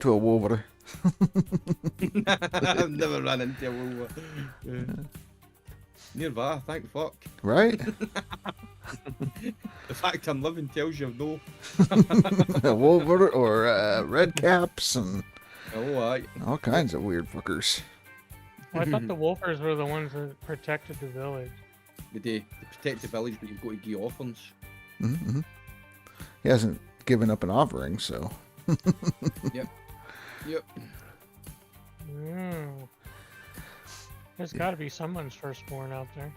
to a wolver. I've never ran into a wolver. Nearby, thank fuck. Right? The fact I'm living tells you no. A wolver or red caps and Oh, aye. all kinds of weird fuckers. Well, I thought the wolfers were the ones that protected the village. They protect the village, but you've got to give offerings. Mm-hmm. He hasn't given up an offering, so. Yep. Mm. There's got to be someone's firstborn out there.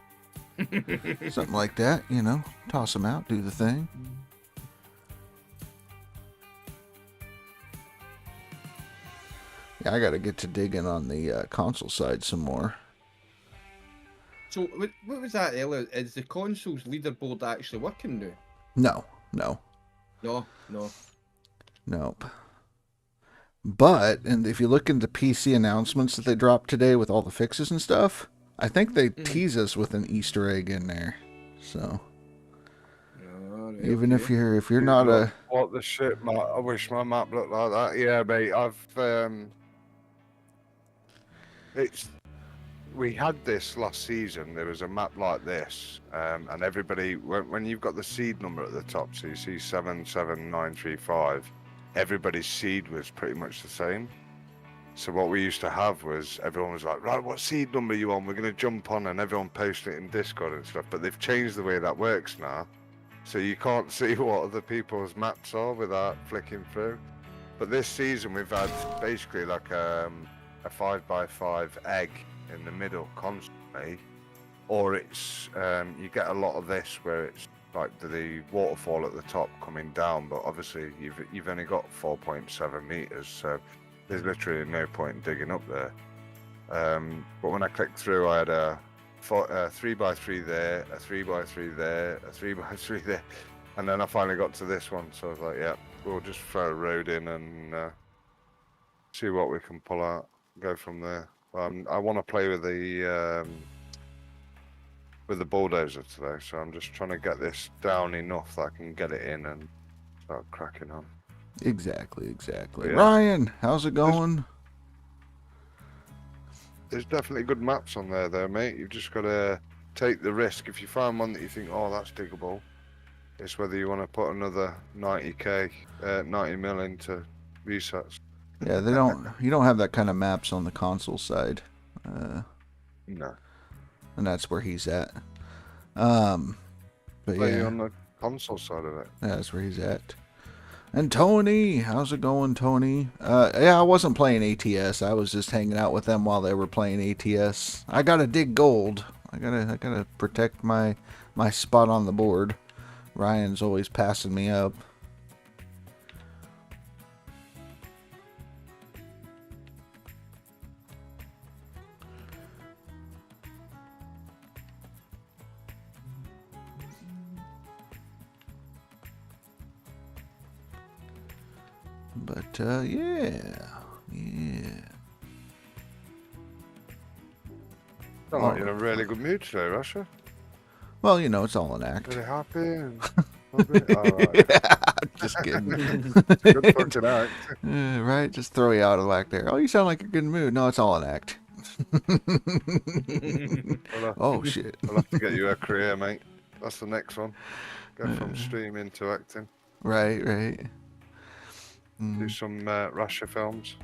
Something like that, you know. Toss them out, do the thing. Yeah, I gotta get to digging on the console side some more. So, what was that earlier? Is the console's leaderboard actually working now? No. No. But, and if you look into PC announcements that they dropped today with all the fixes and stuff, I think they tease us with an Easter egg in there. So, even if you're not a... What the shit, Matt? I wish my map looked like that. Yeah, mate, we had this last season. There was a map like this, and everybody, when you've got the seed number at the top, so you see 77935, everybody's seed was pretty much the same. So what we used to have was everyone was like, right, what seed number are you on? We're going to jump on, and everyone posted it in Discord and stuff. But they've changed the way that works now, so you can't see what other people's maps are without flicking through. But this season we've had basically like a 5x5 egg in the middle constantly, or it's you get a lot of this where it's like the waterfall at the top coming down, but obviously you've only got 4.7 meters, so there's literally no point in digging up there. But when I clicked through, I had a 3x3 there, a 3x3 there, a 3x3 there, and then I finally got to this one. So I was like, yeah, we'll just throw a road in and see what we can pull out, go from there. I want to play with the bulldozer today, so I'm just trying to get this down enough that I can get it in and start cracking on. Exactly. Yeah. Ryan, how's it going? There's definitely good maps on there, though, mate. You've just got to take the risk. If you find one that you think, oh, that's diggable, it's whether you want to put another 90 mil into resets. Yeah, you don't have that kind of maps on the console side. No. And that's where he's at. But yeah, on the console side of it. Yeah, that's where he's at. And Tony, how's it going, Tony? Yeah, I wasn't playing ATS. I was just hanging out with them while they were playing ATS. I gotta dig gold. I gotta protect my spot on the board. Ryan's always passing me up. But, yeah. Sound like you're in a really good mood today, Russia. Well, you know, it's all an act. Really happy and right. Yeah, just kidding. Good fucking act. Right? Just throw you out of whack there. Oh, you sound like you're in a good mood. No, it's all an act. Oh, shit. I'll have to get you a career, mate. That's the next one. Go from streaming to acting. Right. Do some Russia films.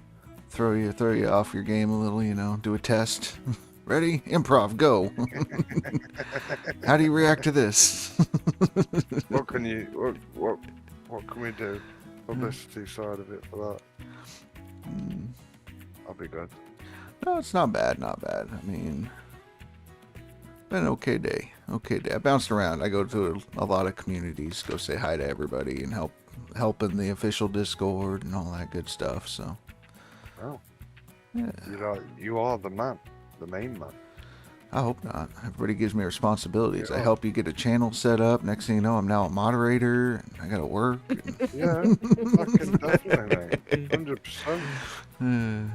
Throw you off your game a little, you know, do a test. Ready? Improv, go. How do you react to this? What can we do? Publicity side of it for that. I'll be good. No, it's not bad. I mean, been an okay day. I bounced around. I go to a lot of communities, go say hi to everybody and help in the official Discord and all that good stuff. So, oh, yeah, you are the man, the main man. I hope not. Everybody gives me responsibilities. Yeah. I help you get a channel set up. Next thing you know, I'm now a moderator and I gotta work. Yeah, fucking definitely, mate. 100%.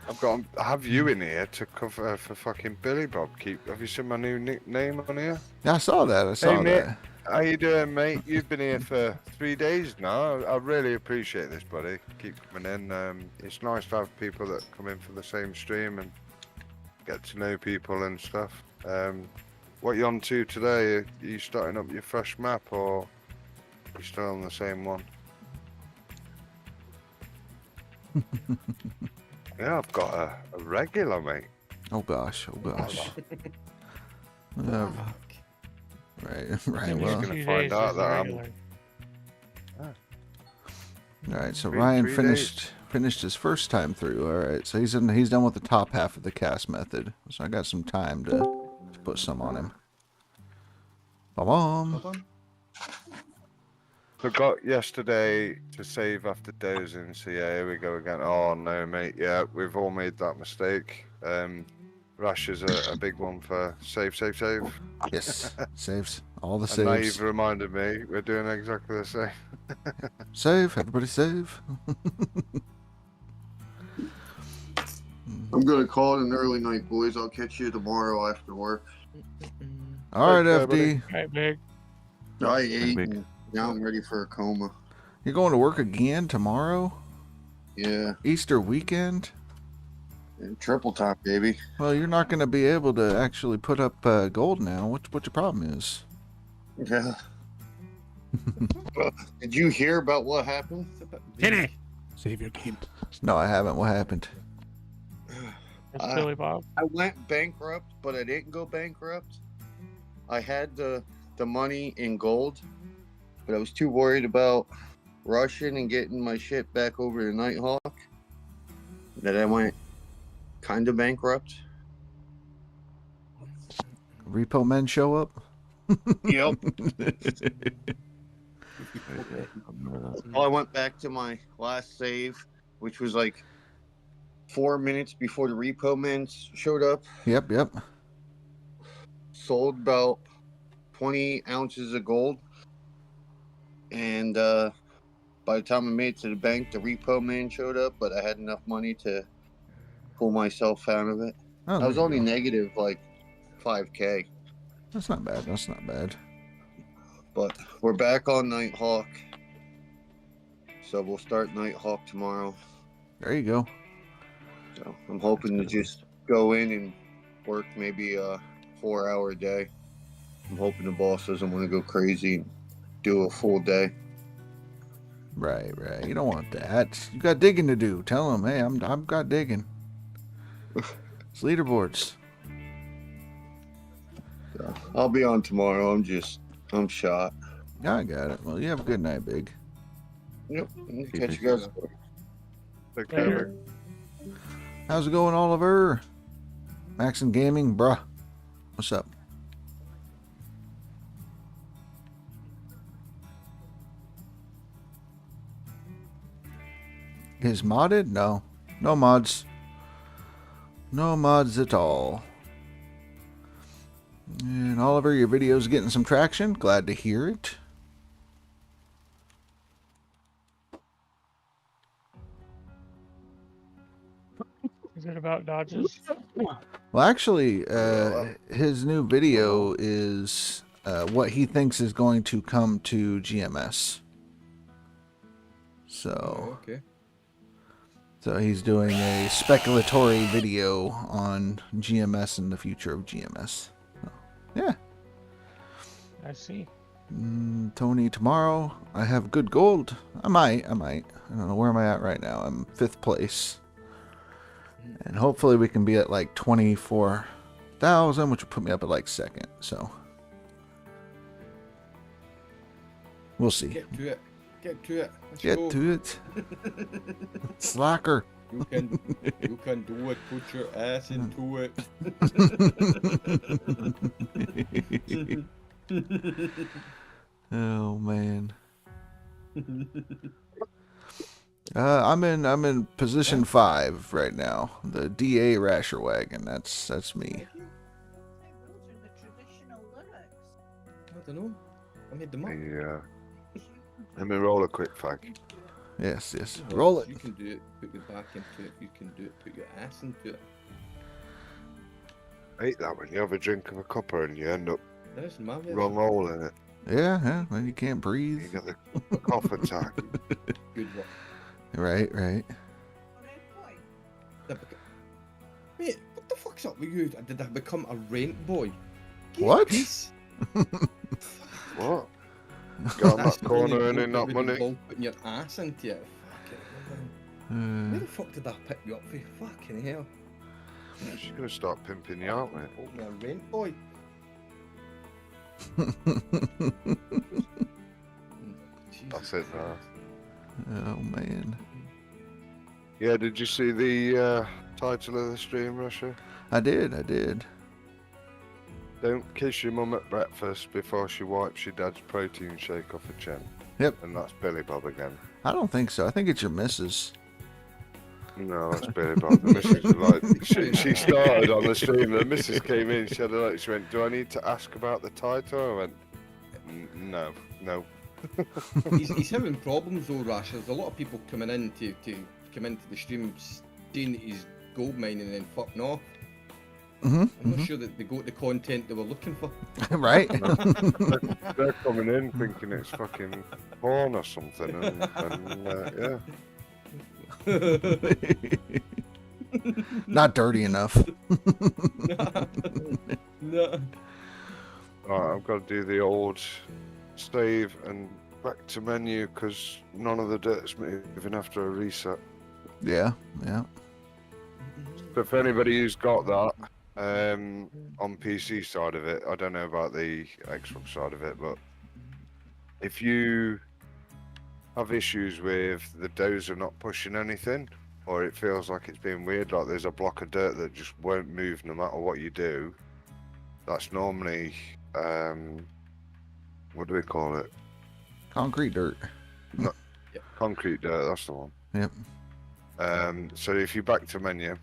I have you in here to cover for fucking Billy Bob. Have you seen my new nickname on here? Yeah, I saw that. I saw mate. that. How you doing, mate? You've been here for 3 days now. I really appreciate this, buddy. Keep coming in. It's nice to have people that come in for the same stream and get to know people and stuff. What you on to today? Are you starting up your fresh map, or are you still on the same one? Yeah, I've got a regular, mate. Oh gosh. Oh gosh. Right. Right. In Well. these gonna 2 find days out is that I'm- regular. All right. So Three- Ryan 3 finished his first time through. All right. So he's done with the top half of the cast method. So I got some time to put some on him. Ba-bum. Hold on. Forgot yesterday to save after dozing, so yeah, here we go again. Oh no, mate, yeah, we've all made that mistake. Rush is a big one for save. Yes. Saves. All the And now saves. you've reminded me, we're doing exactly the same. Save. Everybody save. I'm gonna call it an early night, boys. I'll catch you tomorrow after work. All right, Okay, buddy. FD. Right, big. I ate, big. and now I'm ready for a coma. You're going to work again tomorrow? Yeah, Easter weekend? and triple time, baby. Well, you're not going to be able to actually put up gold now. What your problem is? Yeah. Did you hear about what happened? It's a bit Kenny, vague. save your game. No, I haven't. What happened? It's Uh, Billy Bob. I went bankrupt, but I didn't go bankrupt. I had the money in gold, but I was too worried about rushing and getting my shit back over to Nighthawk that I went kind of bankrupt. Repo men show up? Yep. Well, I went back to my last save, which was like 4 minutes before the repo men showed up. Yep. Sold about 20 ounces of gold. And by the time I made it to the bank, the repo man showed up, but I had enough money to pull myself out of it. Oh, I was there you only go. negative like 5K. That's not bad. That's not bad. But we're back on Nighthawk. So we'll start Nighthawk tomorrow. There you go. So I'm hoping to just go in and work maybe a 4-hour day. I'm hoping the boss doesn't want to go crazy and do a full day. Right. You don't want that. You got digging to do. Tell him, hey, I've got digging. It's leaderboards. So I'll be on tomorrow. I'm shot. Yeah, I got it. Well, you have a good night, Big. Yep. Catch you guys. Take care, Later. mate. How's it going, Oliver? Max and Gaming, bruh. What's up? Is modded? No. No mods. No mods at all. And Oliver, your video's getting some traction. Glad to hear it. Is it about dodges? Well, actually, his new video is what he thinks is going to come to GMS. So, Okay. so he's doing a speculatory video on GMS and the future of GMS. So, yeah. I see. Tony, tomorrow I have good gold. I might. I don't know, where am I at right now? I'm 5th place. And hopefully we can be at like 24,000, which will put me up at like 2nd. So we'll see. Get to it. Get to it. Let's Get go. to it. Slacker. You can do it. Put your ass into it. Oh man. I'm in position 5 right now. The DA Rasher Wagon. That's me. I don't know. I made them up. Yeah. Let me roll a quick fag. Yes, yes. Well, Roll if it. You can do it. Put your back into it. If you can do it, put your ass into it. I hate that when you have a drink of a cuppa and you end up That's my version. wrong hole in it. Yeah, yeah. When you can't You breathe. get the cough attack. Good work. Right, right. Mate, what the fuck's up with you? Did I become a rent boy? Give What? peace. What? Got on That's that the only corner earning bloke that would money. involve putting your ass into it. Fucking hell, man. Where the fuck did I pick you up for? Fucking hell. She's gonna start pimping you out, mate. Called me a rent boy. That's it now. Oh man. Yeah, did you see the title of the stream, Russia? I did. Don't kiss your mum at breakfast before she wipes your dad's protein shake off her chin. Yep. And that's Billy Bob again. I don't think so. I think it's your missus. No, that's Billy Bob. The missus was like, she started on the stream. The missus came in. She had a look. She went, "Do I need to ask about the title?" I went, No. He's having problems though, Rash. There's a lot of people coming in to come into the stream saying that he's gold mining and then fucking off. I'm not sure that they got the content they were looking for. Right? They're coming in thinking it's fucking porn or something. And yeah. Not dirty enough. No. Alright, I've got to do the old save and back to menu because none of the dirt's moving after a reset. Yeah. But for anybody who's got that on PC side of it, I don't know about the Xbox side of it, but if you have issues with the dozer not pushing anything, or it feels like it's being weird, like there's a block of dirt that just won't move no matter what you do, that's normally what do we call it? Concrete dirt. Concrete dirt, that's the one. Yep. So if you back to menu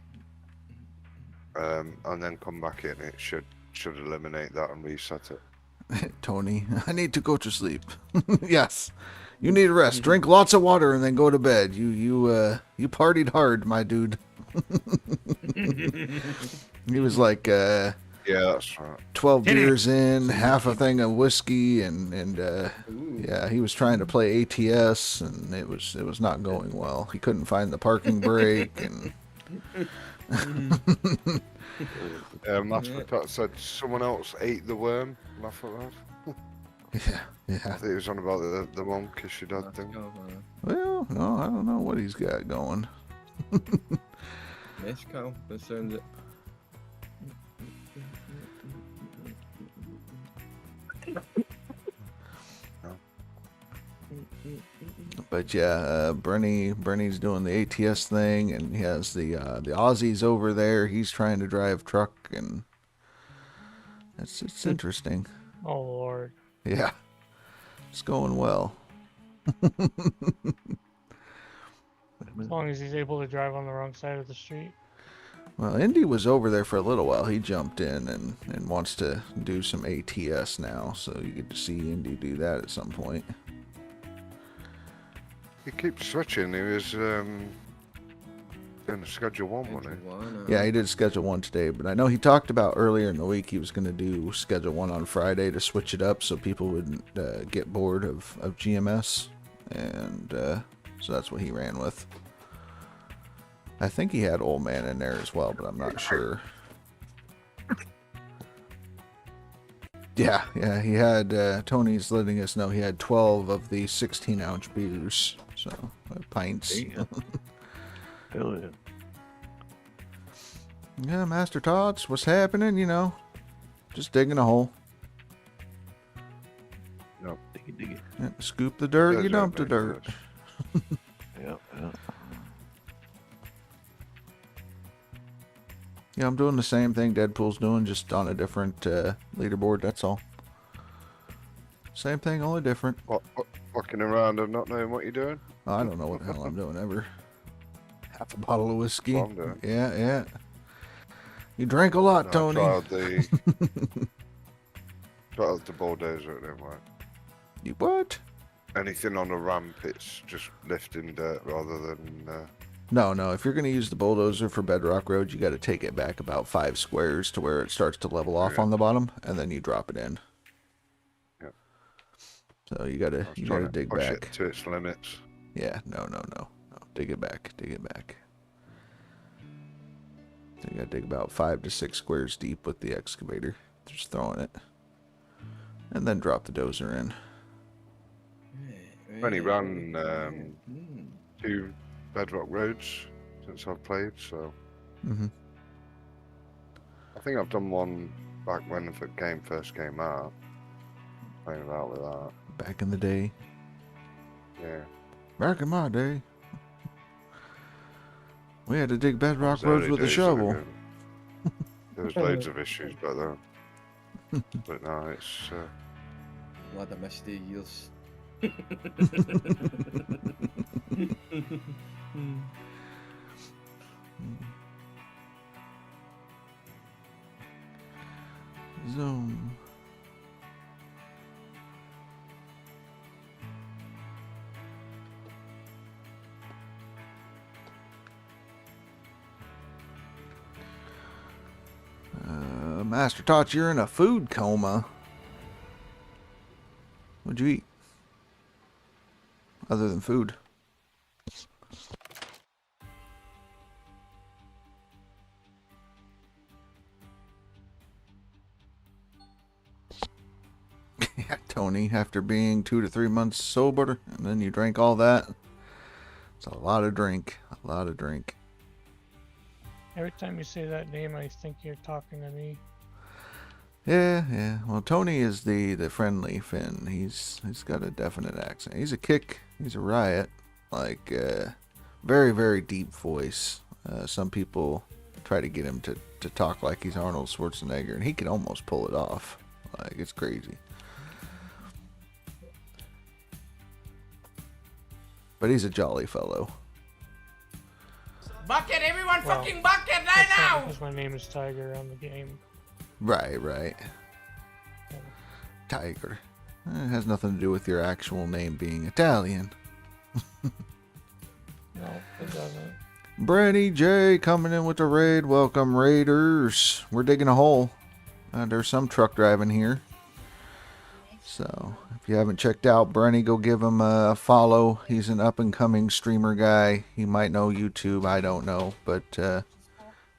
and then come back in, it should eliminate that and reset it. Tony, I need to go to sleep. Yes. You need a rest. Drink lots of water and then go to bed. You partied hard, my dude. He was like Yeah, that's right. 12 beers in, half a thing of whiskey, and yeah, he was trying to play ATS, and it was not going well. He couldn't find the parking brake, and Master Pat said someone else ate the worm. Laugh at that. I yeah. think it was on about the mom kiss your dad thing. Well, no, I don't know what he's got going. Mescal, that sounds it. But yeah, Bernie's doing the ATS thing, and he has the Aussies over there. He's trying to drive truck, and it's interesting. Oh Lord. Yeah, it's going well. As long as he's able to drive on the wrong side of the street. Well, Indy was over there for a little while. He jumped in and wants to do some ATS now, so you get to see Indy do that at some point. He keeps switching. He was in Schedule 1, wasn't he? Yeah, he did Schedule 1 today, but I know he talked about earlier in the week he was going to do Schedule 1 on Friday to switch it up so people wouldn't get bored of GMS, and so that's what he ran with. I think he had Old Man in there as well, but I'm not sure. Yeah, he had, Tony's letting us know he had 12 of the 16-ounce beers, so pints. Hell yeah. Yeah, Master Tots, what's happening? You know, just digging a hole. Dig it. Yeah, scoop the dirt, Those you are dump the big dirt. birds. Yeah. Yeah, I'm doing the same thing Deadpool's doing, just on a different leaderboard, that's all. Same thing, only different. What, walking around and not knowing what you're doing? Oh, I don't know what the hell I'm doing ever. Half a bottle of whiskey. That's what I'm doing. Yeah. You drank a lot, No, Tony. tried the bulldozer, it didn't work. You what? anything on a ramp, it's just lifting dirt rather than. No, no. If you're going to use the bulldozer for bedrock roads, you got to take it back about 5 squares to where it starts to level off Yeah. on the bottom, and then you drop it in. Yeah. So you got to dig push back. it to its limits. Yeah, no. Dig it back. So you got to dig about 5 to 6 squares deep with the excavator. Just throwing it. And then drop the dozer in. I've only run 2 bedrock roads since I've played, so Mm-hmm. I think I've done one back when the game first came out. Playing about with that. Back in the day. Yeah. Back in my day. We had to dig bedrock Those early roads with a days shovel. ago, there was loads of issues back then. But now it's... Lad, I missed the years. Zoom. Master Tots, you're in a food coma. What'd you eat? Other than food. Yeah, Tony, after being 2 to 3 months sober, and then you drank all that. It's a lot of drink. A lot of drink. Every time you say that name, I think you're talking to me. Yeah. Well, Tony is the friendly Finn. He's got a definite accent. He's a kick. He's a riot. Like, very, very deep voice. Some people try to get him to talk like he's Arnold Schwarzenegger, and he can almost pull it off. Like, it's crazy. But he's a jolly fellow. Bucket, everyone Well, fucking bucket right That's not now! because my name is Tiger on the game. Right. Tiger. It has nothing to do with your actual name being Italian. No, it doesn't. Brenny J coming in with the raid. Welcome, Raiders. We're digging a hole. There's some truck driving here. So, if you haven't checked out Brenny, go give him a follow. He's an up-and-coming streamer guy. He might know YouTube. I don't know. But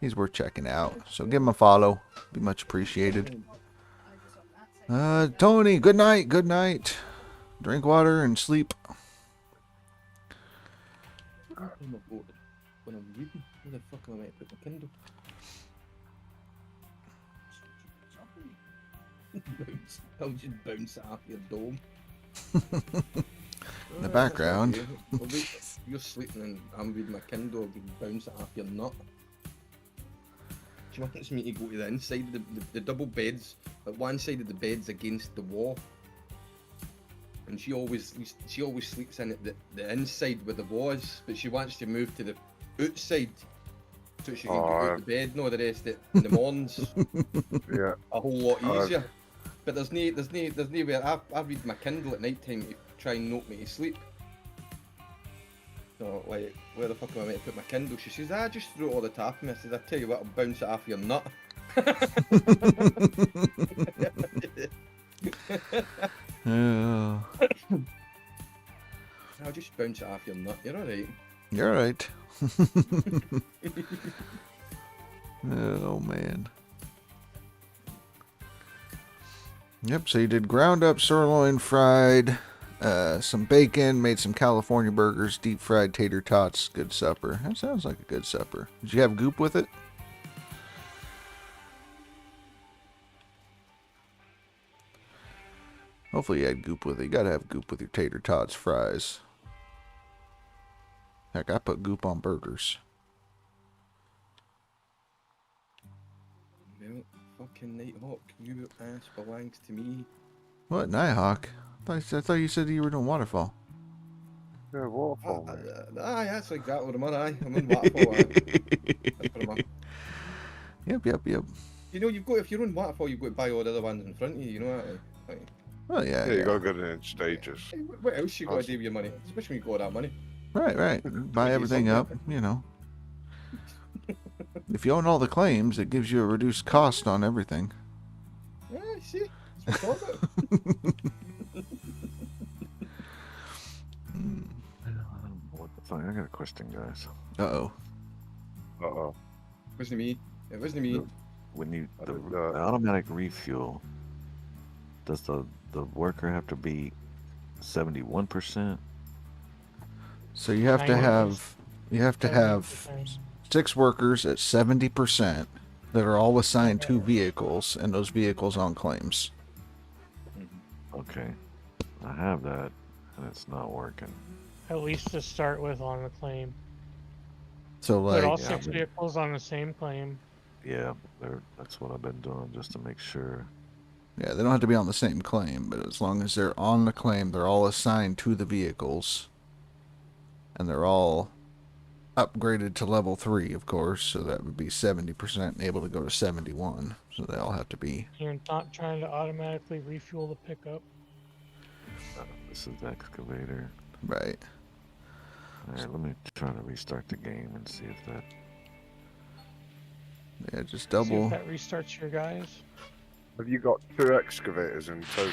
he's worth checking out. So, give him a follow. Be much appreciated. Tony, good night. Good night. Drink water and sleep. When I'm reading, where the fuck am I meant to put my Kindle? I'll just bounce it off your dome. In the background. Okay. Well, wait, you're sleeping and I'm reading my Kindle, I'll just bounce it off your nut. She wants me to go to the inside of the double beds, but one side of the bed's against the wall. And she always sleeps in it the inside where the wall is, but she wants to move to the outside so she can get out of the bed and all the rest of it in the mornings. Yeah. A whole lot easier. But there's no where I read my Kindle at night time to try and knock me to sleep. So like, where the fuck am I meant to put my Kindle? She says, just throw it on the top of me. I says, I tell you what, I'll bounce it off your nut. Yeah. I'll just bounce it off your nut. You're alright. You're right. Oh, man. Yep, so you did ground up sirloin fried, some bacon, made some California burgers, deep fried tater tots. Good supper. That sounds like a good supper. Did you have goop with it? Hopefully you had goop with it. You gotta have goop with your tater tots fries. Heck, I put goop on burgers. Well, fucking Nighthawk, you ass belongs to me. What, Nighthawk? I thought you said you were doing Waterfall. Yeah, waterfall, mate. Aye, that's exactly what I'm on, aye. I'm in Waterfall, aye. That's what I'm on. Yep. You know, if you're on Waterfall, you've got to buy all the other ones in front of you, you know that? Like, Oh yeah, Yeah, you yeah. got to go in stages. Hey, what else you got to do with your money? Especially when you got that money. Right, right. Buy do everything something. up, you know. If you own all the claims, it gives you a reduced cost on everything. Yeah, see? That's what I'm talking about. What the fuck? I got a question, guys. Uh-oh. Uh-oh. Wasn't me. It wasn't me. When you I the, didn't do it. the automatic refuel, does the worker have to be 71%? So you have to 90%. have 70%. 6 workers at 70% that are all assigned 2 vehicles, and those vehicles on claims. Okay, I have that, and it's not working. At least to start with on the claim. So Put all like, Yeah, 6 but- vehicles on the same claim. Yeah, that's what I've been doing just to make sure. yeah, they don't have to be on the same claim, but as long as they're on the claim, they're all assigned to the vehicles, and they're all upgraded to level 3, of course. So that would be 70% and able to go to 71. So they all have to be. You're not trying to automatically refuel the pickup. This is the excavator. Right. All right, let me try to restart the game and see if that. Yeah, just See double. if that restarts your guys. Have you got 2 excavators in total?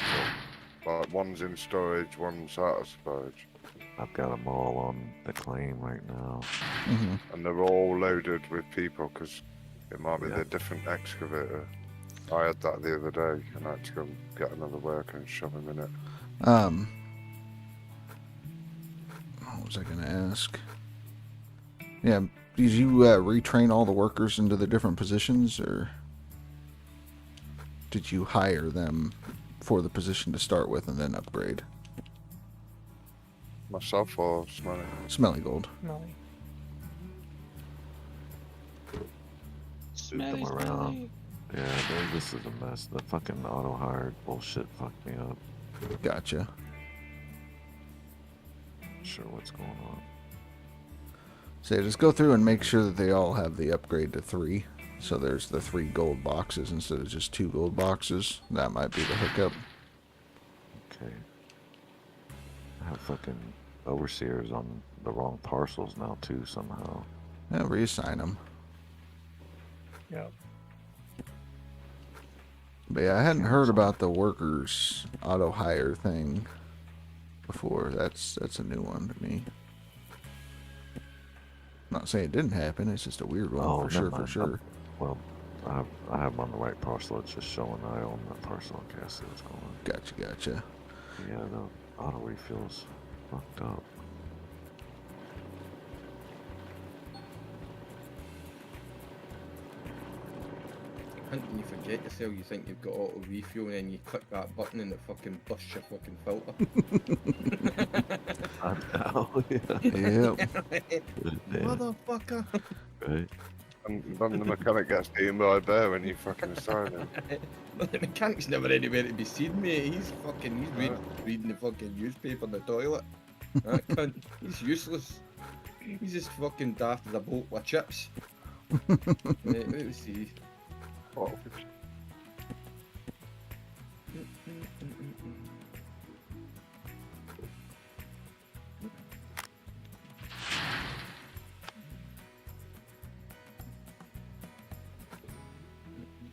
Like one's in storage, one's out of storage. I've got them all on the claim right now. Hmm. And they're all loaded with people because it might be Yeah. the different excavator. I had that the other day and I had to go get another worker and shove him in it. What was I going to ask? Yeah, did you retrain all the workers into the different positions, or did you hire them for the position to start with and then upgrade? Myself or Smelly? Smelly gold. Smelly. Move them around. Yeah, this is a mess. The fucking auto hired bullshit fucked me up. Gotcha. Not sure what's going on. So yeah, just go through and make sure that they all have the upgrade to 3. So there's the 3 gold boxes instead of just 2 gold boxes. That might be the hiccup. Okay. I have fucking overseers on the wrong parcels now too somehow. Yeah, reassign them. Yep. But yeah, I hadn't heard about the workers auto hire thing before. That's a new one to me. Not saying it didn't happen. It's just a weird one Oh, for sure. never For mind. sure. Well, I have them on the right parcel. It's just showing I own that parcel. I can't see what's going on. Gotcha. Gotcha. Yeah, the auto refills fucked up. And when you forget yourself, you think you've got auto refuel, and then you click that button and it fucking busts your fucking filter. Oh yeah. Yep. Damn, Motherfucker! right? And then the mechanic gets eaten by a bear when you fucking sign him. The mechanic's never anywhere to be seen, mate. He's reading the fucking newspaper in the toilet. That cunt, he's useless. He's just fucking daft as a boat with chips. Mate, let me see. Oh,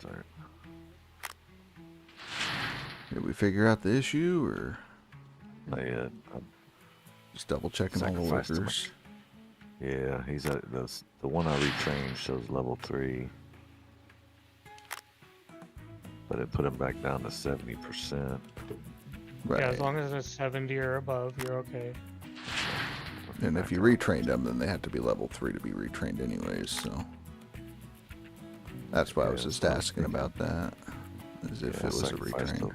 Sorry. Did we figure out the issue, or Not yet. just double checking all the Sacrificed too workers? Yeah, he's at the one I retrained shows level 3. But it put him back down to 70%. Right. Yeah, as long as it's 70 or above, you're okay. And if you retrained them, then they have to be level 3 to be retrained anyways, so. That's why I was Yeah, just so I asking think- about that. As if Yeah, it was a sacrificed retrain. the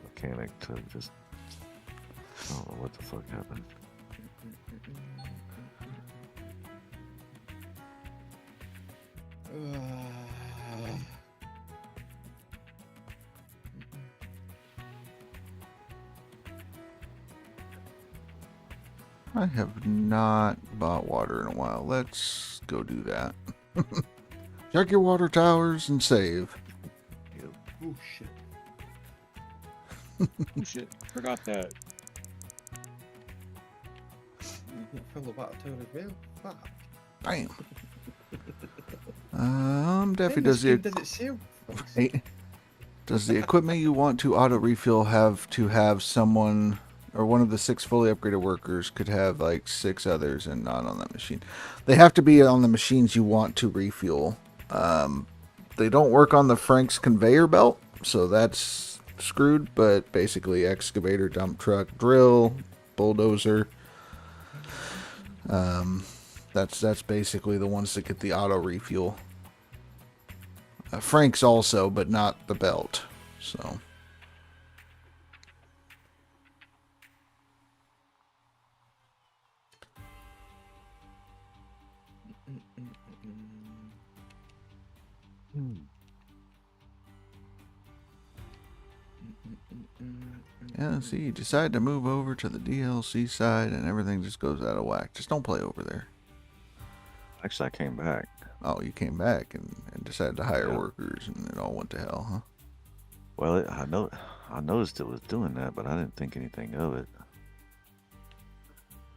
mechanic to just. I don't know what the fuck happened. I have not bought water in a while. Let's go do that. Check your water towers and save. Oh shit. Oh, shit, forgot that. You get full of water tower as well. Fuck. Bam. Daffy, Then this does the game did itself. Hey, does the equipment you want to auto refill have to have someone or one of the 6 fully upgraded workers could have like 6 others and not on that machine? They have to be on the machines you want to refuel. They don't work on the Frank's conveyor belt, so that's screwed. But basically, excavator, dump truck, drill, bulldozer. That's basically the ones that get the auto refuel. Frank's also, but not the belt. So. Yeah, see, you decide to move over to the DLC side and everything just goes out of whack. Just don't play over there. Actually, I came back. Oh, you came back and decided to hire Yeah. workers and it all went to hell, huh? Well, I noticed it was doing that, but I didn't think anything of it.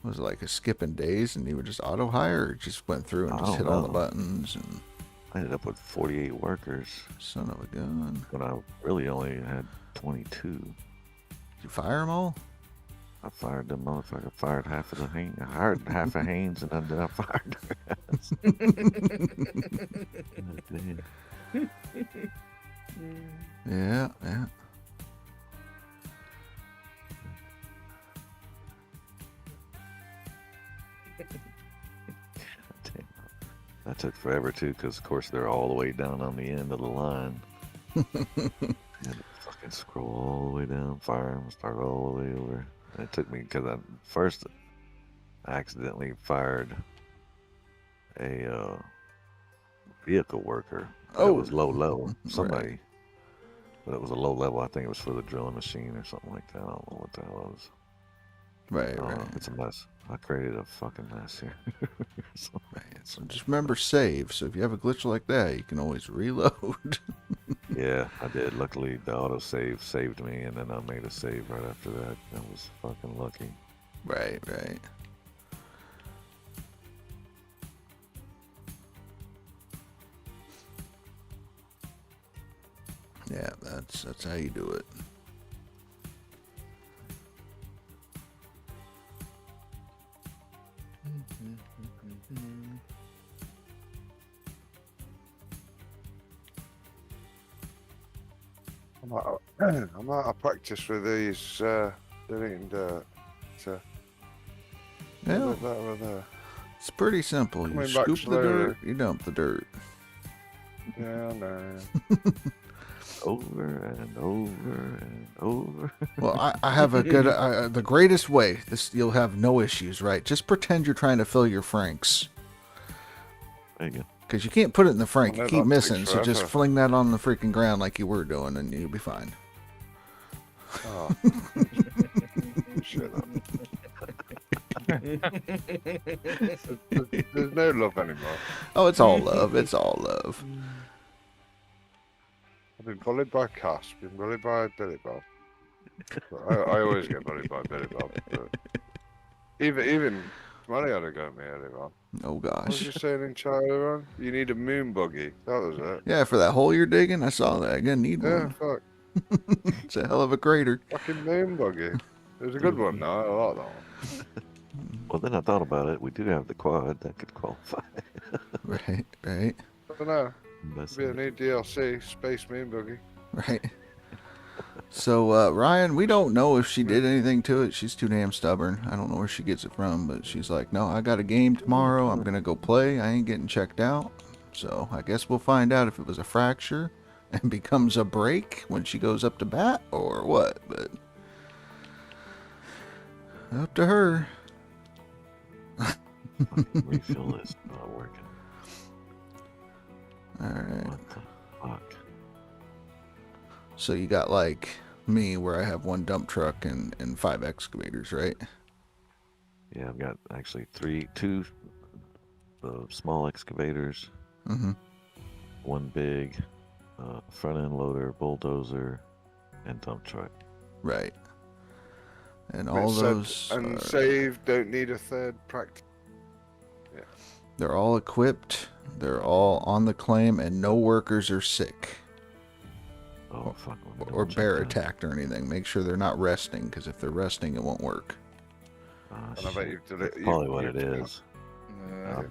Was it like a skipping days and you would just auto hire or it just went through and I just don't hit all the know. buttons and I ended up with 48 workers son of a gun. when I really only had 22. Did you fire them all? I fired them motherfucker. Fired half of the Haynes. I hired half of Haynes, and then I fired the rest. Yeah, yeah. That took forever too, because of course they're all the way down on the end of the line. Had to fucking scroll all the way down, fire them, start all the way over. And it took me because I accidentally fired a vehicle worker. Oh. It was low level. Somebody, but it was a low level. I think it was for the drilling machine or something like that. I don't know what the hell it was. Right, right. It's a mess. I created a fucking mess here. So, Right. So just remember save. So if you have a glitch like that, you can always reload. yeah, I did. Luckily, the autosave saved me, and then I made a save right after that. I was fucking lucky. Right, right. Yeah, that's how you do it. I'm out of practice with these deleting dirt. So, Yeah, that over there. it's pretty simple. You Coming back scoop the slowly. dirt, you dump the dirt. Yeah, I know. Over and over and over. Well, I have a good, the greatest way. This you'll have no issues, right? Just pretend you're trying to fill your Franks, There you go. because you can't put it in the Frank. Well, You that keep takes missing, so just forever. fling that on the freaking ground like you were doing, and you'll be fine. Oh. Shut up. There's no love anymore. Oh, it's all love. It's all love. I've been bullied by Cass, been bullied by Billy Bob. I always get bullied by Billy Bob. But even Money had to go at me earlier on. Oh What was gosh. you saying in chat earlier on? You need a moon buggy. That was it. Yeah, for that hole you're digging, I saw that. I gotta need Yeah, one. fuck. It's a hell of a crater. Fucking moon buggy. It was a good one, though. I like that one. Well, then I thought about it. We do have the quad that could qualify. Right, right, I don't know. That's Be a new DLC, Space Moon Buggy. right. So, Ryan, we don't know if she did anything to it. She's too damn stubborn. I don't know where she gets it from, but she's like, no, I got a game tomorrow. I'm gonna go play. I ain't getting checked out. So I guess we'll find out if it was a fracture and becomes a break when she goes up to bat or what. But up to her. refill is not working. All right. What the fuck? So you got like me where I have one dump truck and 5 excavators, right? Yeah, I've got actually two small excavators, Mm-hmm. one big front end loader, bulldozer, and dump truck. Right. And It all said, those and are, save, don't need a third practice. they're all equipped. They're all on the claim, and no workers are sick Oh fuck. let me or double check bear that. attacked or anything. Make sure they're not resting, because if they're resting, it won't work. Ah, And I bet shit. you've That's probably what it you've- is. Uh, I'm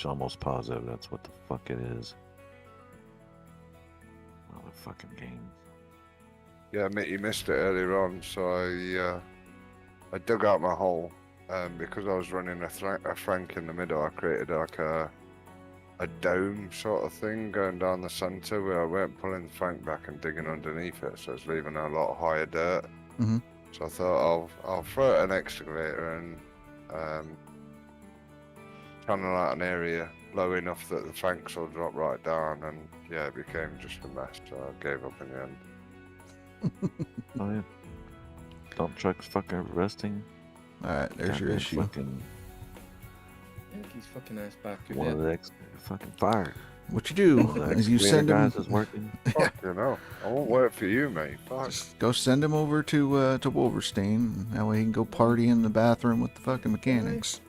almost positive that's what the fuck it is. Motherfucking game. Yeah, mate, you missed it earlier on, so I dug out my hole, because I was running a frank in the middle. I created like a dome sort of thing going down the center where I weren't pulling the frank back and digging underneath it, so it's leaving a lot higher dirt. Mhm. So I thought I'll throw an excavator and channel out an area low enough that the franks will drop right down, and yeah, it became just a mess. So I gave up in the end. Oh yeah. Dump trucks fucking resting. All right, there's your Goddamn issue. Fucking Yank his fucking ass back out one of there. the fucking fire. What you do One of the is you excavator send him. guys is working. Fuck, you know, I won't work for you, mate. Fuck. Just go send him over to Wolverstein. That way he can go party in the bathroom with the fucking mechanics.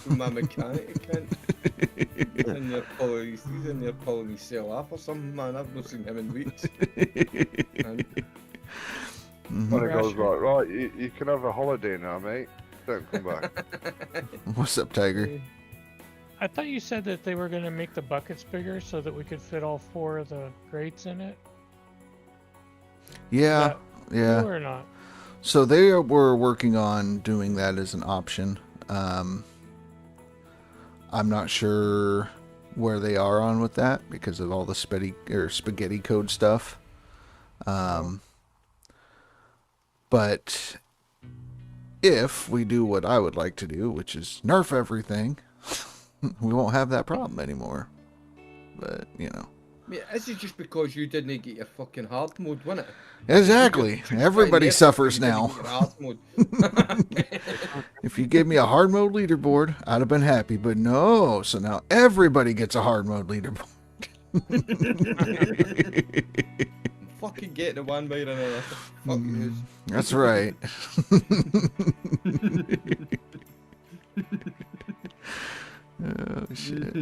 My mechanic can't. He's in there pulling himself off or something, man. I've not seen him in weeks. And Mhm. When it goes Russia. right, you can have a holiday now, mate. Don't come back. What's up, Tiger? I thought you said that they were going to make the buckets bigger so that we could fit all 4 of the grates in it. Yeah, That yeah. Or not? So they were working on doing that as an option. I'm not sure where they are on with that because of all the spaghetti code stuff. But if we do what I would like to do, which is nerf everything, we won't have that problem anymore. But, you know. mate, this is just because you didn't get your fucking hard mode, wasn't it? Exactly. Everybody suffers now. Hard mode. If you gave me a hard mode leaderboard, I'd have been happy. But no, so now everybody gets a hard mode leaderboard. Fucking get the one way or another. Fuck you. That's right. Oh shit.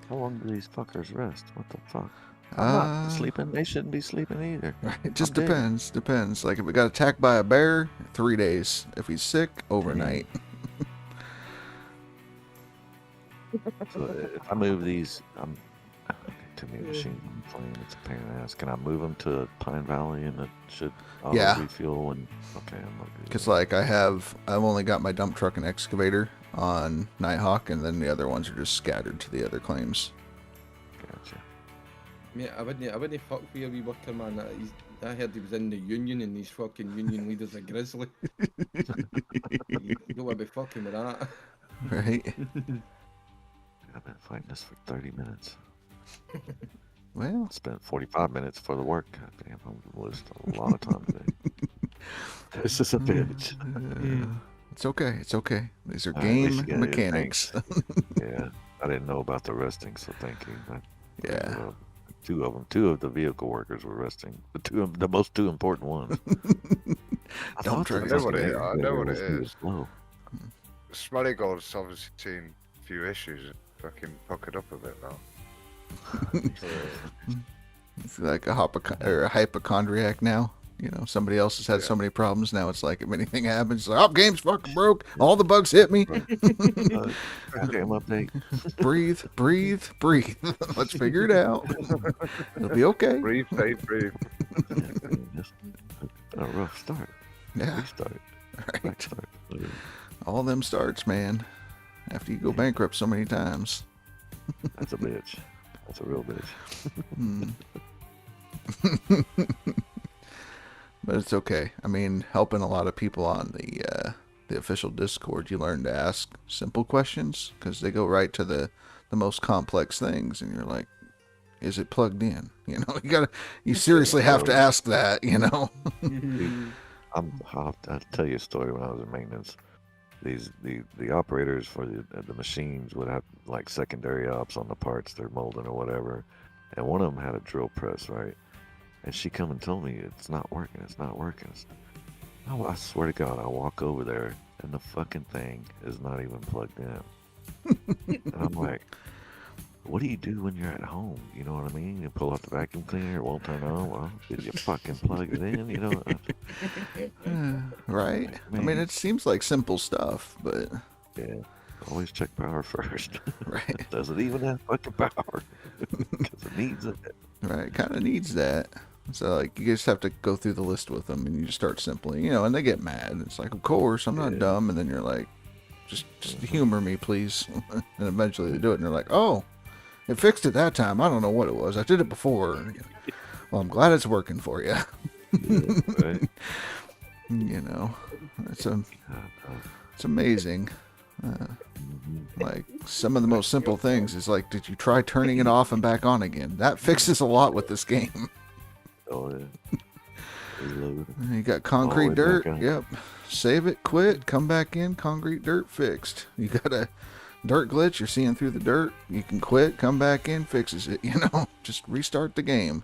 How long do these fuckers rest? What the fuck? I'm Uh, not sleeping. They shouldn't be sleeping either. It just I'm dead. depends. Like if we got attacked by a bear, 3 days. If he's sick, overnight. So if I move these, I'm too many machines I'm playing. It's a pain in the ass. Can I move them to Pine Valley and it should auto Yeah. refuel? And okay, I'm not good. Because like I've only got my dump truck and excavator on Nighthawk, and then the other ones are just scattered to the other claims. Gotcha. Mate, I wouldn't fuck for your wee worker, man. I heard he was in the union and these fucking union leaders are grizzly. You don't want to be fucking with that. Right? I've been fighting this for 30 minutes. Well, Spent 45 minutes for the work. God damn, I'm gonna lose a lot of time today. This is a bitch. it's okay. It's okay. These are All right, at least game you got it. mechanics. Yeah, I didn't know about the resting, so thank you. Yeah. Two of them. Two of the vehicle workers were resting. The most two important ones. I Don't thought the trigger. I know what it is. excavator I know what it was is. slow. Smelly Gold's obviously seen a few issues. Fucking puckered up a bit now. It's like a hypochondriac now. You know, somebody else has had so many problems. Now it's like if anything happens, like, oh, game's fucking broke. All the bugs hit me. Game update. Breathe, breathe, breathe. Let's figure it out. It'll be okay. Breathe, stay, breathe. Just a rough start. Yeah, Restart. right. Back start. All them starts, man. After you go bankrupt so many times. That's a bitch. That's a real bitch. Hmm. But it's okay. I mean, helping a lot of people on the official Discord, you learn to ask simple questions because they go right to the most complex things, and you're like, "Is it plugged in?" You know, you seriously have to ask that. You know. I'll tell you a story. When I was in maintenance, the operators for the machines would have like secondary ops on the parts they're molding or whatever, and one of them had a drill press, right? And she come and told me it's not working. It's not working. I swear to God, I walk over there and the fucking thing is not even plugged in. And I'm like, what do you do when you're at home? You know what I mean? You pull out the vacuum cleaner, it won't turn on. Well, did you fucking plug it in? You know? Right? I mean, it seems like simple stuff, but Yeah. Always check power first. right, Does it even have fucking power? Because it needs it. right, kind of needs that. So like, you just have to go through the list with them, and you just start simply, and they get mad. It's like, of course, I'm not dumb, and then you're like, just humor me, please. And eventually they do it, and they're like, oh, it fixed it that time. I don't know what it was. I did it before. Well, I'm glad it's working for you. Yeah, right? It's amazing. Like some of the most simple things is like, did you try turning it off and back on again? That fixes a lot with this game. Oh, yeah. Reload. You got concrete way dirt. back on. Yep. Save it, quit, come back in, concrete dirt fixed. You got a dirt glitch, you're seeing through the dirt. You can quit, come back in, fixes it. Just restart the game.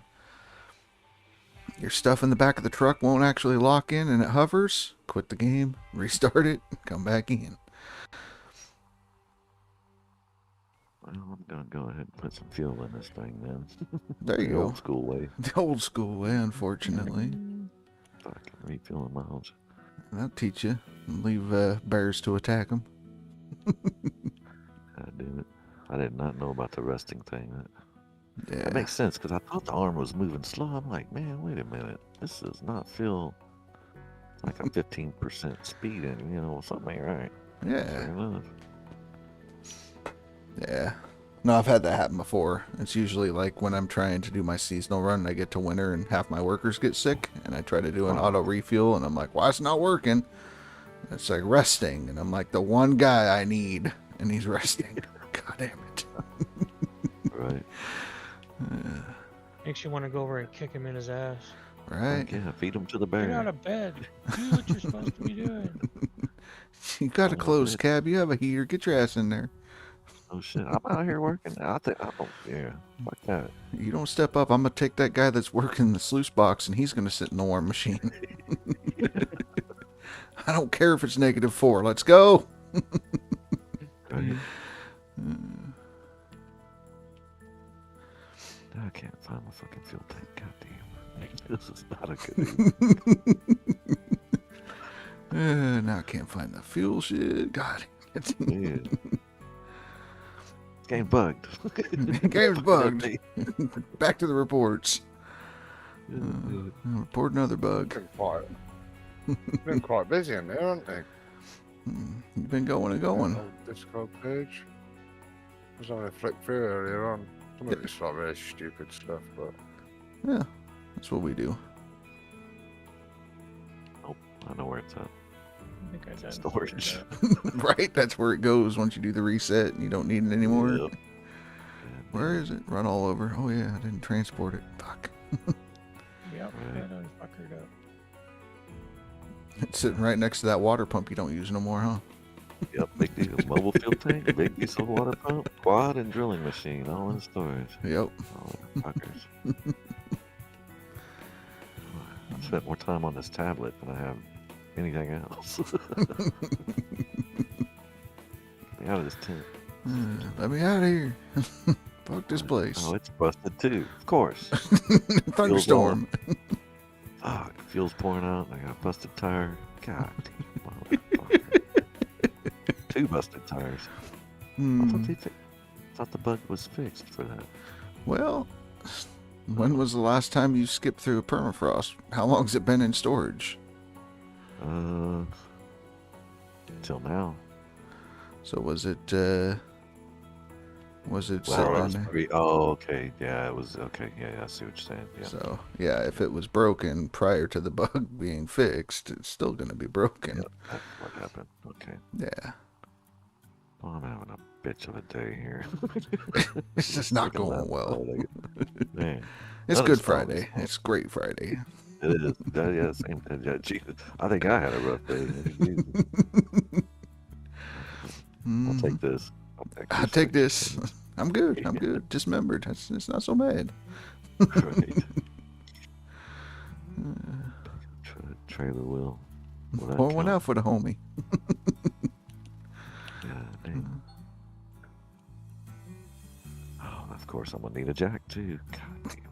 Your stuff in the back of the truck won't actually lock in and it hovers. Quit the game, restart it, come back in. Well, I'm going to go ahead and put some fuel in this thing then. There you The go. old school way. The old school way, unfortunately. Fucking refueling miles. That'll teach you. Leave bears to attack them. God damn it. I did not know about the resting thing. Yeah. That makes sense because I thought the arm was moving slow. I'm like, man, wait a minute. This does not feel like a 15% speed and something ain't right. Yeah. Sure enough. Yeah. No, I've had that happen before. It's usually like when I'm trying to do my seasonal run and I get to winter and half my workers get sick and I try to do an auto refuel and I'm like, why it's not working? It's like resting and I'm like, the one guy I need and he's resting. God damn it. Right. Makes you want to go over and kick him in his ass. Right? Like, yeah, feed him to the Get bear. out of bed. Do what you're supposed to be doing. You got a closed cab. You have a heater. Get your ass in there. Oh shit, I'm out here working. I don't, fuck that. You don't step up, I'm going to take that guy that's working the sluice box and he's going to sit in the warm machine. I don't care if it's -4. Let's go. Right. I can't find my fucking fuel tank. God damn. This is not a good Now I can't find the fuel shit. God. Yeah. Game bugged. Game's bugged. Back to the reports. Yeah. Report another bug. Been quite busy in there, haven't they? You've been going and going. Old Discord page. I was on a flick through earlier on. Some of it's like really stupid stuff, but Yeah, that's what we do. Oh, I know where it's at. I think I done Storage. figured that. Right? That's where it goes once you do the reset and you don't need it anymore. Yep. Where is it? Run all over. Oh yeah, I didn't transport it. Fuck. Yep, Right. I done fuckered up. It's sitting right next to that water pump you don't use no more, huh? Yep, big deal. Mobile fuel tank, big diesel water pump, quad, and drilling machine, all in storage. Yep. Oh, fuckers. I've spent more time on this tablet than I have anything else. Get me out of this tent. Let me out of here. Fuck this place. Oh, it's busted too. Of course. Thunderstorm. Fuck, fuel's pouring out. I got a busted tire. God damn, motherfucker. 2 busted tires. I thought the bug was fixed for that. Well, when was the last time you skipped through a permafrost? How long's it been in storage? Till now. So was it sitting Well, on there? oh, okay. Yeah, it was okay. Yeah, I see what you're saying. Yeah. So yeah, if it was broken prior to the bug being fixed, it's still gonna be broken. Yep, that's what happened. Okay. Yeah. Well, I'm having a bitch of a day here. It's just not Freaking going last well. Friday. Man, It's That Good is fun. Friday. It's Great Friday. it is. Yeah, same thing. Yeah, Jesus. I think I had a rough day. I'll take this. I'll take this. I'm good. I'm good. Dismembered. It's not so bad. Right. trailer wheel. Will that Pour one count? out for the homie. God dang. Oh, of course I'm gonna need a jack too. God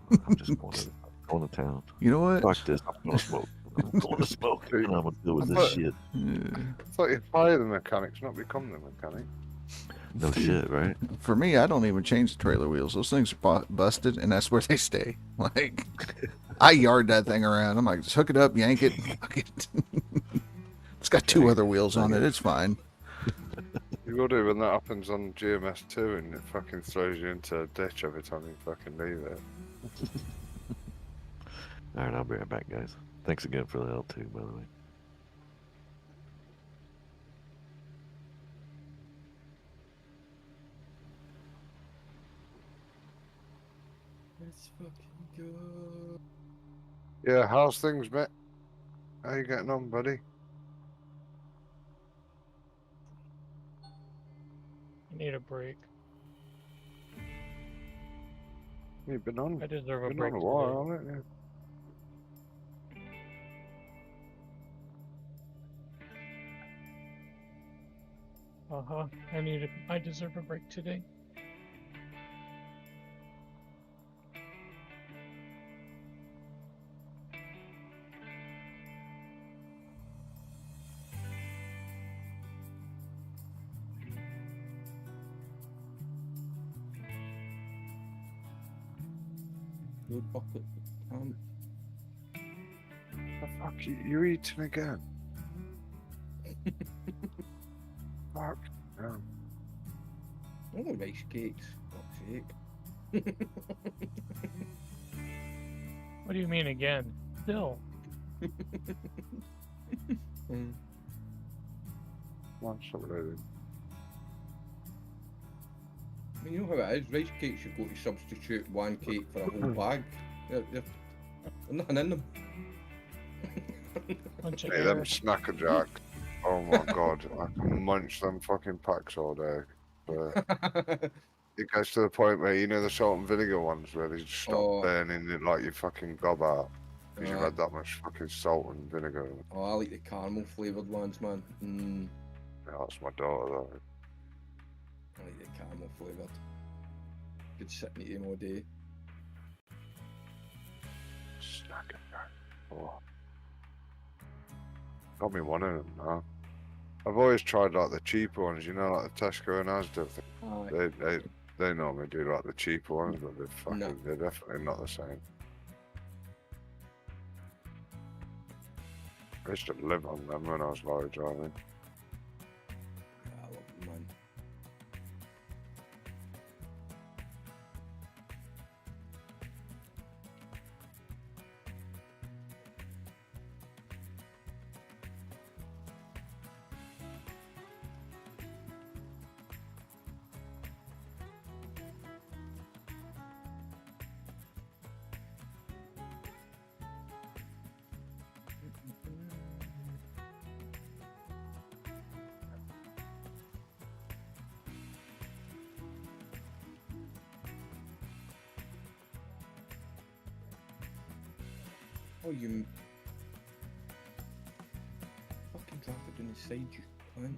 damn. I'm just going to town. You know what? Fuck this. I'm gonna smoke. I'm going to smoke. And I'm gonna deal with this shit. I thought you'd hire the mechanics, not become the mechanic. No shit, right? For me, I don't even change the trailer wheels. Those things are busted, and that's where they stay. Like, I yard that thing around. I'm like, just hook it up, yank it, fuck it. It's got two other wheels on it. It's fine. You will do when that happens on GMS2 and it fucking throws you into a ditch every time you fucking leave it. All right, I'll be right back, guys. Thanks again for the L2, by the way. Let's fucking go. Yeah, how's things, mate? How you getting on, buddy? I need a break. You've been on. I deserve a Been break on a today. while, haven't you? I deserve a break today. No bucket. The fuck you eating again? Fuck. No. Oh, rice cakes. Fuck's sake. What do you mean again? Still. What's up, lady? I mean, you know how it is. Rice cakes, you've got to substitute one cake for a whole bag. There's nothing in them. Bunch of Hey, them air. snacker jacks. Oh my god, I can munch them fucking packs all day. But it goes to the point where, you know, the salt and vinegar ones where they just stop burning it like you fucking gob out. Because you've had that much fucking salt and vinegar. Oh, I like the caramel flavoured ones, man. Yeah, that's my daughter, though. I like the caramel flavoured. Could sit and eat them all day. Snacker jack. Oh. Got me one of them now. I've always tried like the cheaper ones, you know, like the Tesco and Asda thing. Aye. They normally do like the cheaper ones, but they're fucking, No. they're definitely not the same. I used to live on them when I was lorry driving. Yeah, I love them, man. Oh, you fucking drop it on the side, you cunt.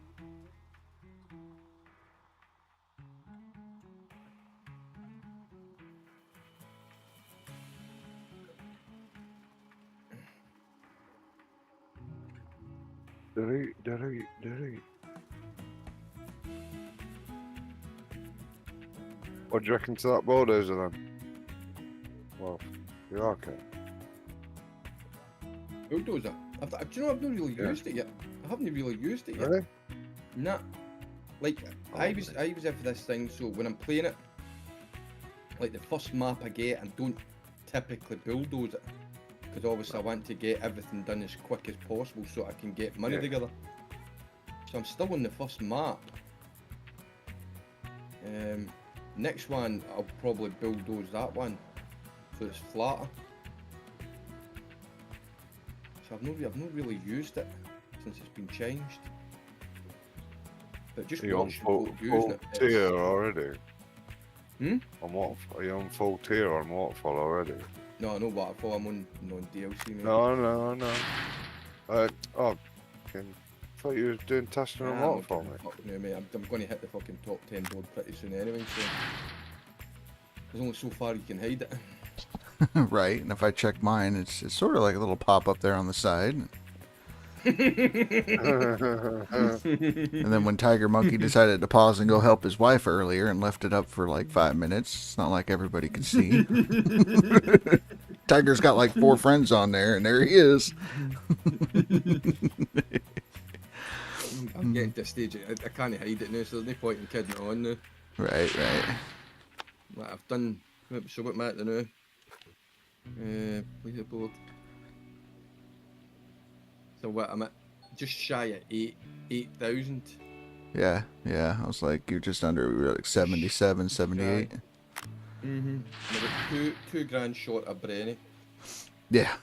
Delete. What do you reckon to that bulldozer then? Well, you like it? Bulldozer. Do you know I've not really used it yet? I haven't really used it yet. Really? Nah. Like I was there for this thing, so when I'm playing it, like the first map I get, I don't typically bulldoze it. Because obviously I want to get everything done as quick as possible so I can get money together. So I'm still on the first map. Next one I'll probably bulldoze that one, so it's flatter. So I've not really used it since it's been changed. But just Are you on watching full people using it. tier already? Hmm? On what? Are you on full tier on Waterfall already? No, I know Waterfall, I'm on DLC, mate. No. Oh, fucking thought you was doing testing and I'm what not for giving me. a fuck now, mate. I'm going to hit the fucking top 10 board pretty soon anyway, so there's only so far you can hide it. Right, and if I check mine, it's sort of like a little pop up there on the side. And then when Tiger Monkey decided to pause and go help his wife earlier and left it up for like 5 minutes, it's not like everybody could see. Tiger's got like 4 friends on there, and there he is. I'm getting to a stage, I can't hide it now, so there's no point in kidding it on now. Right. Like I've done, so what am I at now? Leaderboard. So what, I'm at just shy of 8,000. Yeah. I was like, you're just under like 77, 78. I'm about two grand short of Brenny. Yeah.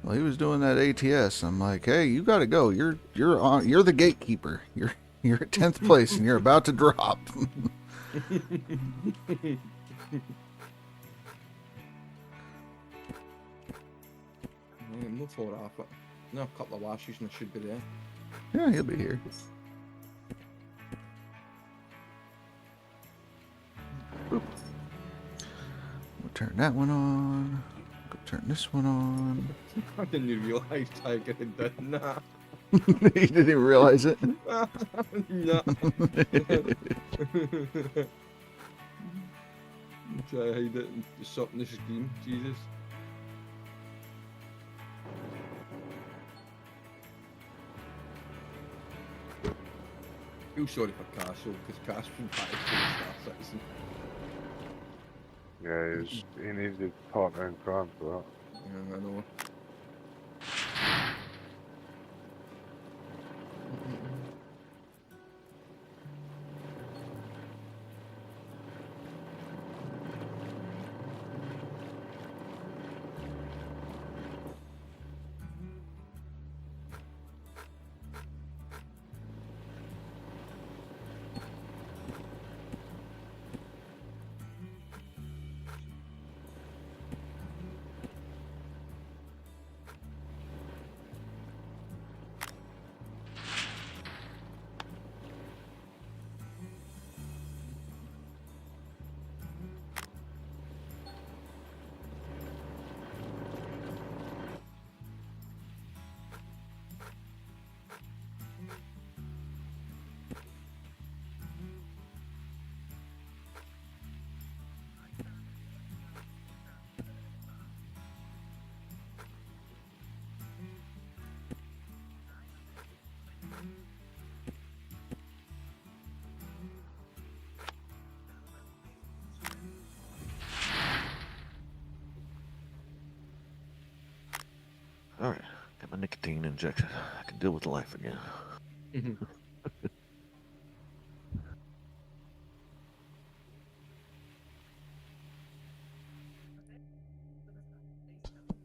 Well, he was doing that ATS. I'm like, hey, you got to go. You're the gatekeeper. You're at 10th place and you're about to drop. I'm not far off it. No, a couple of washes and I should be there. Yeah, he'll be here. Boop. We'll turn that one on. Go turn this one on. I didn't even realise Tiger had done that. You didn't even realize it. No. Try to hide it and something the screen. Jesus. Feel sorry for Castle because Castle's been back to Star Citizen. Yeah, he needs his partner in crime for that. Yeah, I know. All right, got my nicotine injection. I can deal with life again.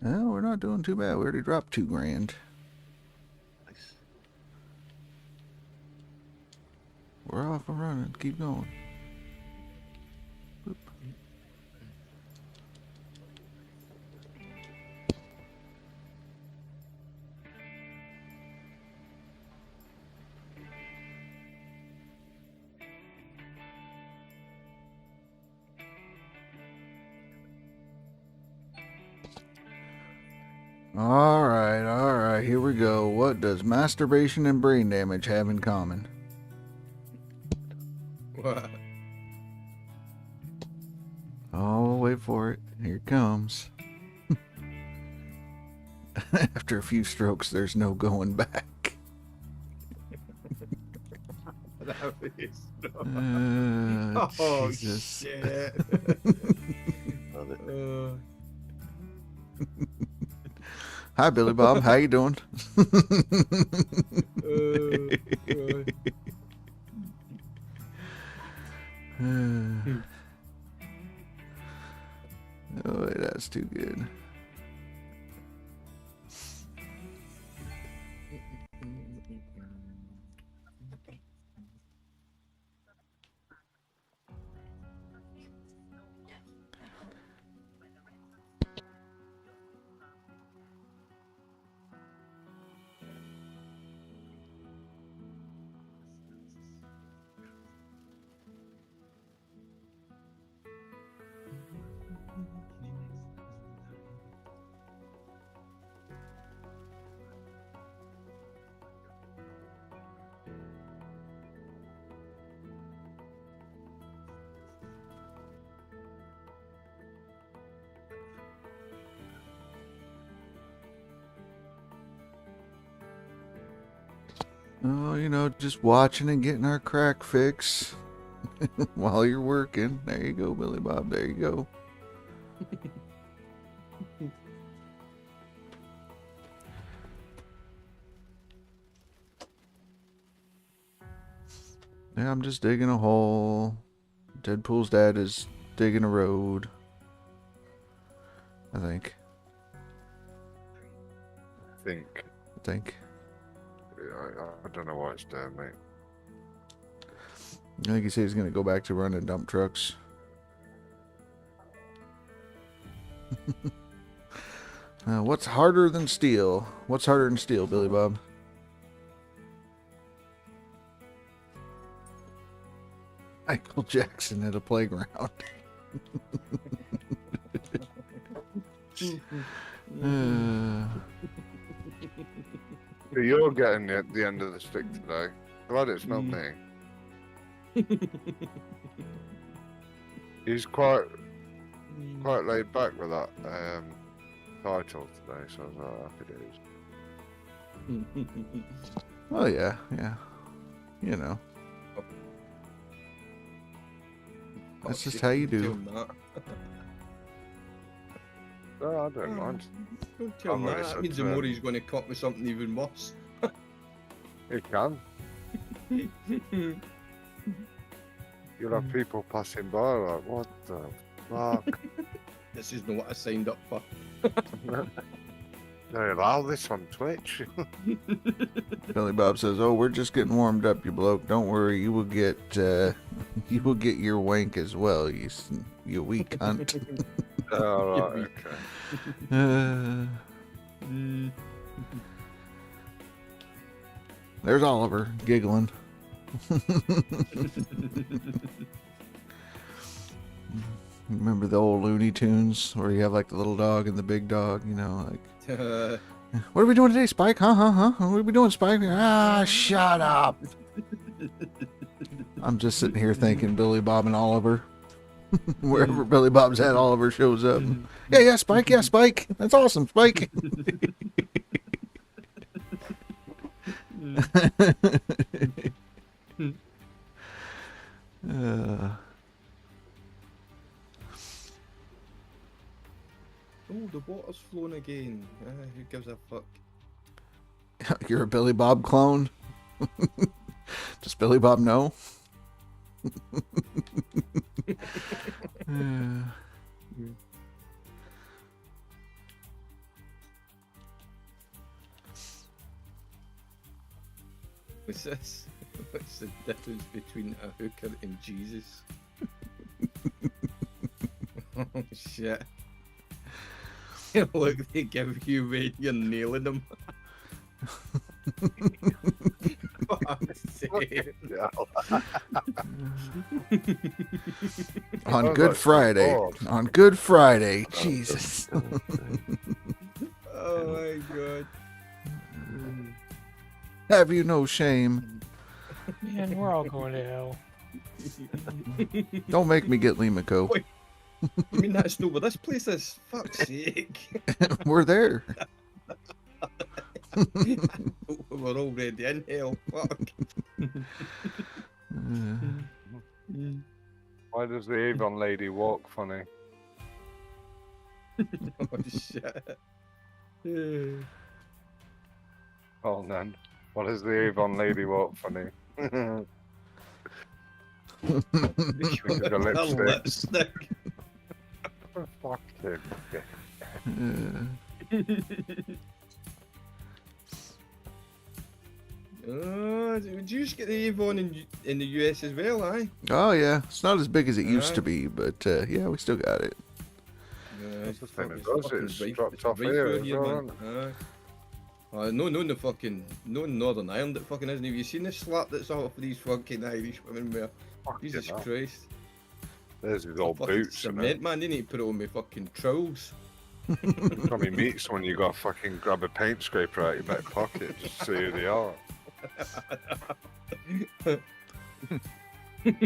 Well, we're not doing too bad. We already dropped 2 grand. Nice. We're off and running. Keep going. Boop. All right. Here we go. What does masturbation and brain damage have in common? What? Oh, wait for it. Here it comes. After a few strokes, there's no going back. That is Oh, shit. Love it. Hi, Billy Bob. How you doing? Oh, that's too good. Oh, you know, just watching and getting our crack fix while you're working. There you go, Billy Bob. There you go. Yeah, I'm just digging a hole. Deadpool's dad is digging a road. I think. I don't know why it's down, mate. I think he said he's going to go back to running dump trucks. What's harder than steel? What's harder than steel, Billy Bob? Michael Jackson at a playground. So you're getting at the end of the stick today. Glad it's not me. He's quite laid back with that title today, so I was happy days. Oh yeah. You know. That's just how you do. No, I don't mind. Don't tell him I've that. already That means the said, more he's going to cut with something even worse. He can. You'll have people passing by like, what the fuck? This is not what I signed up for. They allow this on Twitch. Billy Bob says, "Oh, we're just getting warmed up, you bloke. Don't worry, you will get your wank as well. You weak cunt." Oh, right, okay. There's Oliver giggling. Remember the old Looney Tunes where you have like the little dog and the big dog, you know, like, what are we doing today, Spike? Huh? What are we doing, Spike? Ah, shut up. I'm just sitting here thinking Billy Bob and Oliver. Wherever Billy Bob's at, Oliver shows up. Yeah, Spike. Yeah, Spike. That's awesome, Spike. Oh, the water's flowing again. Who gives a fuck? You're a Billy Bob clone? Does Billy Bob know? What's this? What's the difference between a hooker and Jesus? Oh shit. Look, they give you when you're nailing them. Fuck's sake. On Good Friday. On Good Friday. Jesus. Oh my god. Have you no shame? Man, we're all going to hell. Don't make me get Limako. Wait. I mean, that's not where this place is. Fuck's sake. We're there. We're already in hell. Fuck. Why does the Avon lady walk funny? Oh shit. Oh, then. Why does the Avon lady walk funny? Because the of the lipstick. lipstick. Fuck him. Would you just get the Avon in the US as well, aye? Oh, yeah. It's not as big as it used to be, but yeah, we still got it. It's the thing it does, it's dropped off here as well, man. No in Northern Ireland it fucking isn't. Have you seen the slap that's off these fucking Irish women wear? Jesus Christ. There's his old Fucking boots. cement, man. They need to put it on my fucking trowels. Tommy meets when you got fucking grab a paint scraper out your back pocket just to see who they are. The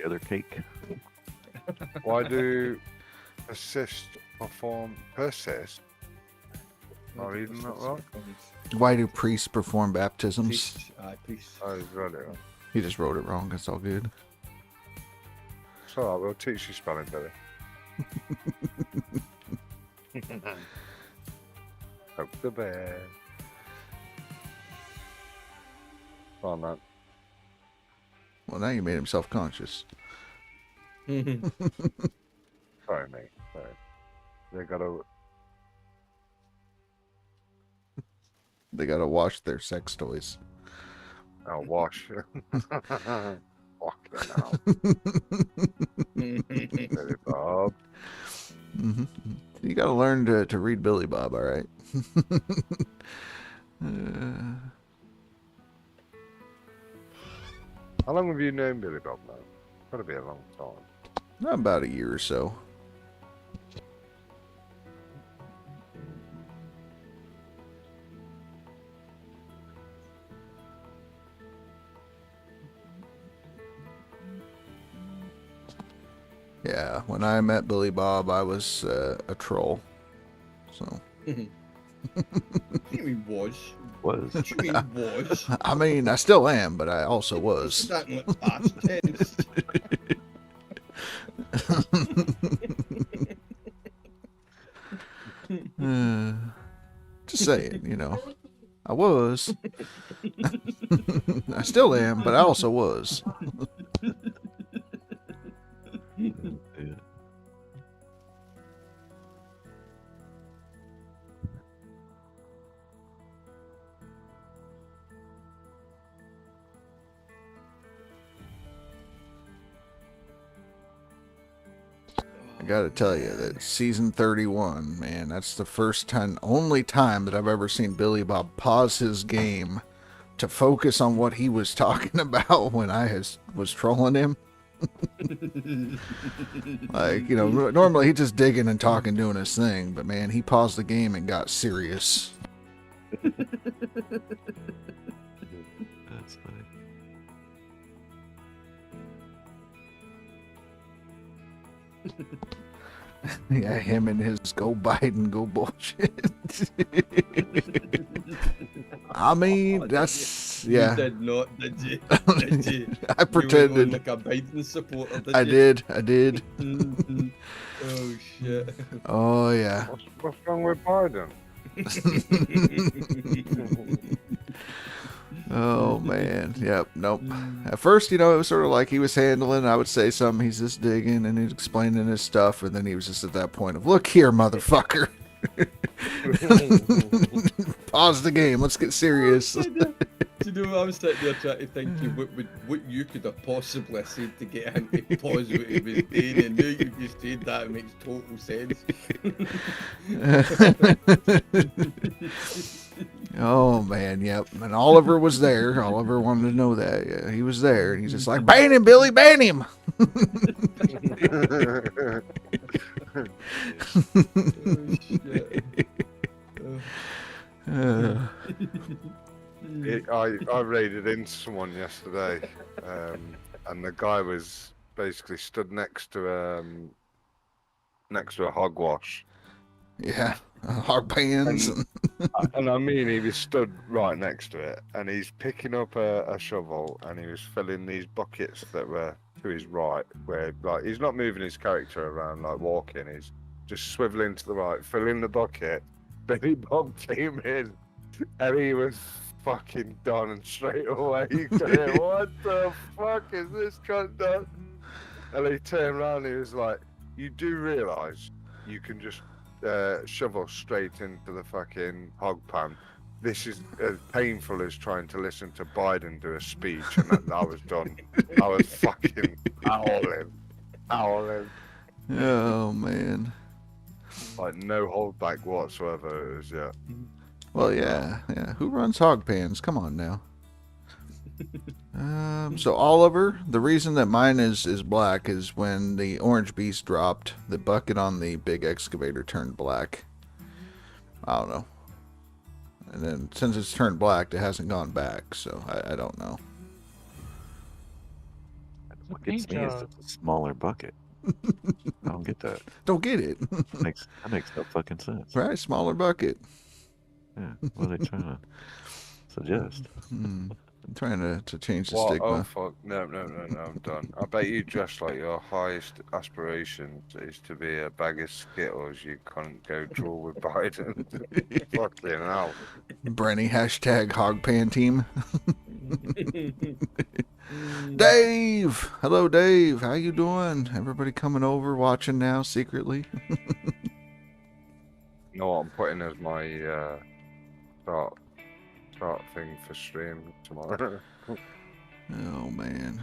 other cake. Why do persist? Am I reading that right? Why do priests perform baptisms? Priests. Priests. Oh, he's got it. He just wrote it wrong. That's all good. It's alright, we'll teach you spelling, Billy. Poke the bear. Come on, man. Well, now you made him self-conscious. Sorry, mate. Sorry. They gotta wash their sex toys. I'll wash. Fucking hell. Billy Bob. You gotta learn to read Billy Bob, all right? How long have you known Billy Bob now? Gotta be a long time. About a year or so. Yeah, when I met Billy Bob, I was a troll. So. What do you mean was? Was. What do you mean was? I mean, I still am, but I also was. That in the past tense. Just saying, you know. I was. I still am, but I also was. Yeah. I gotta tell you that season 31, man, that's the first time, only time that I've ever seen Billy Bob pause his game to focus on what he was talking about when I was trolling him. Like, you know, normally he's just digging and talking, doing his thing, but man, he paused the game and got serious. That's funny. Yeah, him and his go Biden, go bullshit. I mean, that's, yeah. You did not, did you? Did you? I You went on pretended. like a Biden supporter, did I you? did. I did. Mhm. Oh shit. Oh, yeah. What's wrong with Biden? Oh, man. Yep. Nope. At first, you know, it was sort of like he was handling. I would say something. He's just digging and he's explaining his stuff. And then he was just at that point of, look here, motherfucker. Pause the game. Let's get serious. Do you know what I'm sitting there trying to think of what you could have possibly said to get him to pause what he was doing, and now you just said that, it makes total sense. Oh, man. Yep. And Oliver was there. Oliver wanted to know that. Yeah, he was there. And he's just like, ban him, Billy, ban him. Oh, shit. I raided into someone yesterday, and the guy was basically stood next to a hogwash. Yeah. Hog pans. And I mean, he was stood right next to it, and he's picking up a shovel, and he was filling these buckets that were to his right, where like he's not moving his character around like walking, he's just swiveling to the right, filling the bucket. Billy Bob came in, and he was fucking done, and straight away you could hear, what the fuck is this cunt done? And he turned around, and he was like, you do realise you can just shovel straight into the fucking hog pan. This is as painful as trying to listen to Biden do a speech, and I was done. I was fucking howling. Oh, man. Like no holdback whatsoever. It was, yeah. Well, yeah. Who runs hog pans? Come on now. So Oliver, the reason that mine is black is when the orange beast dropped, the bucket on the big excavator turned black. I don't know. And then since it's turned black, it hasn't gone back, so I don't know. What gets me is it's a smaller bucket. I don't get that. Don't get it. That makes no fucking sense. Right? Smaller bucket. Yeah. What are they trying to suggest? I'm trying to change the What? stigma. Oh fuck! No, I'm done. I bet you just like your highest aspiration is to be a bag of Skittles. You can't go draw with Biden. Fucking hell. Brenny, hashtag hogpan team. Dave! Hello, Dave. How you doing? Everybody coming over, watching now, secretly? You know what I'm putting as my start thing for stream tomorrow. Oh, man.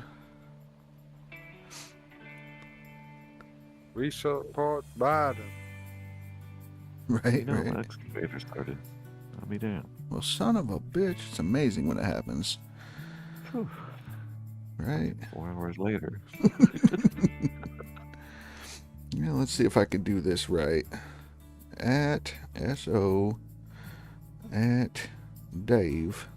We support Biden. Right, You know, right. excavator started. I'll be damned. Well, son of a bitch. It's amazing when it happens. Whew. Right? 4 hours later. Yeah, let's see if I can do this right. At SO at Dave.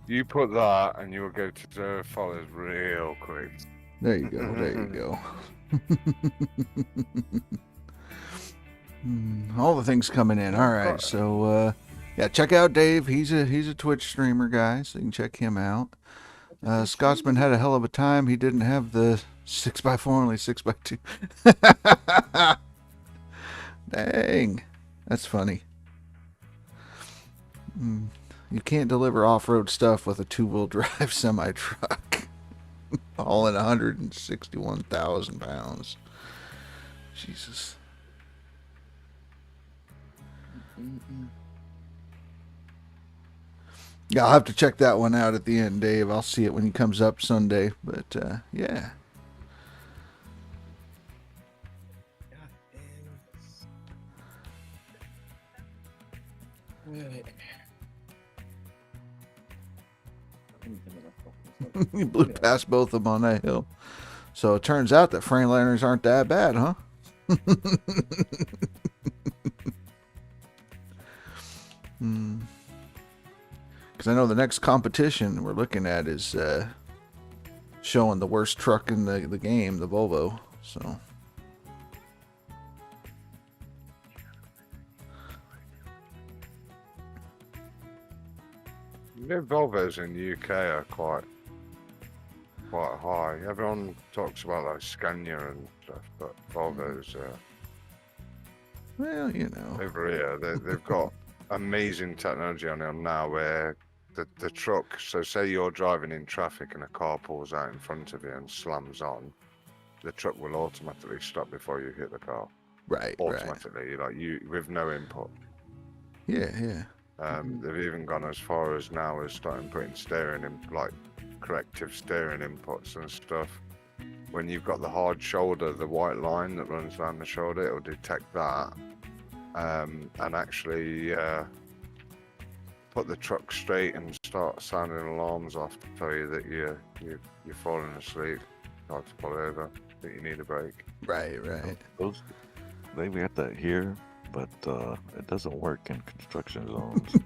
You put that, and you'll go to 0 followers real quick. There you go. There you go. All the things coming in. All right. So, yeah, check out Dave. He's a Twitch streamer, guys. So you can check him out. Scotsman had a hell of a time. He didn't have the 6x4, only 6x2. Dang. That's funny. You can't deliver off-road stuff with a two-wheel drive semi-truck. All in 161,000 pounds. Jesus. Yeah, I'll have to check that one out at the end, Dave. I'll see it when he comes up Sunday. But, yeah. Right. You blew past both of them on that hill. So it turns out that Frameliners aren't that bad, huh? Because I know the next competition we're looking at is showing the worst truck in the game, the Volvo. So. The Volvos in the UK are quite high. Everyone talks about like Scania and stuff, but Volvos Well, you know. over here, they've got amazing technology on them now where the truck, so say you're driving in traffic and a car pulls out in front of you and slams on, the truck will automatically stop before you hit the car. Right, Automatically, like you with no input. Yeah, yeah. They've even gone as far as now as starting putting steering in, like corrective steering inputs and stuff. When you've got the hard shoulder, the white line that runs down the shoulder, it'll detect that and actually put the truck straight and start sounding alarms off to tell you that you're falling asleep, hard to pull over, that you need a break. Right, right. We got that here, but it doesn't work in construction zones.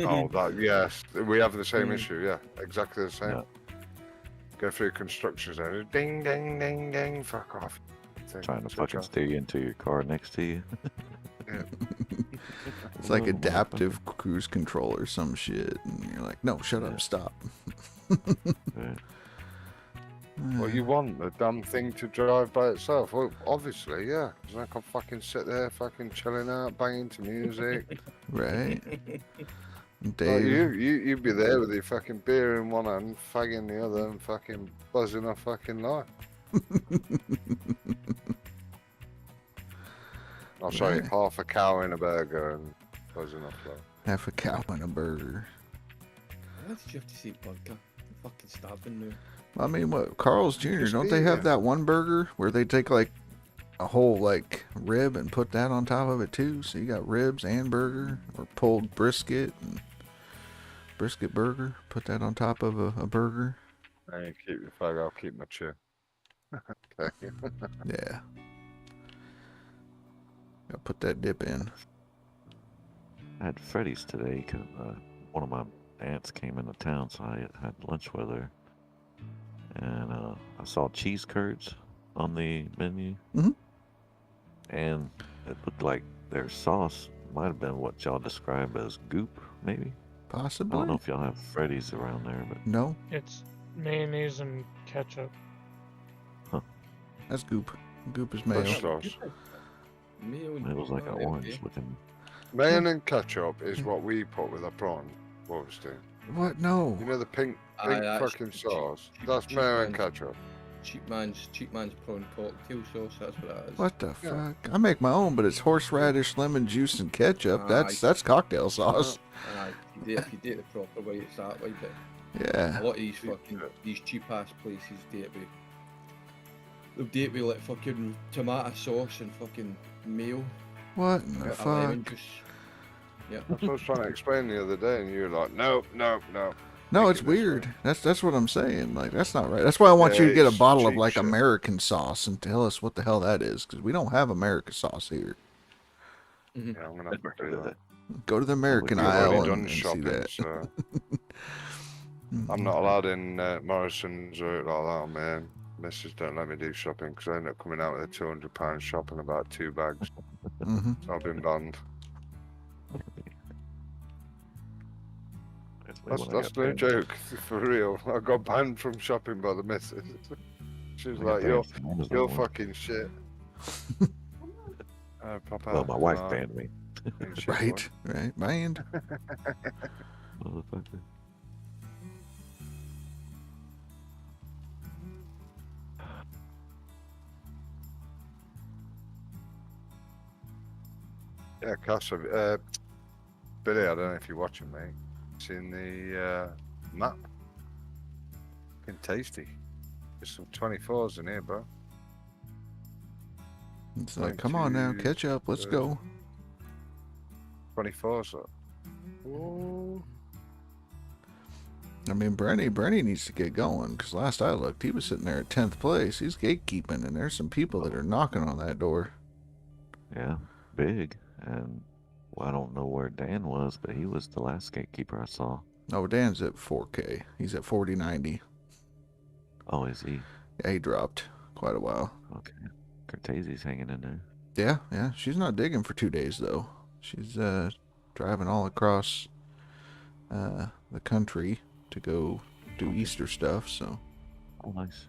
Oh, that, yes, we have the same issue. Yeah, exactly the same. Yeah. Go through construction zone, ding, ding, ding, ding, fuck off. Trying to fucking steer you into your car next to you. Yeah. It's like adaptive cruise control or some shit. And you're like, no, shut up, stop. Right. Well, you want the damn thing to drive by itself. Well, obviously, yeah. Because I can fucking sit there, fucking chilling out, banging to music. Right. Like Dave. you'd be there with your fucking beer in one hand, fag in the other, and fucking buzzing a fucking life. Oh, sorry, Right. half a cow in a burger and buzzing off life. Half a cow and a burger. What did you have to say, Bunker? I'm fucking starving now. I mean, what, Carl's Jr., Just don't they be, have yeah. that one burger where they take like a whole like rib and put that on top of it too? So you got ribs and burger, or pulled brisket and brisket burger, put that on top of a burger. Hey, keep your fag, I'll keep my chew. Okay. Yeah. Gotta put that dip in. I had Freddy's today because one of my aunts came into town, so I had lunch with her, and I saw cheese curds on the menu, Mhm. and it looked like their sauce might have been what y'all describe as goop, maybe. I don't know Possibly. if y'all have Freddy's around there, but No, It's mayonnaise and ketchup. that's goop. Goop is Fish mayo. sauce. Mayo and it was like an oh, there we orange go. looking. Mayo and ketchup is what we put with a prawn roasting. What? No. You know the pink Aye, that's fucking cheap- sauce? cheap- That's cheap mayo and man's- ketchup. Cheap man's prawn cocktail sauce. That's what that is. What the Yeah. fuck? I make my own, but it's horseradish, lemon juice, and ketchup. That's cocktail sauce. Aye, if you do it the proper way, it's that way. But Yeah. a lot of these cheap ass places do it with. They'll do it with like fucking tomato sauce and fucking mayo. What in the a lemon fuck? juice. Yeah. That's what I was trying to explain the other day, and you were like, nope, nope, nope. No, Make it's it this way. weird. That's what I'm saying. Like that's not right. That's why I want Yeah, you to get a it's bottle of cheap like shit. American sauce and tell us what the hell that is, because we don't have American sauce here. Mhm. Yeah, I'm gonna have to do that. Go to the American You've aisle already and, done and see shopping, that. so I'm not allowed in Morrison's or like that, man. Missus don't let me do shopping because I end up coming out with a £200 shop and about 2 bags. Hmm. So I've been banned. That's no joke, for real. I got banned from shopping by the missus. She was like, you're fucking shit. Papa, Well, my wife banned me. ain't shit, Right, right, banned. Motherfucker. Yeah, Cass, Billy, I don't know if you're watching, mate. Seen the map? Fucking tasty. There's some 24s in here, bro. It's like, come on now, catch up, let's go. 24s up. Oh. I mean, Brenny needs to get going, because last I looked, he was sitting there at 10th place. He's gatekeeping, and there's some people that are knocking on that door. Yeah, big. And well, I don't know where Dan was, but he was the last gatekeeper I saw. Oh, Dan's at 4K. He's at 4090. Oh, is he? Yeah, he dropped quite a while. Okay. Cortese's hanging in there. Yeah. She's not digging for 2 days, though. She's driving all across the country to go do Easter stuff, so. Oh, nice.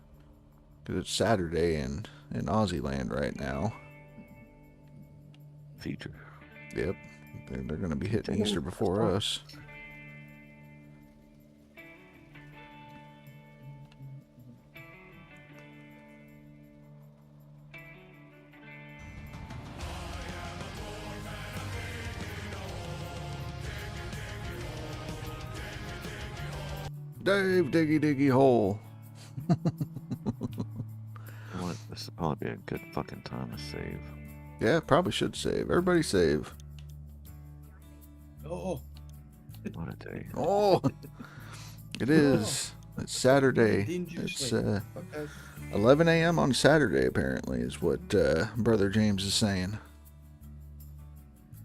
Because it's Saturday in Aussie land right now. Feature. Yep. They're going to be hitting Easter before us. Dave, diggy, diggy hole. You know what? This would probably be a good fucking time to save. Yeah, probably should save. Everybody save. Oh, What a day. Oh, it is. It's Saturday. It's dangerously. 11 a.m. on Saturday, apparently, is what Brother James is saying.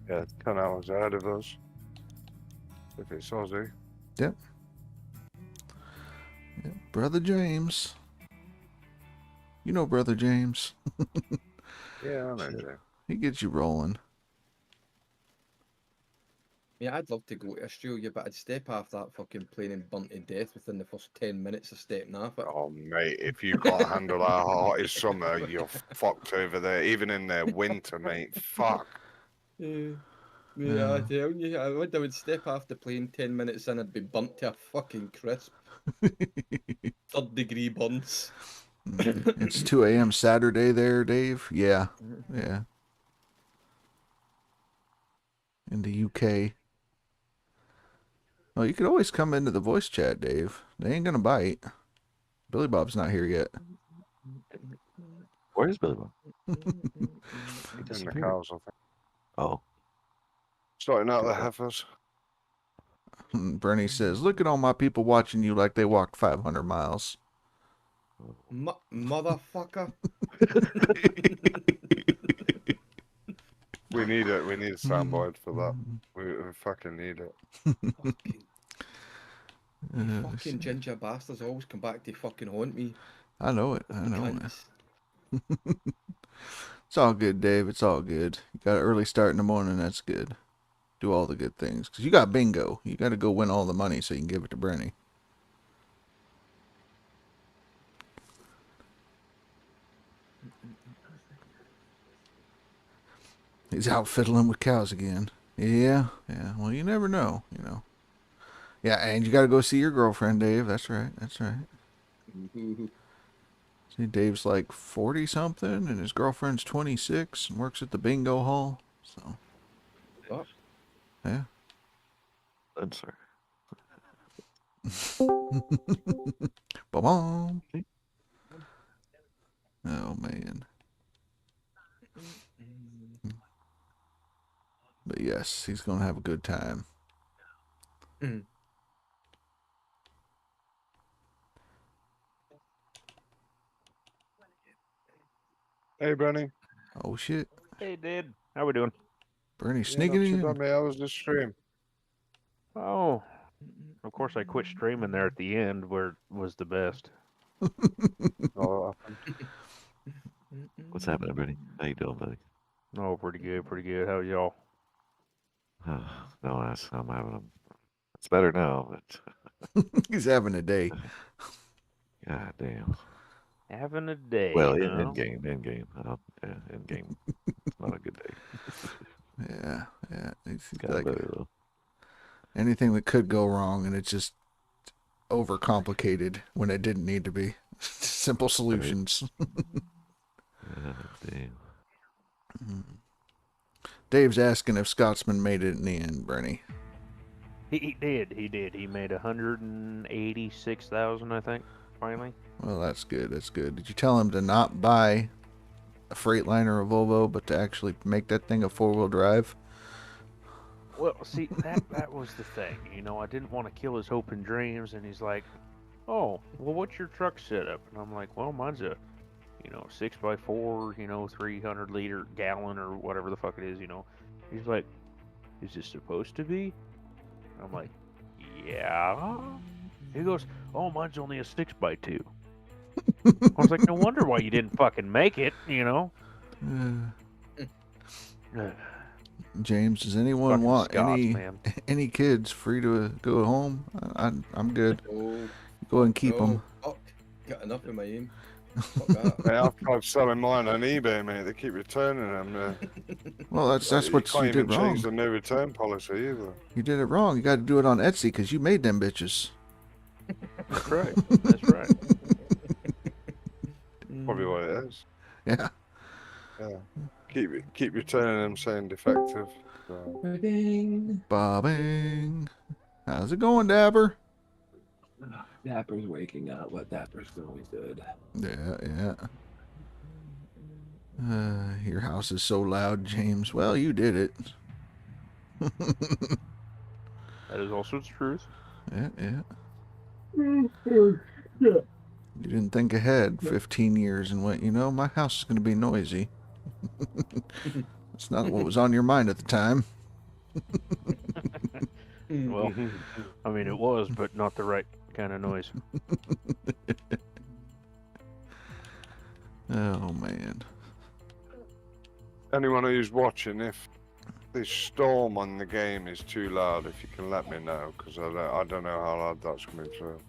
Yeah, 10 hours ahead of us. If it's Aussie. Yep. Brother James. You know Brother James. Yeah, I know, Jay. He gets you rolling. Yeah, I'd love to go to Australia, but I'd step off that fucking plane and burn to death within the first 10 minutes of stepping off it. Oh, mate, if you can't handle our hottest summer, you're fucked over there. Even in their winter, mate. Fuck. Yeah, Yeah. I tell you, I would step off the plane 10 minutes in, I'd be burnt to a fucking crisp. 3rd degree burns. It's 2 a.m. Saturday there, Dave. Yeah. Yeah. In the UK. Oh, you could always come into the voice chat, Dave. They ain't gonna bite. Billy Bob's not here yet. Where's Billy Bob? He In the disappeared. cows, I think. Oh, Starting out the heifers. Bernie says, look at all my people watching you like they walked 500 miles. Motherfucker. We need a soundboard for that. We fucking need it. Fucking Fucking ginger bastards always come back to fucking haunt me. I know it. I know it. Cunts. It's all good, Dave. It's all good. You got an early start in the morning. That's good. Do all the good things. Because you got bingo. You got to go win all the money so you can give it to Brenny. He's out fiddling with cows again. Yeah. Yeah. Well, you never know, you know. Yeah, and you got to go see your girlfriend, Dave. That's right. That's right. See, Dave's like 40-something, and his girlfriend's 26 and works at the bingo hall. So, Oh, yeah. I'm sorry. Ba-bom. Oh, man. But yes, he's going to have a good time. Hey, Bernie. Oh, shit. Hey, Dad. How we doing? Bernie Yeah, sneaking not too in. bad, mate. How was the stream? Oh, of course I quit streaming there at the end where it was the best. Oh, What's happening, buddy? How you doing, buddy? Oh, pretty good, pretty good. How y'all? No, I'm having them. It's better now, but He's having a day. god damn. Having a day, Well, huh? in game. Yeah, in game. It's not a good day. Yeah, yeah. It's Got like better though. anything that could go wrong, and it's just overcomplicated when it didn't need to be. Simple solutions. Damn. Dave's asking if Scotsman made it in the end, Bernie. He did. He made 186,000, I think, finally. Well, that's good. That's good. Did you tell him to not buy a Freightliner or Volvo, but to actually make that thing a four-wheel drive? Well, see, that was the thing. You know, I didn't want to kill his hope and dreams, and he's like, "Oh, well, what's your truck setup?" And I'm like, "Well, mine's a, 6x4, 300-liter gallon or whatever the fuck it is, He's like, "Is this supposed to be?" I'm like, "Yeah." He goes, "Oh, mine's only a 6x2. I was like, "No wonder why you didn't fucking make it, James, does anyone Fucking want Scots, man. any kids free to go home? I'm good. oh, Go and keep no, them. fuck. Got enough in my aim. Fuck that. mate, I've tried selling mine on eBay, mate. They keep returning them. Well, that's You what can't you even did wrong. change the no return policy either. You did it wrong. You got to do it on Etsy because you made them bitches. That's right. That's right." Probably what it is. Yeah. Yeah. Keep returning them saying defective. So. Bobbing. How's it going, Dabber? Dapper's waking up, but Dapper's going good. Yeah, yeah. Your house is so loud, James. Well, you did it. That is also the truth. Yeah. You didn't think ahead 15 years and went, my house is going to be noisy. It's not what was on your mind at the time. Well, I mean, it was, but not the right kind of noise. Oh, man. Anyone who's watching, if the storm on the game is too loud, if you can let me know, because I don't know how loud that's coming through.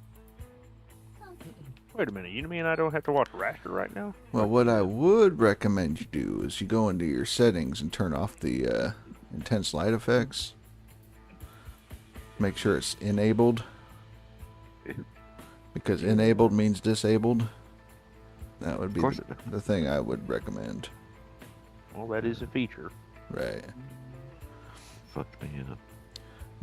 Wait a minute, you mean I don't have to watch Rasher right now? Well, what I would recommend you do is you go into your settings and turn off the intense light effects. Make sure it's enabled. Because enabled means disabled. That would be the thing I would recommend. Well, that is a feature. Right. Fuck me up.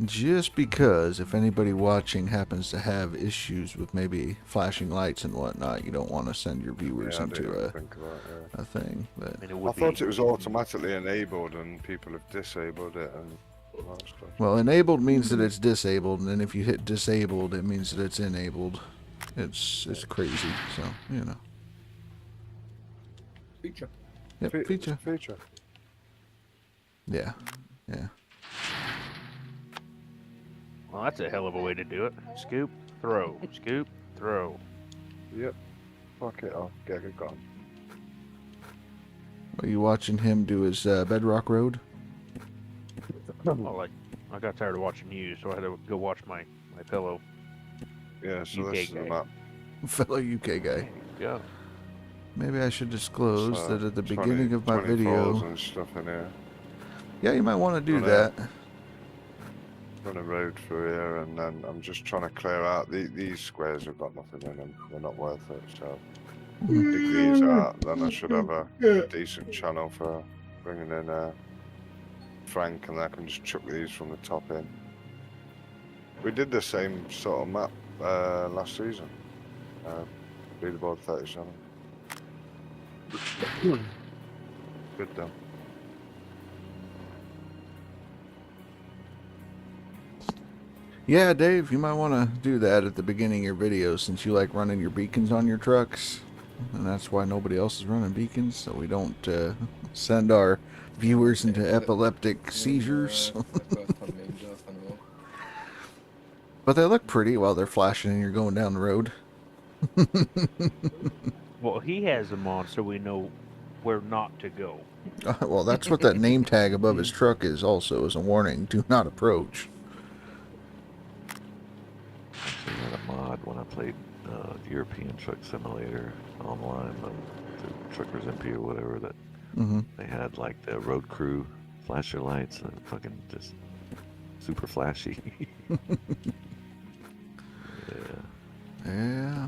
Just because if anybody watching happens to have issues with maybe flashing lights and whatnot, you don't want to send your viewers Yeah, I didn't into even think of that, a thing. But I mean, I thought it was automatically enabled and people have disabled it and all that stuff. well, enabled means that it's disabled, and then if you hit disabled, it means that it's enabled. It's crazy. So Feature. Yep, feature. Feature. Yeah. Well, that's a hell of a way to do it. Scoop. throw. Scoop, throw. Yep. Fuck it off. Get it gone. Are you watching him do his Bedrock Road? Well, I got tired of watching you, so I had to go watch my fellow Yeah, so UK this is the guy. map. Fellow UK guy. Yeah. Maybe I should disclose So, that at the 20 beginning of my 24s video. and stuff in here. Yeah, you might want to do Run that. Run a road through here, and then I'm just trying to clear out these squares have got nothing in them. They're not worth it. So dig these out. Then I should have a decent channel for bringing in Frank, and I can just chuck these from the top in. We did the same sort of map last season. Leaderboard 37. Good though. Yeah, Dave, you might want to do that at the beginning of your video since you like running your beacons on your trucks. And that's why nobody else is running beacons, so we don't send our viewers into epileptic seizures. But they look pretty while they're flashing and you're going down the road. Well, he has them on so we know where not to go. Well, that's what that name tag above his truck is also, is a warning. Do not approach. Actually had a mod when I played European Truck Simulator online, through Truckers MP or whatever, that they had like the road crew flash your lights and fucking just super flashy. Yeah.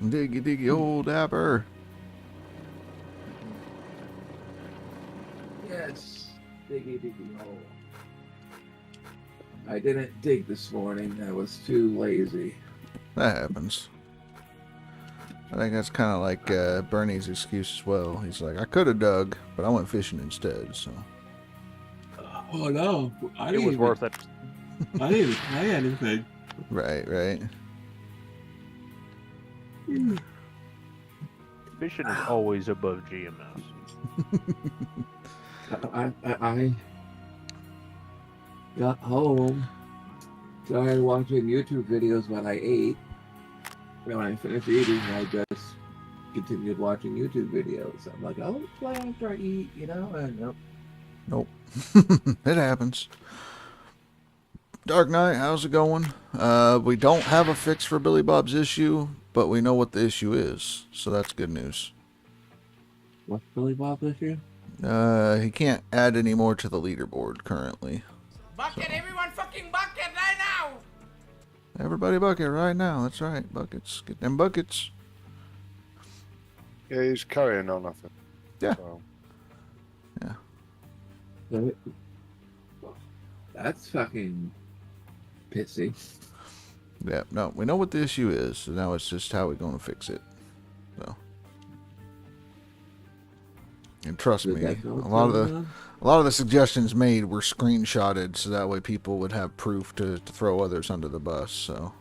Diggy diggy old Dapper. Yes, diggy diggy hole. I didn't dig this morning. I was too lazy. That happens. I think that's kind of like Bernie's excuse as well. He's like, I could have dug, but I went fishing instead. So. Oh no, It was worth it. I didn't play anything. Right, right. Fishing is always above GMS. I got home, started watching YouTube videos when I ate. When I finished eating, I just continued watching YouTube videos. I'm like, oh, play after I eat, you know? And nope. Nope. It happens. Dark Knight, how's it going? We don't have a fix for Billy Bob's issue, but we know what the issue is, so that's good news. What's Billy Bob's issue? He can't add any more to the leaderboard currently. Bucket, so. Everyone fucking bucket right now! Everybody bucket right now, that's right. Buckets. Get them buckets. Yeah, he's carrying on, I think. Yeah. So. Yeah. That's fucking pissy. Yeah, no, we know what the issue is, so now it's just how we're going to fix it. So. And trust me, a lot of the suggestions made were screenshotted, so that way people would have proof to throw others under the bus. So.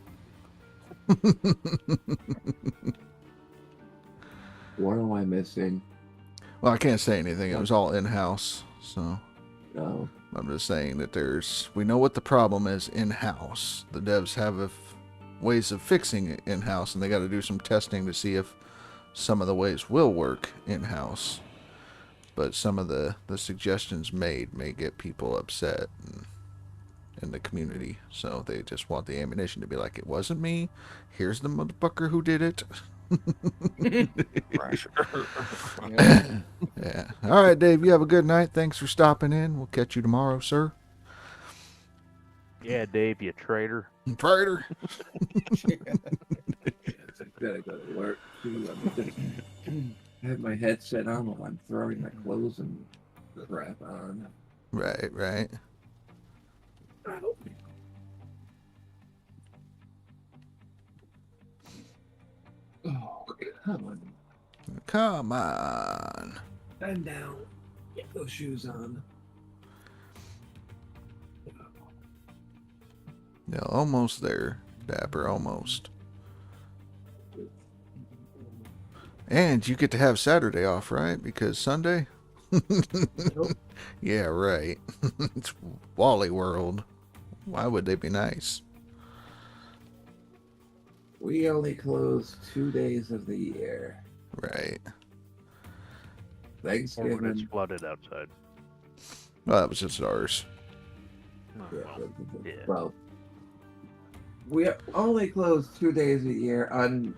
What am I missing? Well, I can't say anything. It was all in-house, so. No. I'm just saying that we know what the problem is in-house. The devs have ways of fixing it in-house, and they got to do some testing to see if some of the ways will work in-house. But some of the suggestions made may get people upset in the community. So they just want the ammunition to be like, it wasn't me. Here's the motherfucker who did it. Yeah. All right, Dave, you have a good night. Thanks for stopping in. We'll catch you tomorrow, sir. Yeah, Dave, you traitor. Traitor. I gotta go to work too. I have my headset on while I'm throwing my clothes and crap on. Right, right. Oh, come on. Come on. Bend down. Get those shoes on. Yeah, almost there, Dapper, almost. And you get to have Saturday off, right? Because Sunday? Nope. Yeah, right. It's Wally World. Why would they be nice? We only close 2 days of the year. Right. Or when it's Thanksgiving. flooded outside. Well, that was just ours. Yeah, Yeah. well, we only close 2 days a year on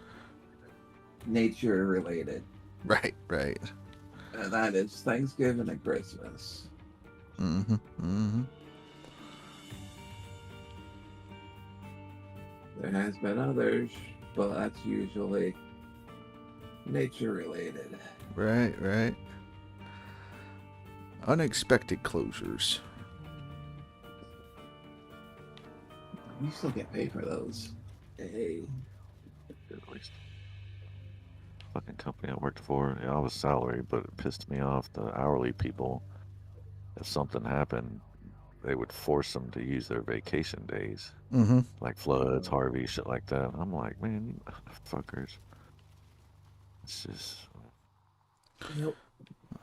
nature related, Right, right. and that is Thanksgiving and Christmas. Mm-hmm. Mm-hmm. There has been others, but that's usually nature related. Right, right. Unexpected closures. We still get paid for those. Hey, At least. Fucking company I worked for, yeah, I was salary, but it pissed me off. The hourly people, if something happened, they would force them to use their vacation days, Mm-hmm. like floods, Harvey, shit like that. I'm like, man, you fuckers. It's just, yep.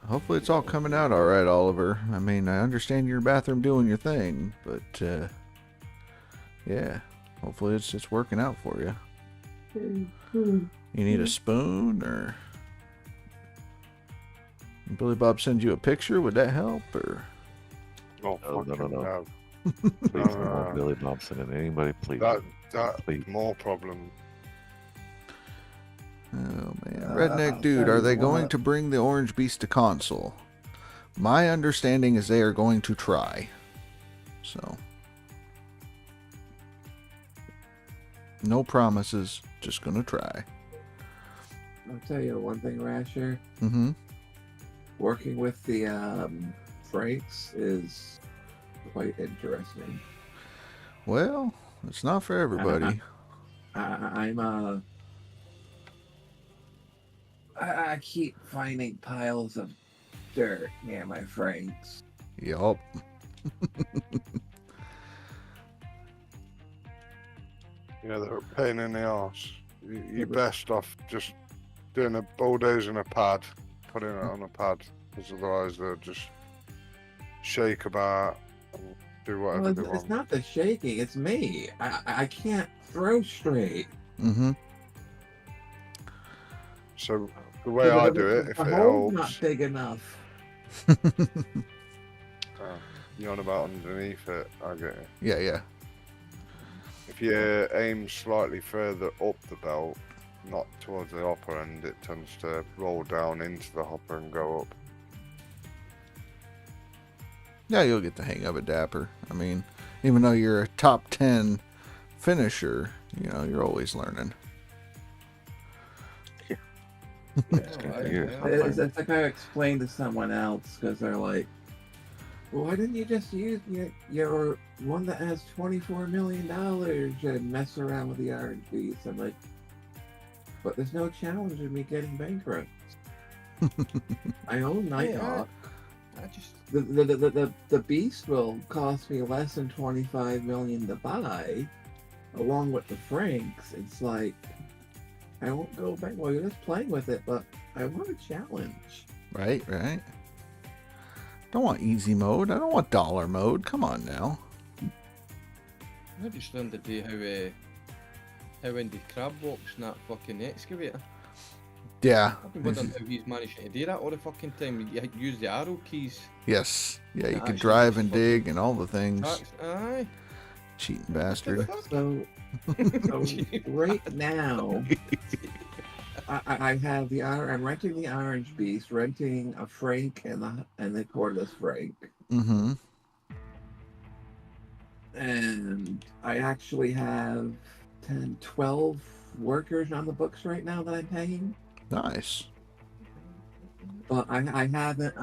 Hopefully it's all coming out all right, Oliver. I mean, I understand your bathroom doing your thing, but yeah, hopefully it's working out for you. You need a spoon, or Billy Bob send you a picture? Would that help? Or Oh, no, no, fucking no. no. please don't want Billy Bob sending anybody, please. That Please. more problem. oh man, I'll redneck dude, tell are you they going what. to bring the Orange Beast to console? My understanding is they are going to try. So no promises, just gonna try. I'll tell you one thing, Rasher. Mm-hmm. Working with the Franks is quite interesting. Well, it's not for everybody. I keep finding piles of dirt near my Franks. Yup. Yeah, they're a pain in the arse. You're best off just doing a bulldozer and a pad, putting it on a pad, because otherwise they'll just shake about and do whatever Well, they it's want. not the shaking, it's me. I can't throw straight. Mm-hmm. So the way I do it, if the it hole's helps, not big enough. you're on about underneath it. I get it. Yeah, yeah. If you aim slightly further up the belt, not towards the upper end, it tends to roll down into the hopper and go up. Yeah, you'll get the hang of it, Dapper. I mean, even though you're a top 10 finisher, you know, you're always learning. It's like I explained to someone else because they're like, well, why didn't you just use your one that has $24 million and mess around with the Orange Beast? I'm like, but there's no challenge in me getting bankrupt. I own Nighthawk. I just The beast will cost me less than 25 million to buy, along with the Franks. It's like I won't go back. Well, you're just playing with it, but I want a challenge. Right, right. Don't want easy mode. I don't want dollar mode. Come on now. I just learned today how Indy Crab walks in that fucking excavator. Yeah. I've been wondering how he's managing to do that all the fucking time. You use the arrow keys. Yes. Yeah, you Yeah, can actually, drive just and fucking dig and all the things. Aye. Cheating bastard. So right now, I have I'm renting the Orange Beast, renting a Frank and the cordless Frank, Mm-hmm. and I actually have 10, 12 workers on the books right now that I'm paying, Nice. but I haven't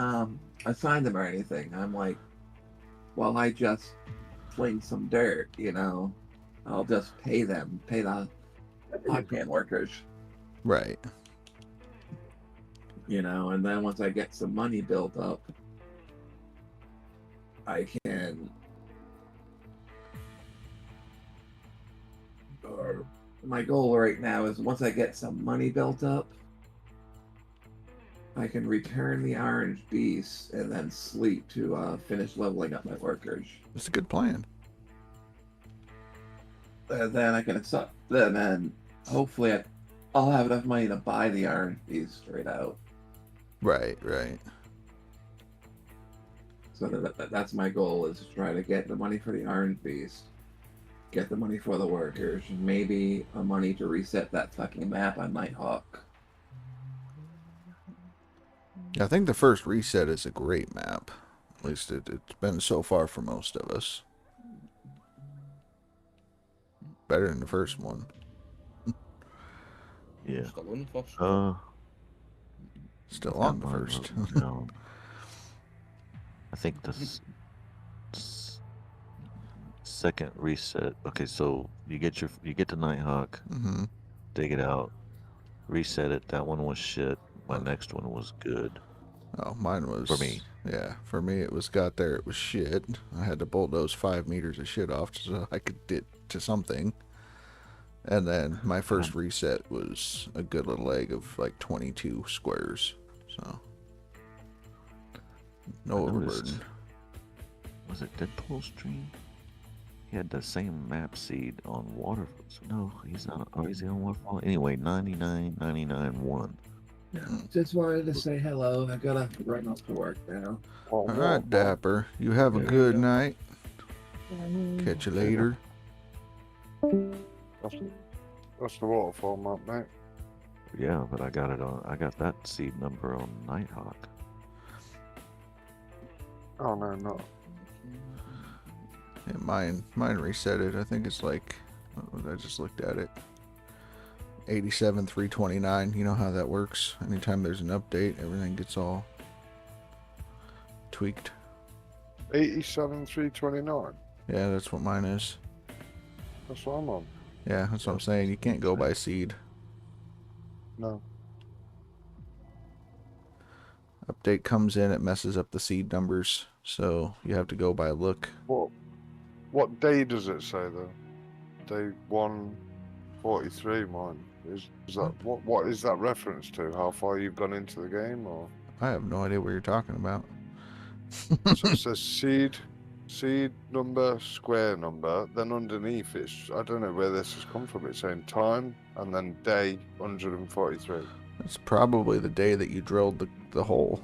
assigned them or anything. I'm like, well, I just fling some dirt, you know, I'll just pay the hot pan workers. Right. You know, and then once I get some money built up, I can, or my goal right now is once I get some money built up, I can return the orange beast and then sleep to finish leveling up my workers. It's a good plan. And then I can then hopefully I'll have enough money to buy the orange beast straight out. Right, right. So that's my goal, is to try to get the money for the orange beast, get the money for the workers, maybe a money to reset that fucking map on Nighthawk. I think the first reset is a great map. At least it's been so far for most of us. Better than the first one. Yeah. Still on the first. Still on the first. No. I think the second reset. Okay, so you get the Nighthawk, dig it out, reset it. That one was shit. My next one was good. Oh, mine was... For me. Yeah, for me it got there, it was shit. I had to bulldoze 5 meters of shit off so I could get to something. And then my first reset was a good little egg of like 22 squares. So... no overburden. Was it Deadpool Stream? He had the same map seed on Water. No, he's not. Or is he on Waterfall? Anyway, 99, 99, 1. Just wanted to say hello. I gotta run off to work now. All right, Dapper. You have a good night. Catch you later. That's the waterfall map, mate. Yeah, but I got it on. I got that seed number on Nighthawk. Oh no, not. Yeah, mine reset it. I think it's like, I just looked at it. 87,329. You know how that works. Anytime there's an update, everything gets all tweaked. 87,329. Yeah, that's what mine is. That's what I'm on. Yeah, that's what I'm saying. You can't go by seed. No. Update comes in, it messes up the seed numbers, so you have to go by look. What day does it say though? Day 143. Mine is that what is that reference to? How far you've gone into the game, or? I have no idea what you're talking about. So it says seed number, square number. Then underneath it's, I don't know where this has come from. It's saying time and then day 143. It's probably the day that you drilled the hole.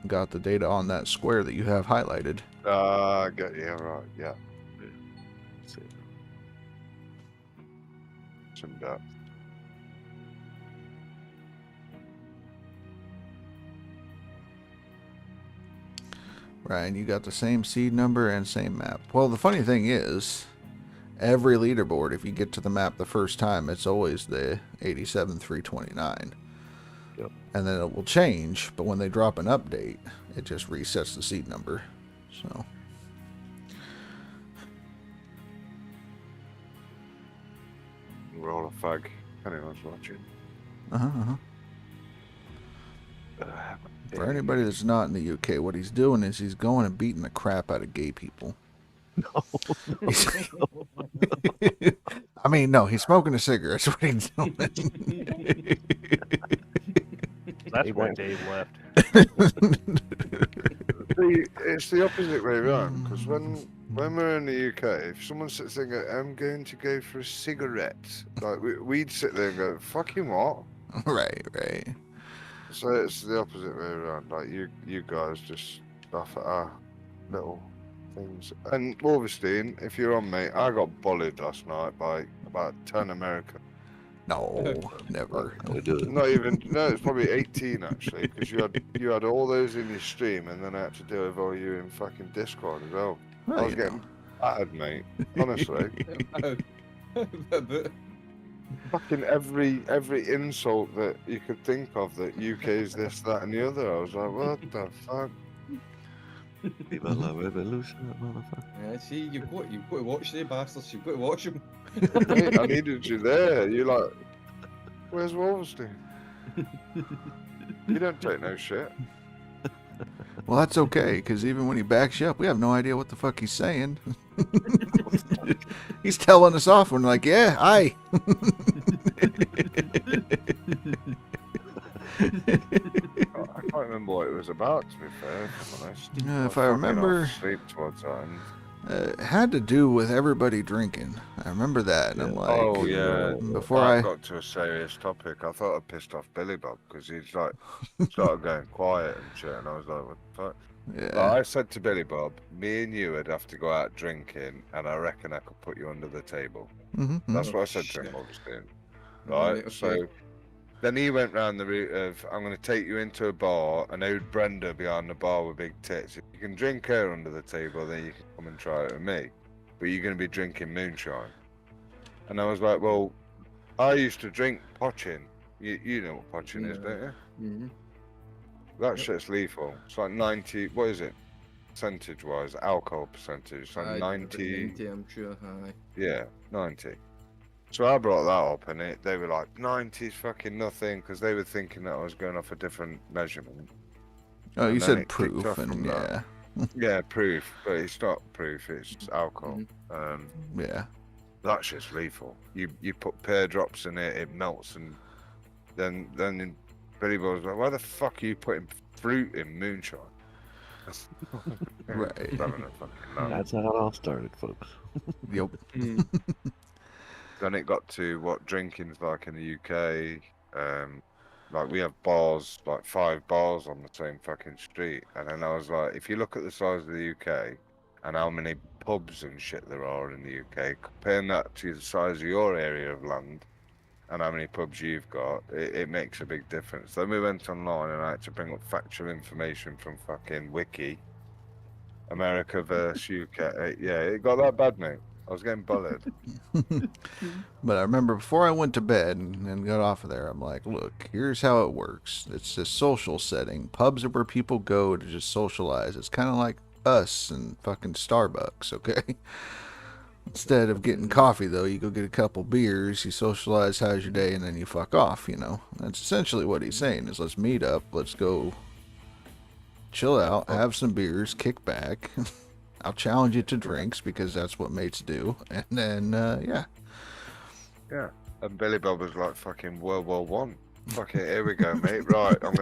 Got the data on that square that you have highlighted. I get you, right, yeah. That's it. Some depth. Right, and you got the same seed number and same map. Well, the funny thing is, every leaderboard, if you get to the map the first time, it's always the 87,329. Yep. And then it will change, but when they drop an update, it just resets the seed number. So... Roll a fag. Anyone's watching. For anybody that's not in the UK, what he's doing is he's going and beating the crap out of gay people. No. I mean, no, he's smoking a cigarette. That's what he's doing. That's why Dave left. It's the opposite way around, because when we're in the UK, if someone sits there and goes, I'm going to go for a cigarette, like we'd sit there and go, fucking what? Right. So it's the opposite way around. Like you guys just laugh at our little things. And obviously, if you're on, mate, I got bullied last night by about 10 Americans. No, never. Not even. No, it's probably 18 actually, because you had all those in your stream, and then I had to deal with all you in fucking Discord as well. I was getting battered, mate. Honestly. Fucking every insult that you could think of, that UK is this, that, and the other. I was like, what the fuck? Viva la revolution, motherfucker. Yeah, see, you've got to watch the bastards. You've got to watch them. Mate, I needed you there. You're like, where's Wolverstein? You don't take no shit. Well, that's okay, because even when he backs you up, we have no idea what the fuck he's saying. He's telling us off when we're like, yeah, aye. I can't remember what it was about, to be fair, if I'm honest. If was I fucking remember, off sleep towards that end. it had to do with everybody drinking. I remember that, and I'm Yeah. like, Oh yeah, before that I, got to a serious topic. I thought I pissed off Billy Bob because he's like started going quiet and shit, and I was like, what the fuck? Like, yeah, I said to Billy Bob, me and you would have to go out drinking, and I reckon I could put you under the table. That's what I said to him, obviously. Right, Right, okay. so then he went round the route of, I'm going to take you into a bar, and owed Brenda behind the bar with big tits. If you can drink her under the table, then you can come and try it with me. But you're going to be drinking moonshine. And I was like, well, I used to drink potchin. You know what potchin is, don't you? Mhm. That shit's lethal. It's like 90, what is it? Percentage-wise, alcohol percentage. It's like Aye, 90, 90, I'm sure. Aye. yeah, 90. So I brought that up, and they were like, 90's fucking nothing, because they were thinking that I was going off a different measurement. oh, you And then said it kicked proof, off and from yeah, that. Yeah, proof, but it's not proof, it's alcohol. yeah. That shit's lethal. You put pear drops in it, it melts, and then Billy Boy was like, why the fuck are you putting fruit in moonshine? Right. Having a fucking laugh. That's how it all started, folks. Yep. Then it got to what drinking's like in the UK. Like we have bars, like 5 bars on the same fucking street. And then I was like, if you look at the size of the UK and how many pubs and shit there are in the UK, comparing that to the size of your area of land and how many pubs you've got, it makes a big difference. Then we went online and I had to bring up factual information from fucking Wiki. America versus UK. Yeah, it got that bad, mate. I was getting bullied. But I remember before I went to bed and got off of there, I'm like, look, here's how it works. It's a social setting. Pubs are where people go to just socialize. It's kind of like us and fucking Starbucks, okay? Instead of getting coffee, though, you go get a couple beers, you socialize, how's your day, and then you fuck off, you know? That's essentially what he's saying, is let's meet up, let's go chill out, have some beers, kick back. I'll challenge you to drinks because that's what mates do. And then, yeah. Yeah. And Billy Bob was like fucking World War One. Fucking here we go, mate. Right, I'm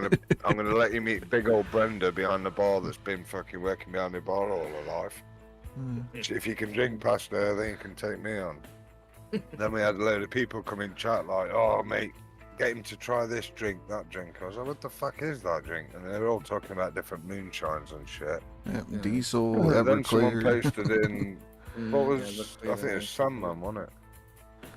gonna let you meet big old Brenda behind the bar that's been fucking working behind the bar all her life. If you can drink past her, then you can take me on. Then we had a load of people come in chat like, oh mate, get him to try this drink, that drink. I was like, what the fuck is that drink? And they were all talking about different moonshines and shit. Yeah, Diesel, Then someone Everclear. posted in, what was, Yeah, I think it was Sandman, wasn't it?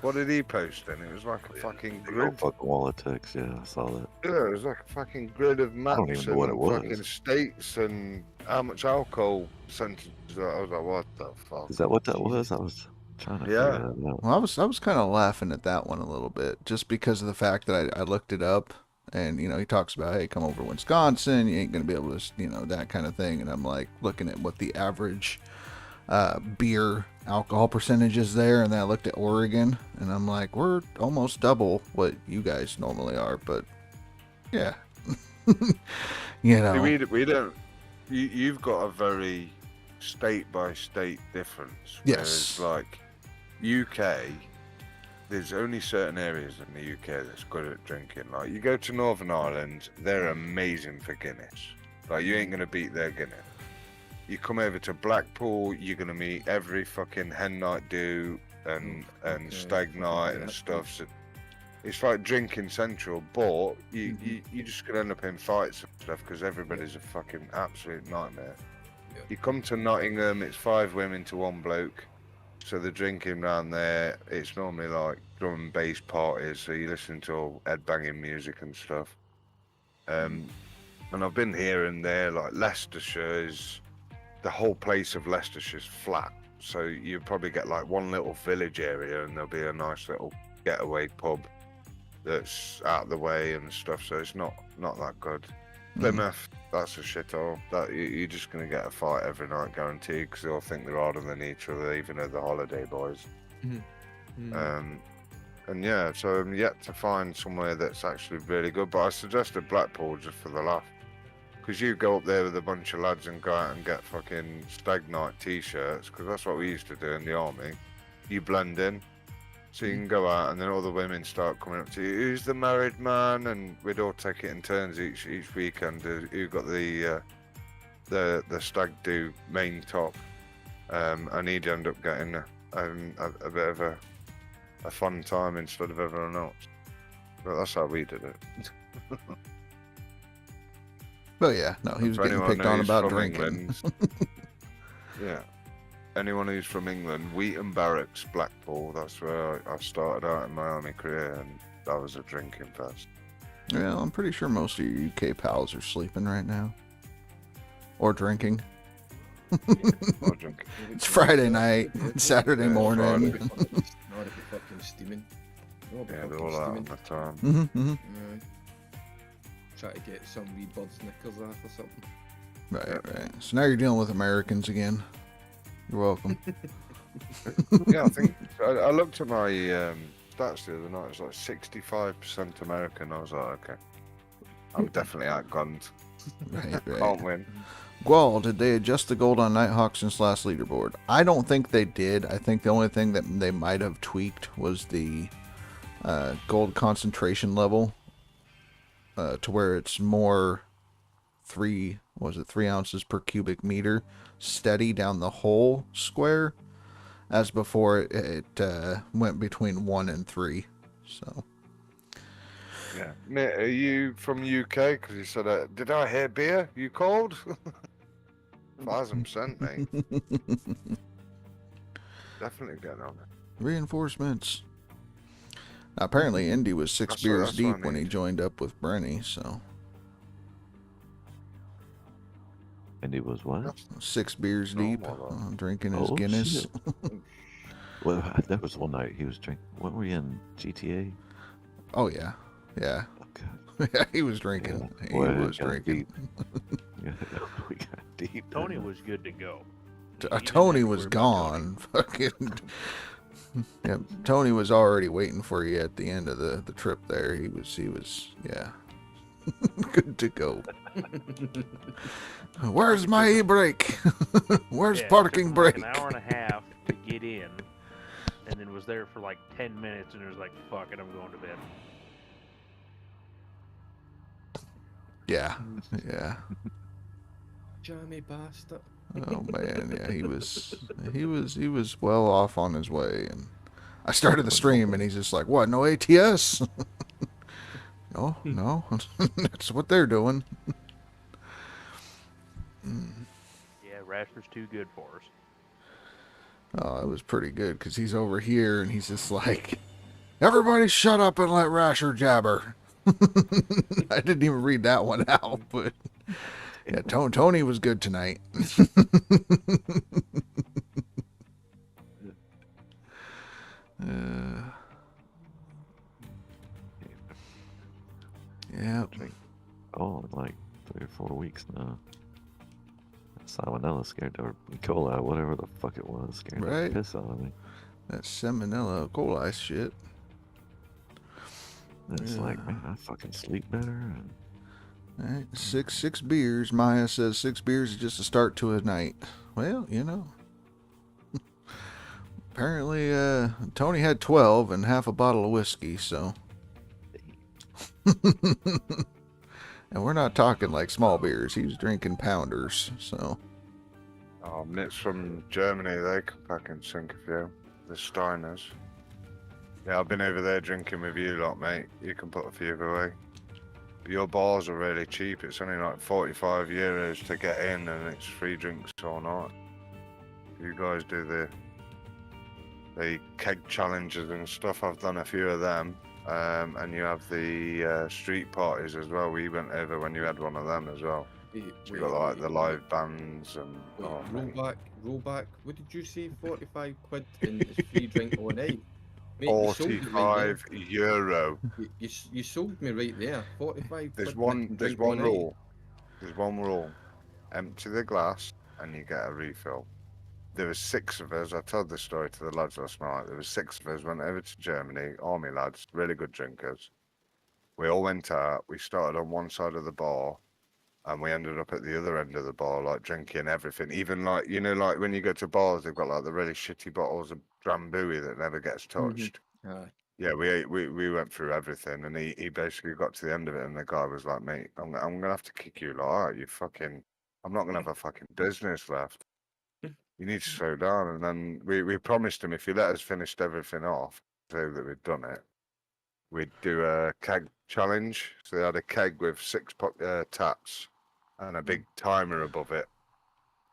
What did he post in? It was like a fucking Big old grid. fucking wall of text, yeah, I saw that. Yeah, it was like a fucking grid of maps don't even know what it and was. fucking states and how much alcohol percentage. I was like, what the fuck? Is that what that was? I was trying to Yeah. figure that out. Well, I was kind of laughing at that one a little bit, just because of the fact that I looked it up, and you know he talks about, hey, come over to Wisconsin, you ain't gonna be able to, you know, that kind of thing, and I'm like looking at what the average beer alcohol percentage is there, and then I looked at Oregon, and I'm like, we're almost double what you guys normally are, but yeah, you know, See, we don't. You've got a very state by state difference. Yes. Whereas, like UK, there's only certain areas in the UK that's good at drinking. Like you go to Northern Ireland, they're amazing for Guinness. Like you ain't gonna beat their Guinness. You come over to Blackpool, you're gonna meet every fucking hen night do and stag night and stuff. So it's like drinking central, but you just gonna end up in fights and stuff because everybody's a fucking absolute nightmare. Yeah. You come to Nottingham, it's 5 women to 1 bloke. So the drinking round there, it's normally like drum and bass parties, so you listen to all headbanging music and stuff. And I've been here and there, like Leicestershire's, the whole place of Leicestershire's flat. So you probably get like one little village area and there'll be a nice little getaway pub that's out of the way and stuff, so it's not that good. Plymouth, that's a shithole. That you're just gonna get a fight every night, guaranteed, because they all think they're harder than each other, even though they're holiday boys. And yeah, so I'm yet to find somewhere that's actually really good. But I suggested Blackpool just for the laugh, because you go up there with a bunch of lads and go out and get fucking stag night t-shirts, because that's what we used to do in the army. You blend in. So you can go out, and then all the women start coming up to you. Who's the married man? And we'd all take it in turns each weekend. Who got the stag do main top? And he'd end up getting a bit of a fun time instead of everyone else. But that's how we did it. But yeah, no, he was For getting anyone picked on who's about from drinking. England, yeah. Anyone who's from England, Wheaton Barracks, Blackpool, that's where I started out in my army career, and that was a drinking fest. Yeah, I'm pretty sure most of your UK pals are sleeping right now. Or drinking. Or drinking. It's Friday night, Saturday Yeah, morning. Not if you're fucking steaming. Not if Yeah, you're they're fucking all out steaming. on the time. Mm-hmm. Right. Try to get some wee bud Snickers off or something. Right. So now you're dealing with Americans again. You're welcome. Yeah, I think I looked at my stats the other night. It was like 65% American. I was like, okay, I'm definitely outgunned. Right. Can't win. Gual, did they adjust the gold on Nighthawk since last leaderboard? I don't think they did. I think the only thing that they might have tweaked was the gold concentration level to where it's more 3 ounces per cubic meter steady down the whole square, as before it went between 1 and 3. So Yeah. Mate, are you from UK? Because you said, did I hear beer? You called? 1000%, mate. Definitely getting on it. reinforcements. Now, apparently Indy was 6 That's beers what I deep when he need. joined up with Brenny, so And he was what? 6 beers deep, my God. drinking his Oh, Guinness. shit. Well, that was one night he was drinking. What were you in? GTA? Oh yeah. Okay. Yeah, he was drinking. Yeah. He Boy, it was got drinking. deep. Yeah, we got deep. Tony was good to go. You didn't have Tony to was worry about Tony. gone. Fucking. Yeah, Tony was already waiting for you at the end of the trip. There, he was. Yeah, good to go. Where's my e-brake? Where's Yeah, it parking took him like brake? an hour and a half to get in, and then was there for like 10 minutes, and it was like, fuck it, I'm going to bed. Yeah. Jammy bastard. Oh man, yeah, he was well off on his way, and I started the stream, and he's just like, "What? No ATS? No, that's what they're doing." Yeah, Rasher's too good for us. Oh, it was pretty good because he's over here, and he's just like, "Everybody, shut up and let Rasher jabber." I didn't even read that one out, but yeah, Tony was good tonight. Yeah. Oh, like 3 or 4 weeks now. Salmonella scared the E. coli, whatever the fuck it was, scared Right. the piss out of me. That Salmonella coli shit. And it's like, man, I fucking sleep better. And All right, six beers. Maya says 6 beers is just a start to a night. Well, you know. Apparently, Tony had 12 and half a bottle of whiskey, so. And we're not talking like small beers. He was drinking pounders, so. Oh, Nits from Germany, they can fucking sink a few. The Steiners. Yeah, I've been over there drinking with you lot, mate. You can put a few away. But your bars are really cheap. It's only like 45 euros to get in, and it's free drinks all night. You guys do the keg challenges and stuff. I've done a few of them. And you have the street parties as well. We went over when you had one of them as well. You got like the live bands and Rollback. What did you say? 45 quid and it's free drink all night. Mate, you sold me right 45 euro. there. You sold me right there. 45. There's quid one. and There's drink all one night. rule. There's one rule. Empty the glass and you get a refill. There was 6 of us. I told this story to the lads last night. There was 6 of us. Went over to Germany. Army lads, really good drinkers. We all went out. We started on one side of the bar, and we ended up at the other end of the bar, like drinking everything. Even like like when you go to bars, they've got like the really shitty bottles of Drambuie that never gets touched. Yeah, we went through everything, and he basically got to the end of it, and the guy was like, "Mate, I'm gonna have to kick you lot out. You fucking, I'm not gonna have a fucking business left. You need to slow down." And then we promised him if he let us finish everything off, so that we'd done it, we'd do a keg challenge. So they had a keg with 6 taps and a big timer above it,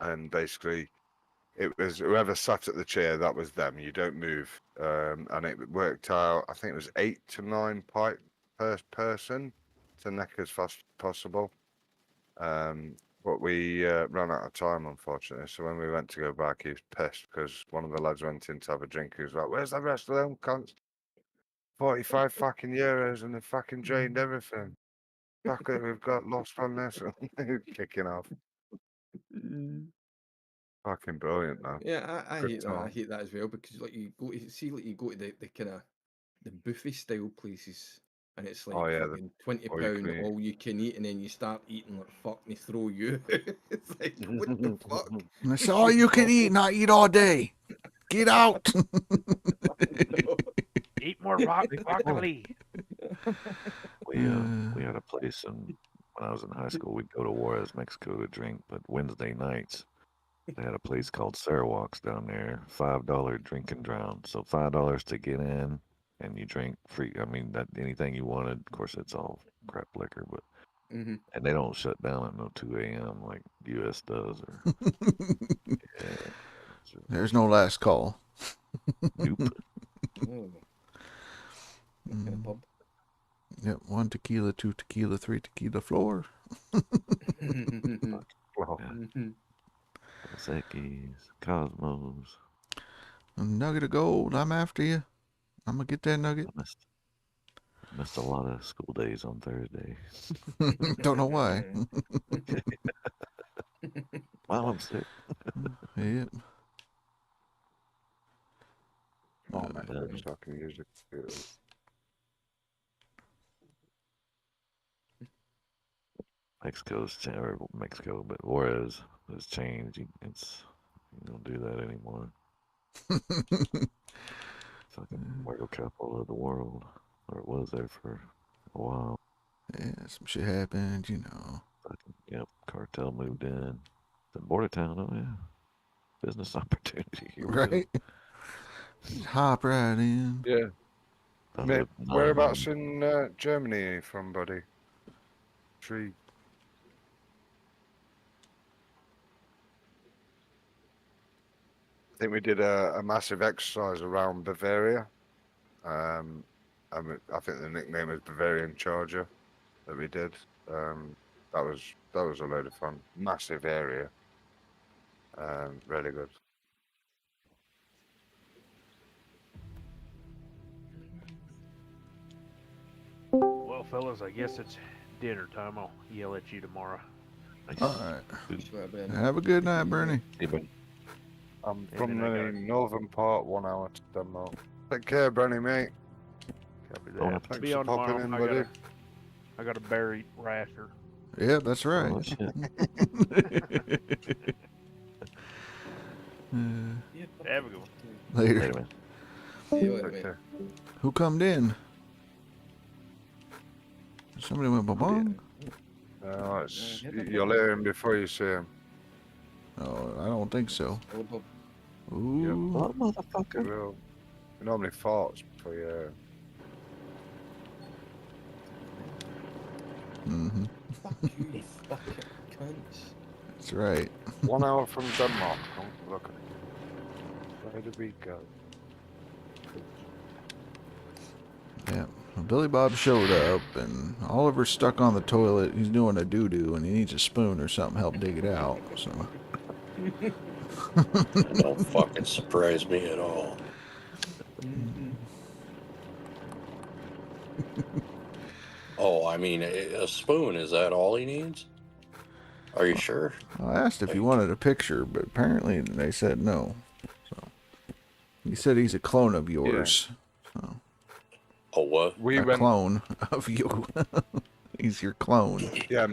and basically it was whoever sat at the chair, that was them. You don't move, and it worked out. I think it was 8 to 9 pipe per person to neck as fast as possible. But we ran out of time, unfortunately. So when we went to go back, he was pissed because one of the lads went in to have a drink. He was like, "Where's the rest of them cunts? 45 fucking euros, and they fucking drained everything. Fuck it, we've got lost on this." Kicking off. Fucking brilliant, man. Yeah, I Good hate that. I time. hate that as well because like you go to see, like you go to the kind of the buffet style places, and it's like Oh yeah, fucking £20 all you can eat. all you can eat, and then you start eating like fuck, and they throw you. It's like what the fuck? And it's all you can eat, and I eat all day. Get out. Eat more broccoli. We had a place, and when I was in high school, we'd go to Juarez, Mexico to drink. But Wednesday nights, they had a place called Sarawak's down there. $5 drink and drown. So $5 to get in, and you drink free. I mean, that anything you wanted. Of course, it's all crap liquor, but and they don't shut down at no 2 a.m. like U.S. does. Or yeah, There's no last call. nope. Oh, what kind of pub? Yep, 1 tequila, 2 tequila, 3 tequila floor. Well, Sekis, Cosmos. A nugget of gold. I'm after you. I'm gonna get that nugget. I missed a lot of school days on Thursday. Don't know why. While I'm sick. Yep. oh man, it's fucking music. Mexico, but Juarez has changed. You don't do that anymore. Fucking Puerto capital of the world, or it was there for a while. Yeah, some shit happened, you know. Fucking, yep, cartel moved in. The border town, oh yeah, business opportunity. Here we go. Right? Just hop right in. Yeah. I Mate, lived whereabouts in Germany are you from, buddy? Tree. I think we did a massive exercise around Bavaria. I think the nickname is Bavarian Charger that we did. That was a load of fun. Massive area. Really good. Well, fellas, I guess it's dinner time. I'll yell at you tomorrow. Nice. All right. Swear, Ben. Have a good night, Bernie. Hey, but I'm Hey, from man, I the got it. northern part, 1 hour to Denmark. Take care, Brenny, mate. Copy Bon that. appetit. Be for on popping tomorrow. in, buddy. I got a berry rasher. Yeah, that's right. oh, shit. Have a good one. Later. Later, man. See you later, Take mate. care. Who come in? Somebody went ba-bong? You'll hear him before you see him. Oh, I don't think so. Hold up. Ooh. What motherfucker? You will. He normally farts before you hear him. Mm-hmm. Fuck you, fucking cunts. That's right. 1 hour from Denmark. Don't look at it. Where did we go? Yeah. Well, Billy Bob showed up, and Oliver's stuck on the toilet. He's doing a doo-doo, and he needs a spoon or something to help dig it out. So. That don't fucking surprise me at all. Oh, I mean, a spoon, is that all he needs? Are you sure? I asked if he wanted a picture, but apparently they said no. So he said he's a clone of yours. So, Oh, what? We a went. clone of you. He's your clone. Yeah,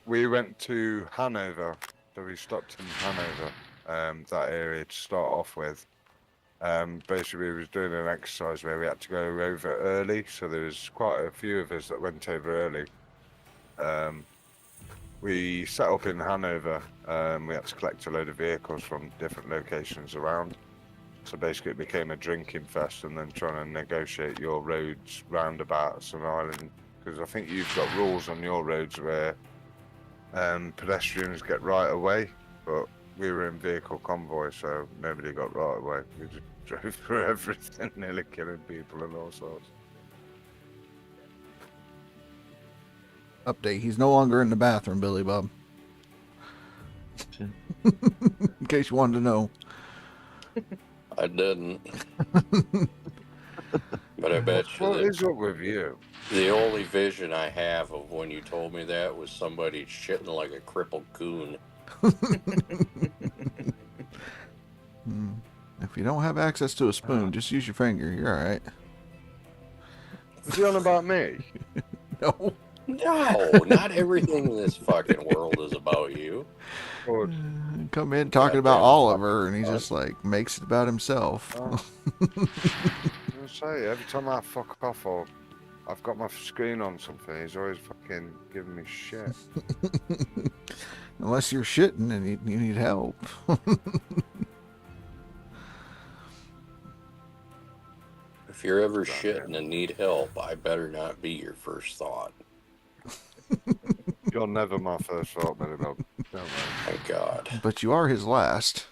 we went to Hanover. So we stopped in Hanover, that area to start off with. Basically, we was doing an exercise where we had to go over early, so there was quite a few of us that went over early. We set up in Hanover. We had to collect a load of vehicles from different locations around. So basically, it became a drinking fest, and then trying to negotiate your roads, roundabouts, and island. Because I think you've got rules on your roads where pedestrians get right away, but we were in vehicle convoy, so nobody got right away. We just drove through everything, nearly killing people and all sorts. Update, he's no longer in the bathroom, Billy Bob. In case you wanted to know. I didn't. But I bet you What that is up with you? the only vision I have of when you told me that was somebody shitting like a crippled coon. If you don't have access to a spoon, just use your finger. You're all right. Is he on about me? No. No, not everything in this fucking world is about you. Or, Come in talking about Oliver, and he just like makes it about himself. I say, every time I fuck off or I've got my screen on something, he's always fucking giving me shit. Unless you're shitting and you need help. If you're ever shitting and need help, I better not be your first thought. You're never my first thought, Billy Bob. Don't worry. Thank God. But you are his last.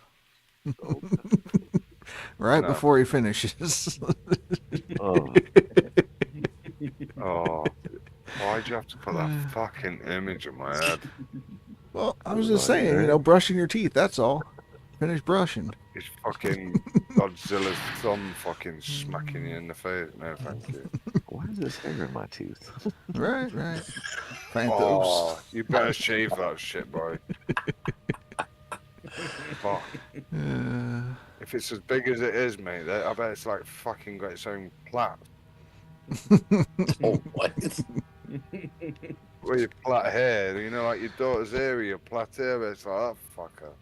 Right No. before he finishes. Oh, Oh, why'd you have to put that fucking image in my head? Well, I was just saying, you know, brushing your teeth, that's all. Finish brushing. It's fucking Godzilla's thumb fucking smacking you in the face. No, thank you. why is this hair in my tooth? Right. Thank Oh, you better shave that shit, boy. Fuck. If it's as big as it is, mate, I bet it's like fucking got its own plait. Oh, what? Where you plait hair, you know, like your daughter's hair, your plait hair, but it's like that fucker.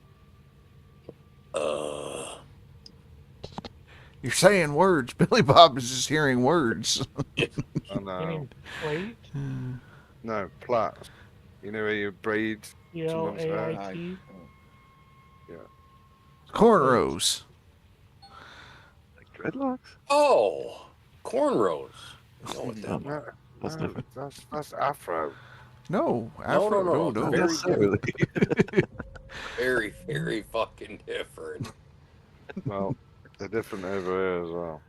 You're saying words. Billy Bob is just hearing words. I You know. mean plate? No, plait. You know where you braid someone's hair? Plait? Cornrows. Like dreadlocks? Oh, cornrows. You know what that No, That's no, different. that's afro. No, No, Afro. no. No. Very Necessarily. Very, very fucking different. Well, they're different over here as well.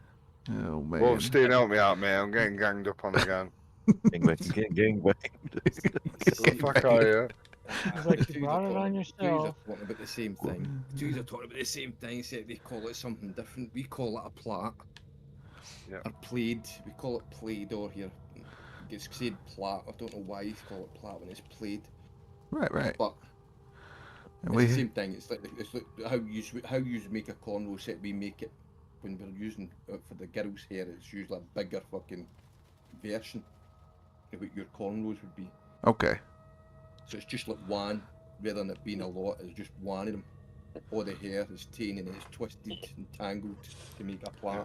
Oh man. Well, Steve, help me out, mate. I'm getting ganged up on again. Gangbang. Who the fuck are you? It's like you brought it on The twos yourself. are talking about the same thing. The twos are talking about the same thing, except they call it something different. We call it a plait. Yeah. Or plaid. We call it plaid over here. It's said plait. I don't know why you call it plait when it's plaid. Right. But And it's the we same thing. It's like how you make a cornrow set. We make it when we're using for the girls' hair. It's usually a bigger fucking version of what your cornrows would be. okay. So it's just like one, rather than it being a lot. It's just one of them. All the hair is taken and it's twisted and tangled to make a plait.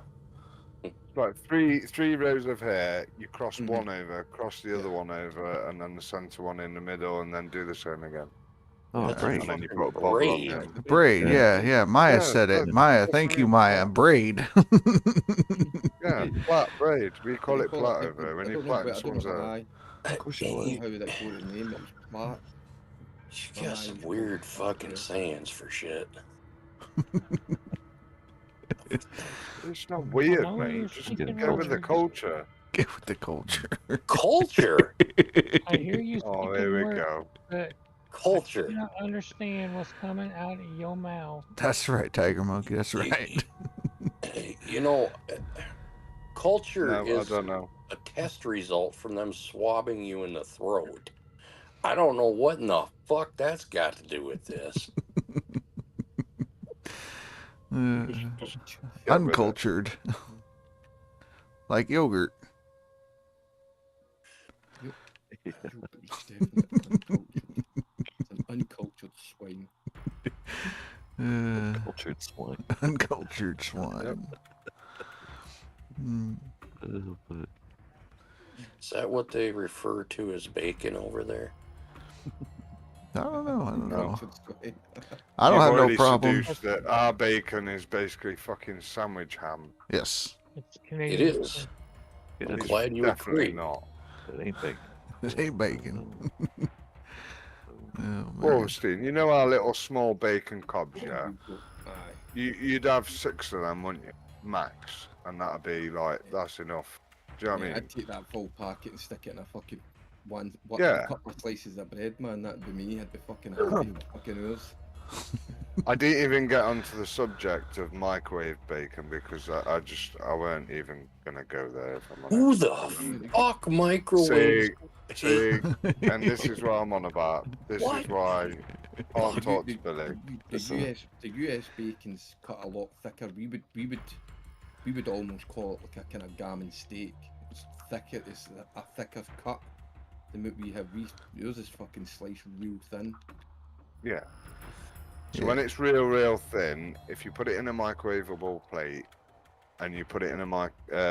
Like three rows of hair. You cross one over, cross the other one over, and then the centre one in the middle, and then do the same again. Oh, That's great. And then you fucking put a bobble on braid. the end. Braid. Yeah. Maya Yeah, said it. that's- Maya, thank you, Maya. Braid. Yeah, plait braid. We call it They plait I over there. When don't you know plait about- I don't someone's know hair. why. Of course it I don't was. know how that got his name. It was plait. You got some weird fucking sayings for shit. It's not weird, How are you mate. Just speaking go with the words? culture. Get with the culture. Culture. I hear you Oh, speaking here we words, go. but I Culture. cannot understand what's coming out of your mouth. That's right, Tiger Monkey. That's right. You know, culture No, I is don't know. a test result from them swabbing you in the throat. I don't know what in the fuck that's got to do with this. Just get with it. Uncultured. Like yogurt. It's definitely uncultured. It's an uncultured swine. Uncultured swine. Uncultured swine. But Is that what they refer to as bacon over there? I don't know. I don't know. Cultured swine. I don't You've have no already problem. seduced that our bacon is basically fucking sandwich ham. Yes. It's It Canadian. is. it I'm is glad you Definitely agree. not. it ain't bacon. It ain't bacon. Oh, man. Wolfstein, you know our little small bacon cobs, yeah? Aye. You'd have 6 of them, wouldn't you? Max. And that'd be like, that's enough. Do you know what I Yeah, mean? I'd take that full packet and stick it in a fucking Yeah. a couple of slices of bread, man. That'd be me. I'd be fucking happy for fucking hours. I didn't even get onto the subject of microwave bacon because I weren't even gonna go there. If I'm Who honest. the fuck microwaves? See, and this is what I'm on about. This What? is why I'll The- talk the- to Billy. the US bacon's cut a lot thicker. We would almost call it like a kind of gammon steak. It's thicker. It's a thicker cut than what we have. Yours is fucking sliced real thin. Yeah. So Yeah. when it's real thin, if you put it in a microwavable plate and you put it in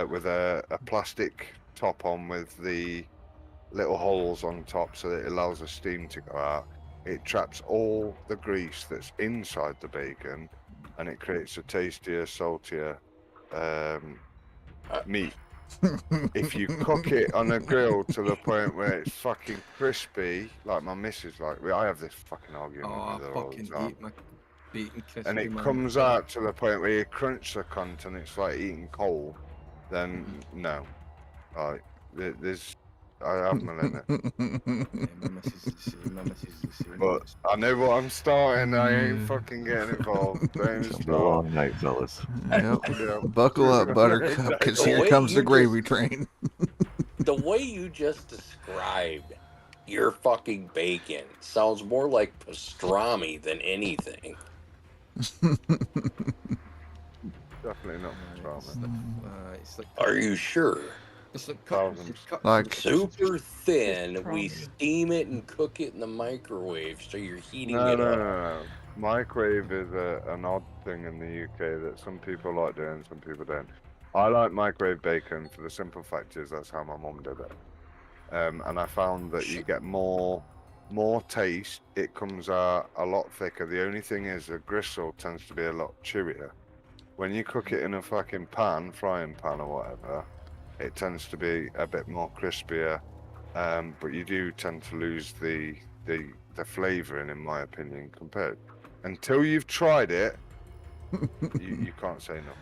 with a plastic top on with the little holes on top so that it allows the steam to go out, it traps all the grease that's inside the bacon and it creates a tastier, saltier meat. If you cook it on a grill to the point where it's fucking crispy, like my missus, like I have this fucking argument Oh, I with her all the fucking time. hate my bacon crispy, And it man. comes out to the point where you crunch the cunt and it's like eating coal, then no. Like, I have my limit. Yeah, my missus is the same. My missus is the same. But I know what I'm starting, I ain't fucking getting involved. Don't It's gonna be a start. long night, fellas. Yep. Yeah. Buckle up, Buttercup, because The here way comes you the gravy train. The way you just described your fucking bacon sounds more like pastrami than anything. Definitely not pastrami. It's like Are you sure? it's like Thousands. Like- Super thin. We pastrami. steam it and cook it in the microwave, so you're heating No, it no, up. no. Microwave is an odd thing in the UK that some people like doing, some people don't. I like microwave bacon for the simple fact is that's how my mum did it. And I found that you get more taste. It comes out a lot thicker. The only thing is the gristle tends to be a lot chewier. When you cook it in a fucking pan, frying pan or whatever, it tends to be a bit more crispier. But you do tend to lose the flavouring, in my opinion, compared. Until you've tried it, you can't say no.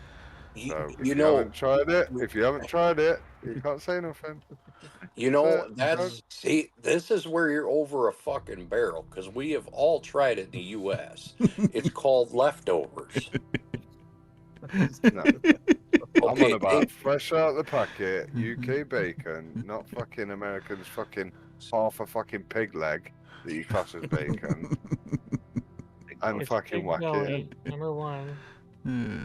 So if you haven't tried it, you can't say nothing. See, this is where you're over a fucking barrel, because we have all tried it in the U.S. It's called leftovers. No. I'm Okay, on about fresh out the packet, UK bacon, not fucking Americans fucking half a fucking pig leg that you class as bacon. And It's fucking big whack belly, it. number one.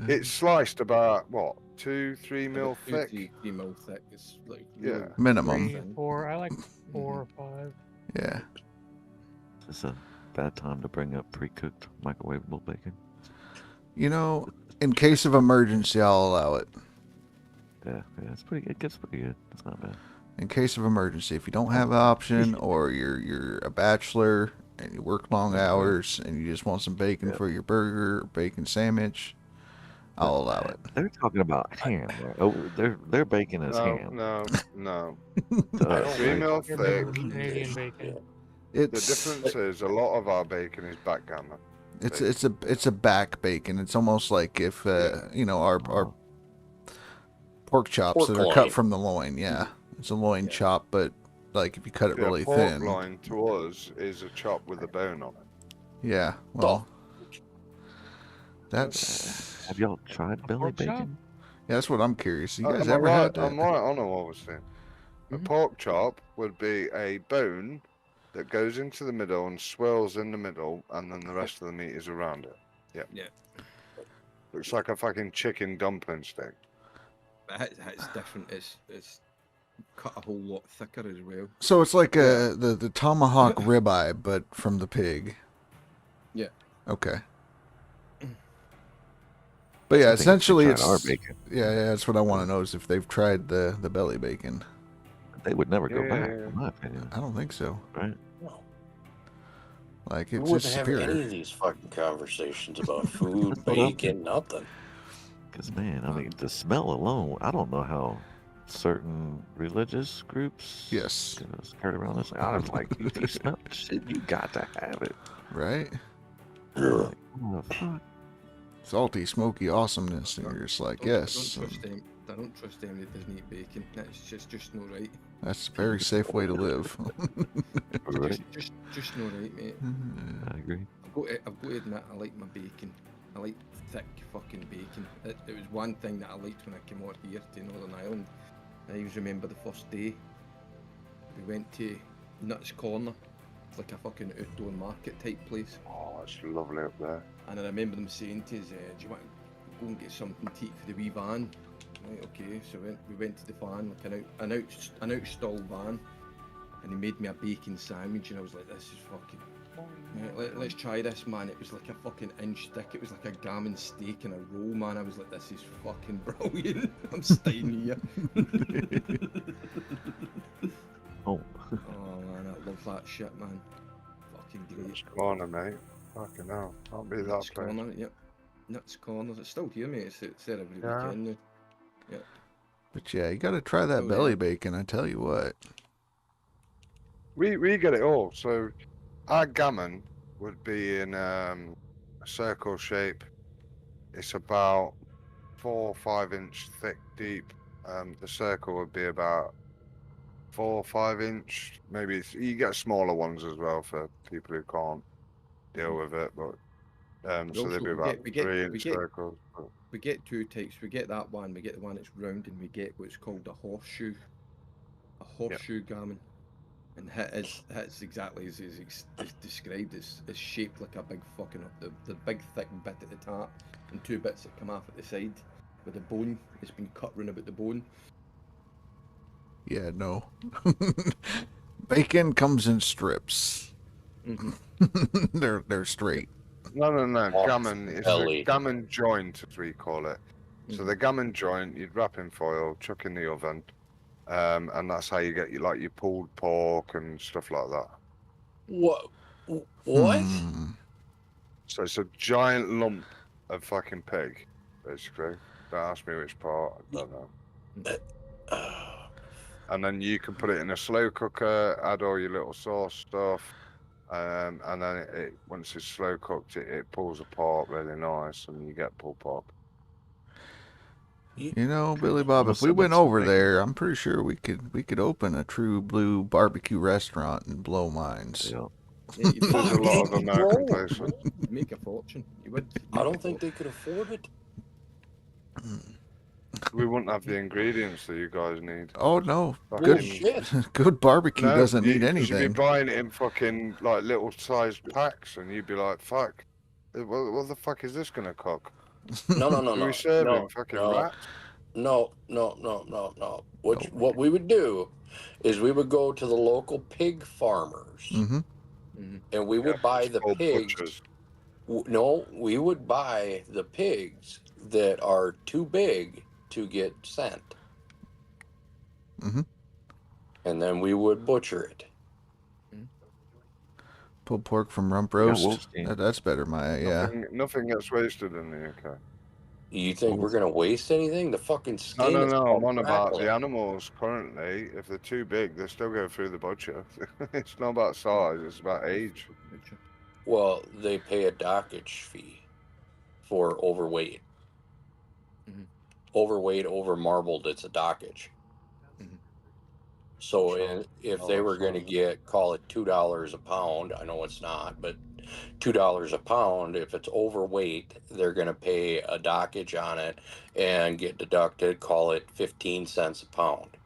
It's sliced about what, 2-3 mil thick? 3 mil thick. It's like Yeah. Minimum. 3, 4. I like 4 or 5. Yeah. Is this a bad time to bring up pre-cooked microwavable bacon? You know, in case of emergency, I'll allow it. Yeah, it's pretty. It gets pretty good. It's not bad. In case of emergency, if you don't have an option, or you're a bachelor and you work long hours and you just want some bacon for your burger or bacon sandwich, I'll allow it. They're talking about ham. Right? Oh, their bacon is ham. No. To us, 3 right? mil You're thick. making Canadian bacon. The It's difference is a lot of our bacon is backgammon. it's a back bacon. It's almost like if our pork chops Pork that are loin. cut from the loin. Yeah, it's a loin chop, but like if you cut it Yeah, really pork thin. loin to us is a chop with a bone on it. Yeah, well, that's Have y'all tried belly pork chop? bacon? yeah, that's what I'm curious. You guys Am I ever right? had that? I'm right on what I was saying. A pork chop would be a bone that goes into the middle and swirls in the middle, and then the rest of the meat is around it. Yeah. Looks like a fucking chicken dumpling stick. It's different. It's cut a whole lot thicker as well. So it's like the tomahawk ribeye, but from the pig. Yeah. Okay. But yeah, I think if they essentially tried it's our bacon, yeah, that's what I want to know is if they've tried the belly bacon. they would never go back, Yeah. in my opinion. I don't think so. Right? No. Like We it's wouldn't just have superior. any of these fucking conversations about food, That's what I'm bacon, nothing. Because, man, I mean, the smell alone, I don't know how certain religious groups Yes. you know, skirt around this. I was like, if you smell the shit, you got to have it. Right? I'm like, what the fuck? Salty, smoky awesomeness, and you're just like, yes. I don't trust them that doesn't eat bacon. That's just no right. That's a very safe way to live. Right? Just no right, mate. I agree. I've got to admit, I like my bacon. I like thick fucking bacon. It was one thing that I liked when I came out here to Northern Ireland. I always remember the first day we went to Nuts Corner. It's like a fucking outdoor market type place. Oh, it's lovely up there. And I remember them saying to us, do you want to go and get something to eat for the wee van? Right, okay, so we went to the van, like an outstalled van, and he made me a bacon sandwich, and I was like, this is fucking... Right, let's try this, man. It was like a fucking inch thick. It was like a gammon steak and a roll, man. I was like, this is fucking brilliant. I'm staying here. Oh. Oh, man, I love that shit, man. Fucking great. Nuts Corner, mate. Fucking hell. Can't be that Nuts place. Corner, yep. Nuts Corner. It's still here, mate. It's there every Yeah. weekend now. Yep. But yeah, you got to try that Oh, belly yeah. bacon. I tell you what. We get it all. So our gammon would be in a circle shape. It's about 4 or 5 inch thick deep. The circle would be about 4 or 5 inch. Maybe you get smaller ones as well for people who can't deal with it. But so they'd be about 3-inch circles. We get two types. We get that one. We get the one that's round, and we get what's called a horseshoe. A horseshoe gammon. And it's exactly as described. It's shaped like a big fucking the big thick bit at the top, and 2 bits that come off at the side, with the bone. It's been cut round about the bone. Yeah, no. Bacon comes in strips. Mm-hmm. They're straight. No. Oh, Gammon. It's belly. a gammon joint, as we call it. So the gammon joint, you'd wrap in foil, chuck in the oven, and that's how you get your pulled pork and stuff like that. What? So it's a giant lump of fucking pig, basically. Don't ask me which part. I don't know. And then you can put it in a slow cooker, add all your little sauce stuff, and then once it's slow cooked, it pulls apart really nice, and you get pulled pork. You know, Billy Bob, if we went over there, I'm pretty sure we could open a true blue barbecue restaurant and blow minds. Yeah. Yeah, There's a lot of American places. You'd make a fortune. You would. I don't think they could afford it. We wouldn't have the ingredients that you guys need. Oh no, Bullshit. good barbecue No, doesn't need 'cause You'd anything. be buying it in fucking like little sized packs, and you'd be like, "Fuck, what the fuck is this gonna cook? No. Are we serving fucking rats?" No. What we would do is we would go to the local pig farmers, Mm-hmm. and we would buy the Or pigs. butchers. No, we would buy the pigs that are too big to get sent. Mhm. And then we would butcher it. Pulled pork from rump Yeah, roast. Wolfstein. That's better, Maya. Yeah. Nothing gets wasted in the UK. You think we're gonna waste anything? The fucking skin. No. is I'm called on about crackling. the animals currently. If they're too big, they still go through the butcher. It's not about size; it's about age. Well, they pay a dockage fee for overweight. Mhm. Overweight, over marbled, it's a dockage. Mhm. So Sure. if Oh, they that were going to sounds- get, call it $2 a pound, I know it's not, but $2 a pound, if it's overweight, they're going to pay a dockage on it and get deducted, call it 15 cents a pound.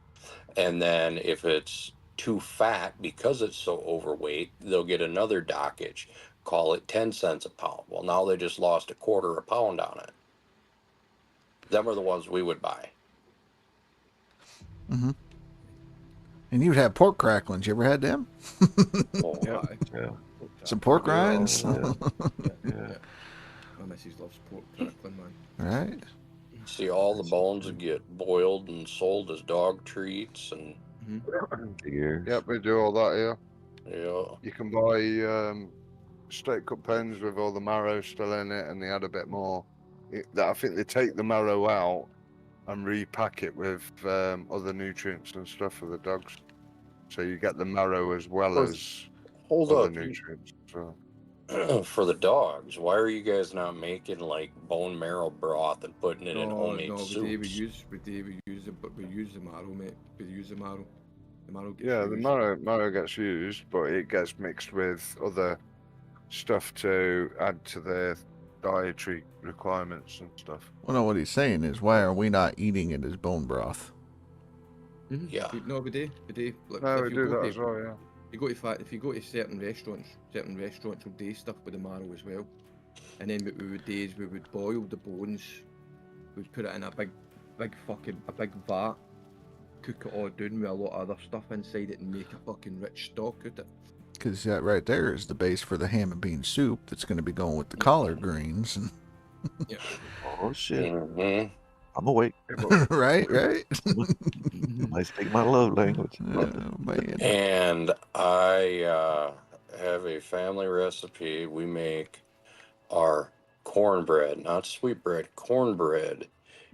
And then if it's too fat because it's so overweight, they'll get another dockage, call it 10 cents a pound. Well, now they just lost a quarter a pound on it. Them are the ones we would buy. Mm-hmm. And you'd have pork cracklings. You ever had them? Oh, Yeah. Yeah. Some pork rinds? Oh, Yeah. My missus loves pork crackling, man. Right? See, all the bones would get boiled and sold as dog treats, and Deer. Yep, we do all that here. yeah, You can buy steak cut pens with all the marrow still in it, and they add a bit more. I think they take the marrow out and repack it with other nutrients and stuff for the dogs. So you get the marrow as well as hold other up. nutrients. So. For the dogs, why are you guys not making like bone marrow broth and putting it in homemade No, soups? we use the marrow, mate. We use the marrow. The marrow gets Yeah, the used. marrow gets used, but it gets mixed with other stuff to add to their dietary requirements and stuff. Well, no, what he's saying is, why are we not eating it as bone broth? Yeah. No, we do. Like, No, if we you do go that to- as well, yeah. If you go to certain restaurants will do stuff with the marrow as well. And then what we would do is we would boil the bones, we'd put it in a big vat, cook it all down with a lot of other stuff inside it and make a fucking rich stock out it. Because that right there is the base for the ham and bean soup that's going to be going with the collard greens. And Yeah. Oh shit! Mm-hmm. I'm awake. right. I speak my love language. Oh, man. And I have a family recipe. We make our cornbread, not sweetbread, cornbread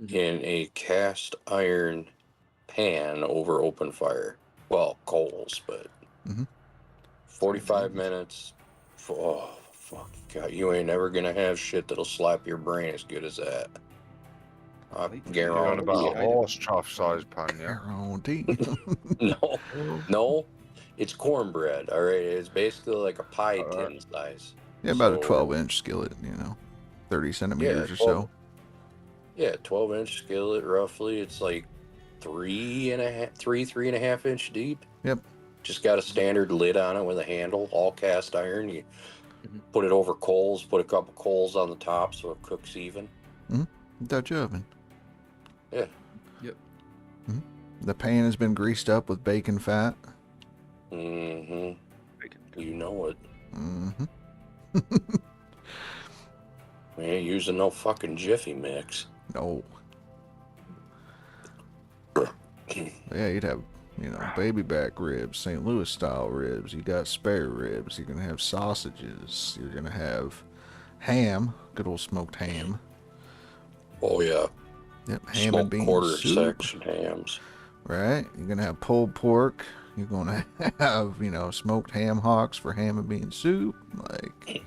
in a cast iron pan over open fire. Well, coals, but 45 minutes. Oh, fuck. God, you ain't ever going to have shit that'll slap your brain as good as that. I You're on guarantee about it. a horse trough size pan, yeah? No, it's cornbread. All right, it's basically like a pie tin size. Yeah, about a So, 12-inch skillet, 30 centimeters or so. Yeah, 12-inch skillet roughly. It's like 3.5 inch deep. Yep. Just got a standard lid on it with a handle, all cast iron. You put it over coals, put a couple coals on the top so it cooks even. Dutch oven. Yeah. Yep. The pan has been greased up with bacon fat. Mm-hmm. You know it. We ain't using no fucking Jiffy mix. No. Yeah, you'd have, baby back ribs, St. Louis style ribs. You got spare ribs. You're going to have sausages. You're going to have ham, good old smoked ham. Oh, yeah. Yep, ham Smoked and bean quarter soup. section hams. Right? You're going to have pulled pork. You're going to have, smoked ham hocks for ham and bean soup. Like,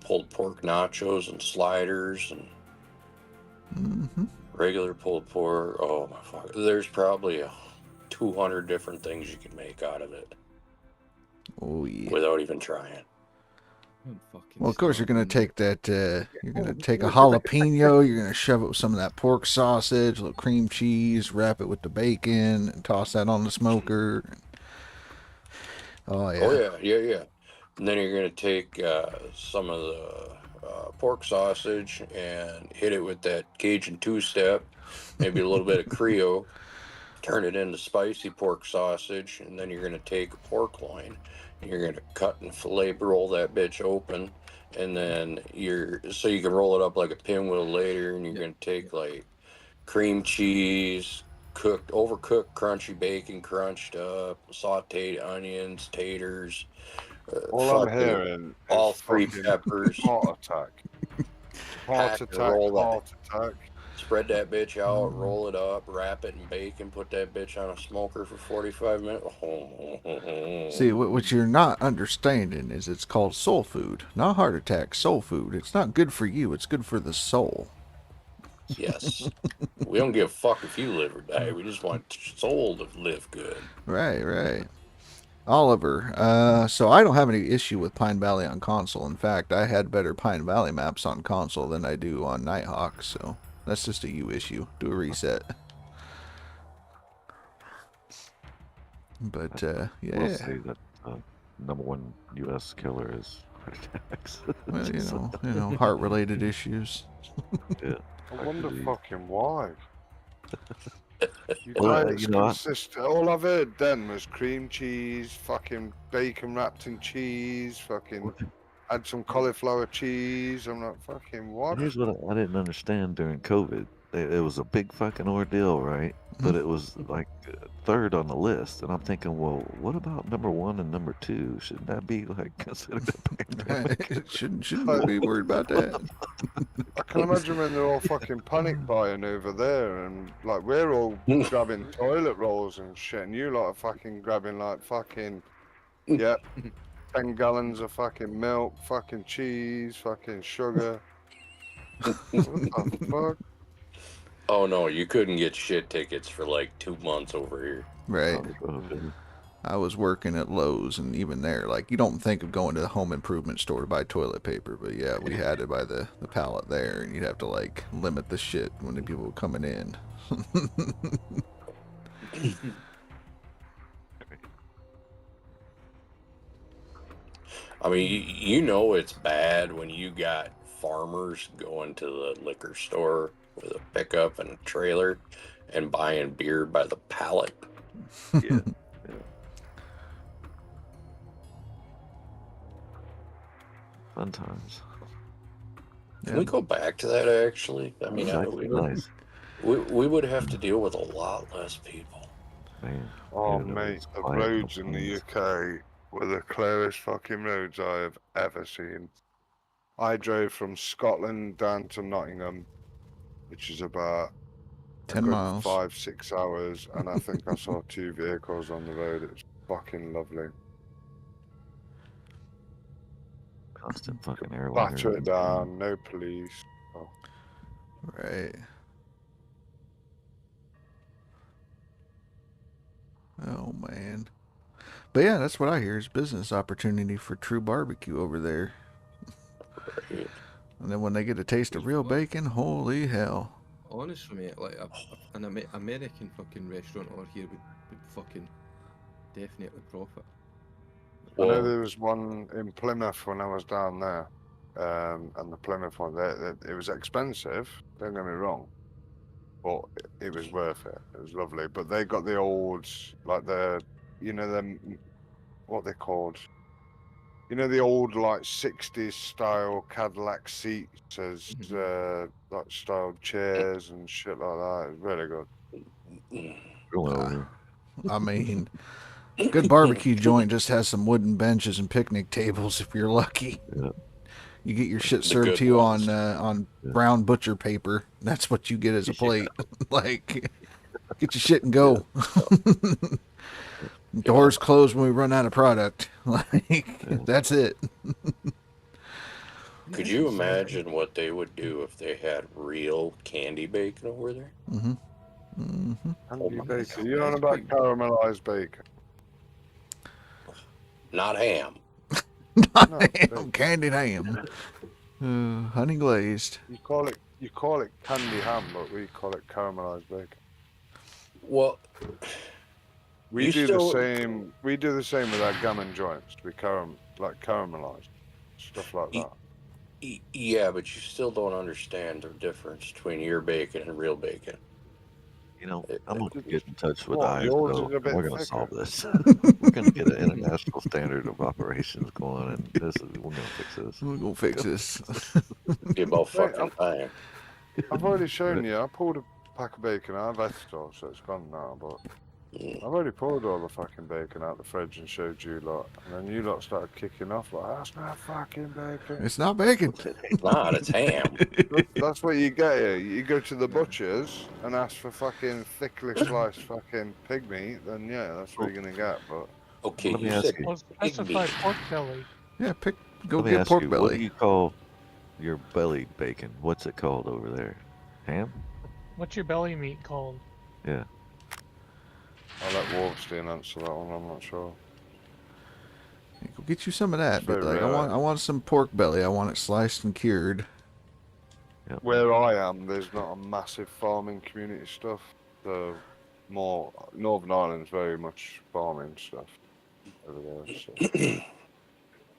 pulled pork nachos and sliders and regular pulled pork. Oh, my fuck. There's probably 200 different things you can make out of it. Oh, yeah. Without even trying. Well, of course, you're going to take that, you're going to take a jalapeno, you're going to shove it with some of that pork sausage, a little cream cheese, wrap it with the bacon, and toss that on the smoker. Oh, yeah. Oh, yeah. And then you're going to take some of the pork sausage and hit it with that Cajun two-step, maybe a little bit of Creole, turn it into spicy pork sausage, and then you're going to take a pork loin. You're going to cut and fillet roll that bitch open, and then so you can roll it up like a pinwheel later, and you're going to take like cream cheese, overcooked crunchy bacon crunched up, sauteed onions, taters, all I'm hearing all is 3 fucking peppers. Heart attack. Heart attack. Spread that bitch out, roll it up, wrap it in bacon, put that bitch on a smoker for 45 minutes. See, what you're not understanding is it's called soul food, not heart attack, soul food. It's not good for you, it's good for the soul. Yes. We don't give a fuck if you live or die. We just want soul to live good. Right. Oliver, so I don't have any issue with Pine Valley on console. In fact, I had better Pine Valley maps on console than I do on Nighthawk, so that's just a you issue. Do a reset. But, yeah. We'll say that #1 U.S. killer is heart attacks. Well, heart-related issues. Yeah. I wonder fucking why. Well, All I've heard then was cream cheese, fucking bacon wrapped in cheese, fucking Had some cauliflower cheese. I'm like, fucking what? And here's what I didn't understand during COVID. It was a big fucking ordeal, right? But it was like third on the list, and I'm thinking, well, what about number 1 and number 2? Shouldn't that be like considered a pandemic? shouldn't we be worried about that? I can imagine when they're all fucking panic buying over there, and like we're all grabbing toilet rolls and shit, and you lot are fucking grabbing like fucking 10 gallons of fucking milk, fucking cheese, fucking sugar. What the fuck? Oh no, you couldn't get shit tickets for like 2 months over here. Right. Oh, I was working at Lowe's, and even there, like, you don't think of going to the home improvement store to buy toilet paper, but yeah, we had it by the pallet there, and you'd have to, like, limit the shit when the people were coming in. I mean, you know it's bad when you got farmers going to the liquor store with a pickup and a trailer and buying beer by the pallet. yeah. Fun times. Can we go back to that, actually? I mean, Nice. we would have to deal with a lot less people. Man. Oh, Yeah, mate, it's the quiet roads in the places. UK were the clearest fucking roads I have ever seen. I drove from Scotland down to Nottingham, which is about 10 miles. 5-6 hours, and I think I saw 2 vehicles on the road. It was fucking lovely. Constant fucking air Batter wire. it down, no police. Oh. Right. Oh, man. But yeah, that's what I hear is business opportunity for True Barbecue over there. Right? And then when they get a taste of real bacon, holy hell. Honestly, mate, like an American fucking restaurant over here would fucking definitely profit. I know Well, there was one in Plymouth when I was down there, and the Plymouth one, it was expensive, don't get me wrong, but it was worth it. It was lovely. But they got the old, like them, what they called, the old like 60s style Cadillac seats as like style chairs and shit like that. It was really good. Go over. I mean, good barbecue joint just has some wooden benches and picnic tables if you're lucky. Yeah. You get your shit The served good to you ones. on brown butcher paper. That's what you get as a plate. Like, get your shit and go. Doors closed when we run out of product. Like, that's it. could you imagine what they would do if they had real candy bacon over there? Mm-hmm. Mm-hmm. Candy my bacon. You're on about caramelized bacon. Not ham. No, Ham, candied ham. Honey glazed. you call it candy ham, but we call it caramelized bacon. Well, We You do still- the same. We do the same with our gammon joints. We caramelized stuff like that. yeah, but you still don't understand the difference between your bacon and real bacon. You know, I'm going to get in touch with What, yours ISO. is a bit We're going to thicker. solve this. We're going to get an international standard of operations going, and we're going to fix this. We're going to fix this. Be about Wait, fucking time. I've already shown you. I pulled a pack of bacon out of Estor, so it's gone now. But I've already pulled all the fucking bacon out of the fridge and showed you lot, and then you lot started kicking off like, "That's not fucking bacon." It's not bacon. It's not. It's ham. That's what you get here. You go to the butcher's and ask for fucking thickly sliced fucking pig meat, then yeah, that's what you're gonna get. But Okay, Let me you ask said you. Well, pig specify meat. pork belly. Yeah, go Let me get ask pork you, what do belly. you call your belly bacon? What's it called over there? Ham? What's your belly meat called? Yeah. I'll let Wolfstein answer that one. I'm not sure. Go get you some of that. It's But very like, rare. I want some pork belly. I want it sliced and cured. Where I am, there's not a massive farming community stuff. So more Northern Ireland's very much farming stuff over there. So.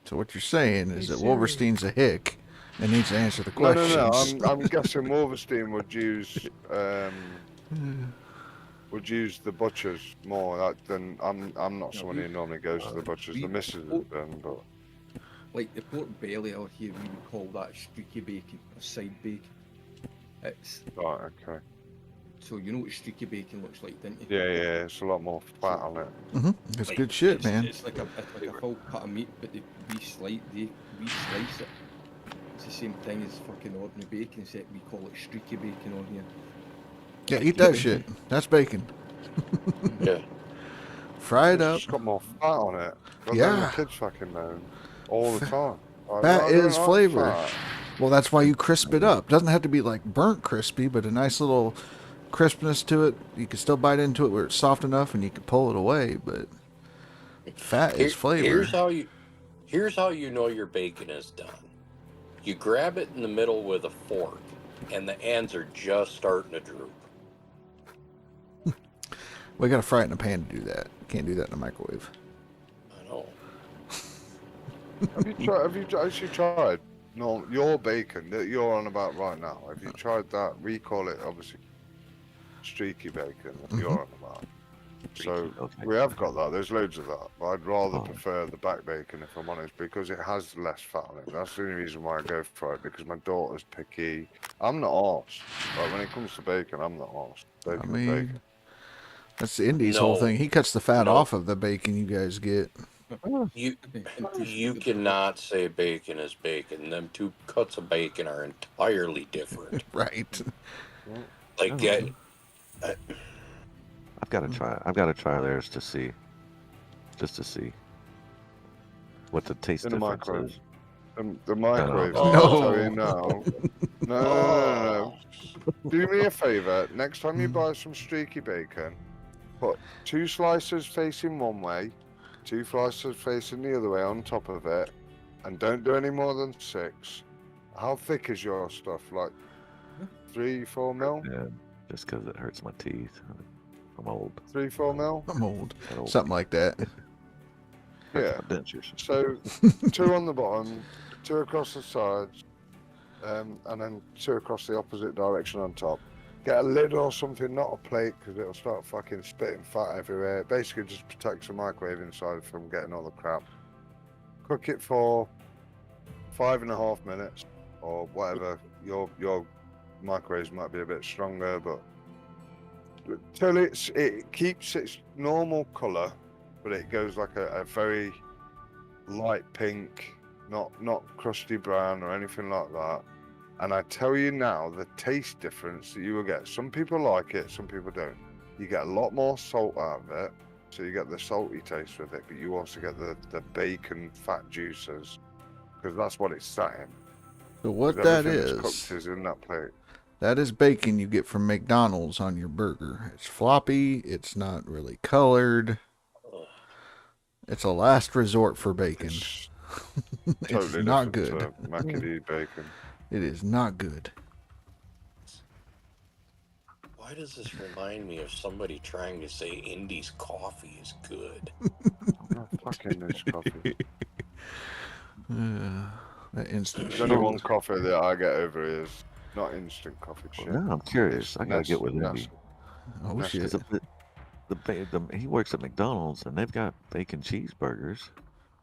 So what you're saying is Hey, that Siri. Wolverstein's a hick and needs to answer the No, questions. I'm guessing Wolverstein would use the butchers more than I'm not someone who normally goes to the butchers. The missus has been, but Like the pork belly out here, we would call that streaky bacon or side bacon. It's Right, okay. so you know what streaky bacon looks like, don't you? Yeah, yeah, it's a lot more fat on it. It's Like, good shit, man. It's like a full cut of meat, but they re-slice it. It's the same thing as fucking ordinary bacon, except we call it streaky bacon on here. Yeah, eat that shit. That's bacon. Yeah. Fry it It's up. just got more fat on it. But Yeah. then the kids fucking moan all the time. Like, Fat I don't is like flavor. fat. Well, that's why you crisp it up. Doesn't have to be like burnt crispy, but a nice little crispness to it. You can still bite into it where it's soft enough, and you can pull it away. But fat is flavor. Here's how you know your bacon is done. You grab it in the middle with a fork, and the ends are just starting to droop. We gotta fry it in a pan to do that. Can't do that in a microwave. I know. Have you actually tried? No, your bacon that you're on about right now. Have you tried that? We call it obviously streaky bacon that you're on about. So Okay. we have got that. There's loads of that. But I'd rather prefer the back bacon if I'm honest, because it has less fat on it. That's the only reason why I go for it, because my daughter's picky. I'm not arsed. Like when it comes to bacon, I'm not arsed. Bacon I is mean, bacon. that's Indy's whole No. thing. He cuts the fat No. off of the bacon you guys get. You cannot say bacon is bacon. Them two cuts of bacon are entirely different. Right. Like get. I've got to try. I've got to try theirs to see, just to see what the taste In the difference microwave. is. The microwave. No. I'll tell you now. No. Do me a favour. Next time you buy some streaky bacon, put 2 slices facing one way, 2 slices facing the other way on top of it, and don't do any more than 6. How thick is your stuff? Like 3-4 mil? Yeah, just because it hurts my teeth. I'm old. 3-4 mil? I'm old. That old. Something like that. Yeah. My dentures. So 2 on the bottom, 2 across the sides, and then 2 across the opposite direction on top. Get a lid or something, not a plate, because it'll start fucking spitting fat everywhere. It basically just protects the microwave inside from getting all the crap. Cook it for 5.5 minutes, or whatever. Your microwaves might be a bit stronger, but till it keeps its normal colour, but it goes like a very light pink, not crusty brown or anything like that. And I tell you now, the taste difference that you will get. Some people like it, some people don't. You get a lot more salt out of it, so you get the salty taste with it, but you also get the bacon fat juices, because that's what it's sat in. So what 'Cause that everything that's is, cooked is in that plate. that is bacon you get from McDonald's on your burger. It's floppy. It's not really colored. It's a last resort for bacon. It's It's totally not different good. to McAdee bacon. It is not good. Why does this remind me of somebody trying to say Indy's coffee is good? Oh, fucking this coffee. That instant. There's only one coffee that I get over is not instant coffee shit. Now I'm curious. I gotta get with Nestle. Indy. Oh That's shit. Because he works at McDonald's and they've got bacon cheeseburgers.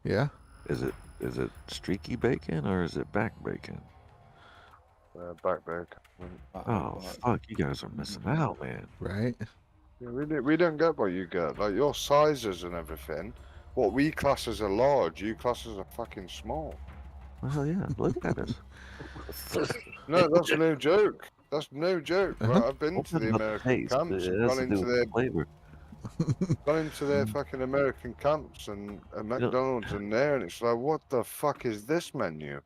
Yeah. Is it streaky bacon or is it back bacon? Back bacon. Oh fuck! You guys are missing out, man. Right. Yeah, we don't get what you get. Like your sizes and everything. What we class as a large, you class as a fucking small. Well, yeah. Look at us. No, that's no joke. That's no joke. Uh-huh. Right? I've been to Open the up American taste. camps, It and has gone to do into with their flavor. fucking American camps and McDonald's in there, and it's like, what the fuck is this menu?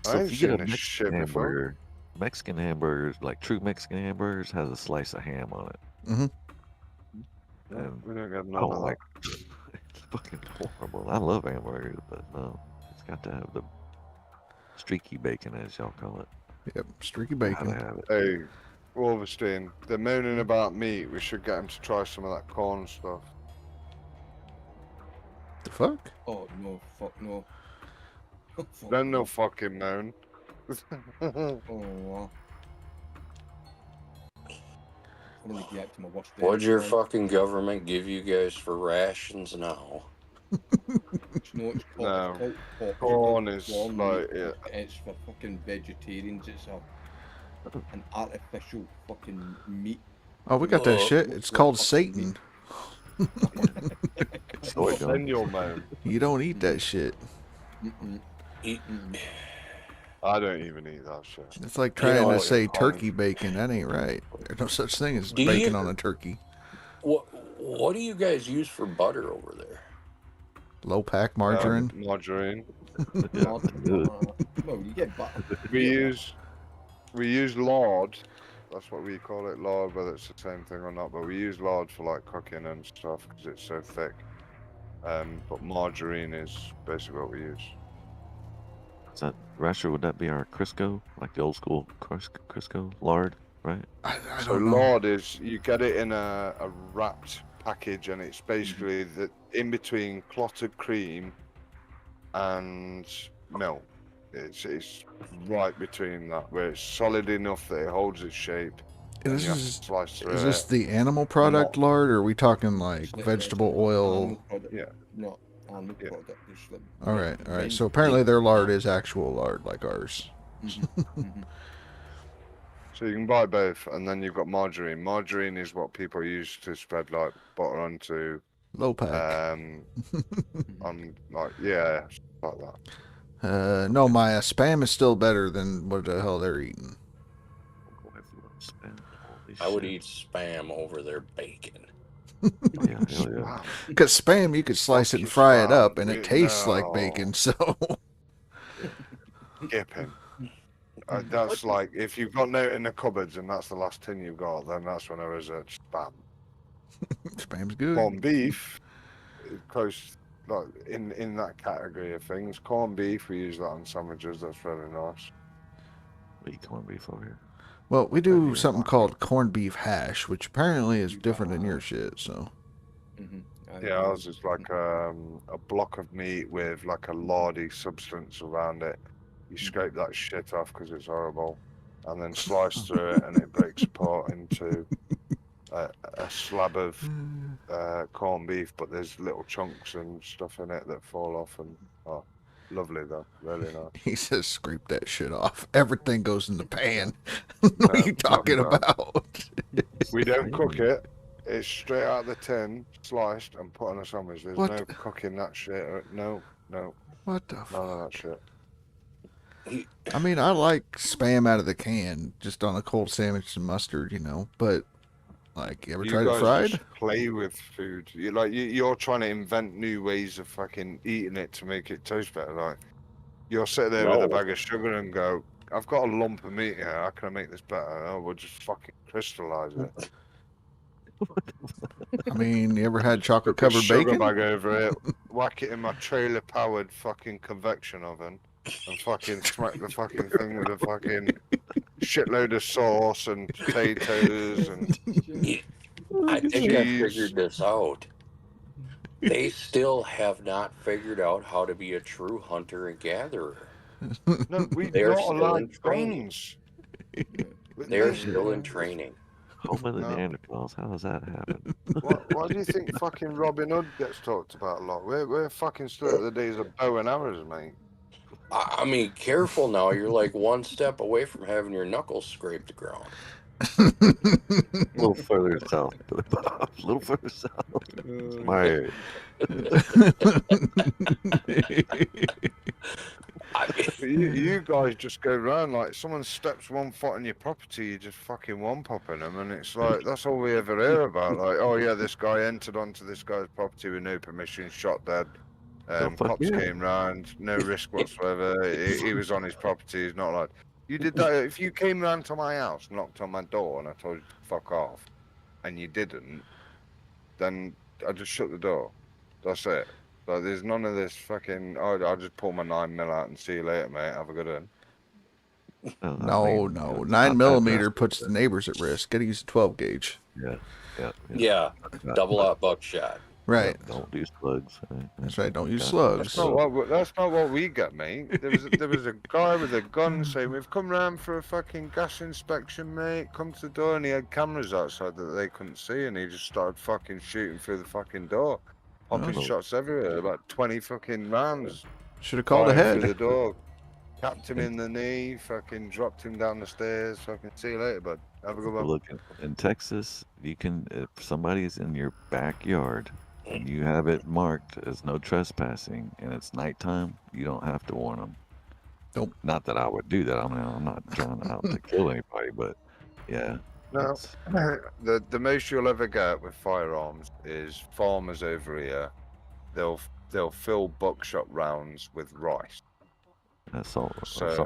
So I ain't if you get seen a this shit Mexican before. hamburger, Mexican hamburgers, like true Mexican hamburgers, has a slice of ham on it. Mm-hmm. And We don't get I none don't of like. It's fucking horrible. I love hamburgers, but no, it's got to have the streaky bacon, as y'all call it. Yep. Streaky Gotta bacon. have it. Hey, Wolverstein, they're moaning about meat. We should get them to try some of that corn stuff. The fuck? Oh no, fuck no. Fuck Then they'll fucking moan. Oh, wow. I'm gonna get to my worst What'd your enemy. fucking government give you guys for rations now? No, it's No. called pops. Corn is Corn like, meat. yeah. It's for fucking vegetarians. It's an artificial fucking meat. Oh, we got that Uh, shit. Looks It's like called fucking meat. Satan. Soy Then gum. you'll moan. You don't eat that shit. Mm-mm. eat- Mm-mm. I don't even eat that shit. It's like You trying know, to say it's turkey bacon. That ain't right. There's no such thing as Do bacon you- on a turkey. what do you guys use for butter over there? Low pack margarine. Margarine. Lard, Good. well, you get butter. We Yeah. use lard. That's what we call it, lard, whether it's the same thing or not. But we use lard for like cooking and stuff because it's so thick. But margarine is basically what we use. Is that Rasher? Would that be our Crisco, like the old school Crisco lard, right? I So don't know. lard is you get it in a wrapped package, and it's basically the in between clotted cream and milk. It's right between that, where it's solid enough that it holds its shape. And Is you have to this, slice through is this it. the animal product lard, or are we talking like It's vegetable animal oil? product, Yeah. not animal Yeah. product. It's like All right, all right. red So apparently their lard meat. is actual lard, like ours. Mhm. So you can buy both, and then you've got margarine. Margarine is what people use to spread like butter onto, Low pack. on like like that. No, Maya, spam is still better than what the hell they're eating. I would eat spam over their bacon. Yeah, hell yeah. Wow. Because spam, you could slice it Fuck and you, fry it spam. up, and it tastes like No. bacon. So Skip him. That's like if you've got note in the cupboards and that's the last tin you've got, then that's when I research spam. spam's good. Corned beef, close like in that category of things. Corned beef, we use that on sandwiches. That's really nice. We eat corned beef over here. Well, we do Yeah. something called corned beef hash, which apparently is different than your shit. So Mhm. Yeah, ours is like a block of meat with like a lardy substance around it. You scrape that shit off because it's horrible, and then slice through it, and it breaks apart into a slab of corned beef. But there's little chunks and stuff in it that fall off, and lovely though, really nice. he says, "Scrape that shit off. Everything goes in the pan." What are you talking fuck that. about? We don't cook it. It's straight out of the tin, sliced, and put on a sandwich. There's What no the- cooking that shit. No, What the? none F- of that shit. I mean, I like spam out of the can, just on a cold sandwich and mustard, you know. But like, you ever You tried it guys fried? just play with food. You're trying to invent new ways of fucking eating it to make it taste better. Like you'll sit there with a No. bag of sugar and go, "I've got a lump of meat here. How can I make this better?" Oh, we'll just fucking crystallize it. I mean, you ever had chocolate Put a covered sugar bacon? bag over it, whack it in my trailer powered fucking convection oven, and fucking smack the fucking thing with a fucking shitload of sauce and potatoes and I think I Cheese. figured this out. They still have not figured out how to be a true hunter and gatherer. no, we They're not still in allowed training. guns. They're No. still in training. Home of the No. Neanderthals. How does that happen? Why do you think fucking Robin Hood gets talked about a lot? We're fucking still at the days of bow and arrows, mate. I mean, careful now. You're like one step away from having your knuckles scrape the ground. A little further south. A little further south. My area. You guys just go around like someone steps one foot on your property, you just fucking one popping them, and it's like that's all we ever hear about. Like, oh yeah, this guy entered onto this guy's property with no permission, shot dead. fuck Cops yeah. came round, no risk whatsoever. he was on his property. He's not like you did that. If you came round to my house, knocked on my door, and I told you to fuck off, and you didn't, then I just shut the door. That's it. Like, there's none of this fucking. Oh, I'll just pull my 9mm out and see you later, mate. Have a good one. No, no. 9mm puts the neighbors at risk. Gotta use a 12 gauge. Yeah. Yeah, double out buckshot. Right. Don't use slugs. That's right. Don't use Yeah. slugs. That's not what we get, mate. There was a guy with a gun saying, "We've come round for a fucking gas inspection, mate. Come to the door," and he had cameras outside that they couldn't see, and he just started fucking shooting through the fucking door. Popping Oh. shots everywhere, about 20 fucking rounds. Should have called Fired ahead. through the door. Capped him in the knee, fucking dropped him down the stairs. Fucking see you later, bud. Have a good one. Look, in Texas, you can, if somebody's in your backyard and you have it marked as no trespassing and it's nighttime, you don't have to warn them. Nope. Not that I would do that. I mean, I'm not trying out to kill anybody, but yeah. No, the most you'll ever get with firearms is farmers over here. They'll fill buckshot rounds with rice. Assault,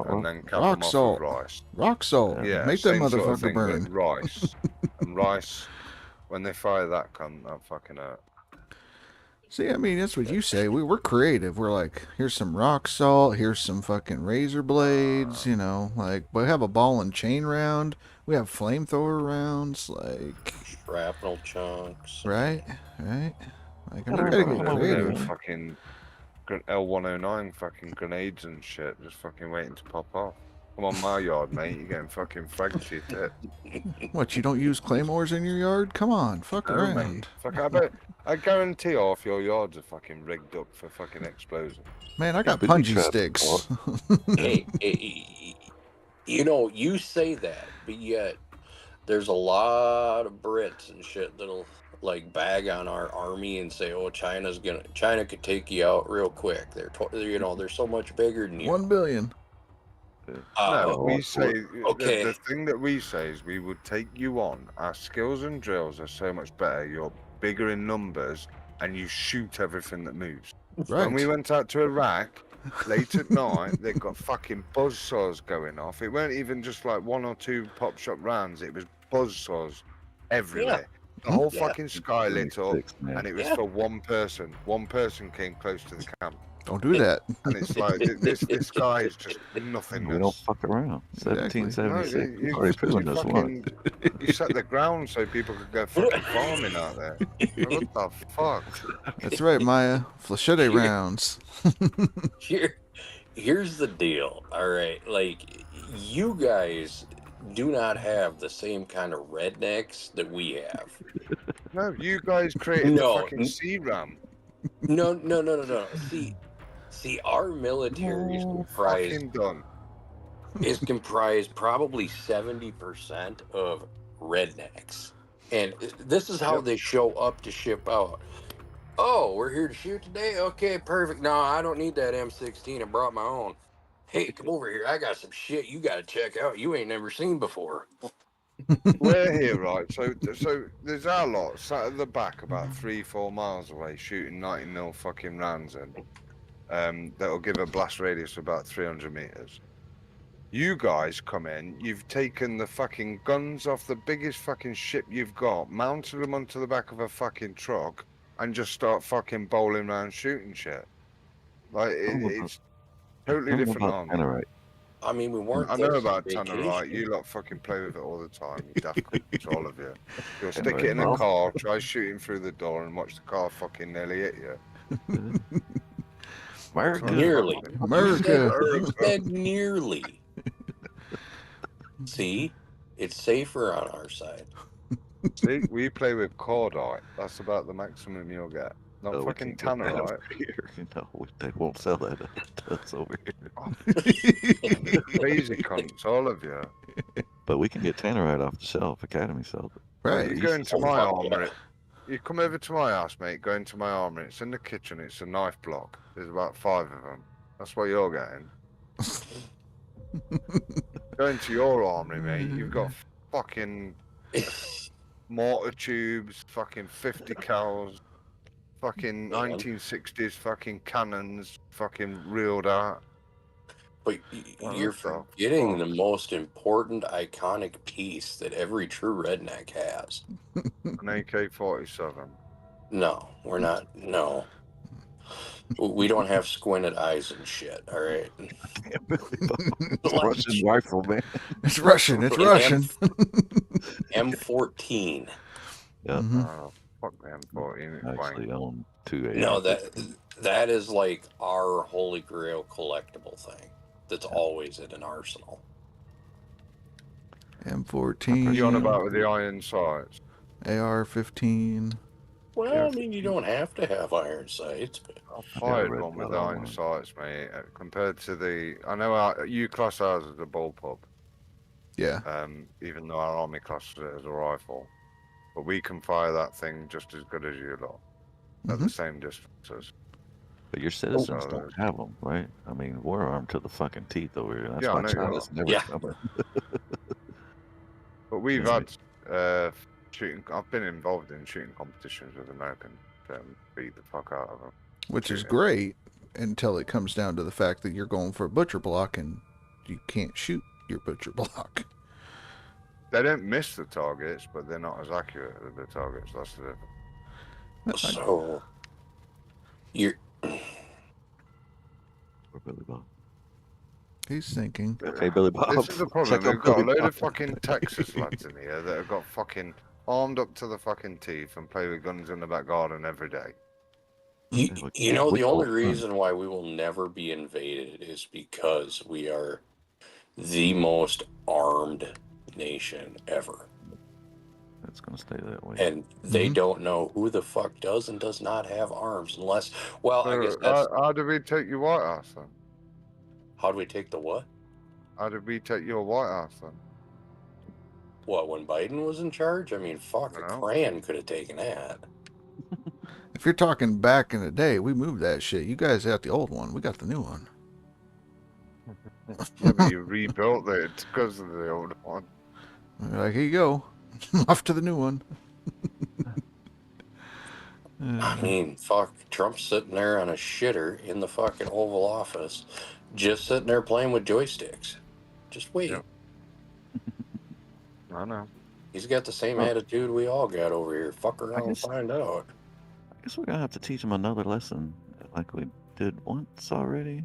And then cap rock them off salt. with rice. Rock salt. Yeah, Make that same sort of motherfucker thing, but burn. rice. And rice, when they fire that cunt, that fucking hurt. See, I mean, that's what you say. We're creative. We're like, here's some rock salt. Here's some fucking razor blades. You know, like, we have a ball and chain round. We have flamethrower rounds. Like, Shrapnel chunks. right. Like, I mean, Gotta we gotta come get over creative. there. Fucking L109 fucking grenades and shit, just fucking waiting to pop off. Come on my yard, mate. You're getting fucking fragged to your tit. What, you don't use claymores in your yard? Come on, fuck No, around. mate. Fuck, I guarantee half your yards are fucking rigged up for fucking explosions. Man, I got booby punji trap, sticks. Hey, you know, you say that, but yet there's a lot of Brits and shit that'll like bag on our army and say, "Oh, China could take you out real quick. They're so much bigger than you." 1 billion. No, we say okay. the thing that we say is we would take you on. Our skills and drills are so much better. You're bigger in numbers, and you shoot everything that moves. Right. When we went out to Iraq late at night, they got fucking buzzsaws going off. It weren't even just like 1 or 2 pop shot rounds. It was buzzsaws everywhere. The whole fucking sky lit up, and it was for one person. One person came close to the camp. Don't do that. And it's like, this guy is just nothingness. We don't fuck around. Exactly. 1776. We've already proven this once. You set the ground so people could go fucking farming out there. What the fuck? That's right, Maya. Flechette rounds. Here's the deal. All right, like, you guys do not have the same kind of rednecks that we have. No, you guys created the fucking C-RAM. No. See, our military is comprised probably 70% of rednecks. And this is how they show up to ship out. Oh, we're here to shoot today? Okay, perfect. No, I don't need that M16. I brought my own. Hey, come over here. I got some shit you got to check out you ain't never seen before. We're here, right? So there's our lot sat at the back about 3-4 miles away shooting 90mm fucking rounds in. That'll give a blast radius of about 300 meters. You guys come in, you've taken the fucking guns off the biggest fucking ship you've got, mounted them onto the back of a fucking truck, and just start fucking bowling around shooting shit. Like, it's totally different army. I mean, we weren't. I know there about for vacation. Tannerite. You lot fucking play with it all the time. You daft cunts, all of you. You'll stick it in a car, try shooting through the door, and watch the car fucking nearly hit you. America. Nearly. America. You said nearly. See, it's safer on our side. See, we play with cordite. That's about the maximum you'll get. Not Oh, fucking we can get that Tannerite. over here. No, they won't sell that to us over here. Crazy cunts, all of you. But we can get Tannerite off the shelf. Academy sells it. Right. You go into my armory. You come over to my house, mate. Go into my armory. It's in the kitchen. It's a knife block. There's about 5 of them. That's what you're getting. Go into your armory, mate. You've got fucking mortar tubes, fucking 50 cals, fucking 1960s fucking cannons, fucking reeled out. But you're forgetting the most important iconic piece that every true redneck has. An AK-47. No, we're not. No. We don't have squinted eyes and shit, all right? It's Russian rifle, man. It's Russian. It's Russian. M14. Yeah. Oh, fuck the M14. I actually own 2 AR. No, that is like our holy grail collectible thing that's always in an arsenal. M14. You on about with the iron sights? AR-15. Well, Yeah. I mean, you don't have to have iron sights, but I I got a fired red one with dot on iron mine. sights, mate. Compared to the, I know our, you class ours as a bullpup, Yeah. even though our army classes it as a rifle, but we can fire that thing just as good as you lot at the same distances. But your citizens So, don't have them, right? I mean, we're armed to the fucking teeth over here. That's Yeah, I why know you China's are. never Yeah. coming. But we've Yeah. had shooting. I've been involved in shooting competitions with Americans to beat the fuck out of them. Which is Shooting. great until it comes down to the fact that you're going for a butcher block and you can't shoot your butcher block. They don't miss the targets, but they're not as accurate as the targets. That's the difference. so you're Or Billy Bob. He's thinking. Okay, Billy Bob. This is the problem. Check on We've got a Billy load Bob. of fucking Texas lads in here that have got fucking armed up to the fucking teeth and play with guns in the back garden every day. you know the only reason why we will never be invaded is because we are the most armed nation ever. It's gonna stay that way. And they don't know who the fuck does and does not have arms unless, well, I guess that's How did we take your White House then? how do we take the what? How did we take your White House then? What, when Biden was in charge? I mean, fuck, a No. crayon could have taken that. If you're talking back in the day, we moved that shit. You guys got the old one. We got the new one. Yeah, but you rebuilt it because of the old one. We're like, here you go. Off to the new one. I mean, fuck, Trump's sitting there on a shitter in the fucking Oval Office, just sitting there playing with joysticks. Just wait. Yep. I know. He's got the same attitude we all got over here. Fuck around and guess- find out. I guess we're gonna have to teach him another lesson, like we did once already.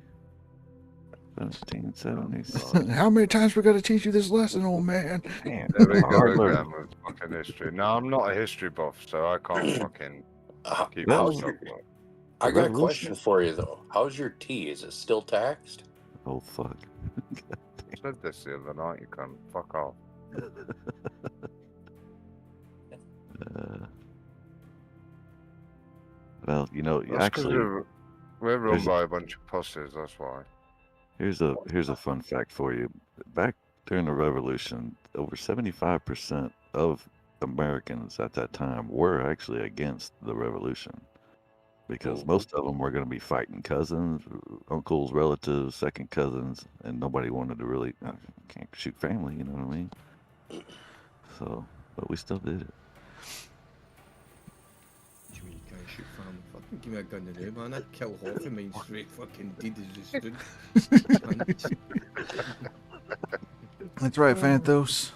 1770s. How many times we got to teach you this lesson, old man? Man, There we hard go learning. again with fucking history. No, I'm not a history buff, so I can't fucking keep Well, up how's stuff. your, I got a question for you though. How's your tea? Is it still taxed? Oh fuck. I said this the other night. You can fuck off. Well, you know, That's 'cause actually, we're run there's- by a bunch of pussies. That's why. here's a fun fact for you. Back during the Revolution, over 75% of Americans at that time were actually against the Revolution, because most of them were going to be fighting cousins, uncles, relatives, second cousins, and nobody wanted to really can't shoot family. You know what I mean? So, but we still did it. You mean you can't shoot family? Fucking give me a gun to do, man. I'd kill half of mine straight fucking dead as they stood. That's right, Fanthos.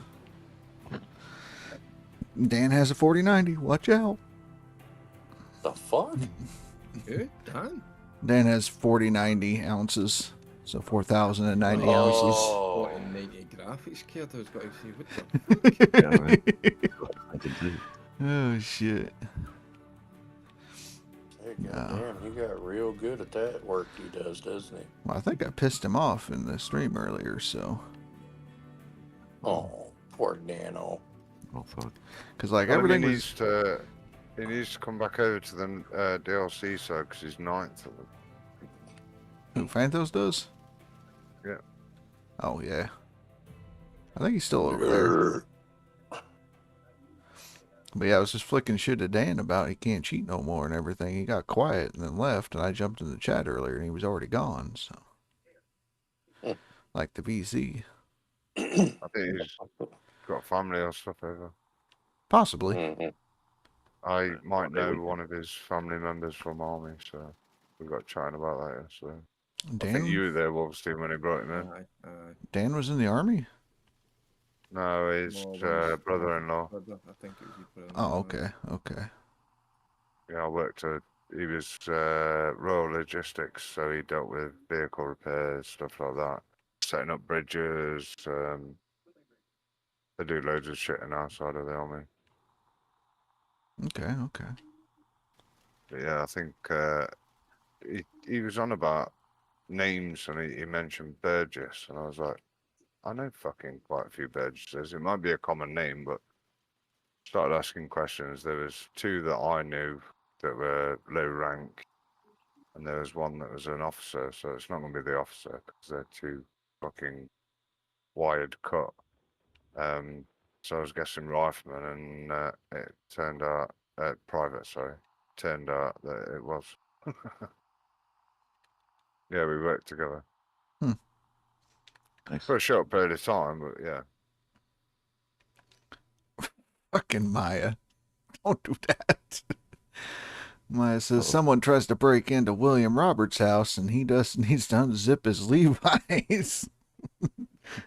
Dan has a 4090. Watch out. The fuck? Who? Dan? Dan has 4090 ounces. So 4,090 ounces. Oh, What, in 90 graphics card? I was going to say, what the Yeah, right. I did too. Oh, shit. hey, goddamn, he got real good at that work he does, doesn't he? Well, I think I pissed him off in the stream earlier, so. Oh, poor Nano. Oh fuck. Because, like, Well, everything he was. needs to. He needs to come back over to the DLC, so because he's 9th of them. Who, Fanthos does? Yeah. Oh, yeah. I think he's still over there. But yeah, I was just flicking shit at Dan about he can't cheat no more and everything. He got quiet and then left, and I jumped in the chat earlier and he was already gone, so. Like the VZ. I think he's got family or stuff over. Possibly. Mm-hmm. I might know one of his family members from army, so we got chatting about that yesterday. I think you Dan, were there, obviously, when he brought him in. Aye. Dan was in the army? No, his Well, when his brother-in-law. brother, I think it was his brother. Oh, okay, okay. Yeah, I worked at. He was rural logistics, so he dealt with vehicle repairs, stuff like that, setting up bridges. They do loads of shit in our side of the army. Okay, okay. But yeah, I think he was on about names, and he mentioned Burgess, and I was like, I know fucking quite a few Burgesses. It might be a common name, but started asking questions. There was 2 that I knew that were low rank, and there was 1 that was an officer. So it's not going to be the officer because they're too fucking wired cut. So I was guessing rifleman, and it turned out private. Sorry, turned out that it was. Yeah, we worked together Nice. for a short period of time, but yeah. Fucking Maya. Don't do that. Maya says Uh-oh. someone tries to break into William Roberts' house and he needs to unzip his Levi's.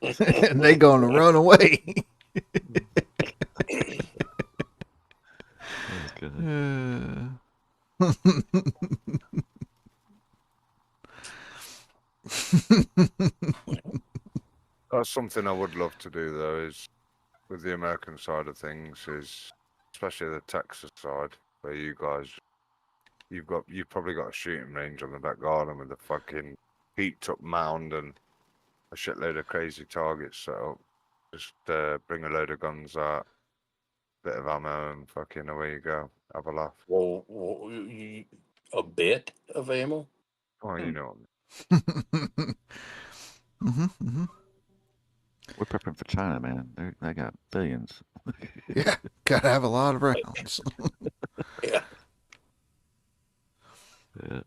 And they gonna run away. Oh, God. That's something I would love to do, though, is with the American side of things, is especially the Texas side, where you guys, you've probably got a shooting range on the back garden with a fucking heaped up mound and a shitload of crazy targets set up. Just bring a load of guns out, bit of ammo, and fucking away you go. Have a laugh. Well, a bit of ammo? Oh, you know. We're prepping for China, man. They got billions. Yeah, gotta have a lot of rounds. Yeah. Yeah.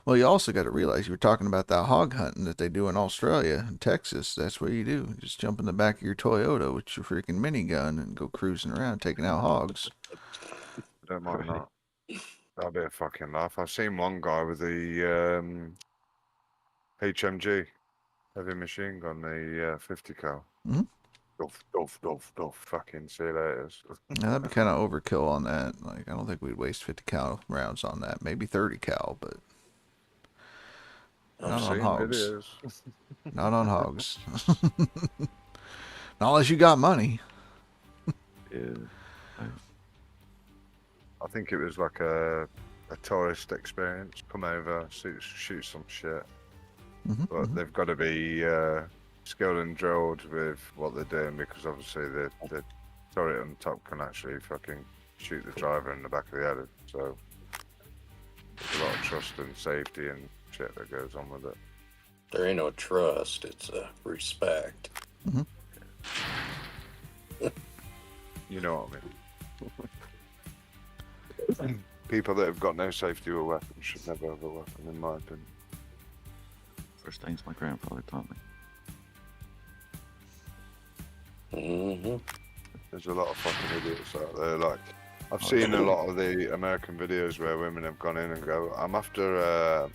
Well, you also got to realize you were talking about that hog hunting that they do in Australia and Texas. That's what you do. You just jump in the back of your Toyota with your freaking minigun and go cruising around taking out hogs. Don't mind that. That'll be a fucking laugh. I've seen one guy with the HMG, heavy machine gun, the 50 cal. Duff, fucking see you later. Now, that'd be kind of overkill on that. Like, I don't think we'd waste 50 cal rounds on that. Maybe 30 cal, but not on hogs. Videos. Not on hogs. Not unless you got money. Yeah. I think it was like a tourist experience. Come over, shoot some shit. But they've got to be skilled and drilled with what they're doing, because obviously the turret on top can actually fucking shoot the driver in the back of the head. So there's a lot of trust and safety and shit that goes on with it. There ain't no trust, it's respect. You know what I mean? People that have got no safety with weapons should never have a weapon, in my opinion. First things my grandfather taught me. There's a lot of fucking idiots out there. Like, I've seen a lot of the American videos where women have gone in and go, I'm after a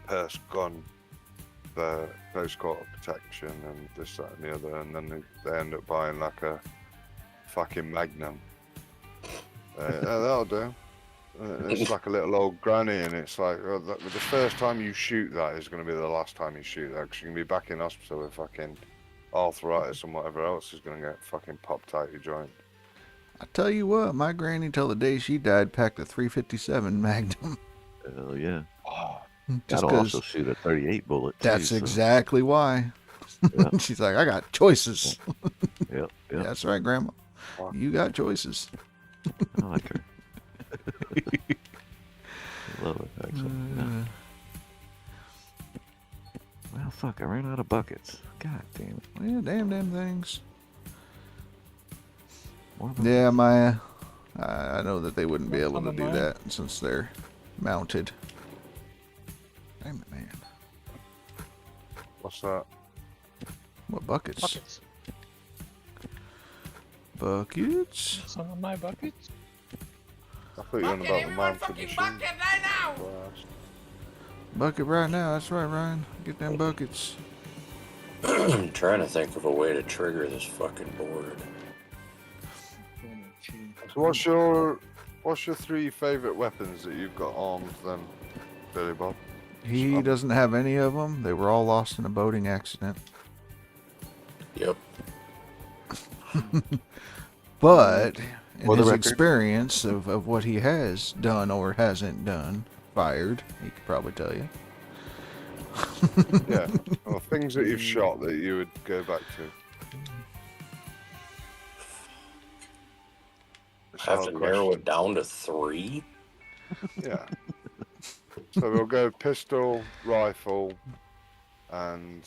purse gun for close quarter protection and this, that and the other, and then they end up buying like a fucking Magnum. That'll do. It's like a little old granny, and it's like, the first time you shoot that is going to be the last time you shoot that, because you're going to be back in hospital with fucking arthritis and whatever else is going to get fucking popped out your joint. I tell you what, my granny, till the day she died, packed a 357 Magnum. Hell yeah. Just That'll 'cause also shoot a 38 bullet. That's too, so. exactly why. Yeah. She's like, I got choices. Yep. Yeah, that's right, Grandma. You got choices. I like her. I love it, actually. Yeah. Well, fuck, I ran out of buckets. God damn it. Yeah, damn things. More buckets. Yeah, Maya. I know that they wouldn't be able to do Maya? that since they're mounted. Damn it, man. What's that? What buckets? Buckets. Buckets? Some of my buckets. I thought you were on Bucket, about the everyone mounted fucking machine. bucket right now! Blast. Bucket right now. That's right, Ryan. Get them buckets. I'm trying to think of a way to trigger this fucking board. So what's your 3 favourite weapons that you've got armed then, Billy Bob? He doesn't have any of them. They were all lost in a boating accident. Yep. But in For the his record. experience of what he has done or hasn't done, fired, he could probably tell you. Yeah. Well, things that you've shot that you would go back to. It's a Have hard to narrow question. it down to 3? Yeah. So we'll go pistol, rifle, and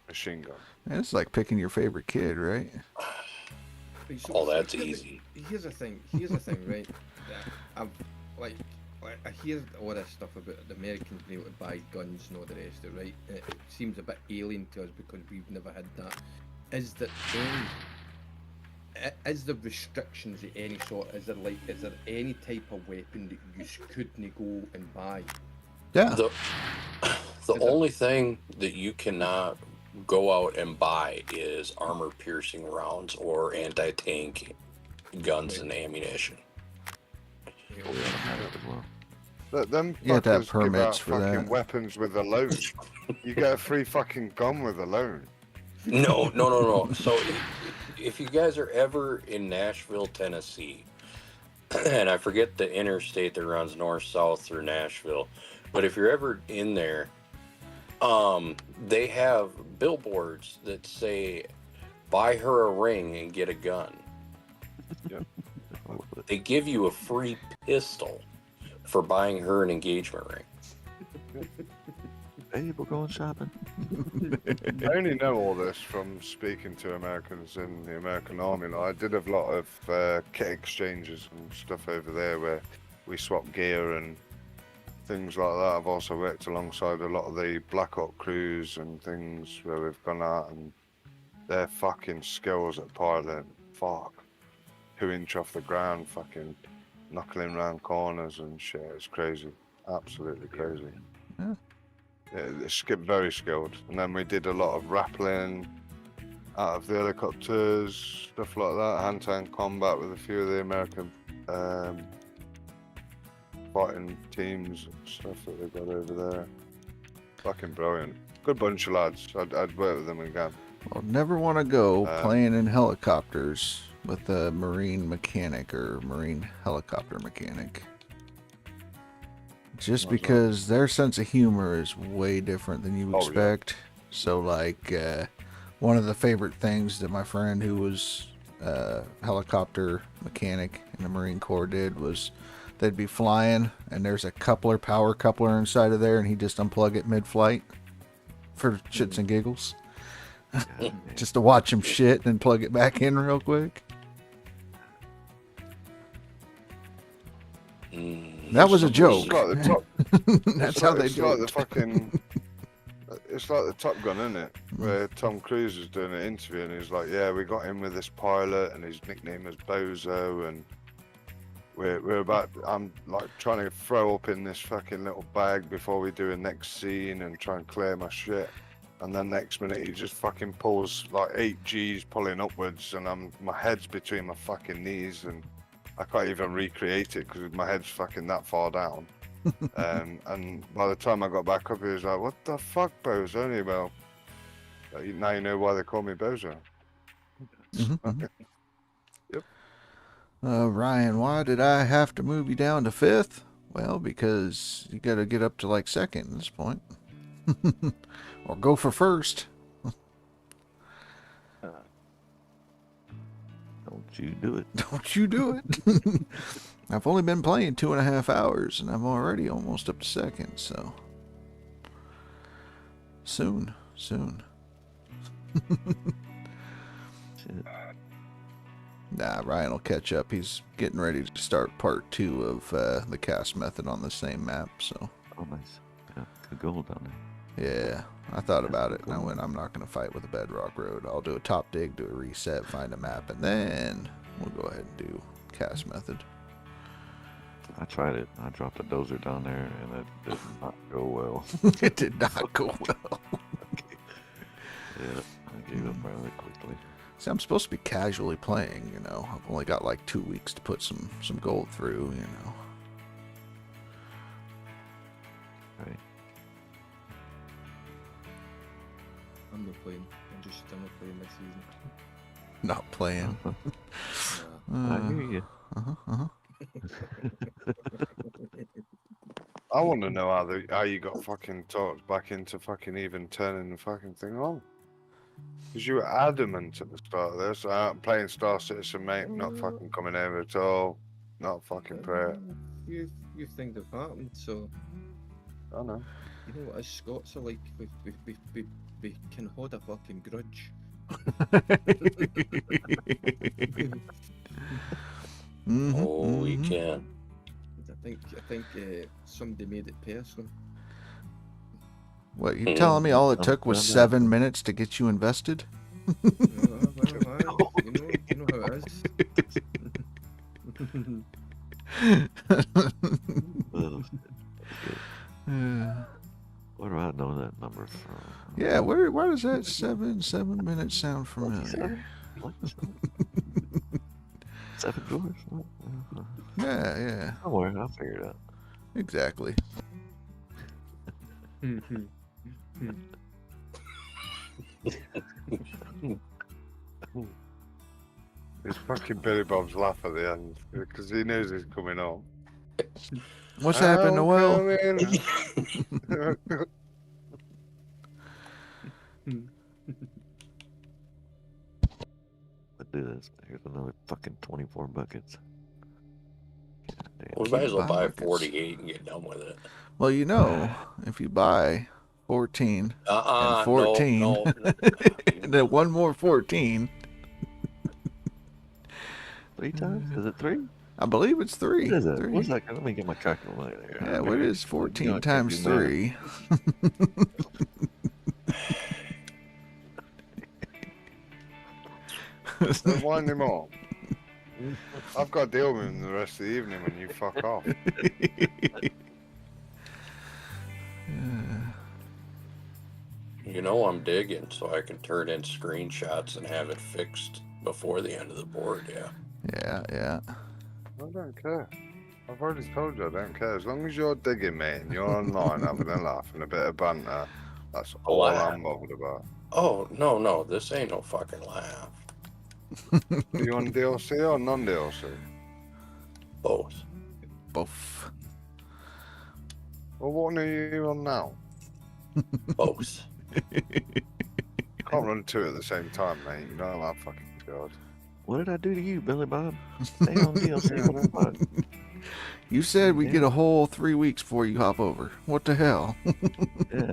machine gun. It's like picking your favorite kid, right? Right, so Oh, that's here's the- easy. Here's the thing, right? That I've like I hear all this stuff about the Americans being able to buy guns and all the rest of it, right? And it seems a bit alien to us because we've never had that. Is there restrictions of any sort? Is there any type of weapon that you couldn't go and buy? Yeah. The Is it- only thing that you cannot go out and buy is armor-piercing rounds or anti-tank guns and ammunition. You Oh, know, yeah, I have it as well. But them You have to have fuckers give out permits for fucking that. weapons with a loan. You get a free fucking gun with a loan. No. So if you guys are ever in Nashville, Tennessee, and I forget the interstate that runs north-south through Nashville, but if you're ever in there, they have billboards that say, "Buy her a ring and get a gun." They give you a free pistol for buying her an engagement ring. Hey, we're going shopping. I only know all this from speaking to Americans in the American Army. Like, I did a lot of kit exchanges and stuff over there where we swap gear and things like that. I've also worked alongside a lot of the Black Hawk crews and things where we've gone out, and their fucking skills at piloting, fuck, 2 inch off the ground, fucking knuckling around corners and shit. It's crazy, absolutely crazy. Yeah. Yeah, they're very skilled. And then we did a lot of rappelling out of the helicopters, stuff like that, hand-to-hand combat with a few of the American fighting teams and stuff that they've got over there. Fucking brilliant. Good bunch of lads. I'd work with them again. Well, never want to go Um, playing in helicopters with a marine mechanic or marine helicopter mechanic. Just Why's that? because their sense of humor is way different than you Oh, yeah. expect. So, like, one of the favorite things that my friend who was a helicopter mechanic in the Marine Corps did was they'd be flying and there's a power coupler inside of there, and he'd just unplug it mid-flight for shits and giggles. Just to watch him shit and then plug it back in real quick. That was a joke. It's like the top. That's how they it's do like it. the fucking. It's like the Top Gun, isn't it? Where Tom Cruise is doing an interview and he's like, "Yeah, we got in with this pilot and his nickname is Bozo, and I'm like trying to throw up in this fucking little bag before we do a next scene and try and clear my shit." And then next minute he just fucking pulls like 8 G's pulling upwards, and my head's between my fucking knees, and I can't even recreate it because my head's fucking that far down. And by the time I got back up, he was like, "What the fuck, Bozo?" Well, now you know why they call me Bozo. Yep. Ryan, why did I have to move you down to 5th? Well, because you got to get up to like 2nd at this point. Or go for 1st. Don't you do it. Don't you do it. I've only been playing 2.5 hours and I'm already almost up to 2nd, so soon. Shit. Nah, Ryan will catch up. He's getting ready to start part 2 of the cast method on the same map, so Oh, nice. Yeah, good gold down there. yeah, I thought about it and I went, I'm not going to fight with a bedrock road. I'll do a top dig, do a reset, find a map, and then we'll go ahead and do cast method. I tried it. I dropped a dozer down there, and it did not go well. It did not go well. Yeah, I gave up rather quickly. See, I'm supposed to be casually playing, you know. I've only got like 2 weeks to put some gold through, you know. Right. I'm not playing. I'm not playing this season. Not playing. I hear you. I want to know how you got fucking talked back into fucking even turning the fucking thing on. Because you were adamant at the start of this. I'm playing Star Citizen, mate. I'm not fucking coming over at all. not a fucking prayer. Few things have happened, so I know. you know what us Scots are like. We can hold a fucking grudge. Oh, we can. I think somebody made it personal. What, you telling me all it took was 7 minutes to get you invested? Well, you know how it is. Where do I know that number from? Yeah, where does that 7 minutes sound familiar? 7 drawers? Yeah. Somewhere, I'll figure it out. Exactly. It's fucking Billy Bob's laugh at the end because he knows he's coming home. What's happened, Noel? Let's do this. Here's another fucking 24 buckets. We might as well buy buckets. 48 and get done with it. Well, you know, if you buy 14 and 14, no. and then one more 14, 3 times? Is it 3? I believe it's 3. What is it? 3. What's that? Let me get my calculator here. Yeah, what is 14 You know, I times can't do 3? So wind him up. I've got to deal with him the rest of the evening when you fuck off. You know I'm digging, so I can turn in screenshots and have it fixed before the end of the board, yeah. Yeah. I don't care. I've already told you I don't care. As long as you're digging me and you're online having a laugh and a bit of banter, that's all I'm bothered about. Oh, no, this ain't no fucking laugh. Do you want DLC or non-DLC? Both. Both. Well, what are you on now? Both. You can't run 2 at the same time, mate. You know that fucking god. What did I do to you, Billy Bob? Stay on DLC. What the fuck? You said we get a whole 3 weeks before you hop over. What the hell? Yeah.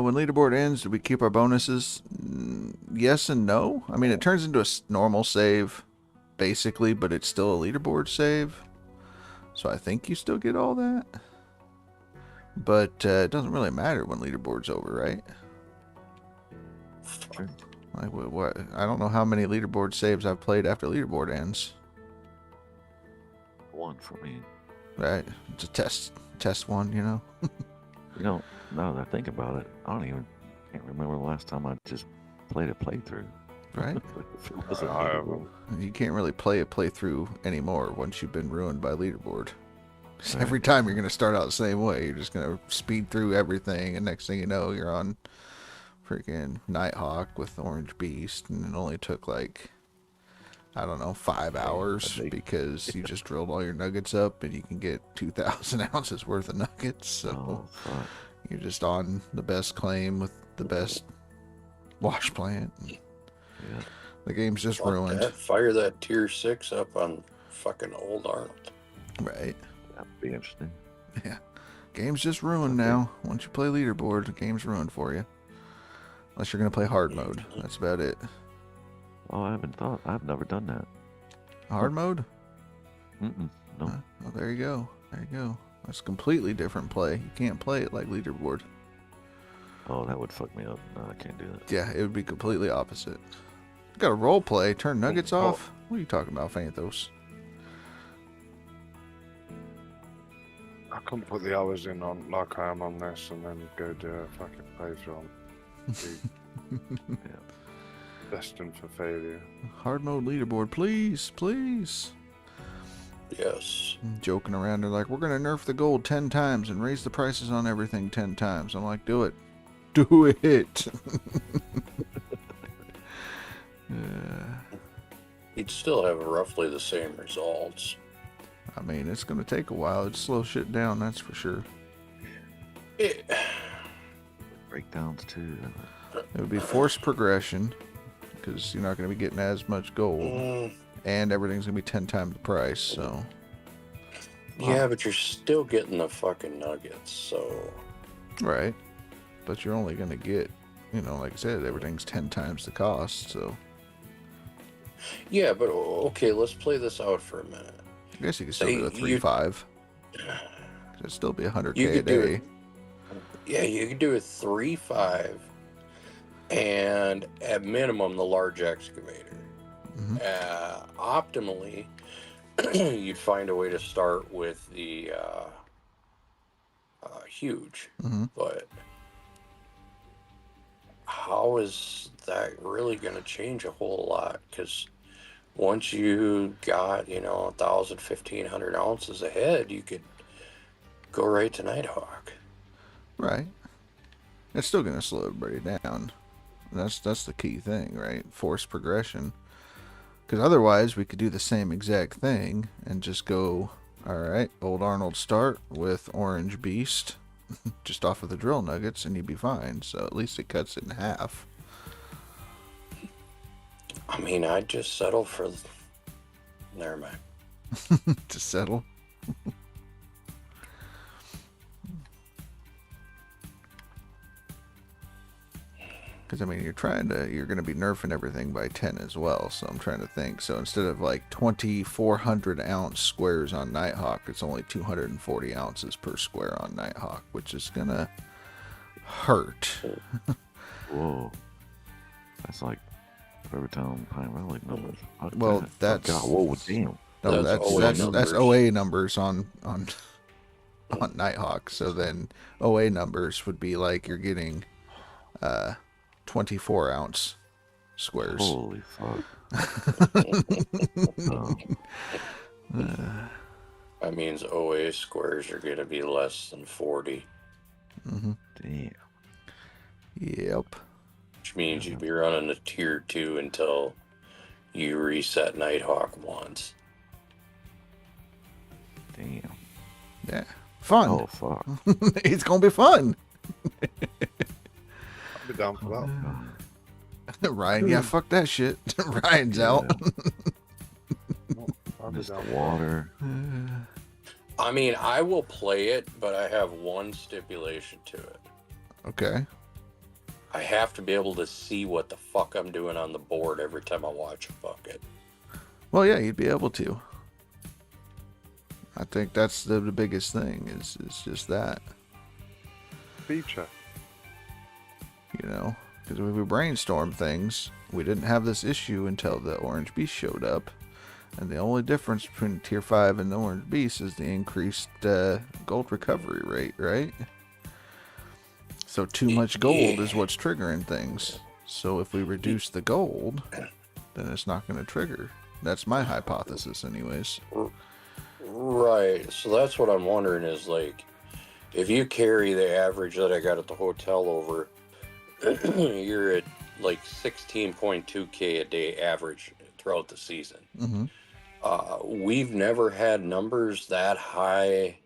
When leaderboard ends, do we keep our bonuses? Yes and no. I mean, it turns into a normal save, basically, but it's still a leaderboard save. So I think you still get all that. But it doesn't really matter when leaderboard's over, right? Like what? I don't know how many leaderboard saves I've played after leaderboard ends. 1 for me. Right? It's a test one, you know? You know, now that I think about it, can't remember the last time I just played a playthrough. Right? You can't really play a playthrough anymore once you've been ruined by leaderboard. Right. Every time you're going to start out the same way. You're just going to speed through everything, and next thing you know, you're on freaking Nighthawk with Orange Beast, and it only took like, I don't know, 5 hours because you just drilled all your nuggets up, and you can get 2,000 ounces worth of nuggets. So you're just on the best claim with the best wash plant. Yeah. The game's just ruined. Fire that tier 6 up on fucking Old Arnold. Right. That'd be interesting. Yeah. Game's just ruined now. Once you play leaderboard, the game's ruined for you. Unless you're going to play hard mode. That's about it. Oh, I've never done that. Hard mode? No. Well, there you go. That's a completely different play. You can't play it like leaderboard. Oh, that would fuck me up. No, I can't do that. Yeah, it would be completely opposite. You got a role play, turn nuggets off? What are you talking about, Phanthos? I couldn't put the hours in on like I am on this and then go do a fucking playthrough on. Destined for failure. Hard mode leaderboard, please. Yes. Joking around, they're like, we're going to nerf the gold 10 times and raise the prices on everything 10 times. I'm like, do it. Do it. You'd still have roughly the same results. I mean, it's going to take a while. It'd slow shit down, that's for sure. Breakdowns too. It would be forced progression, because you're not going to be getting as much gold, and everything's going to be 10 times the price, so... Yeah, but you're still getting the fucking nuggets, so... Right. But you're only going to get, you know, like I said, everything's 10 times the cost, so... Yeah, but okay, let's play this out for a minute. I guess you could still do a 3-5. It'd still be 100K a day. Yeah, you could do a 3-5, and at minimum, the large excavator. Optimally, you'd find a way to start with the huge, but how is that really going to change a whole lot? Because once you got, 1,000, 1,500 ounces ahead, you could go right to Nighthawk. Right. It's still going to slow everybody down. That's the key thing, right? Forced progression. Because otherwise, we could do the same exact thing and just go, all right, Old Arnold start with Orange Beast, just off of the drill nuggets, and you'd be fine. So at least it cuts it in half. I mean, I'd just settle for... Never mind. To settle? Because, I mean, you're going to be nerfing everything by 10 as well, so I'm trying to think. So instead of like 2,400 ounce squares on Nighthawk, it's only 240 ounces per square on Nighthawk, which is going to hurt. Whoa. That's like Rivertown Pine Valley numbers. Well, that's... God, whoa, damn. No, that's OA numbers on Nighthawk. So then OA numbers would be like you're getting 24 ounce squares. Holy fuck. That means OA squares are going to be less than 40. Damn. Yep. Which means you'd be running a tier 2 until you reset Nighthawk once. Damn. Yeah. Fun. Oh, fuck. It's going to be fun. I'll be down for that. Ryan, yeah, fuck that shit. Ryan's out. Just water. I mean, I will play it, but I have one stipulation to it. Okay. I have to be able to see what the fuck I'm doing on the board every time I watch a bucket. Well, yeah, you'd be able to. I think that's the biggest thing is just that. Feature. You know, because when we brainstorm things, we didn't have this issue until the Orange Beast showed up. And the only difference between Tier 5 and the Orange Beast is the increased gold recovery rate, right? So too much gold is what's triggering things. So if we reduce the gold, then it's not going to trigger. That's my hypothesis anyways. Right. So that's what I'm wondering is, like, if you carry the average that I got at the hotel over, you're at like 16.2K a day average throughout the season. Mm-hmm. We've never had numbers that high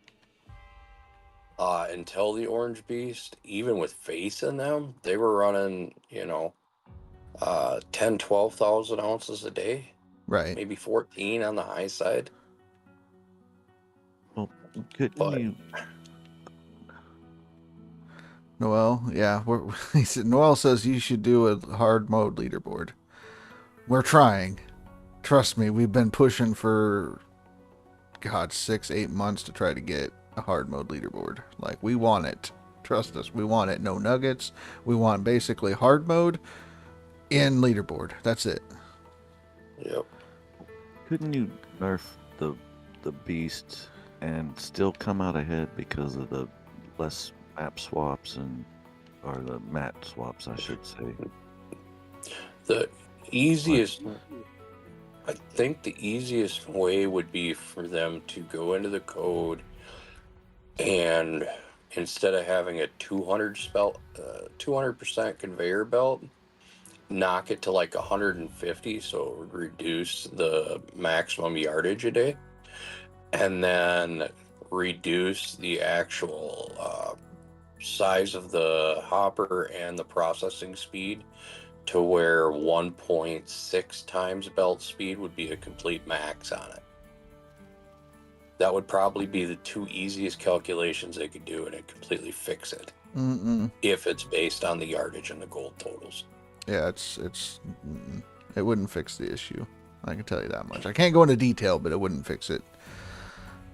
until the Orange Beast. Even with face in them, they were running, 10, 12,000 ounces a day. Right. Maybe 14 on the high side. Well, couldn't you... Noel, yeah. He said, Noel says you should do a hard mode leaderboard. We're trying. Trust me, we've been pushing for, 6-8 months to try to get a hard mode leaderboard. Like, we want it. Trust us, we want it. No nuggets. We want basically hard mode in leaderboard. That's it. Yep. Couldn't you nerf the beast and still come out ahead because of the less map swaps or the mat swaps, I should say? The easiest, I think the easiest way would be for them to go into the code and instead of having a 200% conveyor belt, knock it to like 150, so it would reduce the maximum yardage a day. and then reduce the actual size of the hopper and the processing speed to where 1.6 times belt speed would be a complete max on it. That would probably be the two easiest calculations they could do, and it completely fix it. If it's based on the yardage and the gold totals. Yeah, it wouldn't fix the issue. I can tell you that much. I can't go into detail, but it wouldn't fix it.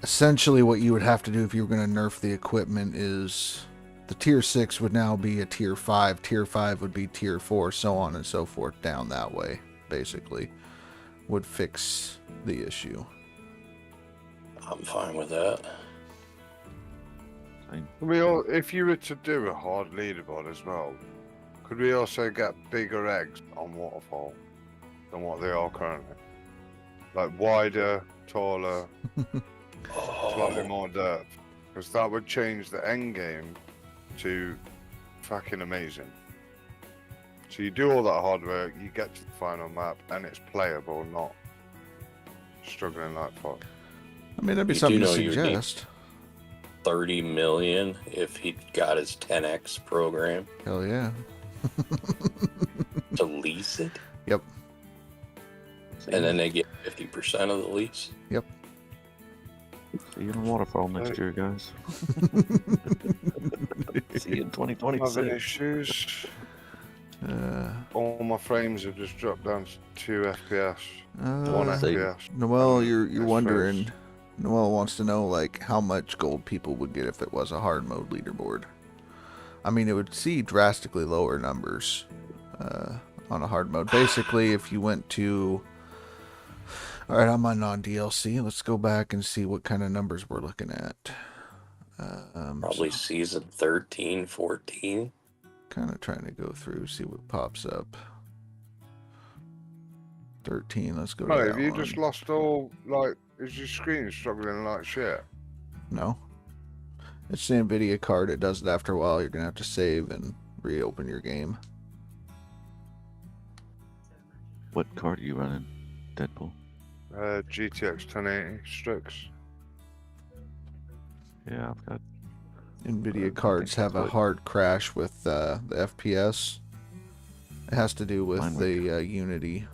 Essentially, what you would have to do if you were going to nerf the equipment is the tier 6 would now be a tier 5. Tier 5 would be tier 4, so on and so forth, down that way, basically. Would fix the issue. I'm fine with that. If you were to do a hard leaderboard as well, could we also get bigger eggs on Waterfall than what they are currently? Like wider, taller, slightly more depth. Because that would change the end game to fucking amazing. So you do all that hard work, you get to the final map, and it's playable, not struggling like fuck. I mean, that'd be something to suggest. 30 million if he got his 10x program. Hell yeah. To lease it? Yep. And then they get 50% of the lease? Yep. See you in Waterfall next year, guys. See you in 2026. Have any issues? All my frames have just dropped down to 2 FPS. 1 FPS. Noel, you're wondering. Noel wants to know like how much gold people would get if it was a hard mode leaderboard. I mean, it would see drastically lower numbers on a hard mode. Basically, if you went to... Alright, I'm on non-DLC. Let's go back and see what kind of numbers we're looking at. Probably season 13, 14. Kind of trying to go through, see what pops up. 13, let's go to that have you one. just lost all, like, is your screen struggling like shit? No. It's the NVIDIA card. It does it after a while. You're going to have to save and reopen your game. What card are you running, Deadpool? GTX 1080 Strix. Yeah, I've got... NVIDIA cards have a hard crash with the FPS. It has to do with the Unity.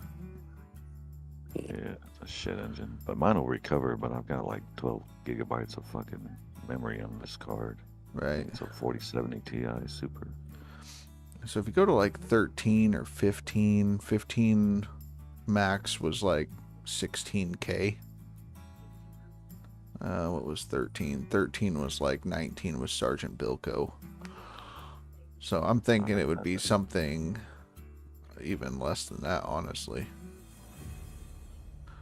Yeah, it's a shit engine. But mine will recover, but I've got like 12 gigabytes of fucking memory on this card. Right. It's a 4070 Ti Super. So if you go to like 13 or 15, 15 max was like 16K. What was 13? 13 was like 19 with Sergeant Bilko. So I'm thinking it would be something even less than that, honestly.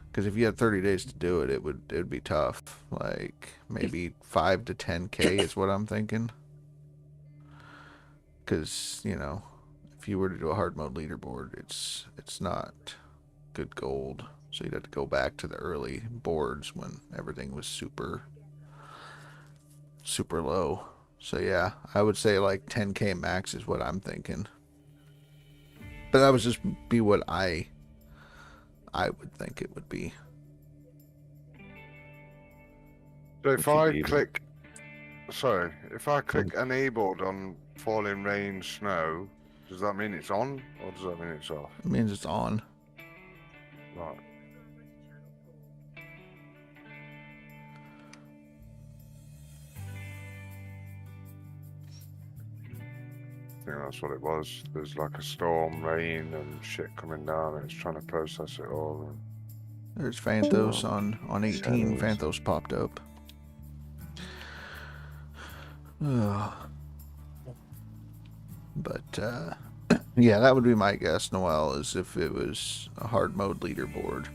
Because if you had 30 days to do it, it would be tough. Like maybe 5 to 10K is what I'm thinking. Because, you know, if you were to do a hard mode leaderboard, it's not good gold. So you'd have to go back to the early boards when everything was super low. So yeah, I would say like 10K max is what I'm thinking. But that would just be what I would think it would be. So if I click, if I click enabled on falling rain, snow, does that mean it's on or does that mean it's off? It means it's on. Right. I think that's what it was. There's like a storm, rain, and shit coming down, and it's trying to process it all. And... There's Phantos on 18. Phantos popped up. But yeah, that would be my guess, Noel, is if it was a hard mode leaderboard.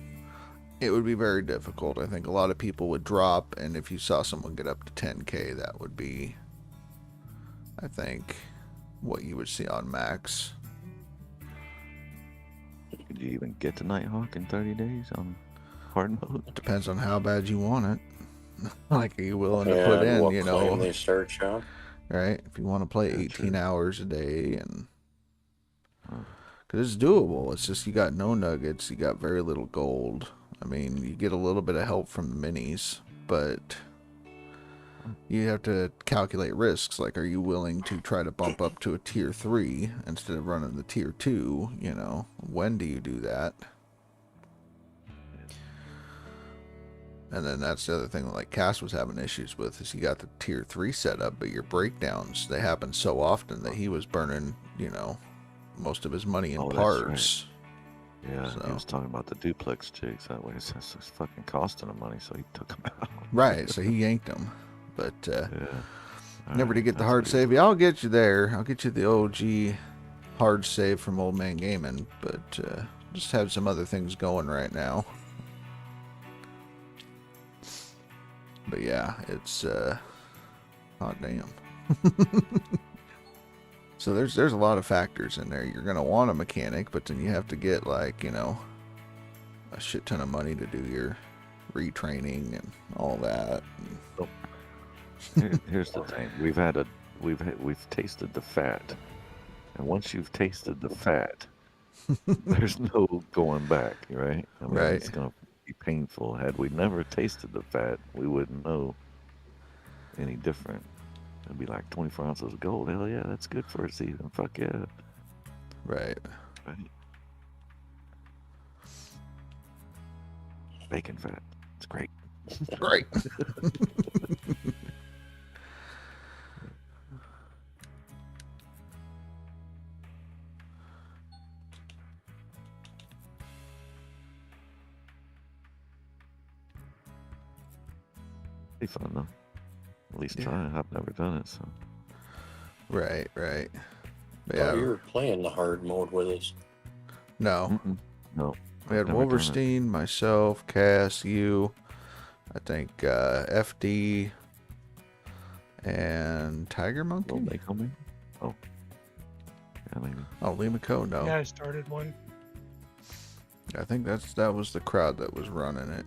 It would be very difficult. I think a lot of people would drop, and if you saw someone get up to 10K, that would be, I think, what you would see on max. Could you even get to Nighthawk in 30 days on hard mode? Depends on how bad you want it. Like, are you willing to put in, you know? They start, Sean? Right? If you want to play 18 hours a day, and because it's doable. It's just you got no nuggets, you got very little gold. I mean, you get a little bit of help from the minis, but you have to calculate risks. Like, are you willing to try to bump up to a tier 3 instead of running the tier 2? You know, when do you do that? And then that's the other thing that, like, Cass was having issues with, is he got the tier 3 set up, but your breakdowns, they happen so often that he was burning, you know, most of his money in parts. Yeah, So. he was talking about the duplex jigs. That way it's fucking costing him money, so he took them out. Right, so he yanked them. But Yeah. never to get the that's hard good. save. Yeah, I'll get you there. I'll get you the OG hard save from Old Man Gaming, but just have some other things going right now. But yeah, it's hot damn. So there's a lot of factors in there. You're gonna want a mechanic, but then you have to get, like, you know, a shit ton of money to do your retraining and all that. Here's the thing: we've tasted the fat, and once you've tasted the fat, there's no going back, right? I mean, Right. It's gonna be painful. Had we never tasted the fat, we wouldn't know any different. It'd be like 24 ounces of gold. Hell yeah, that's good for a season. Fuck yeah. Right. Right. Bacon fat. It's great. Right. Be fun though. At least Yeah. try it. I've never done it, so. Right. But Oh, yeah. you were playing the hard mode with us. No. Mm-mm. No. We had I've never done it. Wolverstein, myself, Cass, you, I think FD, and Tiger Monkey. Will they come in? Oh. Yeah, maybe. Oh, Lima Co. No. Yeah, I started one. I think that was the crowd that was running it.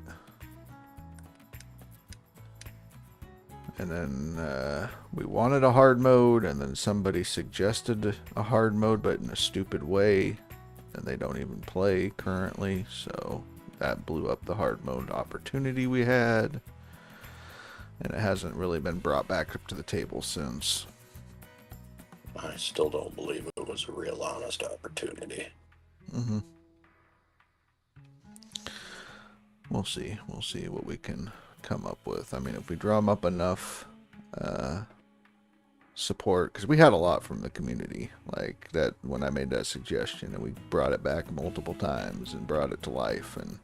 And then we wanted a hard mode, and then somebody suggested a hard mode, but in a stupid way, and they don't even play currently, so that blew up the hard mode opportunity we had, and it hasn't really been brought back up to the table since. I still don't believe it was a real honest opportunity. Mm-hmm. We'll see what we can come up with. I mean, if we drum up enough support, because we had a lot from the community, like that when I made that suggestion, and we brought it back multiple times and brought it to life, and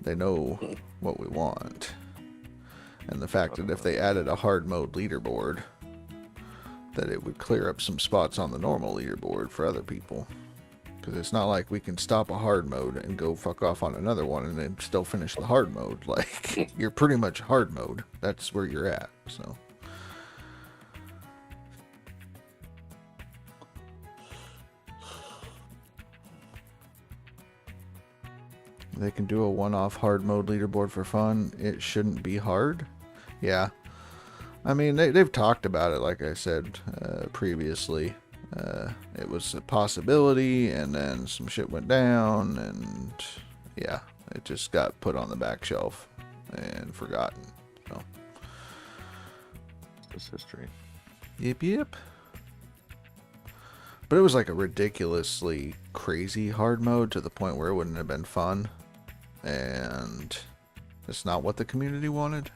they know what we want. And the fact that if they added a hard mode leaderboard, that it would clear up some spots on the normal leaderboard for other people. Because it's not like we can stop a hard mode and go fuck off on another one and then still finish the hard mode. Like, you're pretty much hard mode. That's where you're at, so. They can do a one-off hard mode leaderboard for fun. It shouldn't be hard. Yeah. I mean, they've talked about it, like I said previously. It was a possibility, and then some shit went down, and yeah, it just got put on the back shelf and forgotten. So, It's history. yep. But it was like a ridiculously crazy hard mode to the point where it wouldn't have been fun, and it's not what the community wanted.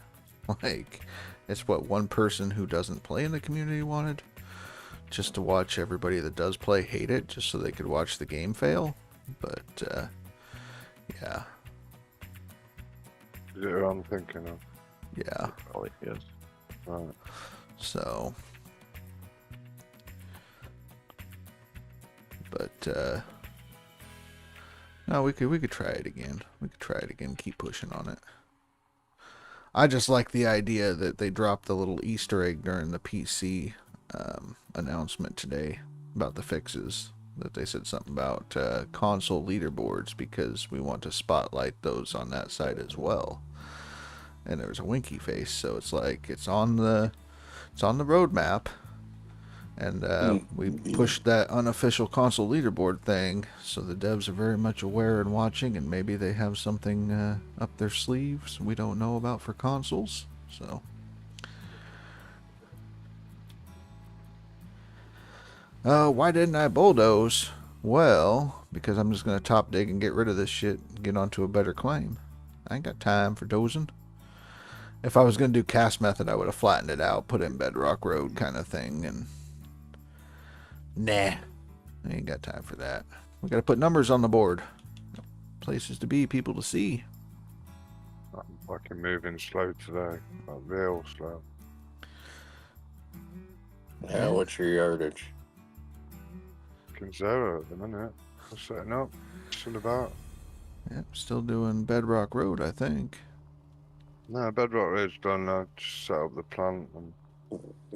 Like, it's what one person who doesn't play in the community wanted. Just to watch everybody that does play hate it, just so they could watch the game fail. But, yeah. Is it who I'm thinking of? Yeah. Probably, yes. Right. So. But, no, we could try it again. Keep pushing on it. I just like the idea that they dropped the little Easter egg during the PC announcement today about the fixes, that they said something about console leaderboards, because we want to spotlight those on that side as well. And there was a winky face, so it's like it's on the roadmap, And we pushed that unofficial console leaderboard thing, so the devs are very much aware and watching, and maybe they have something up their sleeves we don't know about for consoles. So, why didn't I bulldoze? Well, because I'm just going to top dig and get rid of this shit and get onto a better claim. I ain't got time for dozing. If I was going to do cast method, I would have flattened it out, put in bedrock road kind of thing, and nah, I ain't got time for that. We got to put numbers on the board. Places to be, people to see. I'm fucking moving slow today. Like real slow. Yeah, what's your yardage? Fucking 0 at the minute. I'm setting up. Still about. Yep, still doing bedrock road, I think. No, bedrock road's done. I just set up the plant and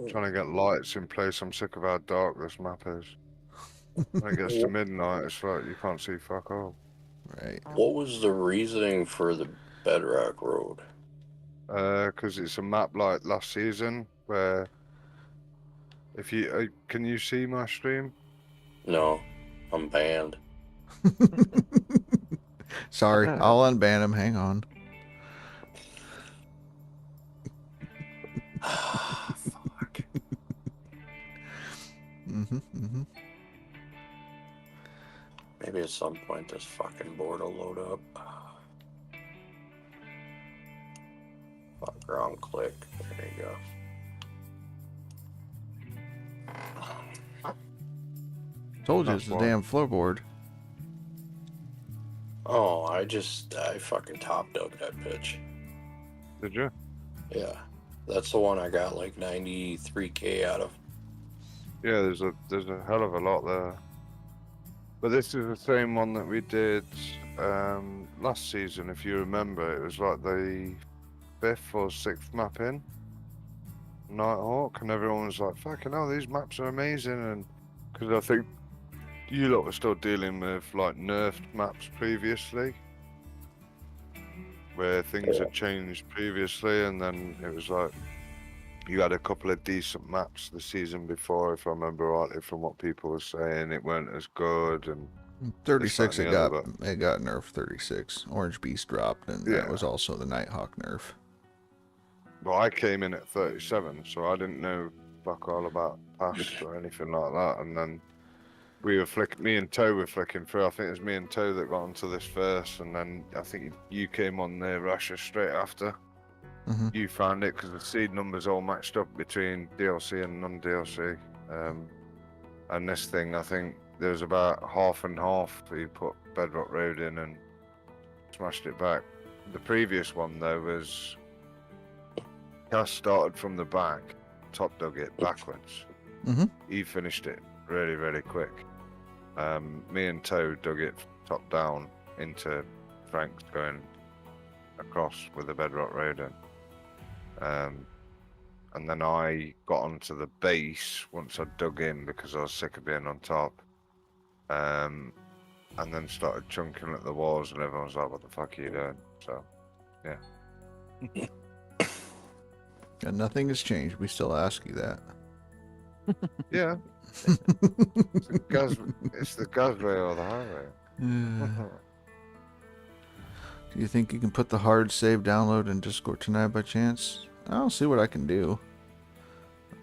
trying to get lights in place. I'm sick of how dark this map is. When it gets to midnight, it's like you can't see fuck all. Right. What was the reasoning for the bedrock road? Because it's a map like last season where if you can you see my stream? No, I'm banned. Sorry, I'll unban him. Hang on. Fuck. Maybe at some point this fucking board will load up. Fuck, wrong click. There you go. Told you it's the damn floorboard. Oh, I fucking top dug that pitch. Did you? Yeah. That's the one I got like 93K out of. Yeah, there's a hell of a lot there. But this is the same one that we did last season, if you remember. It was like the 5th or 6th map in Nighthawk, and everyone was like, fucking hell, these maps are amazing. And because I think you lot were still dealing with like nerfed maps previously, where things had changed previously, and then it was like you had a couple of decent maps the season before, if I remember rightly from what people were saying. It weren't as good, and 36 it got nerfed. 36 Orange Beast dropped, and that was also the Nighthawk nerf. Well, I came in at 37, so I didn't know fuck all about past or anything like that. And then we were me and Toe were flicking through. I think it was me and Toe that got onto this first, and then I think you came on there, Russia, straight after. You found it because the seed numbers all matched up between DLC and non-DLC. And this thing, I think there's about half and half. You put Bedrock Road in and smashed it back. The previous one though was Cass started from the back, top dug it backwards. He finished it really, really quick. Me and Toe dug it top down into Frank's going across with the Bedrock Road in. And then I got onto the base once I dug in because I was sick of being on top. And then started chunking at the walls, and everyone was like, what the fuck are you doing? So, yeah. And nothing has changed. We still ask you that. Yeah. It's the Gazway or the highway. Do you think you can put the hard save download in Discord tonight by chance? I'll see what I can do.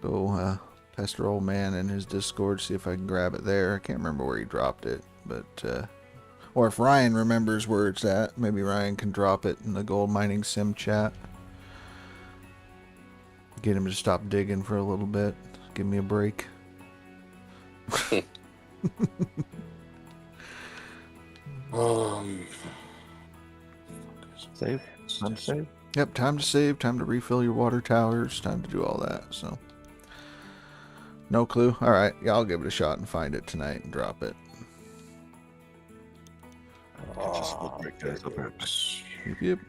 Go pester old man in his Discord, see if I can grab it there. I can't remember where he dropped it, but or if Ryan remembers where it's at, maybe Ryan can drop it in the gold mining sim chat. Get him to stop digging for a little bit. Give me a break. Save. Time to save. Yep, time to save, time to refill your water towers, time to do all that, so. No clue? Alright, yeah, I'll give it a shot and find it tonight and drop it. Yep.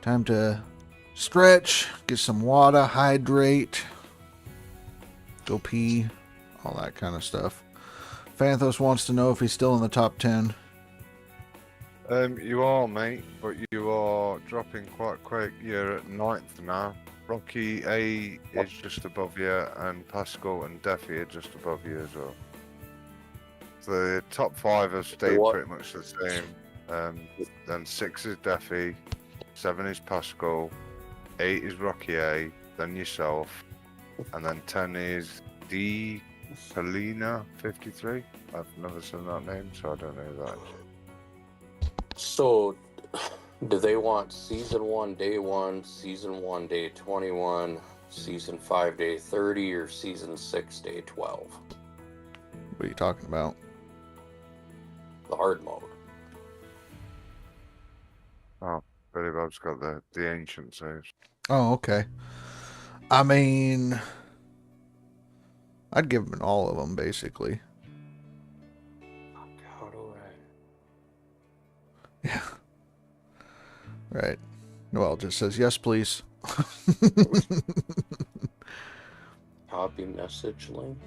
Time to stretch, get some water, hydrate, go pee, all that kind of stuff. Phanthos wants to know if he's still in the top 10. You are, mate, but you are dropping quite quick. You're at 9th now. Rocky A is just above you, and Pascal and Duffy are just above you as well. So the top 5 have stayed What? pretty much the same. Then 6 is Duffy, 7 is Pascal, 8 is Rocky A, then yourself, and then 10 is D. Helena 53. I've never seen that name, so I don't know that. So, do they want season 1, day 1, season 1, day 21, season 5, day 30, or season 6, day 12? What are you talking about? The hard mode. Oh, Billy Bob's got the ancient saves. Oh, okay. I mean, I'd give him all of them, basically. How do I? Yeah. Right. Well, it just says, yes, please. Copy message link?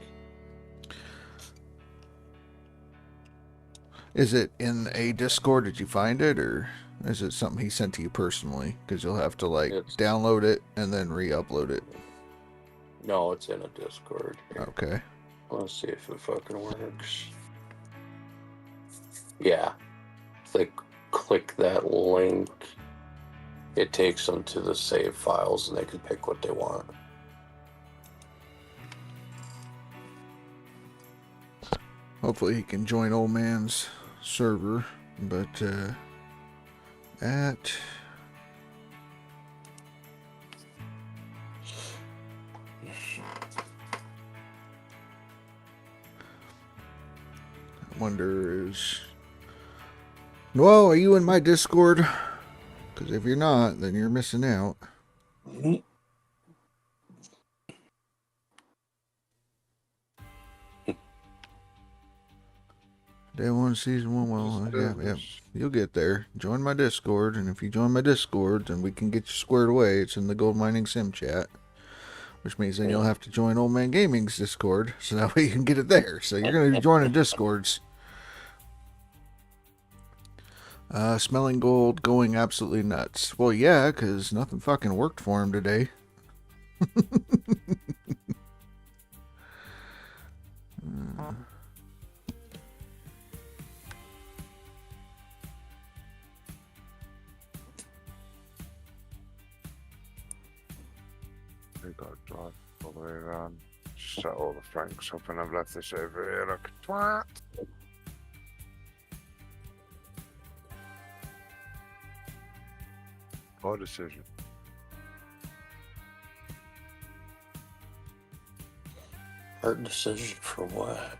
Is it in a Discord? Did you find it, or is it something he sent to you personally? Because you'll have to, like, download it and then re-upload it. No, it's in a Discord. Here. Okay. Let's see if it fucking works. Yeah. If they click that link, it takes them to the save files and they can pick what they want. Hopefully he can join old man's server, but at I wonder is Whoa, are you in my Discord? Because if you're not, then you're missing out. Day 1, season 1. Well, yeah, you'll get there. Join my Discord, and if you join my Discord, then we can get you squared away. It's in the Gold Mining Sim chat, which means then you'll have to join Old Man Gaming's Discord, so that way you can get it there. So you're going to be joining Discords. Smelling gold, going absolutely nuts. Well, yeah, because nothing fucking worked for him today. We've got to drive all the way around. Just set all the Franks up, and I've left this over here like a twat. Poor decision. Hard decision for what?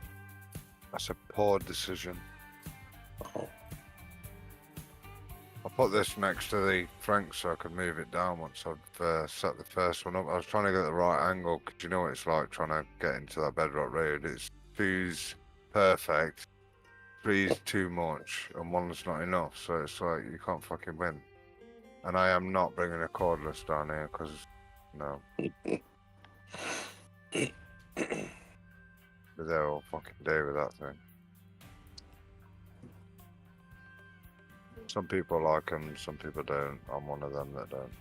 That's a poor decision. Oh. I'll put this next to the Frank so I can move it down once I've set the first one up. I was trying to get the right angle because you know what it's like trying to get into that bedrock road. It's 2's perfect, 3's too much, and 1's not enough. So it's like you can't fucking win. And I am not bringing a cordless down here because, no. But they're all fucking day with that thing. Some people like them, some people don't. I'm one of them that don't.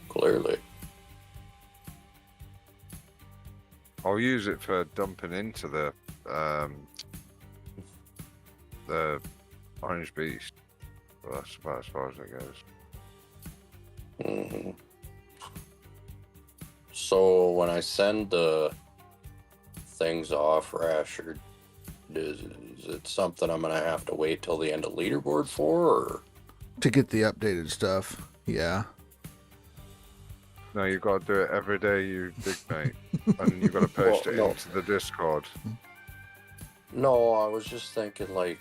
Clearly. I'll use it for dumping into the Orange Beast. Well, that's about as far as it goes. Mm-hmm. So when I send the things off, Rasher, is it something I'm gonna have to wait till the end of leaderboard for, or? To get the updated stuff, yeah. No, you got to do it every day, you big mate, and you got to post it no. into the Discord. No, I was just thinking, like,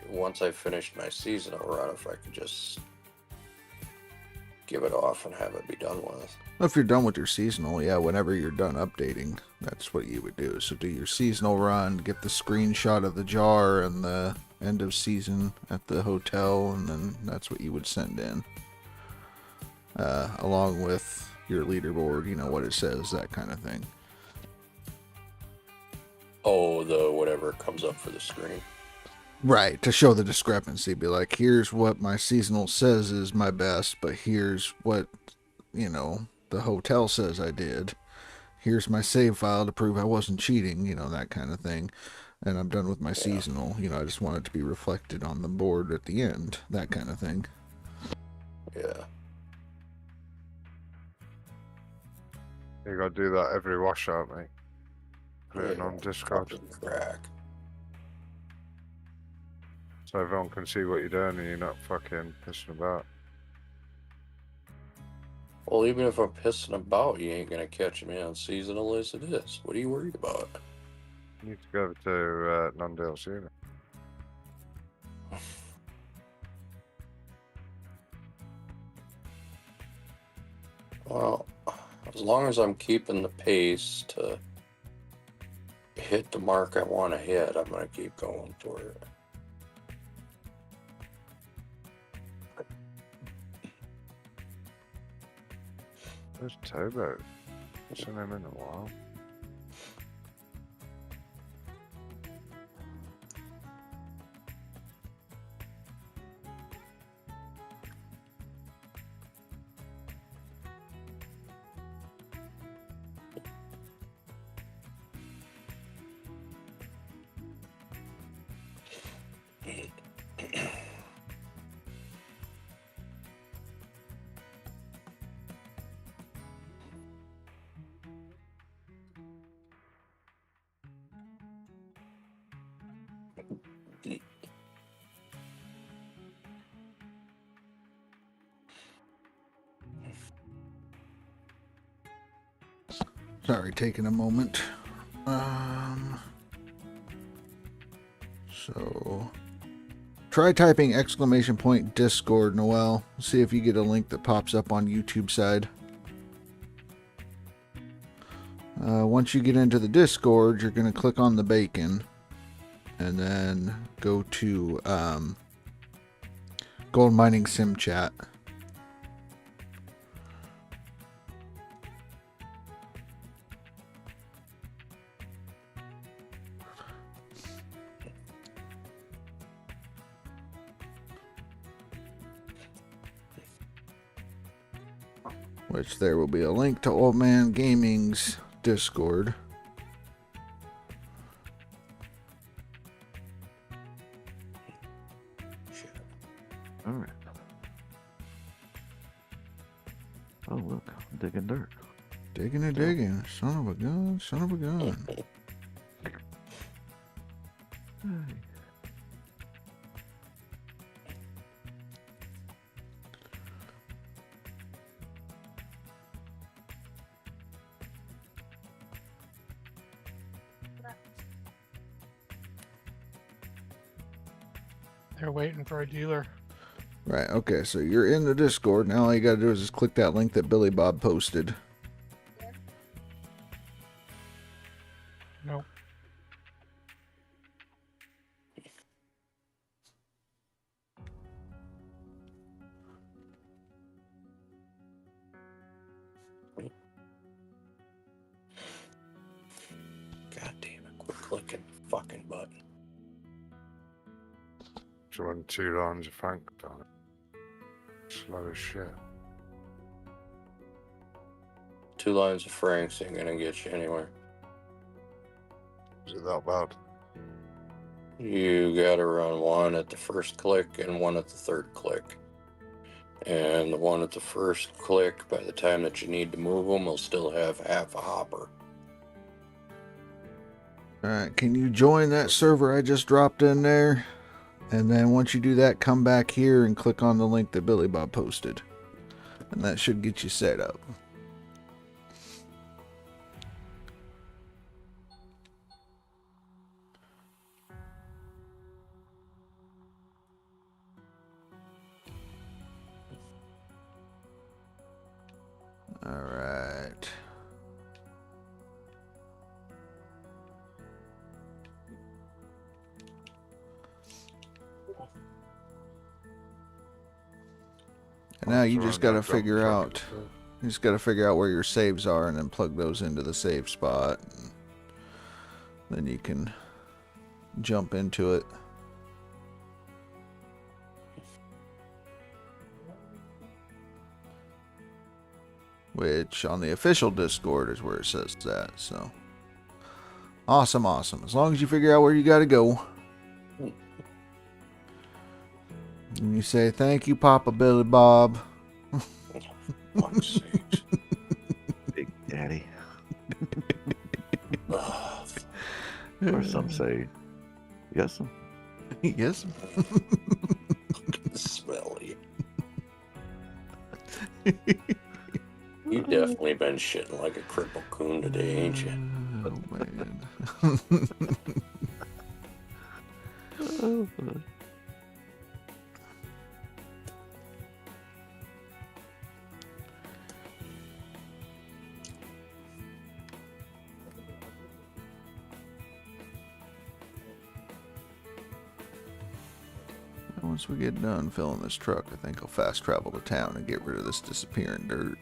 once I finished my seasonal run, if I could just give it off and have it be done with. If you're done with your seasonal, yeah, whenever you're done updating, that's what you would do. So do your seasonal run, get the screenshot of the jar and the end of season at the hotel, and then that's what you would send in. Along with your leaderboard, you know, what it says, that kind of thing. Oh, the whatever comes up for the screen. Right, to show the discrepancy. Be like, here's what my seasonal says is my best, but here's what you know, the hotel says I did. Here's my save file to prove I wasn't cheating, you know, that kind of thing. And I'm done with my seasonal. You know, I just want it to be reflected on the board at the end, that kind of thing. Yeah. You gotta do that every washout, mate. Put it on Discord. Fucking crack. So everyone can see what you're doing and you're not fucking pissing about. Well, even if I'm pissing about, you ain't gonna catch me on seasonal as it is. What are you worried about? You need to go over to non-DLC unit. Well, as long as I'm keeping the pace to hit the mark I want to hit, I'm gonna keep going for it. Where's Tobo? I've seen him in a while. Sorry, taking a moment. So try typing !Discord, Noel. See if you get a link that pops up on YouTube side. Once you get into the Discord, you're going to click on the bacon and then go to Gold Mining Sim Chat. Which there will be a link to Old Man Gaming's Discord. Alright. Oh, look. I'm digging dirt. Digging and digging. Son of a gun. Son of a gun. Hey. They're waiting for a dealer. Right, okay, so you're in the Discord. Now all you gotta do is just click that link that Billy Bob posted. Nope. God damn it, quit clicking the fucking button. Just run 2 lines of Frank on it. Slow as shit. 2 lines of Franks ain't gonna get you anywhere. Is it that bad? You gotta run 1 at the first click and 1 at the third click. And the 1 at the first click, by the time that you need to move them, will still have half a hopper. Alright, can you join that server I just dropped in there? And then once you do that, come back here and click on the link that Billy Bob posted. And that should get you set up. Alright. And now you just gotta figure out, where your saves are and then plug those into the save spot. And then you can jump into it. which on the official Discord is where it says that. So awesome. As long as you figure out where you got to go. And you say, thank you, Papa Billy Bob. Fuck's sakes. Big Daddy. Or some say, yes. Yes. Smelly. You definitely been shitting like a crippled coon today, ain't you? Oh, man. Once we get done filling this truck, I think I'll fast travel to town and get rid of this disappearing dirt.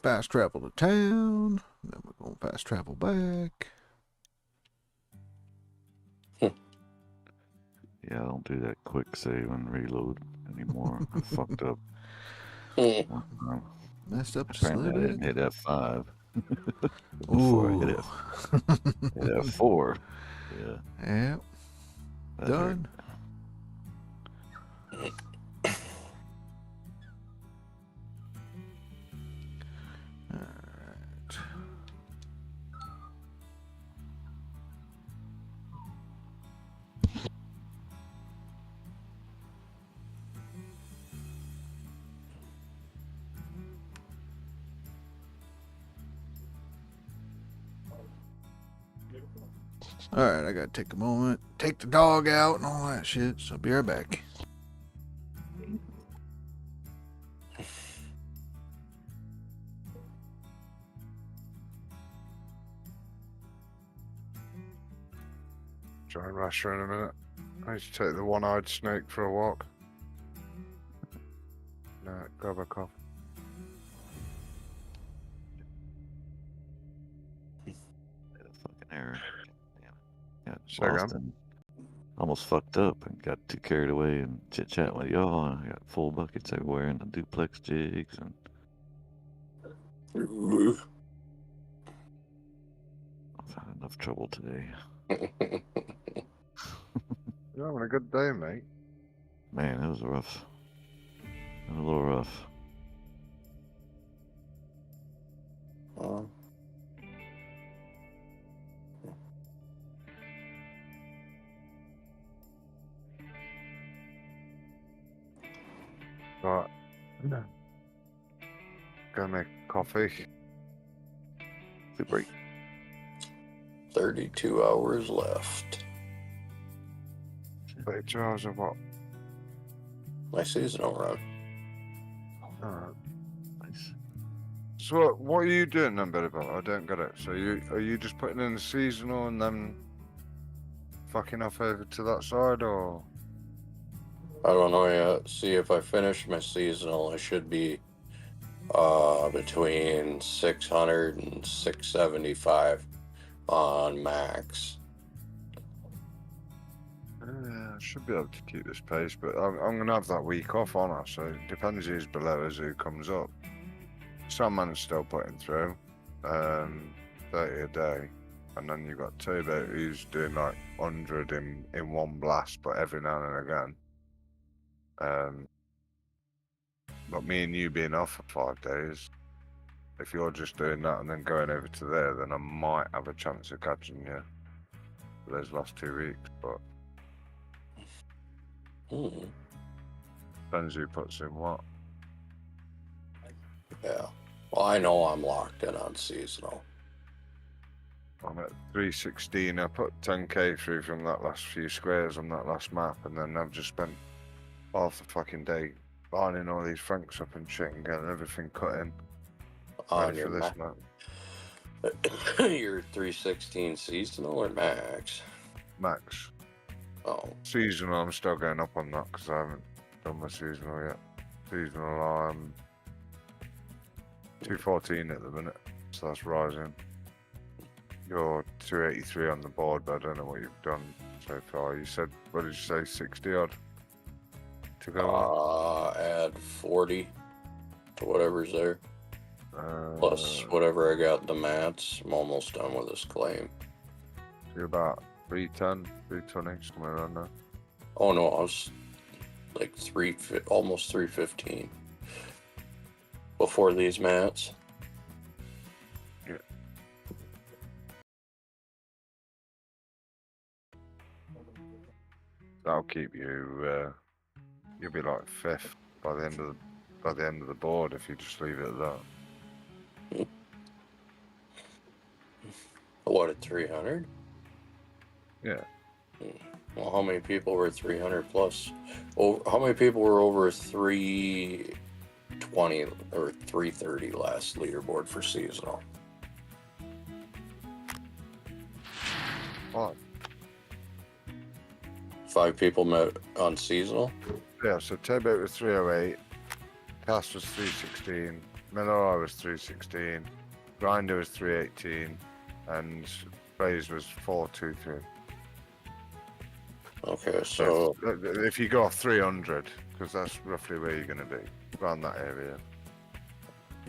Fast travel to town. Then we're going to fast travel back. Yeah, I don't do that quick save and reload anymore. I fucked up. Messed up Apparently, I slid. didn't hit F5 before I hit F4. Yeah. Yep. That Done. Alright, I gotta take a moment, take the dog out and all that shit, so I'll be right back. Giant Rasher in a minute. I need to take the one-eyed snake for a walk. No, grab a cough. fucking error. Damn it. Say Got again? lost and almost fucked up and got too carried away and chit-chat with y'all. And I got full buckets everywhere and the duplex jigs and I've had enough trouble today. You're having a good day, mate. Man, it was rough. A little rough. Right. Go make coffee. Good break. 32 hours left. 32 hours of what? My seasonal run. Alright. Nice. So what are you doing then, Billy Bob? I don't get it. So are you just putting in the seasonal and then fucking off over to that side, or? I don't know yet. See, if I finish my seasonal, I should be between 600 and 675 on max. Yeah, I should be able to keep this pace, but I'm going to have that week off on us, so it depends who's below us, who comes up. Some man's still putting through 30 a day, and then you've got Turbo who's doing like 100 in one blast, but every now and again. But me and you being off for 5 days, if you're just doing that and then going over to there, then I might have a chance of catching you for those last 2 weeks, but depends who puts in what. Yeah. Well, I know I'm locked in on seasonal. I'm at 316. I put 10k through from that last few squares on that last map, and then I've just spent half the fucking day lining all these franks up and shit and getting everything cut in. On your for this map. Your 316 seasonal or max? Max. Oh. Seasonal, I'm still going up on that because I haven't done my seasonal yet. Seasonal, I'm 214 at the minute, so that's rising. You're 283 on the board, but I don't know what you've done so far. You said, what did you say, 60 odd to go on? Add 40 to whatever's there. Plus whatever I got the mats. I'm almost done with this claim. You're about 310, 320, somewhere around there. Oh no, I was like almost 315 before these mats. Yeah. That'll keep you. You'll be like 5th by the end of the board if you just leave it at that. What, at 300? Yeah. Well, how many people were 300 plus? How many people were over 320 or 330 last leaderboard for seasonal? What? 5 people met on seasonal? Yeah, so Towboat was 308, Cast was 316, Miller was 316, Grinder was 318, and Blaze was 423. Okay, so if you go off 300, because that's roughly where you're going to be, around that area.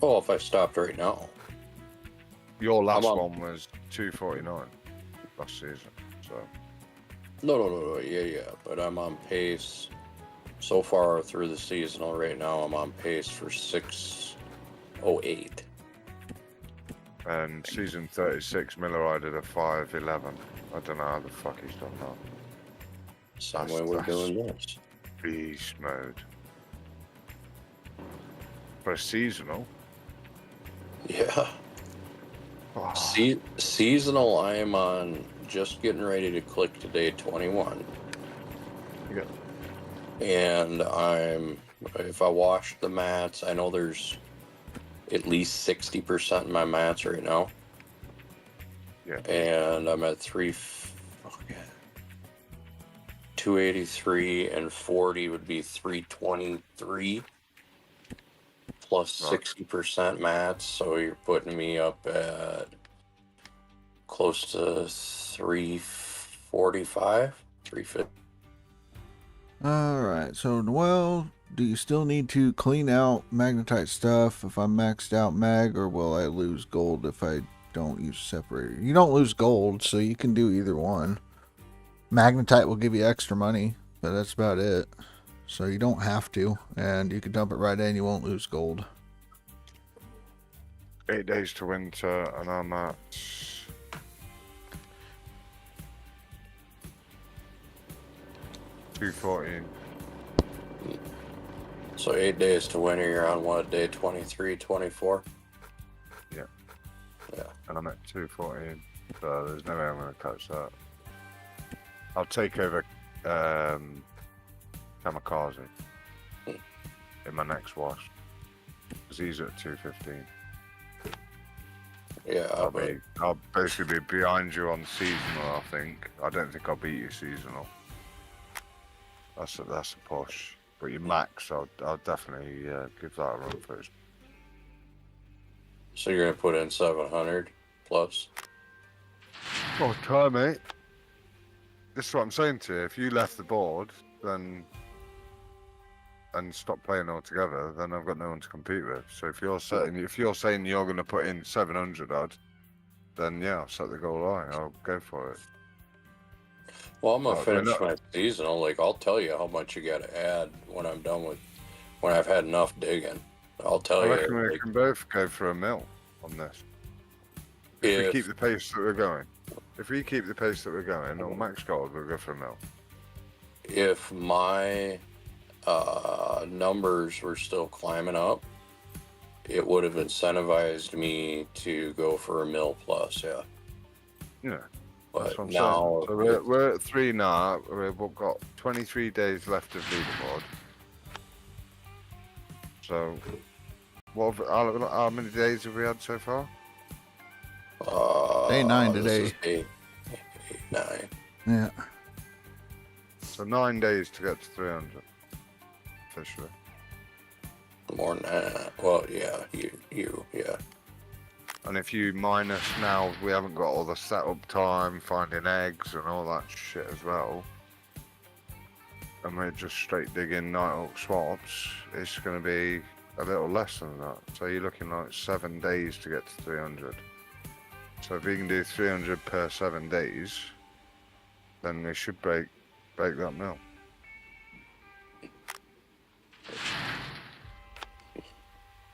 Oh, if I stopped right now. Your last one was 249 last season, so. No, yeah, but I'm on pace. So far through the seasonal right now, I'm on pace for 608. And season 36, Miller did a 511. I don't know how the fuck he's done that. Same way we're doing this. Beast mode. For a seasonal? Yeah. Oh. Seasonal, I am on just getting ready to click to day 21. Yeah. And if I wash the mats, I know there's at least 60% in my mats right now. Yeah. And I'm at 283, and 40 would be 323 plus 60% mats, so you're putting me up at close to 345, 350. Alright, so Noel, do you still need to clean out magnetite stuff if I'm maxed out mag, or will I lose gold if I don't use separator? You don't lose gold, so you can do either one. Magnetite will give you extra money, but that's about it. So you don't have to, and you can dump it right in, you won't lose gold. 8 days to winter, and I'm at 214. So 8 days to winter, you're on what, day 23, 24? Yeah. Yeah. And I'm at 214, so there's no way I'm going to touch that. I'll take over Kamikaze in my next wash. because he's at 215. Yeah, but I'll basically be behind you on seasonal. I think. I don't think I'll beat you seasonal. That's a push. But your max, I'll definitely give that a run first. so you're gonna put in 700 plus. Oh, try, mate. This is what I'm saying to you. If you left the board, then and stop playing altogether, then I've got no one to compete with. So if you're saying you're going to put in 700 odd, then yeah, I'll set the goal high. I'll go for it. Well, I'm gonna Well, finish we're not- my seasonal. Like, I'll tell you how much you got to add when I'm done with, when I've had enough digging. I'll tell I you. reckon we like, can both go for a mil on this. If we keep the pace that we're going. If we keep the pace that we're going, on max gold, we'll go for a mil. if my numbers were still climbing up, it would have incentivized me to go for a mil plus. Yeah. Yeah. But That's what I'm now, saying. So we're at 3 now. We've got 23 days left of leaderboard. So, how many days have we had so far? Day 9 this today. is eight, 9. Yeah. So 9 days to get to 300. Officially. More than that. Well, yeah, yeah. And if you minus now, we haven't got all the setup time, finding eggs and all that shit as well. And we're just straight digging night oak swaps, it's going to be a little less than that. So you're looking like 7 days to get to 300. So if we can do 300 per 7 days, then we should break that mill.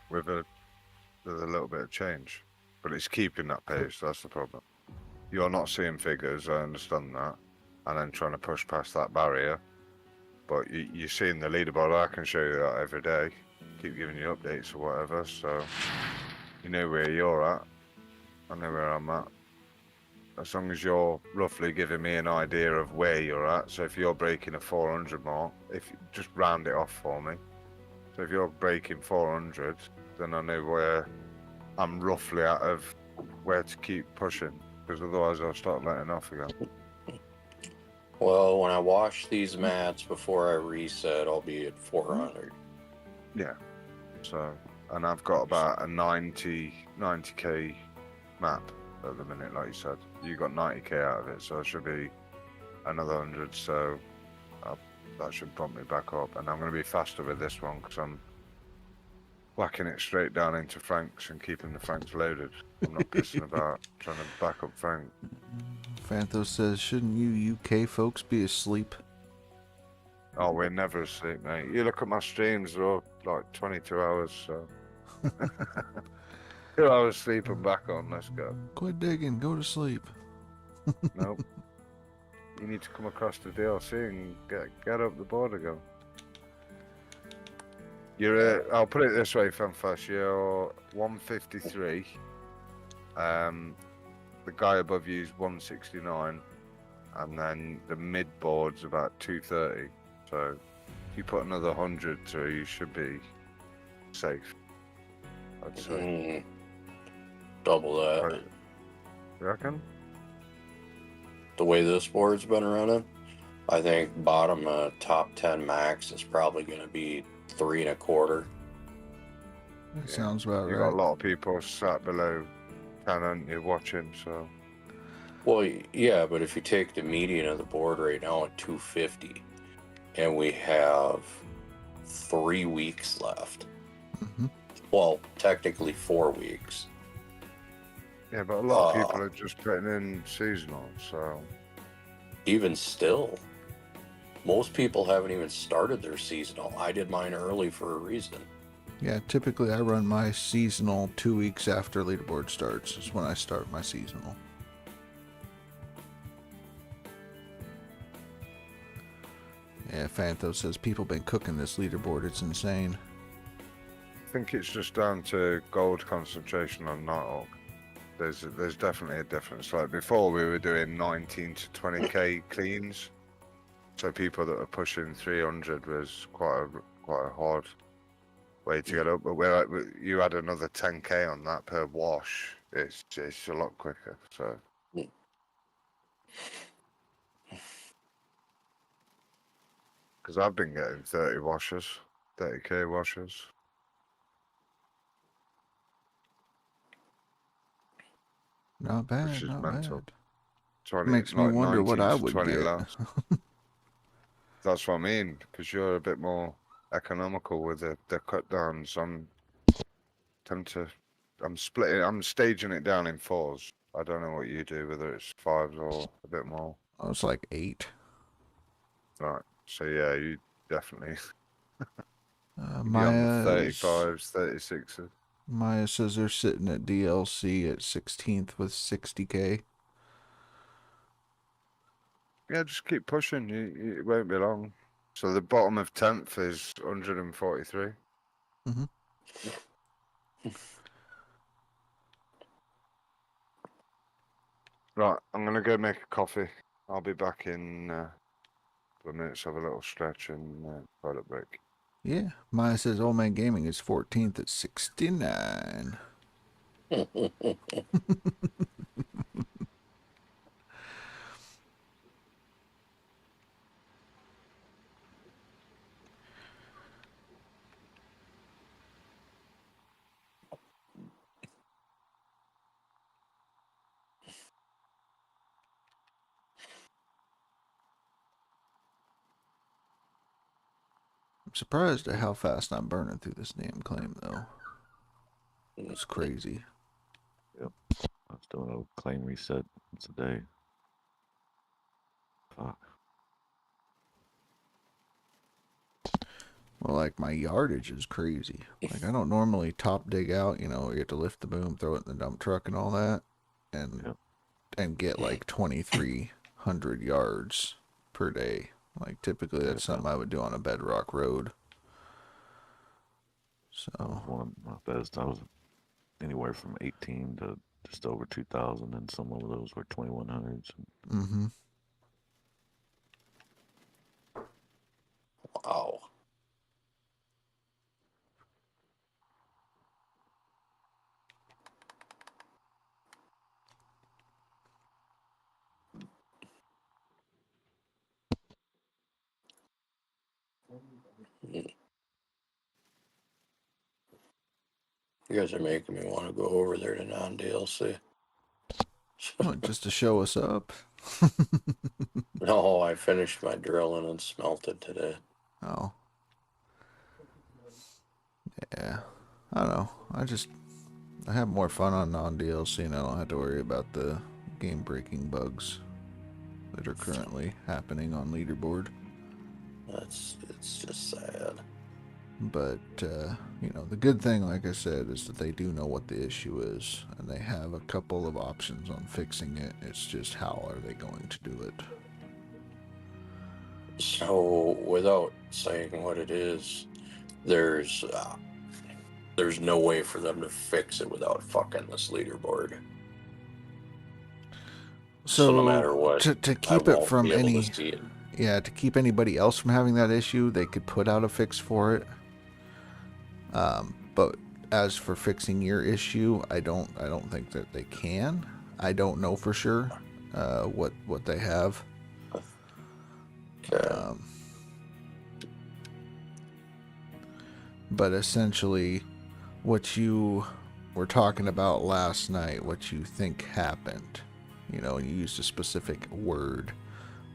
With a little bit of change. But it's keeping that pace, that's the problem. You're not seeing figures, I understand that. And then trying to push past that barrier. But you're seeing the leaderboard, I can show you that every day. Keep giving you updates or whatever, so you know where you're at. I know where I'm at. As long as you're roughly giving me an idea of where you're at. So if you're breaking a 400 mark, if you just round it off for me. So if you're breaking 400, then I know where I'm roughly out of where to keep pushing, because otherwise I'll start letting off again. Well, when I wash these mats before I reset, I'll be at 400. Yeah. So, and I've got about a 90k map at the minute, like you said. You got 90k out of it, so it should be another 100. So that should bump me back up, and I'm going to be faster with this one because I'm whacking it straight down into Franks and keeping the Franks loaded. I'm not pissing about trying to back up Frank. Fanthos says, shouldn't you UK folks be asleep? Oh, we're never asleep, mate. You look at my streams, they're all like 22 hours, so. 2 hours sleep and back on, let's go. Quit digging, go to sleep. Nope. You need to come across the DLC and get up the board again. You're, I'll put it this way, Fanfast, you're 153. The guy above you is 169. And then the mid board's about 230. So if you put another 100 through, you should be safe, I'd say. Double that. Right. You reckon? The way this board's been running, I think bottom top 10 max is probably going to be 3.25. That sounds about You right. got a lot of people sat below 10, aren't you, watching, so. Well, yeah, but if you take the median of the board right now at 250, and we have 3 weeks left. Well, technically 4 weeks. Yeah, but a lot of people are just putting in seasonal, so. Even still, most people haven't even started their seasonal. I did mine early for a reason. Yeah, typically I run my seasonal 2 weeks after leaderboard starts. Is when I start my seasonal. Yeah, Fanthos says people been cooking this leaderboard. It's insane. I think it's just down to gold concentration on Nighthawk. There's definitely a difference. Like before, we were doing 19 to 20k cleans, so people that were pushing 300 was quite a hard way to get up. But you add another 10k on that per wash, it's a lot quicker. So. Because I've been getting 30k washers. Not bad, Which is not mental. bad. 20, Makes me like wonder what 19 I to would 20 get. laps. That's what I mean, because you're a bit more economical with the cut downs. I'm staging it down in 4s. I don't know what you do, whether it's 5s or a bit more. Oh, it's like 8. Right. So yeah, you definitely you'd be on the Maya 35s, 36s. Maya says they're sitting at DLC at 16th with 60k. Yeah, just keep pushing. It won't be long. So the bottom of 10th is 143. Mm-hmm. Right, I'm gonna go make a coffee. I'll be back in a minutes. Have a little stretch and toilet break. Yeah, Maya says Old Man Gaming is 14th at 69. I'm surprised at how fast I'm burning through this damn claim, though. It's crazy. Yep. I was doing a claim reset once a day. Fuck. Well, like, my yardage is crazy. Like, I don't normally top dig out, you know, you have to lift the boom, throw it in the dump truck and all that, and get like 2,300 yards per day. Like, typically that's something I would do on a bedrock road. So that was one of my best. I was anywhere from 18 to just over 2,000, and some of those were 2,100s. Mm-hmm. Wow. You guys are making me want to go over there to non-DLC. What, just to show us up? No, I finished my drilling and smelted today. Oh. Yeah. I don't know. I have more fun on non-DLC and I don't have to worry about the game-breaking bugs that are currently happening on leaderboard. It's just sad. But, you know, the good thing, like I said, is that they do know what the issue is, and they have a couple of options on fixing it. It's just how are they going to do it? So, without saying what it is, there's no way for them to fix it without fucking this leaderboard. So no matter what, to keep it from to keep anybody else from having that issue, they could put out a fix for it. But as for fixing your issue, I don't think that they can. I don't know for sure what they have. Okay. But essentially, what you were talking about last night, what you think happened, you know, and you used a specific word.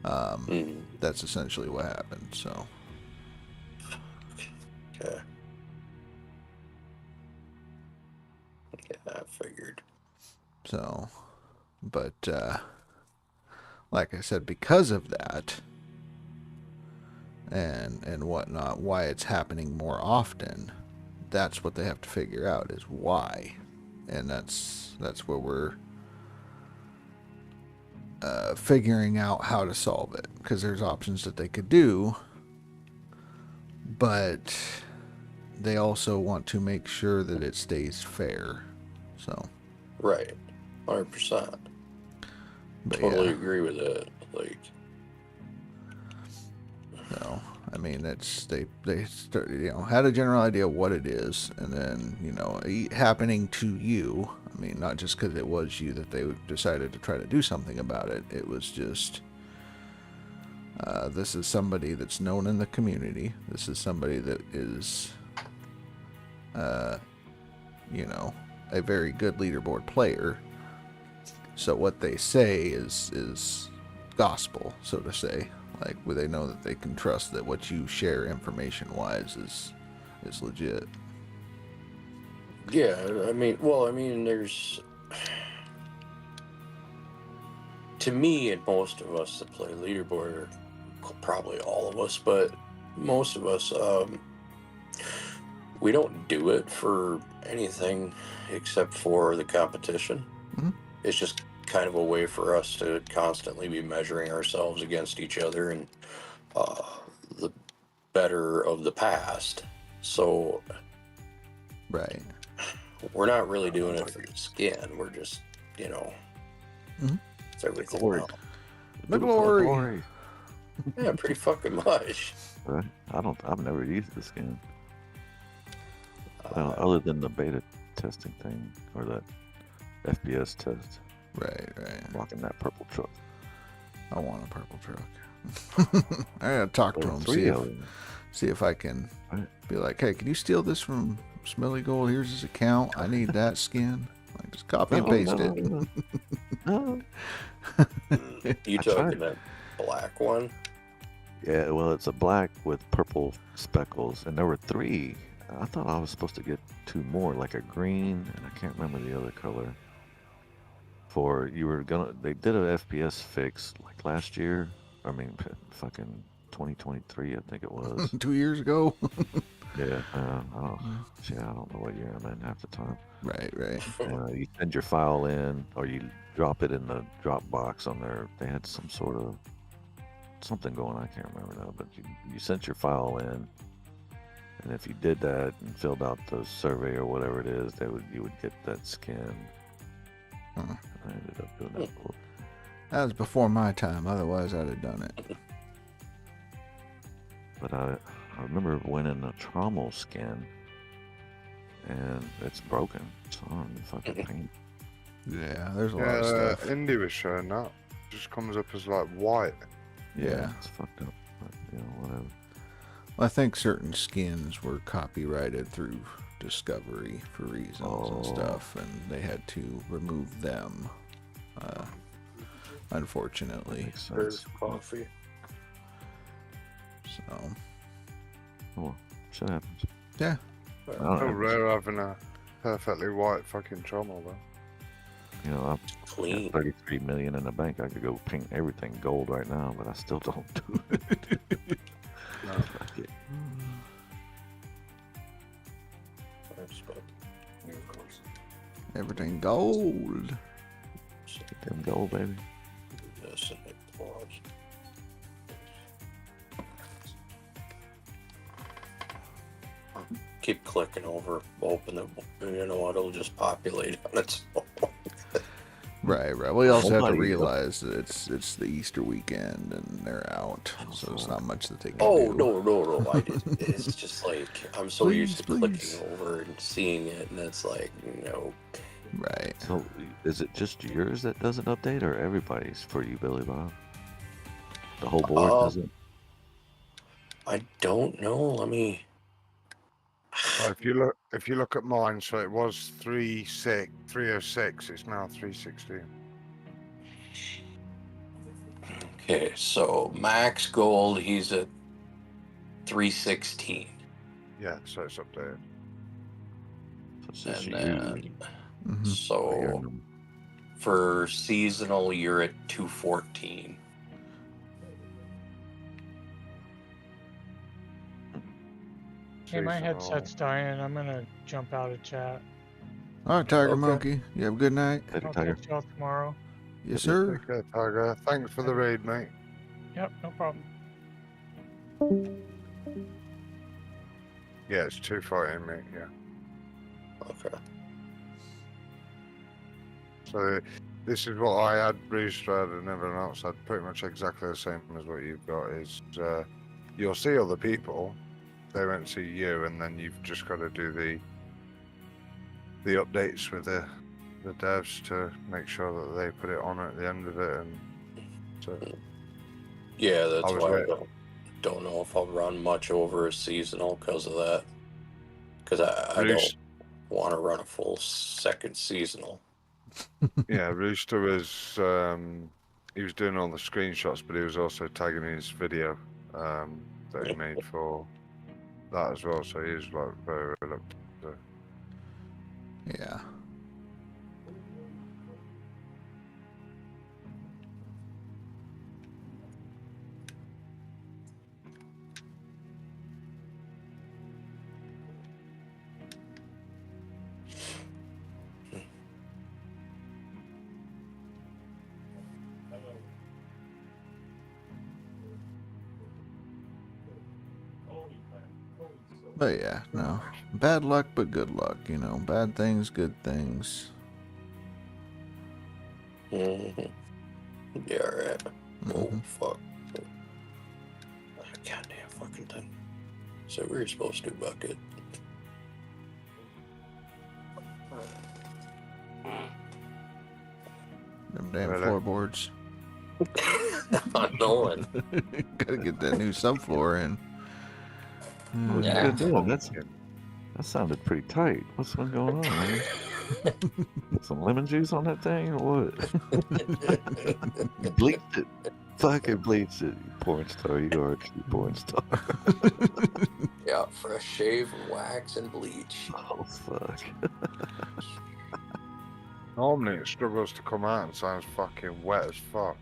That's essentially what happened. So. Okay. Yeah, I figured. So, but like I said, because of that and whatnot, why it's happening more often, that's what they have to figure out is why, and that's where we're figuring out how to solve it, because there's options that they could do, but they also want to make sure that it stays fair. So right, 100%. Totally agree with it. Like, so I mean, it's they had a general idea of what it is, and then happening to you. I mean, not just because it was you that they decided to try to do something about it. It was just this is somebody that's known in the community. This is somebody that is, a very good leaderboard player. So what they say is gospel, so to say. Like, where they know that they can trust that what you share information-wise is legit. Yeah, I mean, there's, to me, and most of us that play leaderboard, or probably all of us, but most of us, we don't do it for anything except for the competition. Mm-hmm. It's just kind of a way for us to constantly be measuring ourselves against each other and the better of the past. So, right, we're not really doing it for the skin. We're just, Mm-hmm. it's everything Glory. else. The glory. Yeah, pretty fucking much. Right. I've never used the skin. Well, other than the beta testing thing or that FPS test. Right. Rocking that purple truck. I want a purple truck. I gotta talk to him, see if I can be like, hey, can you steal this from Smelly Gold? Here's his account. I need that skin. Like, just copy and paste it. No. You talking that black one? Yeah, well, it's a black with purple speckles, and there were 3. I thought I was supposed to get 2 more, like a green, and I can't remember the other color. They did a FPS fix like last year. I mean, fucking 2023, I think it was. 2 years ago. Yeah, I don't know what year I'm in half the time. Right. You send your file in, or you drop it in the drop box on there. They had some sort of something going. I can't remember now, but you sent your file in, and if you did that and filled out the survey or whatever it is, you would get that skin. Huh. I ended up doing that. That was before my time. Otherwise, I'd have done it. But I remember winning a Trommel skin, and it's broken. So I don't fucking paint. Yeah, there's a lot of stuff. Indy was showing that. Just comes up as like white. Yeah. It's fucked up. But, whatever. Well, I think certain skins were copyrighted through Discovery for reasons and stuff, and they had to remove them. Unfortunately. Makes sense. There's coffee. So. Well, shit happens. Yeah. So rare having a perfectly white fucking trommel though. I've Clean. got 33 million in the bank. I could go paint everything gold right now, but I still don't do it. No. Fuck it. Everything gold. Get them gold, baby. Yes, and it was. Keep clicking over, open it. You know what? It'll just populate on its own. Right. Well, you also have to Somebody- realize that it's the Easter weekend and they're out, so it's not much that they can Oh do. no! I didn't. It's just like I'm so used to Please. clicking over and seeing it, and it's like Right. So, is it just yours that doesn't update, or everybody's for you, Billy Bob? The whole board doesn't? I don't know. Let me. Well, if you look at mine, so it was 306. It's now 316. Okay, so max gold, he's at 316, Yeah, so it's updated. So it's just and you. then Mhm. so for seasonal, you're at 214. Hey, my Seasonal. headset's dying. I'm gonna jump out of chat. All right, Tiger Okay. Monkey. You have a good night. Later, I'll Tiger. catch y'all tomorrow. Yes, sir. Take care, Tiger. Thanks for the raid, mate. Yep, no problem. Yeah, it's 214, mate. Yeah. Okay. So this is what I had registered and everyone else had pretty much exactly the same as what you've got. Is you'll see other people, they won't see you, and then you've just got to do the updates with the devs to make sure that they put it on at the end of it. And so Yeah, that's was why I wait- don't know if I'll run much over a seasonal because of that. Because I don't Roost- want to run a full second seasonal. yeah, Rooster was he was doing all the screenshots, but he was also tagging his video that he made for that as well. So he was like very reluctant. So. Yeah. But yeah, no. Bad luck, but good luck, you know. Bad things, good things. Mm-hmm. Yeah, right. Oh, Mhm. fuck. Goddamn fucking thing. So we were supposed to bucket. Them damn Really? floorboards. Unknowing. Gotta get that new subfloor in. What Yeah. you been doing? That sounded pretty tight. What's been going on, man? Put some lemon juice on that thing or what? You bleached it. Fucking bleached it. You porn star. You are a true porn star. Yeah, fresh shave, wax, and bleach. Oh, fuck. Normally it struggles to come out and sounds fucking wet as fuck.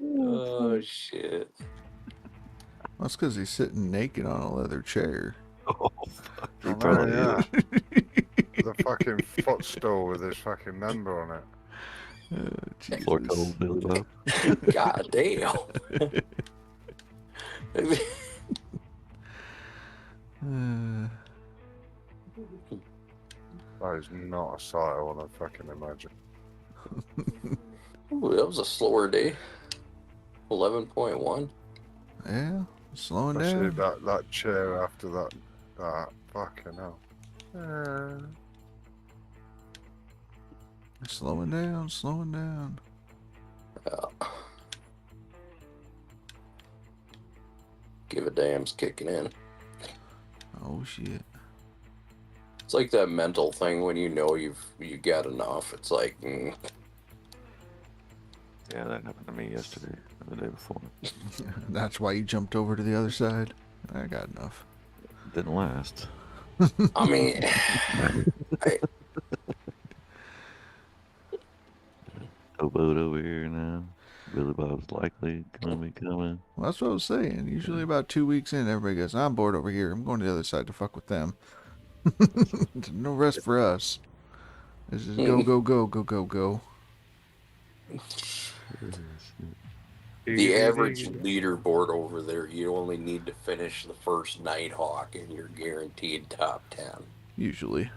Oh, shit. That's because he's sitting naked on a leather chair. Oh, fuck. He Oh, probably yeah. is. The fucking footstool with his fucking member on it. Floor Jesus. cold, Billy Bob. God damn. That is not a sight I want to fucking imagine. Ooh, that was a slower day. 11.1. Yeah, slowing Especially down. that chair after that fucking hell. Slowing down, slowing down. Give a damn's kicking in. Oh shit. It's like that mental thing when you know you got enough. It's like, Yeah, that happened to me yesterday or the day before. That's why you jumped over to the other side. I got enough. Didn't last. I mean, No boat over here now. Billy Bob's likely gonna be coming. Well, that's what I was saying. Usually about 2 weeks in, everybody goes, I'm bored over here. I'm going to the other side to fuck with them. No rest for us. This is go, go, go, go, go, go. the average leaderboard over there, you only need to finish the first Nighthawk and you're guaranteed top 10. Usually.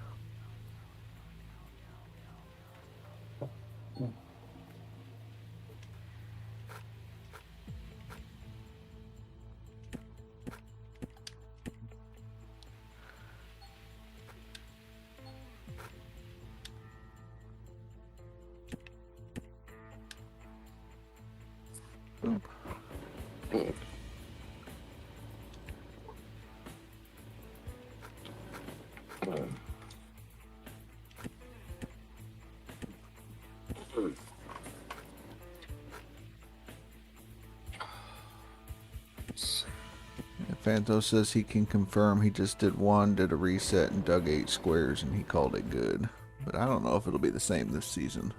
Phanto says he can confirm he just did a reset and dug 8 squares and he called it good. But I don't know if it'll be the same this season.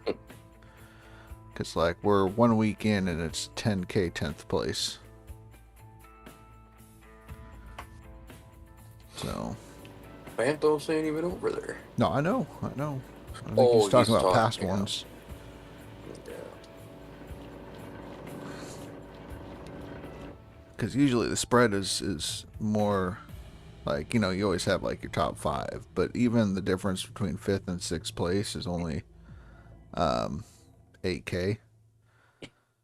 Because like we're 1 week in and it's 10k 10th place. So. Phantos ain't even over there. No, I know. I think Oh, he's talking he's about talking, past yeah. ones. Yeah. Because usually the spread is more like, you know, you always have like your top 5, but even the difference between 5th and 6th place is only 8k.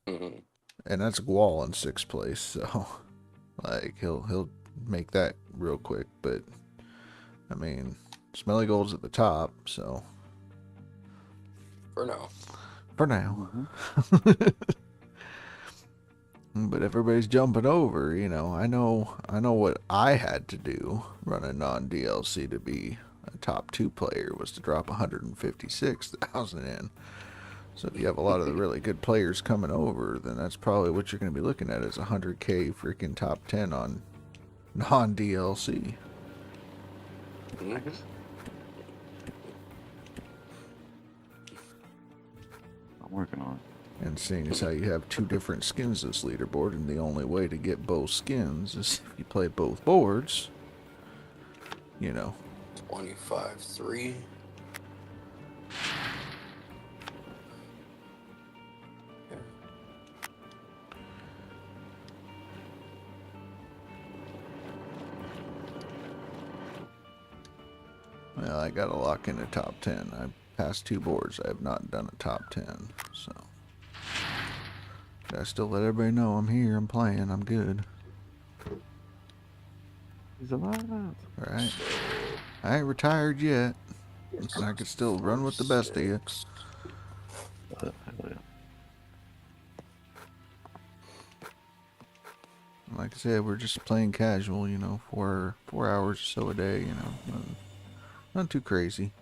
Mm-hmm. and that's Gual in 6th place. So, like, he'll make that real quick. But I mean, Smelly Gold's at the top, so For now. for now. But everybody's jumping over, you know. I know what I had to do running non-DLC to be a top 2 player was to drop 156,000 in. So if you have a lot of the really good players coming over, then that's probably what you're going to be looking at is 100k freaking top 10 on non-DLC. Mhm. I'm working on it. And seeing as how you have 2 different skins this leaderboard, and the only way to get both skins is if you play both boards, you know. 25-3. Well, I got to lock in a top 10. I passed 2 boards. I have not done a top 10, so. I still let everybody know I'm here, I'm playing, I'm good. He's alive. Alright. I ain't retired yet. And I can still run with the best of you. Hell yeah. Like I said, we're just playing casual, you know, 4 hours or so a day, you know. Not too crazy.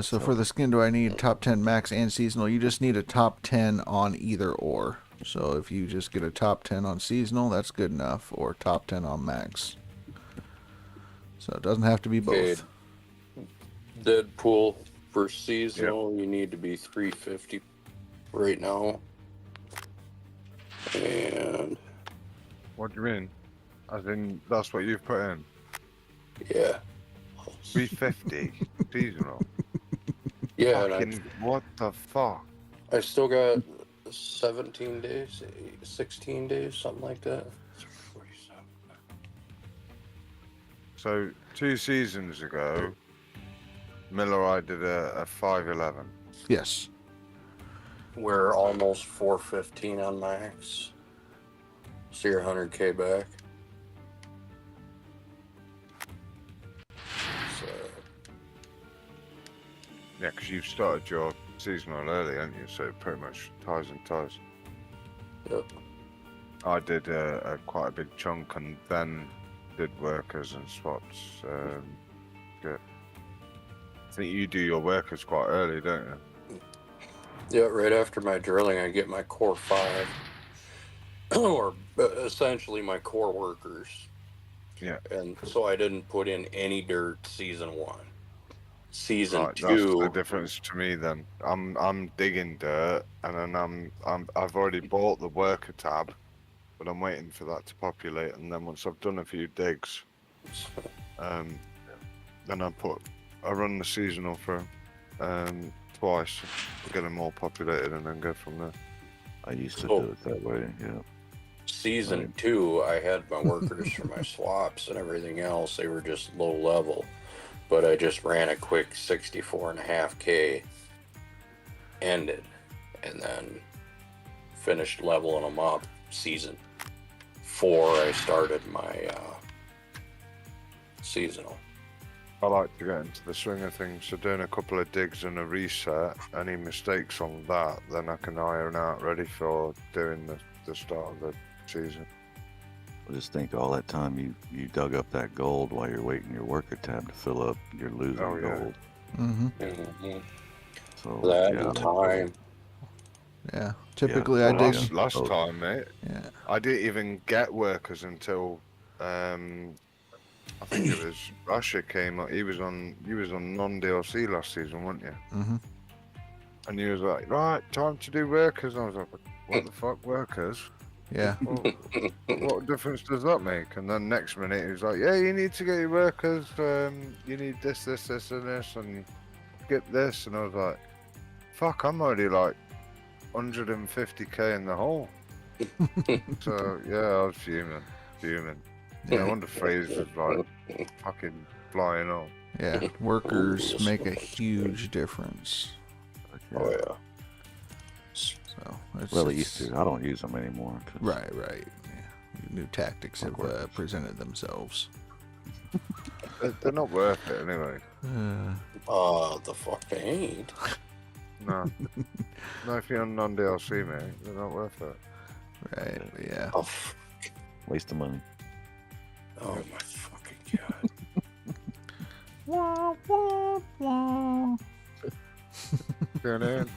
So for the skin, do I need top 10 max and seasonal? You just need a top 10 on either or. So if you just get a top 10 on seasonal, that's good enough, or top 10 on max. So it doesn't have to be both. Okay. Deadpool for seasonal, you need to be 350 right now. And What do you mean? As in, that's what you've put in? yeah. 350 seasonal. Yeah, Fucking, what the fuck? I still got 17 days, 16 days, something like that. 47. So 2 seasons ago, Miller I did a 511. Yes. We're almost 415 on max. So you're 100k back. So Yeah, because you've started your seasonal early, haven't you? So it pretty much ties and ties. yep. I did quite a big chunk and then did workers and swaps. Good. I think you do your workers quite early, don't you? Yeah, right after my drilling, I get my core 5, or essentially my core workers. Yeah. And so I didn't put in any dirt season 1. Season Right, 2. that's the difference to me then. I'm digging dirt and then I've already bought the worker tab, but I'm waiting for that to populate, and then once I've done a few digs, then I run the seasonal for twice, get them all populated, and then go from there. I used to do it that way, yeah. Season Right. 2, I had my workers for my swaps and everything else. They were just low level, but I just ran a quick 64.5k, ended, and then finished leveling them up. Season 4, I started my seasonal. I like to get into the swing of things, so doing a couple of digs and a reset, any mistakes on that, then I can iron out ready for doing the start of the season. I just think all that time you dug up that gold while you're waiting your worker tab to fill up, you're losing Oh, yeah. gold. Mm-hmm. Mm-hmm. So That yeah, and time. Yeah. Typically, I well, dig. Last Oh. time, mate, Yeah. I didn't even get workers until I think it was Russia came up. You was on non-DLC last season, weren't you? Mm-hmm. And he was like, right, time to do workers. And I was like, what the fuck, workers? Yeah. Well, what difference does that make? And then next minute he was like, yeah, you need to get your workers. You need this, and this, and skip this. And I was like, fuck, I'm already like 150k in the hole. So yeah, I was fuming. No wonder Fraser was like fucking flying on. Yeah. Workers make a huge difference. Oh yeah. So it's, Well, they used to. I don't use them anymore. Right. Yeah. New tactics have presented themselves. They're not worth it anyway. The fuck they ain't. No. No, if you're on non-DLC, mate, they're not worth it. Right, yeah. Oh, Waste of money. oh my fucking god. Wah, wah, wah. Turn in.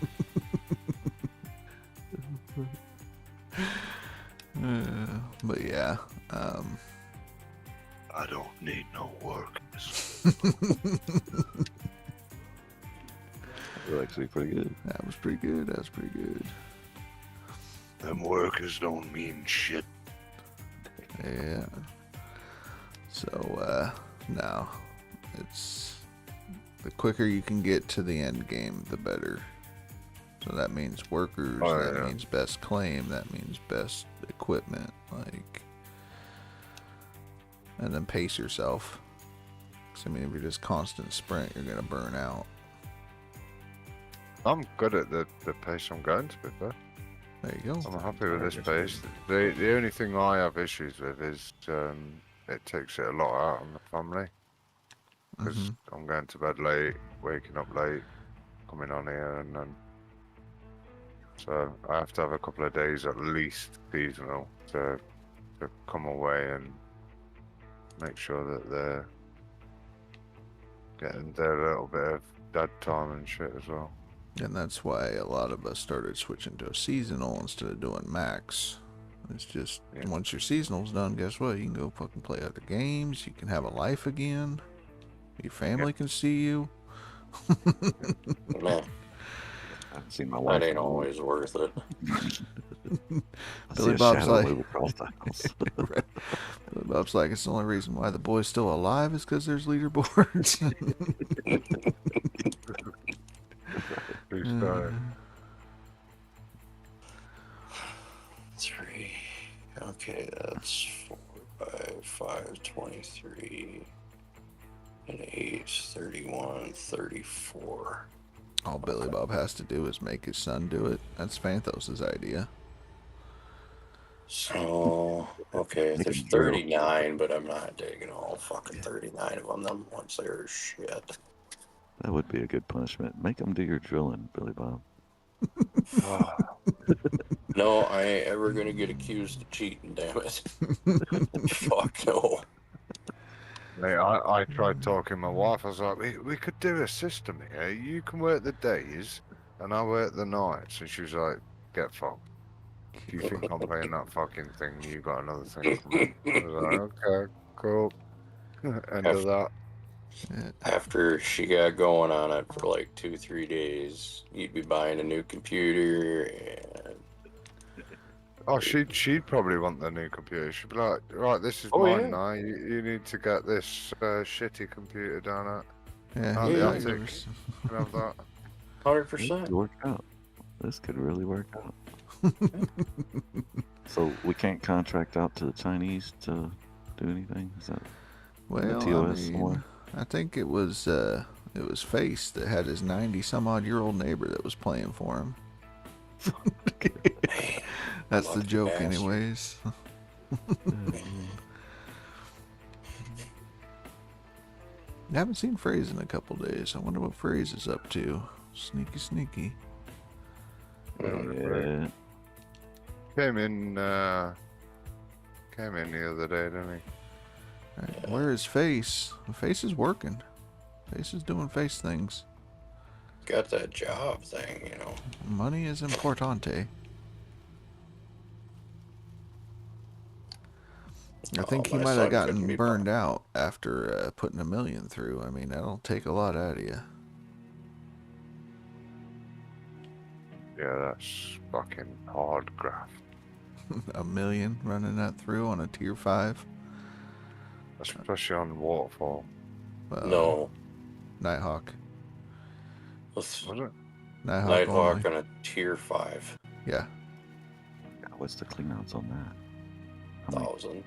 But yeah, I don't need no workers. They're actually pretty good. that was pretty good. Them workers don't mean shit. Yeah. So, no. It's the quicker you can get to the end game, the better. So that means workers, that means best claim, that means best equipment, like, and then pace yourself. 'Cause, I mean, if you're just constant sprint, you're gonna burn out. I'm good at the pace I'm going, to be fair. There you go. I'm happy with this pace. The only thing I have issues with is it takes it a lot out on the family. Because I'm going to bed late, waking up late, coming on here, and then... So I have to have a couple of days at least seasonal to come away and make sure that they're getting their little bit of dad time and shit as well. And that's why a lot of us started switching to a seasonal instead of doing max. It's just, once your seasonal's done, guess what? You can go fucking play other games. You can have a life again. Your family can see you. Man, I haven't seen my wife. that ain't always worth it. Billy Bob's like, Right. Billy Bob's like, it's the only reason why the boy's still alive is because there's leaderboards. Three. Okay, that's 4 by 5, 23. And 8, 31, 34. All Billy Bob has to do is make his son do it. That's Fanthos' idea. So, okay, there's 39, but I'm not taking all fucking 39 of them. Them ones there are shit. That would be a good punishment. Make them do your drilling, Billy Bob. No, I ain't ever gonna get accused of cheating, damn it. Fuck no. Mate, I tried talking my wife. I was like, we could do a system here. You can work the days, and I work the nights. And she was like, get fucked. If you think I'm playing that fucking thing, you got another thing for me. I was like, okay, cool. End of that. After she got going on it for like 2-3 days, you'd be buying a new computer and... Oh, she'd probably want the new computer. She'd be like, right, this is Oh, mine yeah. now. You need to get this shitty computer down at. Yeah, Yeah. Can have that. 100%. This could work out. This could really work out. So we can't contract out to the Chinese to do anything? Is that Well, TOS I mean, somewhere? I think it was Face that had his 90-some-odd-year-old neighbor that was playing for him. That's the Lucky joke, bastard. anyways. I haven't seen Phrase in a couple days. I wonder what Phrase is up to. Sneaky. Yeah. Came in the other day, didn't he? Right, where is Face? Face is working. Face is doing face things. Got that job thing, you know. Money is importante. I think he my might son have couldn't gotten be burned out after putting 1 million through. I mean, that'll take a lot out of you. Yeah, that's fucking hard graft. 1 million running that through on a tier 5. Especially on Waterfall. Well, No. Nighthawk. Let's Was it? Nighthawk only. Nighthawk on a tier 5. Yeah. What's the cleanouts on that? How many- 1,000.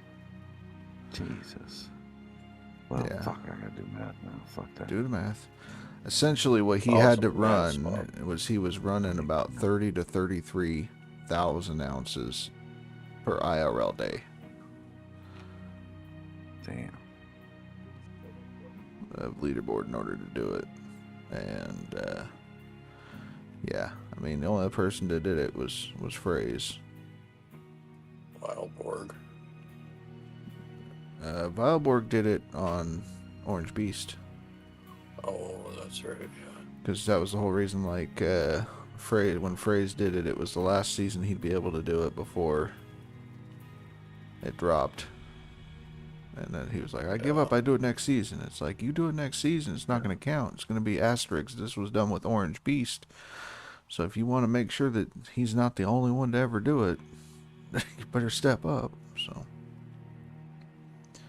Jesus. Well, Yeah. fuck, I gotta do math now. Fuck that. Do the math. Essentially, what he Oh, had it's to a mess, run Bob. was he was running about 30 to 33,000 ounces per IRL day Damn. of leaderboard in order to do it. And yeah, I mean, the only person that did it was Phrase. Wildborg. Wildborg did it on Orange Beast. Oh, that's right. Yeah. Because that was the whole reason, like, when Phrase did it, it was the last season he'd be able to do it before it dropped. And then he was like, I give up, I do it next season. It's like, you do it next season, it's not going to count. It's going to be asterisks. This was done with Orange Beast. So if you want to make sure that he's not the only one to ever do it, you better step up. So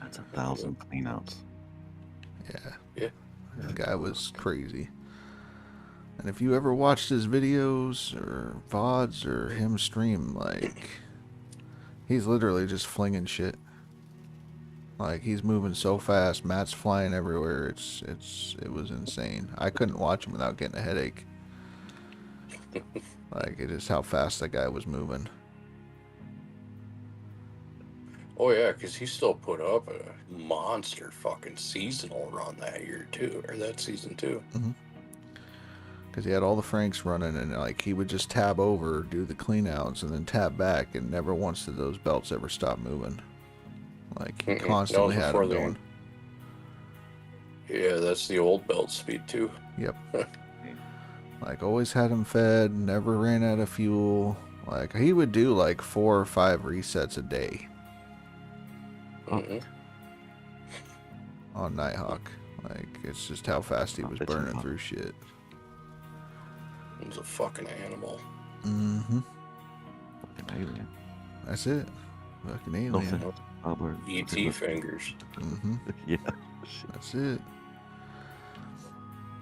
That's 1,000 cleanouts. yeah. Yeah. The guy was crazy. And if you ever watched his videos or VODs or him stream, like, he's literally just flinging shit. Like, he's moving so fast, mats flying everywhere. It was insane. I couldn't watch him without getting a headache. Like, it is how fast that guy was moving. Oh yeah, because he still put up a monster fucking seasonal run that year too, or that season too. Because he had all the Franks running, and like he would just tab over, do the cleanouts, and then tab back, and never once did those belts ever stop moving. Like, he constantly had them going. Yeah, that's the old belt speed too. Yep. Like, always had him fed, never ran out of fuel. Like, he would do like 4 or 5 resets a day on Nighthawk. Like, it's just how fast he was burning through shit. He was a fucking animal. Fucking alien. That's it. Fucking alien. Nothing. Albert. E.T. fingers. Yeah. That's it.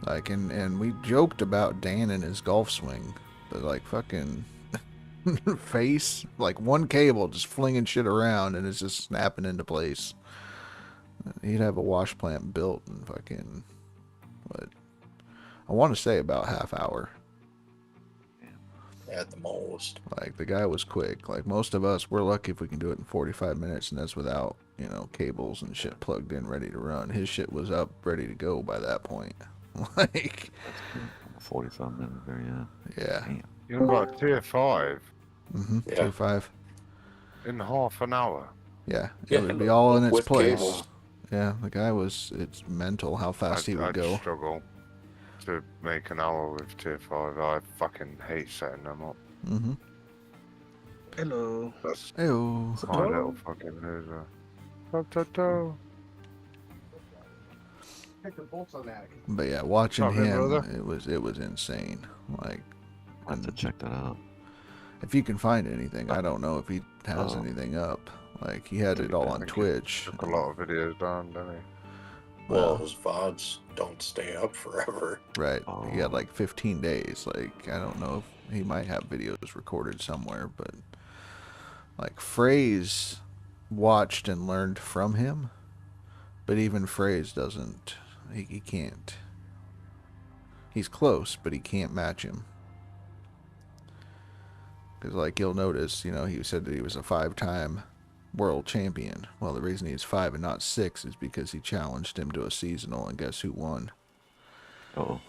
Like, and we joked about Dan and his golf swing, but like fucking face, like one cable just flinging shit around and it's just snapping into place. He'd have a wash plant built in fucking, what, I want to say about half hour. At the most. Like, the guy was quick. Like, most of us, we're lucky if we can do it in 45 minutes, and that's without, you know, cables and shit plugged in, ready to run. His shit was up, ready to go by that point. Like, 45 minutes there, yeah. yeah. Damn. You're like tier 5 Yeah. Tier 5. in half an hour. Yeah. Yeah, It would be all in its with place. cables. Yeah, the guy was, it's mental how fast he would I'd go. struggle to make an hour with tier 5. I fucking hate setting them up. Hello. That's Ew. my little fucking loser. Toto. Pick the bolts on that. But yeah, watching Sorry, him, brother. it was insane. Like, I have to check that out. if you can find anything, I don't know if he has anything up. Like, he had it all I on think he Twitch. Took a lot of videos down, didn't he? Well, his VODs don't stay up forever. Right. He had Oh. like 15 days. Like, I don't know if he might have videos recorded somewhere, but like, Phrase watched and learned from him, but even Phrase doesn't, he can't. He's close, but he can't match him. Because, like, you'll notice, you know, he said that he was a 5-time world champion. Well, the reason he's 5 and not 6 is because he challenged him to a seasonal, and guess who won? Oh.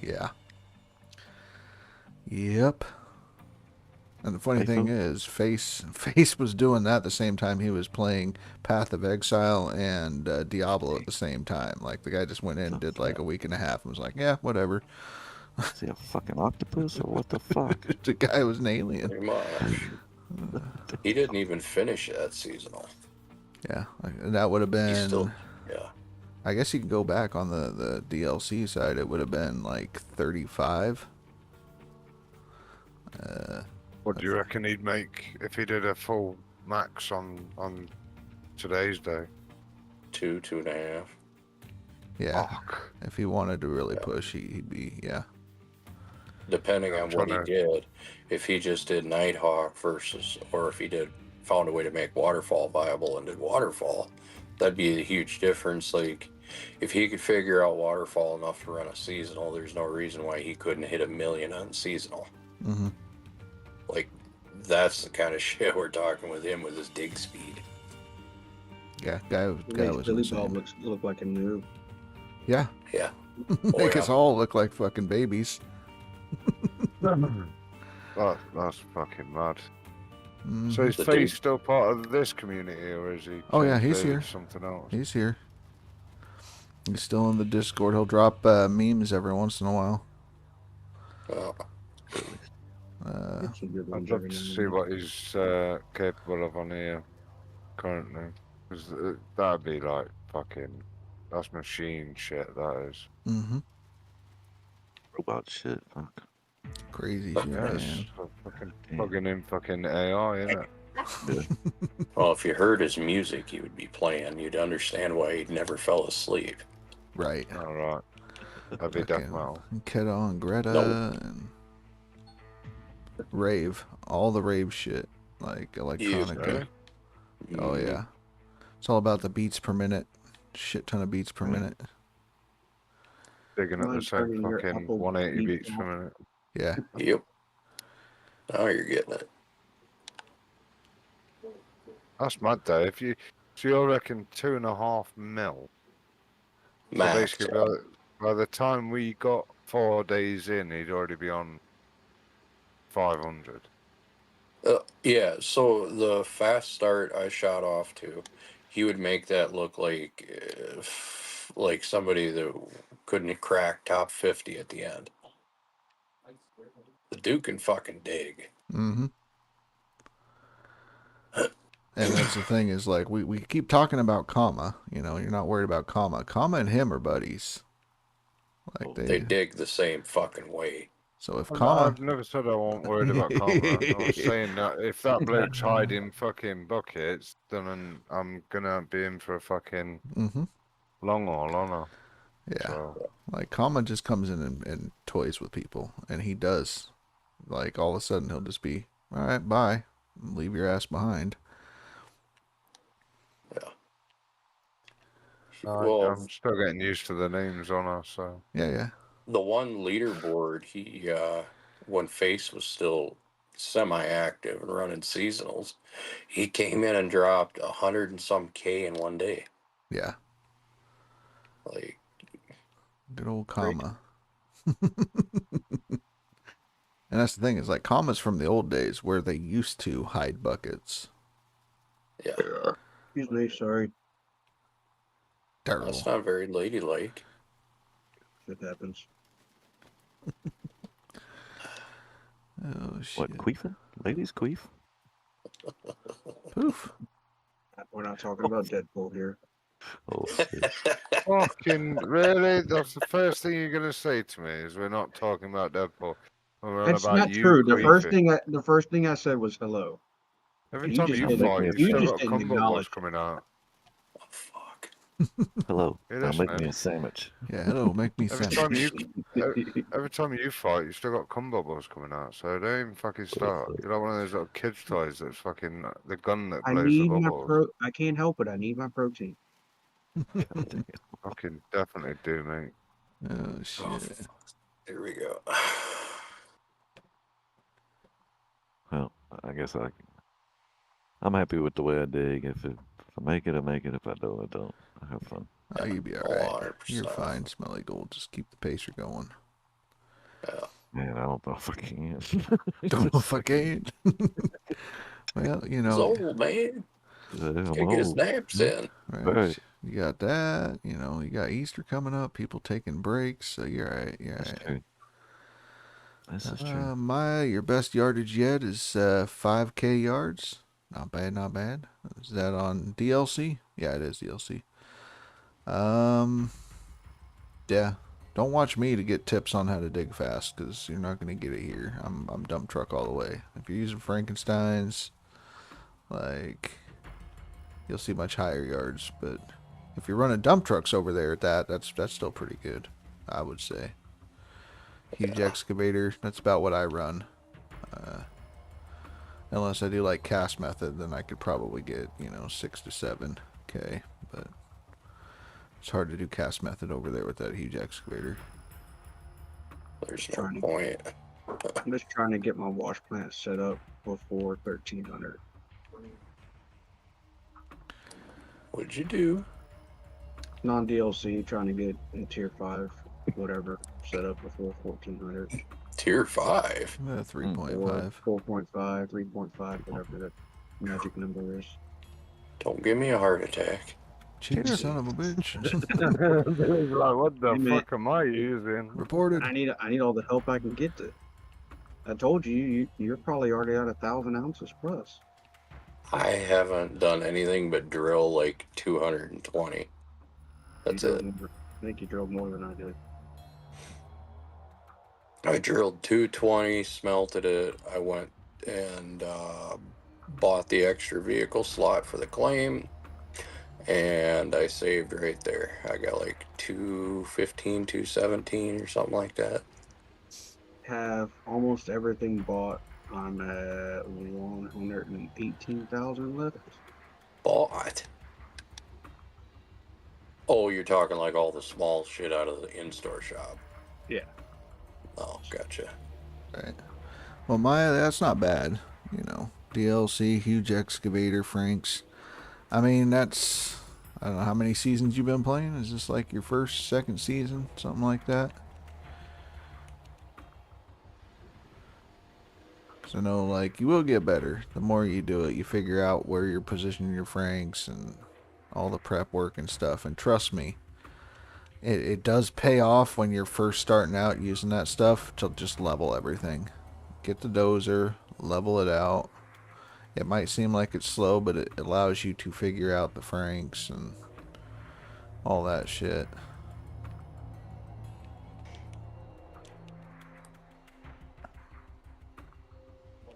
Yeah. Yep. And the funny thing is, Face was doing that the same time he was playing Path of Exile and Diablo at the same time. Like, the guy just went in and did like a week and a half and was like, yeah, whatever. Is he a fucking octopus or what the fuck? The guy was an alien. Pretty much. He didn't even finish that seasonal. Yeah, and that would have He's been. still, yeah. I guess you can go back on the DLC side. It would have been like 35. What do you reckon he'd make if he did a full max on today's day? 2.5. Yeah, Fuck. if he wanted to really push, he'd be, yeah. Depending on what he Tryna- did. If he just did Nighthawk versus, or if he found a way to make Waterfall viable and did Waterfall, that'd be a huge difference. Like, if he could figure out waterfall enough to run a seasonal, there's no reason why he couldn't hit $1 million on seasonal. Mm-hmm. Like, that's the kind of shit we're talking with him with his dig speed. Yeah, guy Makes was Billy insane. Bob look like a noob. Yeah. Yeah. Make yeah. us all look like fucking babies. That's fucking mad. Mhm. So is The Faye dude- still part of this community, or is he? Oh, yeah, changed he's over here. to something else. He's here. He's still in the Discord. He'll drop memes every once in a while. Oh, It's a good one I'd love every to now and see then. what he's capable of on here currently, because that'd be like fucking. That's machine shit. That is. Mm-hmm. Robot shit. Fuck. Crazy shit, Yeah, it's man. fucking plugging in fucking AI, isn't it? well, if you heard his music he would be playing, you'd understand why he never fell asleep. Right. All right. That'd be death Fucking metal. Keto and Greta No. and rave. All the rave shit. Like electronica. Really? Oh Mhm. yeah. It's all about the beats per minute. Shit ton of beats per minute. Digging at the Mind same turning your fucking Apple 180 beats beats per off? minute. Yeah. Yep. Now you're getting it. That's mad though. If you, so you reckon 2.5 mil. So Max. basically, by the time we got 4 days in, he'd already be on 500. Yeah, so the fast start I shot off to, he would make that look like somebody that couldn't crack top 50 at the end. The dude can fucking dig. Mm-hmm. And that's the thing is like we keep talking about comma. You know, you're not worried about comma. Comma and him are buddies. Like They dig the same fucking way. So if Well, comma, I've never said I wasn't worried about karma. I was saying that if that bloke's hiding fucking buckets, then I'm gonna be in for a fucking mm-hmm. long haul, aren't I? Yeah. So, Like comma just comes in and toys with people, and he does. Like all of a sudden he'll just be, all right, bye, leave your ass behind. Yeah. I'm still getting used to the names on her, so. Yeah. The one leaderboard, he when Face was still semi-active and running seasonals, he came in and dropped 100 and some K in one day. Yeah. Like, good old comma. And that's the thing is like commas from the old days where they used to hide buckets. yeah, Excuse me, sorry. Terrible. that's not very ladylike. Shit happens. Oh shit. What, queefing? Ladies queef? Poof. We're not talking about Deadpool here. Oh, shit. Fucking really? That's the first thing you're gonna say to me is we're not talking about Deadpool. We're on That's about not you true. The queefing. first thing I said was hello. Every You time just you didn't- fight, you you've still just got didn't combo boys acknowledge. coming out. Oh, fuck. Hello. Hey, I'll listen, make me a sandwich. Yeah, hello, make me Every sandwich. time every time you fight, you still got combo balls coming out. So don't even fucking start. You're like one of those little kids' toys that's fucking the gun that I blows the need my bubbles. I can't help it. I need my protein. Fucking definitely do, mate. Oh shit. Oh, here we go. Well, I guess I'm happy with the way I dig. If I make it, I make it. If I don't, I don't. I have fun. Oh, you'll be alright. 100%. You're fine, Smelly Gold. Just keep the pacer going. Yeah. Man, I don't know if I can. Don't know if I can. Well, you He's know, old, man. I'm Gotta get his old. naps in. right? You got that. You know, you got Easter coming up. People taking breaks, so you're alright. You're That's alright. true. This is true. Your best yardage yet is 5K yards. Not bad, not bad. Is that on DLC? Yeah, it is DLC. Yeah. Don't watch me to get tips on how to dig fast, because you're not going to get it here. I'm dump truck all the way. If you're using Frankenstein's, like, you'll see much higher yards. But if you're running dump trucks over there at that's still pretty good, I would say. Huge excavator, that's about what I run. Unless I do like cast method, then I could probably get 6 to 7K. But It's hard to do cast method over there with that huge excavator. There's no Trying to- point. I'm just trying to get my wash plant set up before 1300. What'd you do? Non DLC, trying to get in tier 5, whatever, set up before 1400. Tier 5? 3.5. 4.5, 3.5, whatever the magic number is. Don't give me a heart attack. Cheap son of a bitch. Like, what the Hey, man. fuck am I using? Reported. I need all the help I can get to. I told you, you're probably already at 1,000 ounces plus. I haven't done anything but drill like 220. That's You it. drilled more- I think you drilled more than I did. I drilled 220, smelted it. I went and bought the extra vehicle slot for the claim, and I saved right there. I got like 215, 217 or something like that. Have almost everything bought. I'm at 118,000 left. Bought. Oh, you're talking like all the small shit out of the in-store shop. Yeah. Oh, gotcha. Right. Well, that's not bad. You know, DLC, huge excavator, Franks. I mean, that's, I don't know how many seasons you've been playing. Is this like your first, second season, something like that? So no, like, you will get better. The more you do it, you figure out where you're positioning your Franks and all the prep work and stuff. And trust me, it does pay off when you're first starting out using that stuff to just level everything. Get the dozer, level it out. It might seem like it's slow, but it allows you to figure out the Franks and all that shit.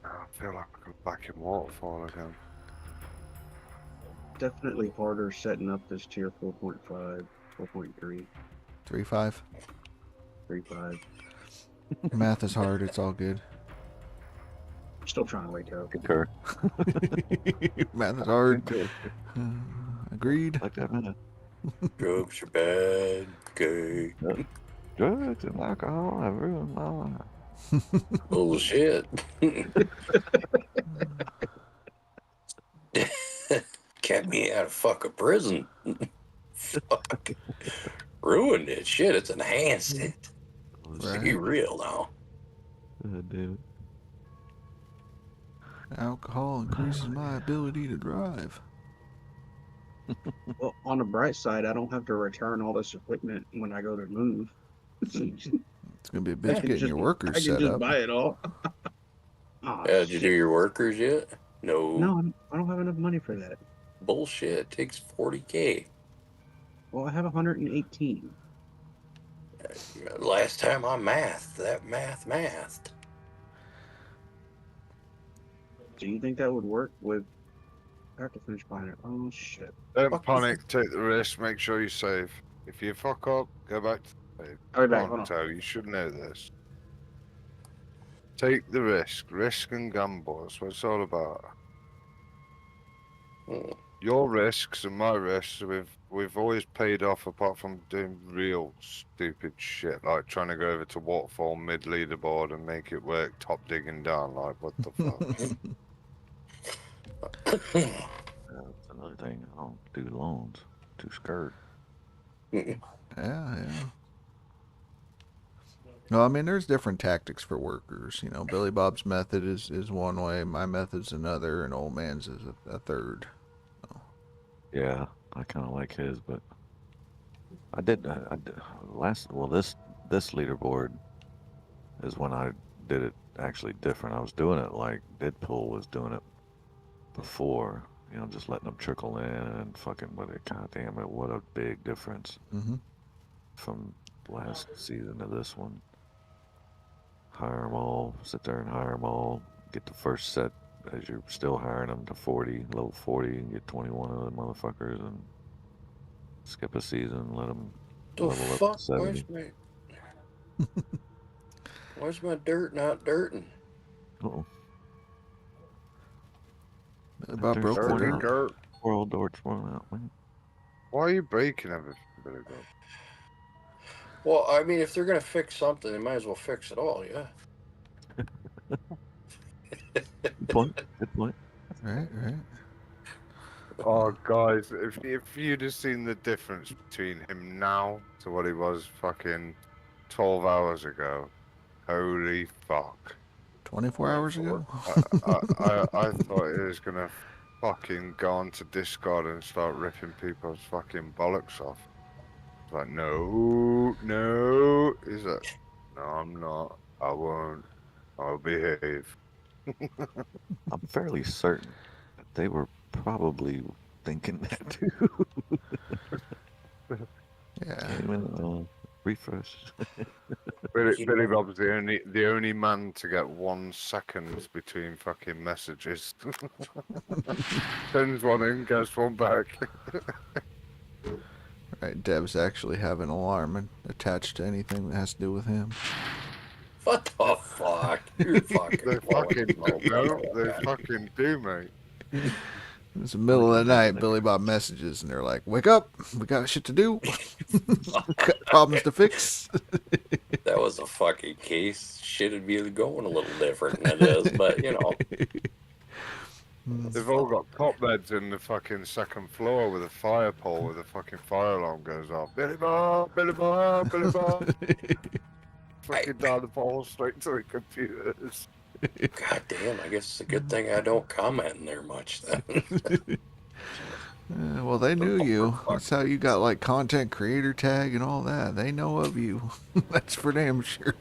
I feel like I'm back in waterfall again. Definitely harder setting up this tier 4.5, 4.3, 3.5. 3.5. Math is hard. It's all good. Still trying to wake up. Concur. Math is hard. Agreed. Like that minute. Drugs are bad. Gay. Drugs and alcohol have ruined my life. Bullshit. Kept me out of fucking prison. Fuck. Ruined it. Shit, it's enhanced it. Let's be real now. Dude. Alcohol increases my ability to drive. Well, on the bright side, I don't have to return all this equipment when I go to move. It's gonna be a bitch getting your workers I can set just up. buy it all. Oh, Did you do your workers yet? No. No, I don't have enough money for that. Bullshit. It takes 40K. Well, I have 118. Last time I mathed, that mathed. Do you think that would work with... I have to finish buying it. Oh, shit. Don't panic, take the risk, make sure you save. If you fuck up, go back to the save. I'll be back, Come hold on, on. Toe, you should know this. Take the risk. Risk and gamble. That's what it's all about. Your risks and my risks, we've always paid off apart from doing real stupid shit, like trying to go over to Waterfall mid-leaderboard and make it work top digging down, like, what the fuck? That's another thing. I don't do loans. Too scared. Yeah. No, I mean, there's different tactics for workers. You know, Billy Bob's method is one way, my method's another, and Old Man's is a third. So. Yeah, I kind of like his, but I did this leaderboard is when I did it actually different. I was doing it like Deadpool was doing it before, you know, just letting them trickle in and fucking with it. God damn it, what a big difference from last season to this one. Hire them all, sit there and hire them all, get the first set as you're still hiring them to 40, level 40, and get 21 of them motherfuckers and skip a season, let them The level up fuck? to 70. Where's my dirt not dirting? Uh-oh. About broke the dirt. Poor old Dort's worn out, man. Why are you breaking everything? Billy Bob. Well, I mean, if they're gonna fix something, they might as well fix it all. Yeah. Good point. Good point. Right, right. Oh, guys, if you'd have seen the difference between him now to what he was fucking 12 hours ago, holy fuck. 24 hours ago? I thought he was gonna fucking go on to Discord and start ripping people's fucking bollocks off. It's like, no. He's like, no, I'm not. I won't. I'll behave. I'm fairly certain that they were probably thinking that too. Yeah. Refresh. Billy Bob's the only man to get 1 second between fucking messages. Sends one in, gets one back. Right, devs actually have an alarm attached to anything that has to do with him. What the fuck? You're fucking. They fucking do, mate. It's the middle of the night, Billy Bob messages, and they're like, wake up, we got shit to do. Got problems to fix. That was a fucking case. Shit'd be going a little different than it is, but you know. They've all got cot beds in the fucking second floor with a fire pole where the fucking fire alarm goes off. Billy Bob, Billy Bob, Billy Bob. Fucking down the pole straight to the computers. God damn, I guess it's a good thing I don't comment in there much then. Well, they knew you. That's how you got like content creator tag and all that. They know of you. That's for damn sure.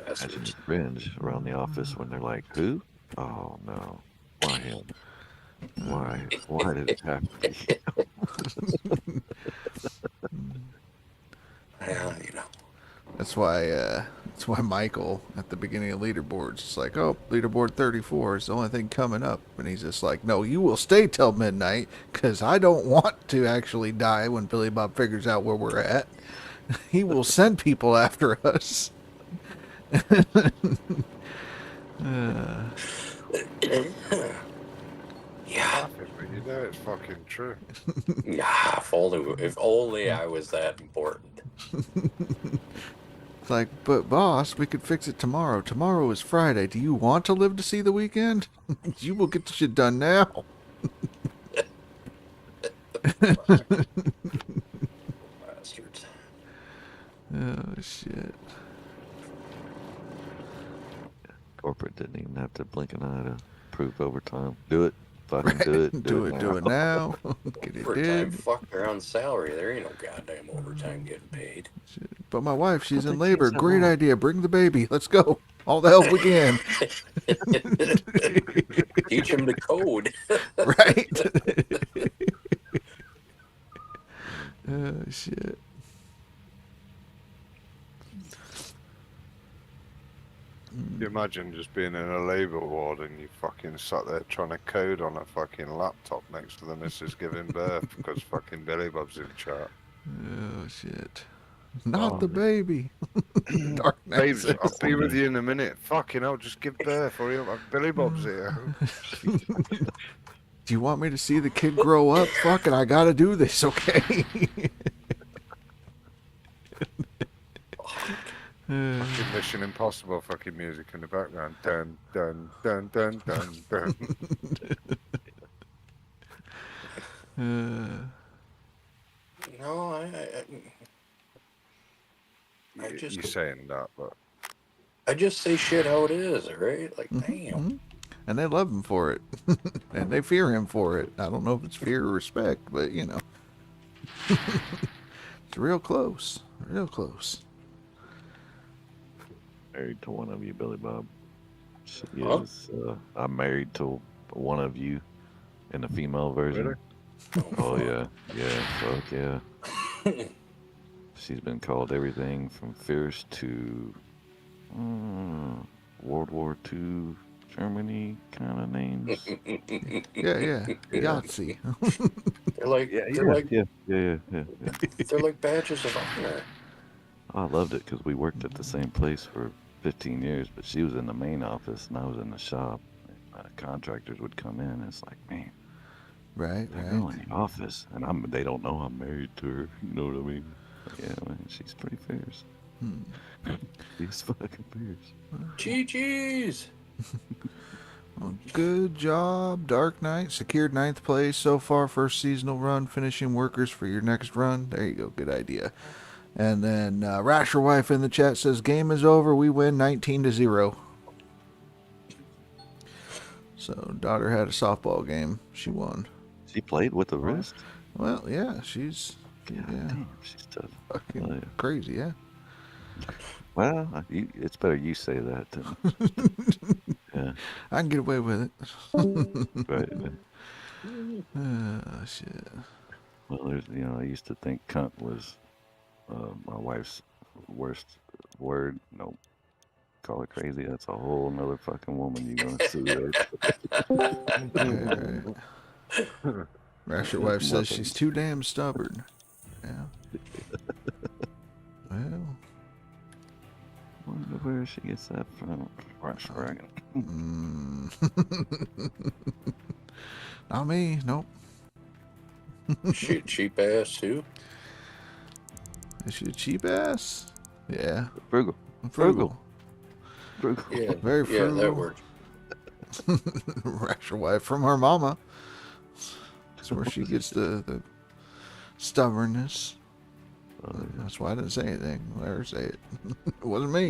Imagine cringe around the office when they're like, "Who? Oh no! Why him? Why? Why did it happen?" Yeah, you know. That's why Michael at the beginning of leaderboards is like, oh, leaderboard 34 is the only thing coming up, and he's just like, no, you will stay till midnight because I don't want to actually die when Billy Bob figures out where we're at. He will send people after us. Yeah. But you know it's fucking true. Yeah, if only I was that important. It's like, but boss, we could fix it tomorrow. Tomorrow is Friday. Do you want to live to see the weekend? You will get the shit done now. Bastards. Oh, shit. Corporate didn't even have to blink an eye to prove overtime. Do it. Fucking do it. Do it now. Get it Overtime, did. fuck, they're on salary. There ain't no goddamn overtime getting paid. But my wife, she's in labor. Great idea. Bring the baby. Let's go. All the help we can. Teach him the code. Right? Oh, shit. You imagine just being in a labour ward and you fucking sat there trying to code on a fucking laptop next to the missus giving birth because fucking Billy Bob's in chat. Oh, shit. Not the baby. Dark Knight Babes, says. I'll be with you in a minute. Fucking hell, just give birth. Hurry up. Billy Bob's here. Do you want me to see the kid grow up? Fucking, I gotta do this, okay? Fucking Mission Impossible fucking music in the background. Dun, dun, dun, dun, dun, dun. No, You're saying that, but I just say shit how it is, right? Like, damn. And they love him for it. And they fear him for it. I don't know if it's fear or respect, but, you know. It's real close. Real close. Married to one of you, Billy Bob. She Huh? is. I'm married to one of you in the female version. Really? Oh yeah, fuck yeah. She's been called everything from fierce to World War II Germany kind of names. Yeah. Yahtzee. They're like, Yeah. they're like badges of honor. I loved it because we worked at the same place for 15 years, but she was in the main office and I was in the shop. And, contractors would come in, and it's like, man, Right, That right. girl in the office, and they don't know I'm married to her. You know what I mean? Like, yeah, man, she's pretty fierce. She's fucking fierce. GG's. Well, good job, Dark Knight. Secured 9th place so far. First seasonal run. Finishing workers for your next run. There you go. Good idea. And then Rasher Wife in the chat says, game is over. We win 19-0. So daughter had a softball game. She won. She played with the wrist? Well, yeah, she's God damn, she's tough. fucking Oh, yeah. crazy, yeah. Well, it's better you say that than yeah. I can get away with it. Right. Oh, shit. Well, there's I used to think cunt was my wife's worst word. Nope. Call her crazy. That's a whole nother fucking woman you're gonna sue. Right. Rasher Wife says she's too damn stubborn. Yeah. Well. Wonder where she gets that from. Rasher. Not me. Nope. Cheap ass too. Is she a cheap ass? Yeah. Frugal. Frugal. Yeah. Very frugal. Yeah, that works. Rasher Wife from her mama. That's where she gets the stubbornness. That's why I didn't say anything. Let her say it. It wasn't me.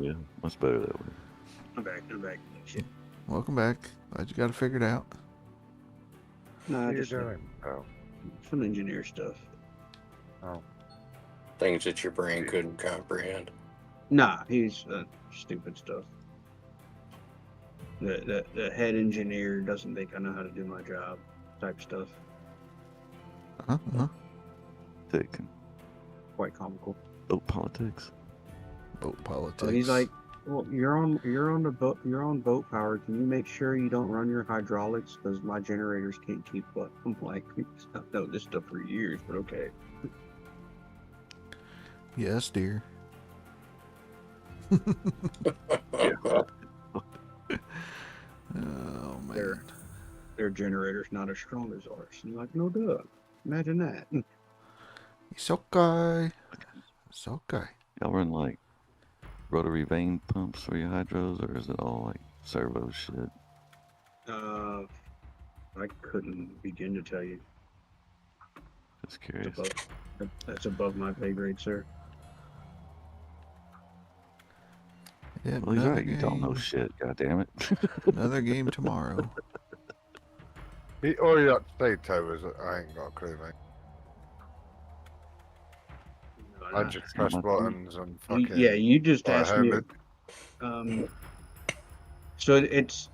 Yeah, much better that way. I'm back. Shit. Welcome back. Glad you got it figured out. Nah, You're just doing? Oh. some engineer stuff. Oh. Things that your brain couldn't comprehend. Nah, he's stupid stuff. The head engineer doesn't think I know how to do my job, type stuff. Thick. Quite comical. Boat politics. Boat politics. So he's like, well, you're on the boat. You're on boat power. Can you make sure you don't run your hydraulics because my generators can't keep up? I'm like, I've known this stuff for years, but okay. Yes, dear. Oh man. Their generator's not as strong as ours. And you're like, no duh. Imagine that. It's okay. It's okay. Y'all run like rotary vane pumps for your hydros, or is it all like servo shit? I couldn't begin to tell you. Just curious. That's above my pay grade, sir. Yeah, Well, he's another right. You don't know game. shit. God damn it. Another game tomorrow. All you have to say, Toe, is that I ain't got a clue, mate. I just press buttons and fucking. Yeah, you just asked me. Homer. So it's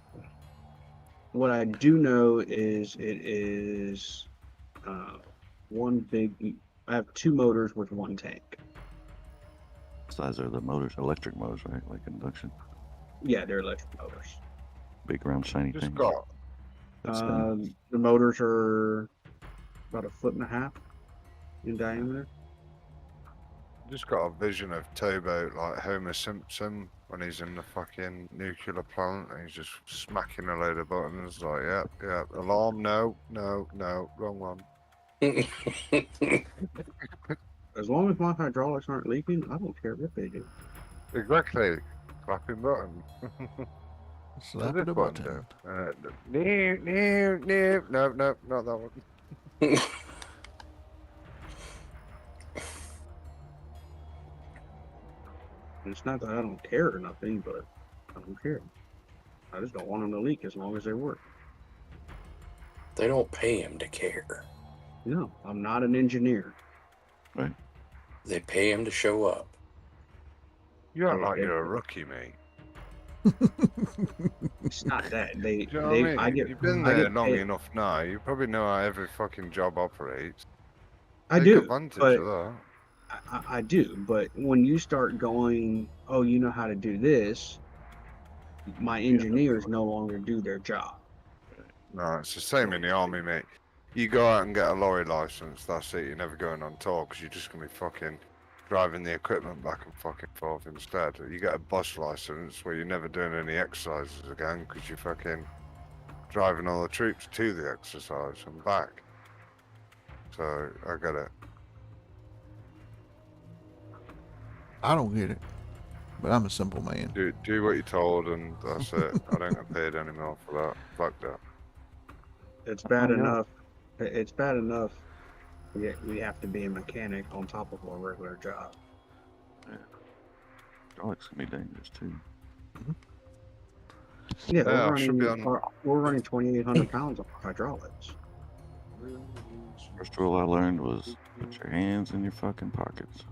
what I do know is it is one big. I have two motors with one tank. Size are the motors, electric motors, right? Like induction. Yeah, they're electric motors. Big round shiny Just things. got. The motors are about 1.5 feet in diameter. Just got a vision of Tobo like Homer Simpson when he's in the fucking nuclear plant and he's just smacking a load of buttons like, yep, alarm, no, wrong one. As long as my hydraulics aren't leaking, I don't care what they do. Exactly. Clapping button. Slap This it a one button. No, not that one. It's not that I don't care or nothing, but I don't care. I just don't want them to leak as long as they work. They don't pay him to care. No, I'm not an engineer. Right. They pay him to show up. You act like you're a rookie, mate. It's not that. Do you know what I mean? You've been I there get long paid. enough now. You probably know how every fucking job operates. I Take do, advantage but of that. I do. But when you start going, oh, you know how to do this, my engineers no longer do their job. No, it's the same in the army, mate. You go out and get a lorry license, that's it. You're never going on tour because you're just going to be fucking driving the equipment back and fucking forth instead. You get a bus license where you're never doing any exercises again because you're fucking driving all the troops to the exercise and back. So I get it. I don't get it, but I'm a simple man. Do what you're told, and that's it. I don't get paid anymore for that. Fuck that. It's bad Oh, yeah. enough. It's bad enough. We have to be a mechanic on top of our regular job. Hydraulics can be dangerous too. Yeah, Yeah, I should be on. we're running 2,800 pounds of hydraulics. First rule I learned was put your hands in your fucking pockets.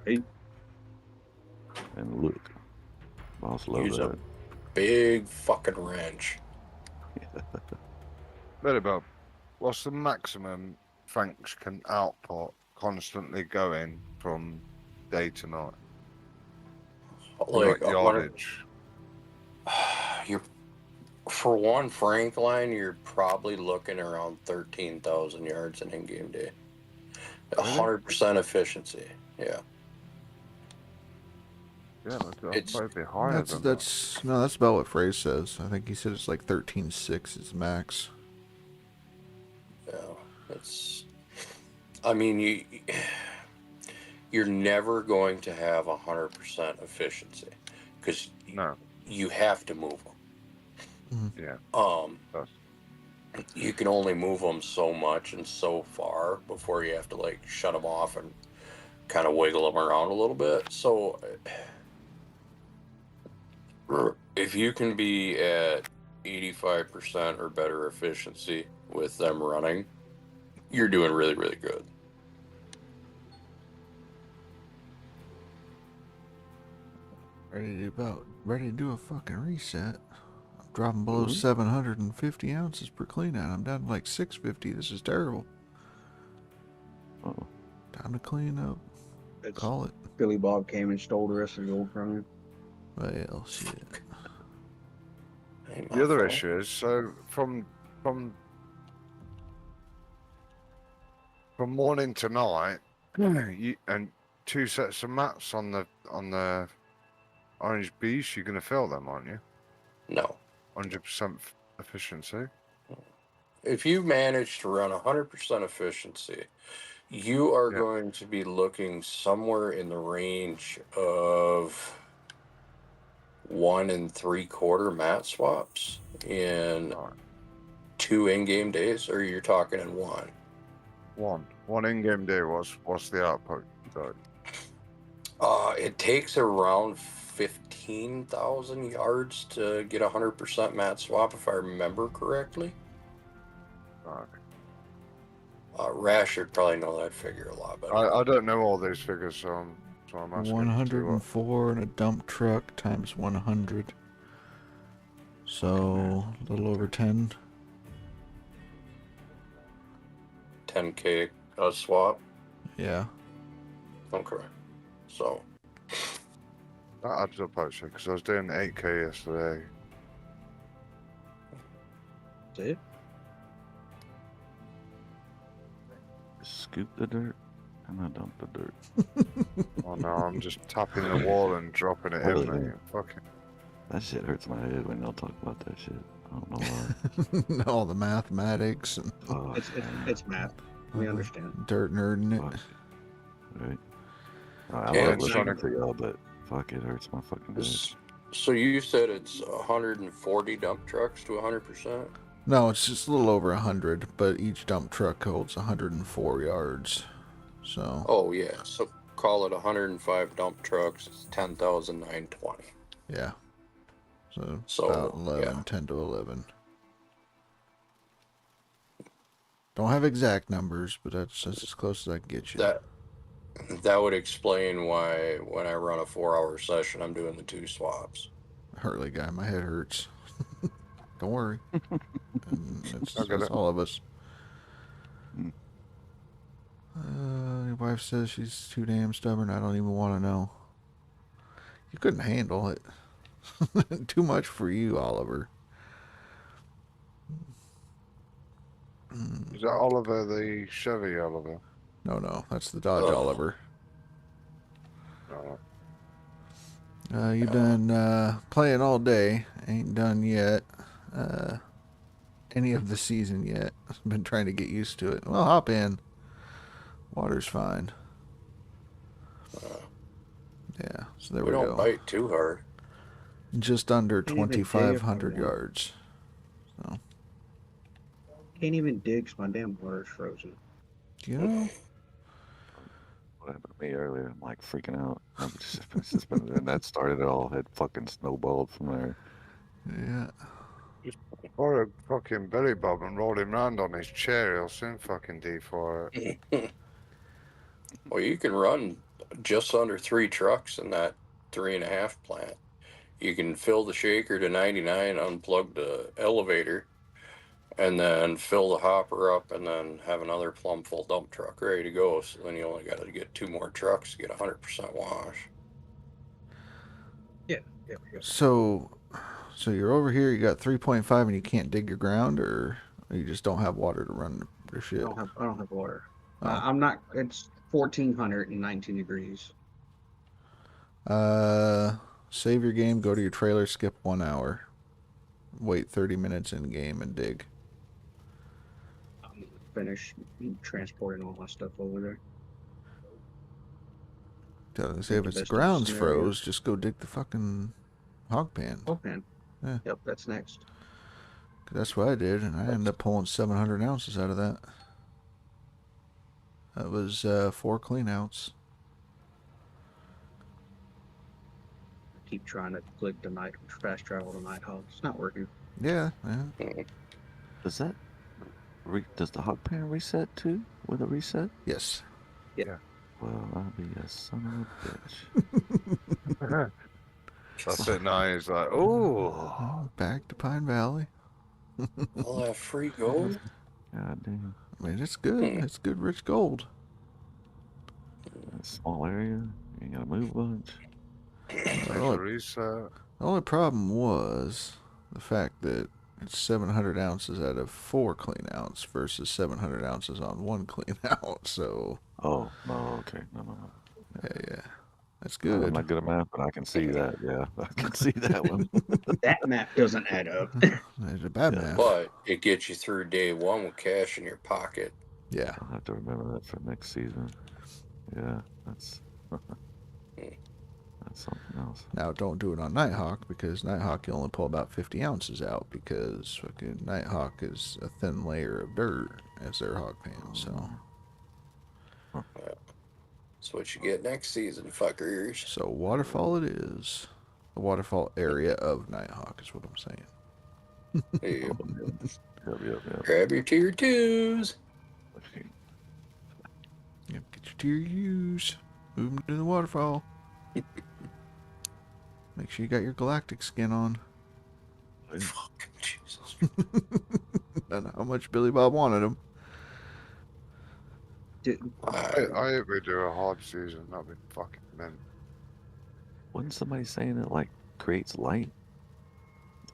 Right? And look. Boss love Use a that. big fucking wrench. Very about what's the maximum Franks can output constantly going from day to night? Like yardage. You're for one Frank line, you're probably looking around 13,000 yards an in-game day. 100% efficiency. Yeah. Yeah, It's- that's probably higher That's than that's about what Frey says. I think he said it's like 13.6 is max. Yeah. It's. I mean, you're never going to have 100% efficiency because No. you have to move them. Yeah. You can only move them so much and so far before you have to like shut them off and kind of wiggle them around a little bit. So if you can be at 85% or better efficiency with them running, you're doing really, really good. Ready to do a fucking reset. I'm dropping below 750 ounces per clean out. I'm down to like 650. This is terrible. Oh. Time to clean up. It's, Call it. Billy Bob came and stole the rest of the gold from him. Well, shit. The other issue is from morning to night, and 2 sets of mats on the orange beast, you're gonna fill them, aren't you? No. 100% efficiency. If you manage to run 100% efficiency, you are going to be looking somewhere in the range of 1 3/4 mat swaps in 2 in-game days, or you're talking in 1? One in-game day. What's the output? It takes around 15,000 yards to get 100% mat swap, if I remember correctly. Rash should probably know that figure a lot better. I don't know all these figures, so I'm asking. 104 in a dump truck times 100. So a little over 10. 10K swap. Yeah. Okay. So. That adds up actually, because I was doing 8K yesterday. See? Scoop the dirt and I dump the dirt. Oh no, I'm just tapping the wall and dropping it in there. Fucking. That shit hurts my head when y'all talk about that shit. I don't know why. All the mathematics and It's math. We understand. Dirt nerding it. Right. I Yeah, love listening to y'all, but fuck, it hurts my fucking head. So you said it's 140 dump trucks to 100%? No, it's just a little over 100, but each dump truck holds 104 yards. So. Oh yeah, so call it 105 dump trucks. It's 10,920. Yeah. So So, about 11, yeah. 10 to 11. Don't have exact numbers, but that's as close as I can get you. That would explain why when I run a 4-hour session, I'm doing the 2 swaps. Hurley guy, my head hurts. Don't worry. It's all of us. Your wife says she's too damn stubborn. I don't even want to know. You couldn't handle it. Too much for you, Oliver. Is that Oliver the Chevy Oliver? No, that's the Dodge Oliver. You've been playing all day. Ain't done yet. any of the season yet. I've been trying to get used to it. Well, hop in. Water's fine. Yeah, so there we don't go. bite too hard. Just under Can't even dig if I 2,500 want. yards. So, Can't even dig 'cause my damn water's frozen. you know, What happened to me earlier? I'm like freaking out. And that started it all. It fucking snowballed from there. yeah. Just borrow fucking Billy Bob and roll him round on his chair. He'll soon fucking defore it. Well, you can run just under 3 trucks in that 3.5 plant. You can fill the shaker to 99, unplug the elevator, and then fill the hopper up, and then have another plumb full dump truck ready to go. So then you only got to get 2 more trucks to get 100% wash. Yeah. So you're over here. You got 3.5, and you can't dig your ground, or you just don't have water to run your I shit. don't have water. Oh. I'm not. It's 1419 degrees. Save your game. Go to your trailer. Skip 1 hour. Wait 30 minutes in game and dig. Finish transporting all my stuff over there. Say if it's ground's froze, just go dig the fucking hog pan. Hog pan. Yeah. Yep, that's next. That's what I did, and I ended up pulling 700 ounces out of that. That was 4 clean outs. Keep trying to click the night fast travel to Nighthawk. It's not working. Yeah. Does that does the hog pan reset too with a reset? Yes. Yeah. Well, I'll be a son of a bitch. That's it now. He's like, oh. Back to Pine Valley. All that free gold? God damn. I mean, it's good. It's good rich gold. A small area. You ain't gotta move a bunch. The only problem was the fact that it's 700 ounces out of 4 clean outs versus 700 ounces on 1 clean out. So. Oh, no, okay. No. Yeah. That's good. I'm not good at math, but I can see that. Yeah, I can see that one. That map doesn't add up. It's a bad math. But it gets you through day 1 with cash in your pocket. Yeah. I'll have to remember that for next season. Yeah, that's something else. Now, don't do it on Nighthawk, because Nighthawk you only pull about 50 ounces out, because fucking Nighthawk is a thin layer of dirt as their hog pan, so. That's what you get next season, fuckers. So, waterfall it is. The waterfall area of Nighthawk is what I'm saying. Yep. Grab your tier 2s. Yep, get your tier U's. Move them to the waterfall. Make sure you got your galactic skin on. Fucking Jesus. Don't know how much Billy Bob wanted them. I hope we do a hard season. That'd be fucking mint. Wasn't somebody saying it like creates light?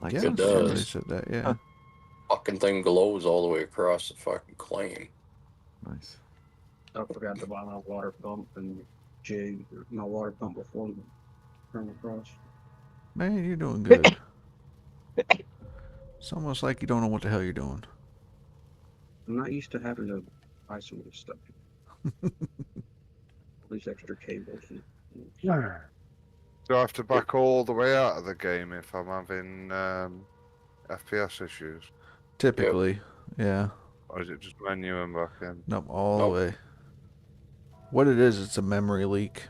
Like Yeah, it does. somebody said that, yeah. Fucking thing glows all the way across the fucking claim. Nice. I forgot to buy my water pump and jig my water pump before we come across. Man, you're doing good. It's almost like you don't know what the hell you're doing. I'm not used to having to buy some of this stuff. All these extra cables. Do I have to back all the way out of the game if I'm having FPS issues? Typically, yeah. Or is it just menu and back in? Nope, all the way. What it is, it's a memory leak,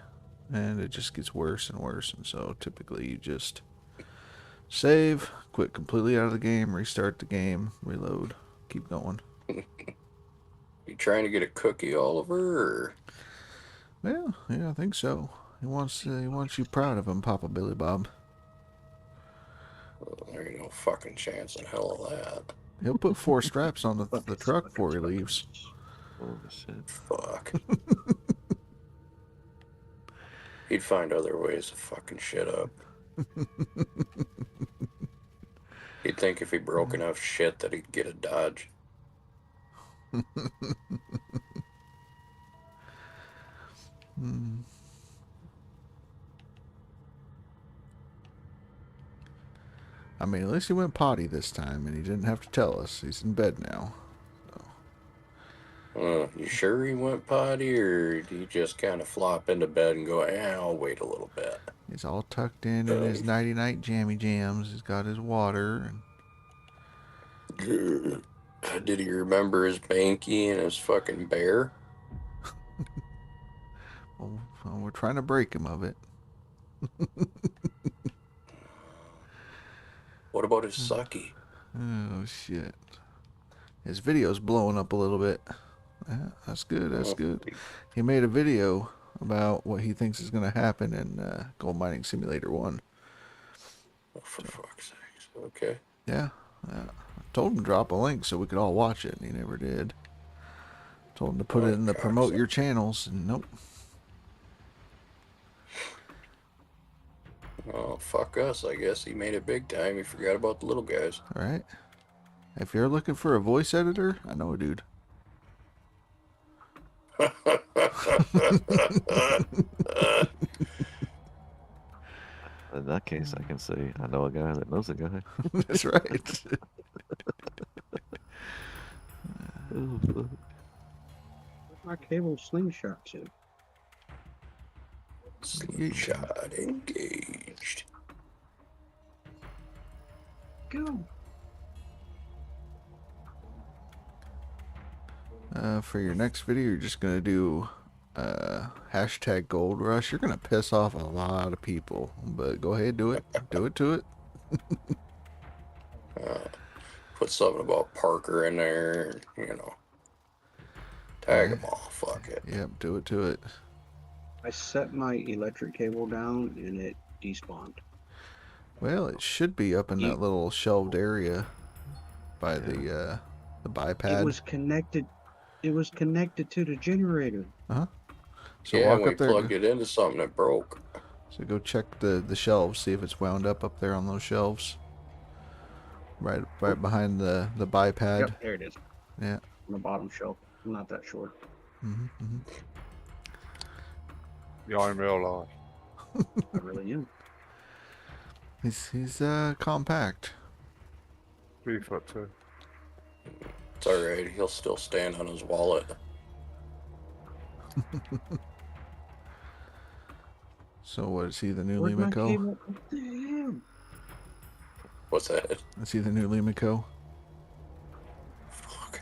and it just gets worse and worse, and so typically you just save, quit completely out of the game, restart the game, reload, keep going. You trying to get a cookie, Oliver? Or? Yeah, I think so. He wants you proud of him, Papa Billy Bob. Well, there ain't no fucking chance in hell of that. He'll put 4 straps on the truck before he leaves. Oh, shit. Fuck. He'd find other ways to fucking shit up. He'd think if he broke enough shit that he'd get a Dodge. I mean, at least he went potty this time, and he didn't have to tell us. He's in bed now. You sure he went potty, or did he just kind of flop into bed and go, "Yeah, I'll wait a little bit"? He's all tucked in his nighty-night jammy jams. He's got his water. And... Did he remember his banky and his fucking bear? well, we're trying to break him of it. What about his sucky? Oh, shit. His video's blowing up a little bit. Yeah, that's good, that's good. He made a video about what he thinks is going to happen in Gold Mining Simulator 1. Oh, for fuck's sakes. Okay. Yeah. I told him to drop a link so we could all watch it, and he never did. Told him to put it in the promote your channels, and nope. Oh, fuck us. I guess he made it big time. He forgot about the little guys. All right. If you're looking for a voice editor, I know a dude. In that case, I can say I know a guy that knows a guy. That's right. Where's my cable slingshot to? Slingshot engaged. Go. For your next video, you're just going to do hashtag gold rush. You're going to piss off a lot of people, but go ahead, do it. Do it to it. Put something about Parker in there, you know. Tag them all, fuck it. Yep, do it to it. I set my electric cable down and it despawned. Well, it should be up in that little shelved area by the bipad. It was connected. It was connected to the generator. Uh-huh. So yeah, walk we up there. plugged it into something that broke. So go check the shelves, see if it's wound up there on those shelves. Right behind the bipad. Yep, there it is. Yeah. On the bottom shelf. I'm not that short. Yeah, in real life. I really am. He's compact. 3'2". It's alright, he'll still stand on his wallet. So what, is he the new Where's my Limico? cable? What the hell? What's that? Is he the new Limico? Fuck.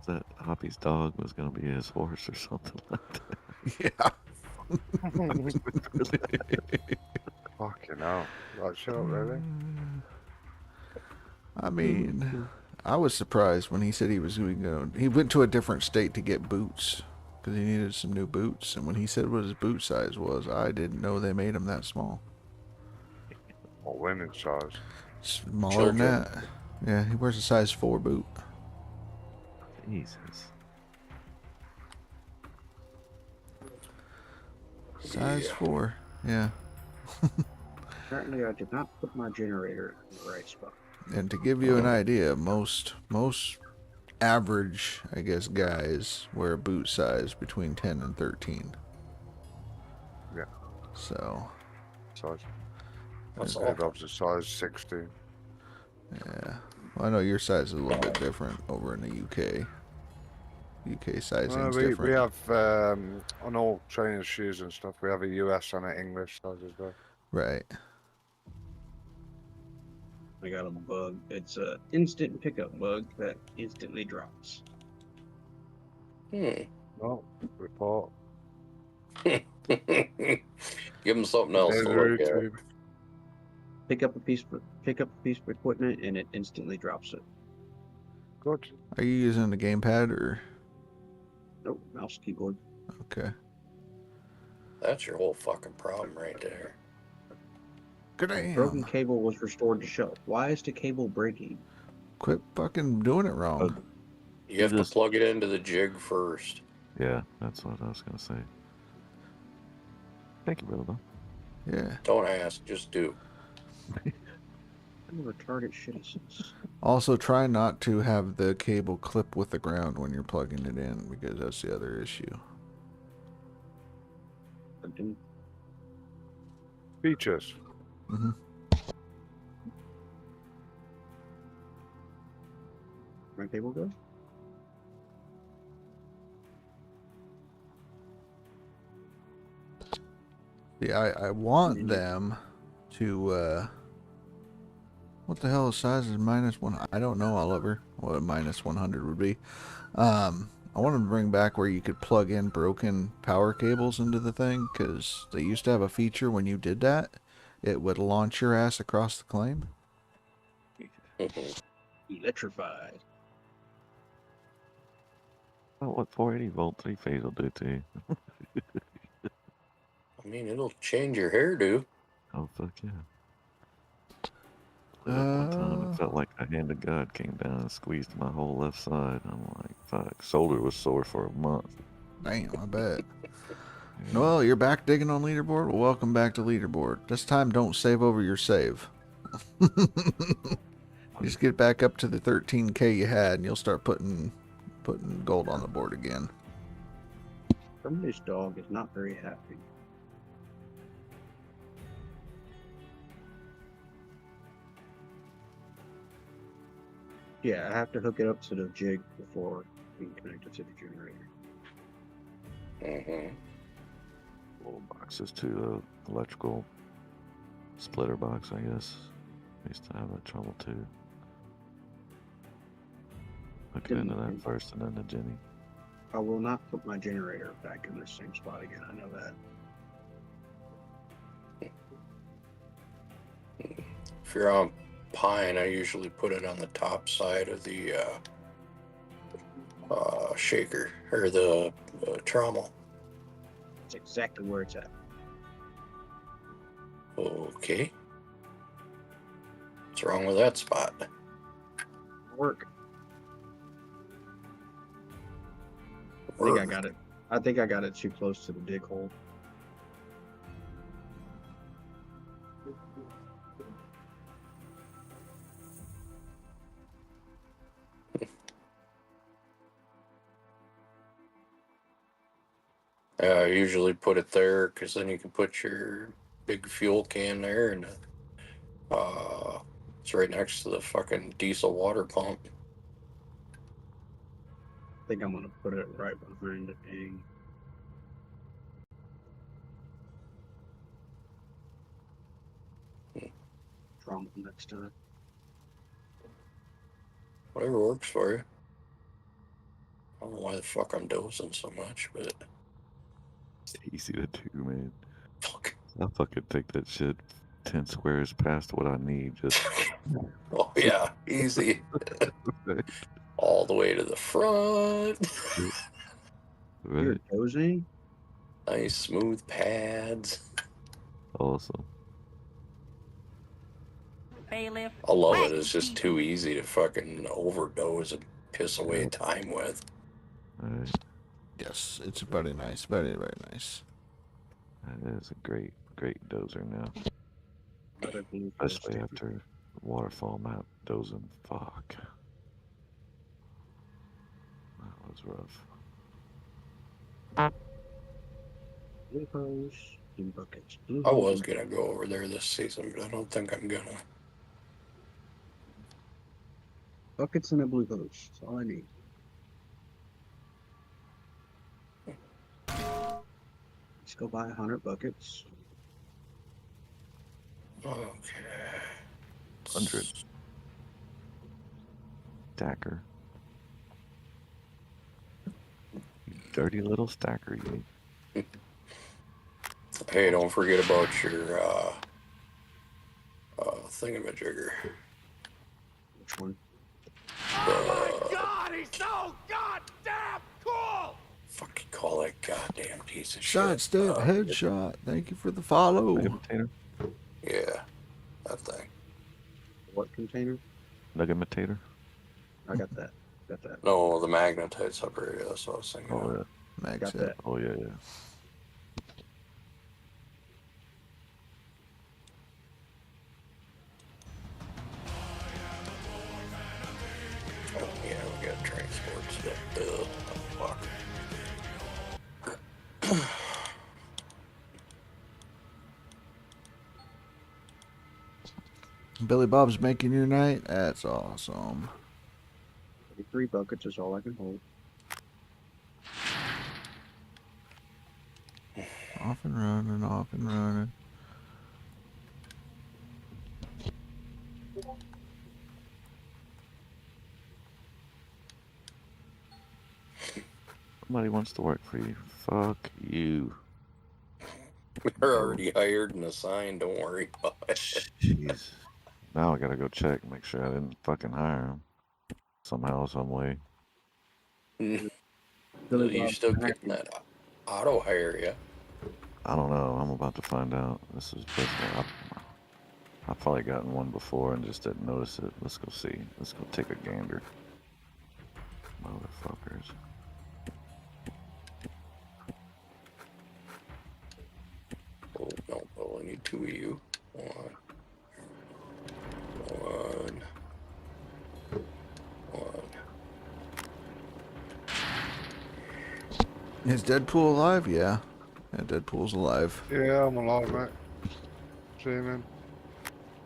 That Hoppy's dog was going to be his horse or something like that. Yeah. Fucking hell. Right, shut up, really? I mean, I was surprised when he said he was going to. He went to a different state to get boots because he needed some new boots. And when he said what his boot size was, I didn't know they made them that small. Or women's size. Smaller than that. Yeah, he wears a size 4 boot. Jesus. Size 4. Yeah. Apparently, I did not put my generator in the right spot. And to give you an idea, most average, I guess, guys wear a boot size between 10 and 13. Yeah. So. Size. That's My all. dog's a size 16. Yeah. Well, I know your size is a little bit different over in the UK. UK sizing's different. We have, on all training shoes and stuff, we have a US and an English size as well. Right. I got a bug. It's a instant pickup bug that instantly drops. Oh, report. Give him something else to look at. Pick up a piece of equipment and it instantly drops it. Good. Are you using the gamepad or? Nope, mouse keyboard. Okay. That's your whole fucking problem right there. Good damn. Broken cable was restored to shelf. Why is the cable breaking? Quit fucking doing it wrong. You have to plug it into the jig first. Yeah, that's what I was going to say. Thank you, brother. Yeah. Don't ask, just do. What retarded shit is this? Also, try not to have the cable clip with the ground when you're plugging it in, because that's the other issue. Features. My table go? Yeah, I want them to, what the hell size is -1? I don't know, Oliver, what a -100 would be. I want them to bring back where you could plug in broken power cables into the thing, because they used to have a feature when you did that, it would launch your ass across the claim. Electrified. Oh, what 480 volt 3-phase will do to you. I mean, it'll change your hairdo. Oh, fuck yeah. One time it Uh, felt like a hand of God came down and squeezed my whole left side. I'm like, fuck. Shoulder was sore for a month. Damn, I bet. Yeah. Well, you're back digging on leaderboard? Well, welcome back to leaderboard. This time, don't save over your save. Just get back up to the 13K you had, and you'll start putting gold on the board again. Somebody's dog is not very happy. Yeah, I have to hook it up to the jig before we can connect it to the generator. Little boxes too, electrical splitter box, I guess. I used to have that trouble too. Hook it into that first and then the Jenny. I will not put my generator back in the same spot again. I know that. If you're on pine, I usually put it on the top side of the shaker or the trommel. That's exactly where it's at. Okay. What's wrong with that spot? Work. I think I got it. I think I got it too close to the dig hole. I usually put it there because then you can put your big fuel can there, and it's right next to the fucking diesel water pump. I think I'm gonna put it right behind the dang. Trommel next to it. Whatever works for you. I don't know why the fuck I'm dozing so much, but It's easy to do, man. fuck. I fucking take that shit 10 squares past what I need. Just Oh yeah, easy. All the way to the front. You're right. dozing? Nice smooth pads. Awesome. Bailiff. I love it. It's just too easy to fucking overdose and piss away time with. All right. Yes, it's very nice. Very, very nice. That is a great dozer now. Better blue Especially sticker. after waterfall map dozing. Fuck. That was rough. Blue hose, blue buckets. Blue I hose was and- gonna go over there this season, but I don't think I'm gonna. buckets and a blue hose. That's all I need. Let's go buy 100 buckets. Okay. 100. Stacker. You dirty little stacker, you. Hey, don't forget about your thingamajigger. Which one? Oh my god, he's so goddamn cool! Fucking call that goddamn piece of Shot shit. step, headshot. Thank you for the follow. Nugget potato. Yeah, that thing. What container? Nugget potato. I got that. Got that. No, the magnetite separator. That's what I was thinking. Oh yeah. Max Got it. that. Oh yeah, yeah. Oh yeah, we got transport stuff. Oh, fuck. Billy Bob's making your night. That's awesome. 3 buckets is all I can hold. Off and running, off and running. Somebody wants to work for you. Fuck you. We're already hired and assigned. Don't worry about it. Jeez. Now I gotta go check and make sure I didn't fucking hire him. Somehow, some way. You still getting that auto hire, yeah? I don't know. I'm about to find out. This is basically. I've probably gotten one before and just didn't notice it. Let's go see. Let's go take a gander. Motherfuckers. Oh, no, I need 2 of you. One. Is Deadpool alive? Yeah. Yeah, Deadpool's alive. Yeah, I'm alive, mate. See you, man.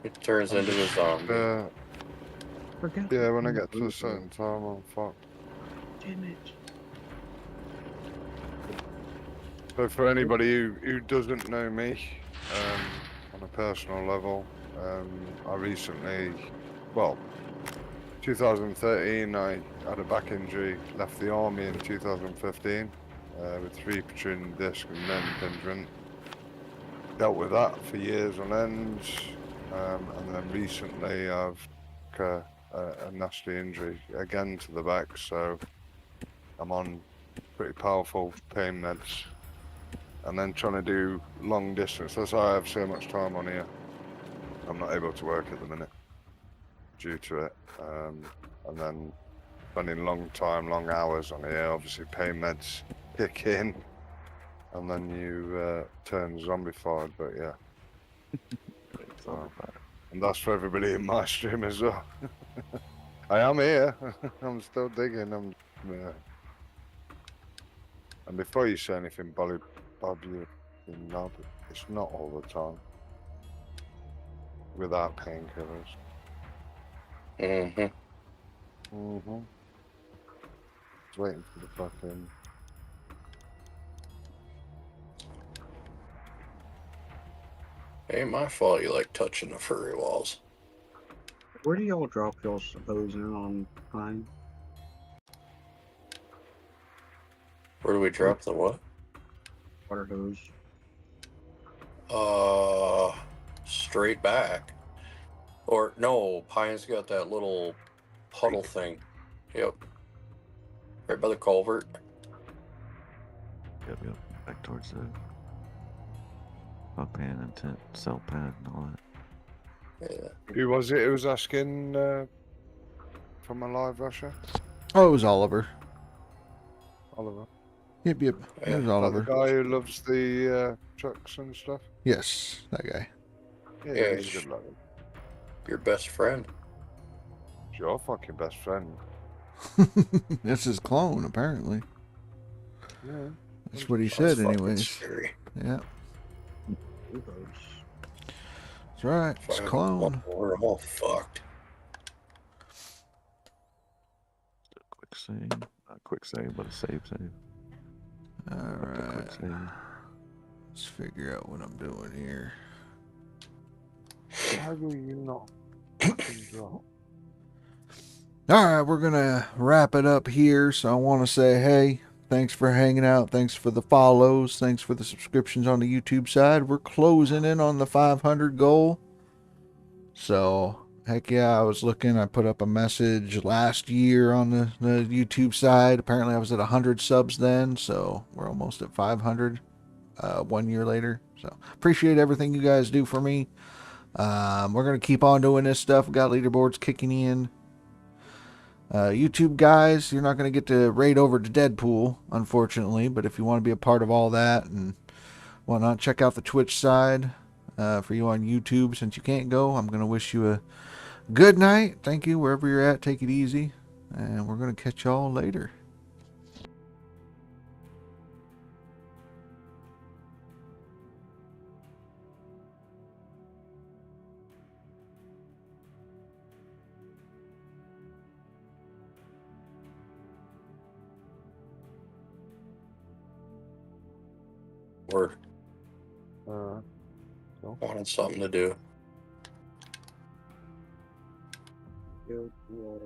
It turns into a zombie. Yeah, when I get to a certain time, I'm fucked. Damn it. So for anybody who doesn't know me, on a personal level, I recently, well, 2013, I had a back injury, left the army in 2015 with 3 protruding disc and nerve impingement. Dealt with that for years on end, and then recently I've got a nasty injury again to the back, so I'm on pretty powerful pain meds. And then trying to do long distance. That's why I have so much time on here. I'm not able to work at the minute due to it. And then spending long hours on here, obviously pain meds kick in, and then you turn zombified, but yeah. And that's for everybody in my stream as well. I am here. I'm still digging. Yeah. And before you say anything, Bob, you know, it's not all the time. Without painkillers. Just waiting for the fucking. Ain't my fault you like touching the furry walls. Where do y'all drop y'all's hose in on Pine? Where do we drop the what? Water hose. Straight back. Or no, Pine's got that little puddle thing. Yep. Right by the culvert. Yep. Back towards the bug pan and tent, cell pad and all that. Yeah. Who was it who was asking from a live Russia? Oh, it was Oliver. Oliver. Yep. It was Oliver. The guy who loves the trucks and stuff? Yes, that guy. Yeah, he's good looking. Your best friend. It's your fucking best friend. That's his clone, apparently. Yeah. That's what he said, anyways. Scary. Yeah. That's right. It's clone. We're all fucked. Quick save. Not quick save, but a save. Alright. Let's figure out what I'm doing here. How do you not fucking drop? Alright, we're gonna wrap it up here. So I want to say, hey, thanks for hanging out. Thanks for the follows. Thanks for the subscriptions on the YouTube side. We're closing in on the 500 goal. So, heck yeah, I was looking. I put up a message last year on the YouTube side. Apparently I was at 100 subs then. So we're almost at 500 1 year later. So appreciate everything you guys do for me. We're going to keep on doing this stuff. We got leaderboards kicking in. YouTube guys, you're not going to get to raid over to Deadpool, unfortunately, but if you want to be a part of all that and whatnot, check out the Twitch side for you on YouTube. Since you can't go, I'm going to wish you a good night. Thank you wherever you're at. Take it easy, and we're going to catch y'all later. We're So wanted something to do. Go to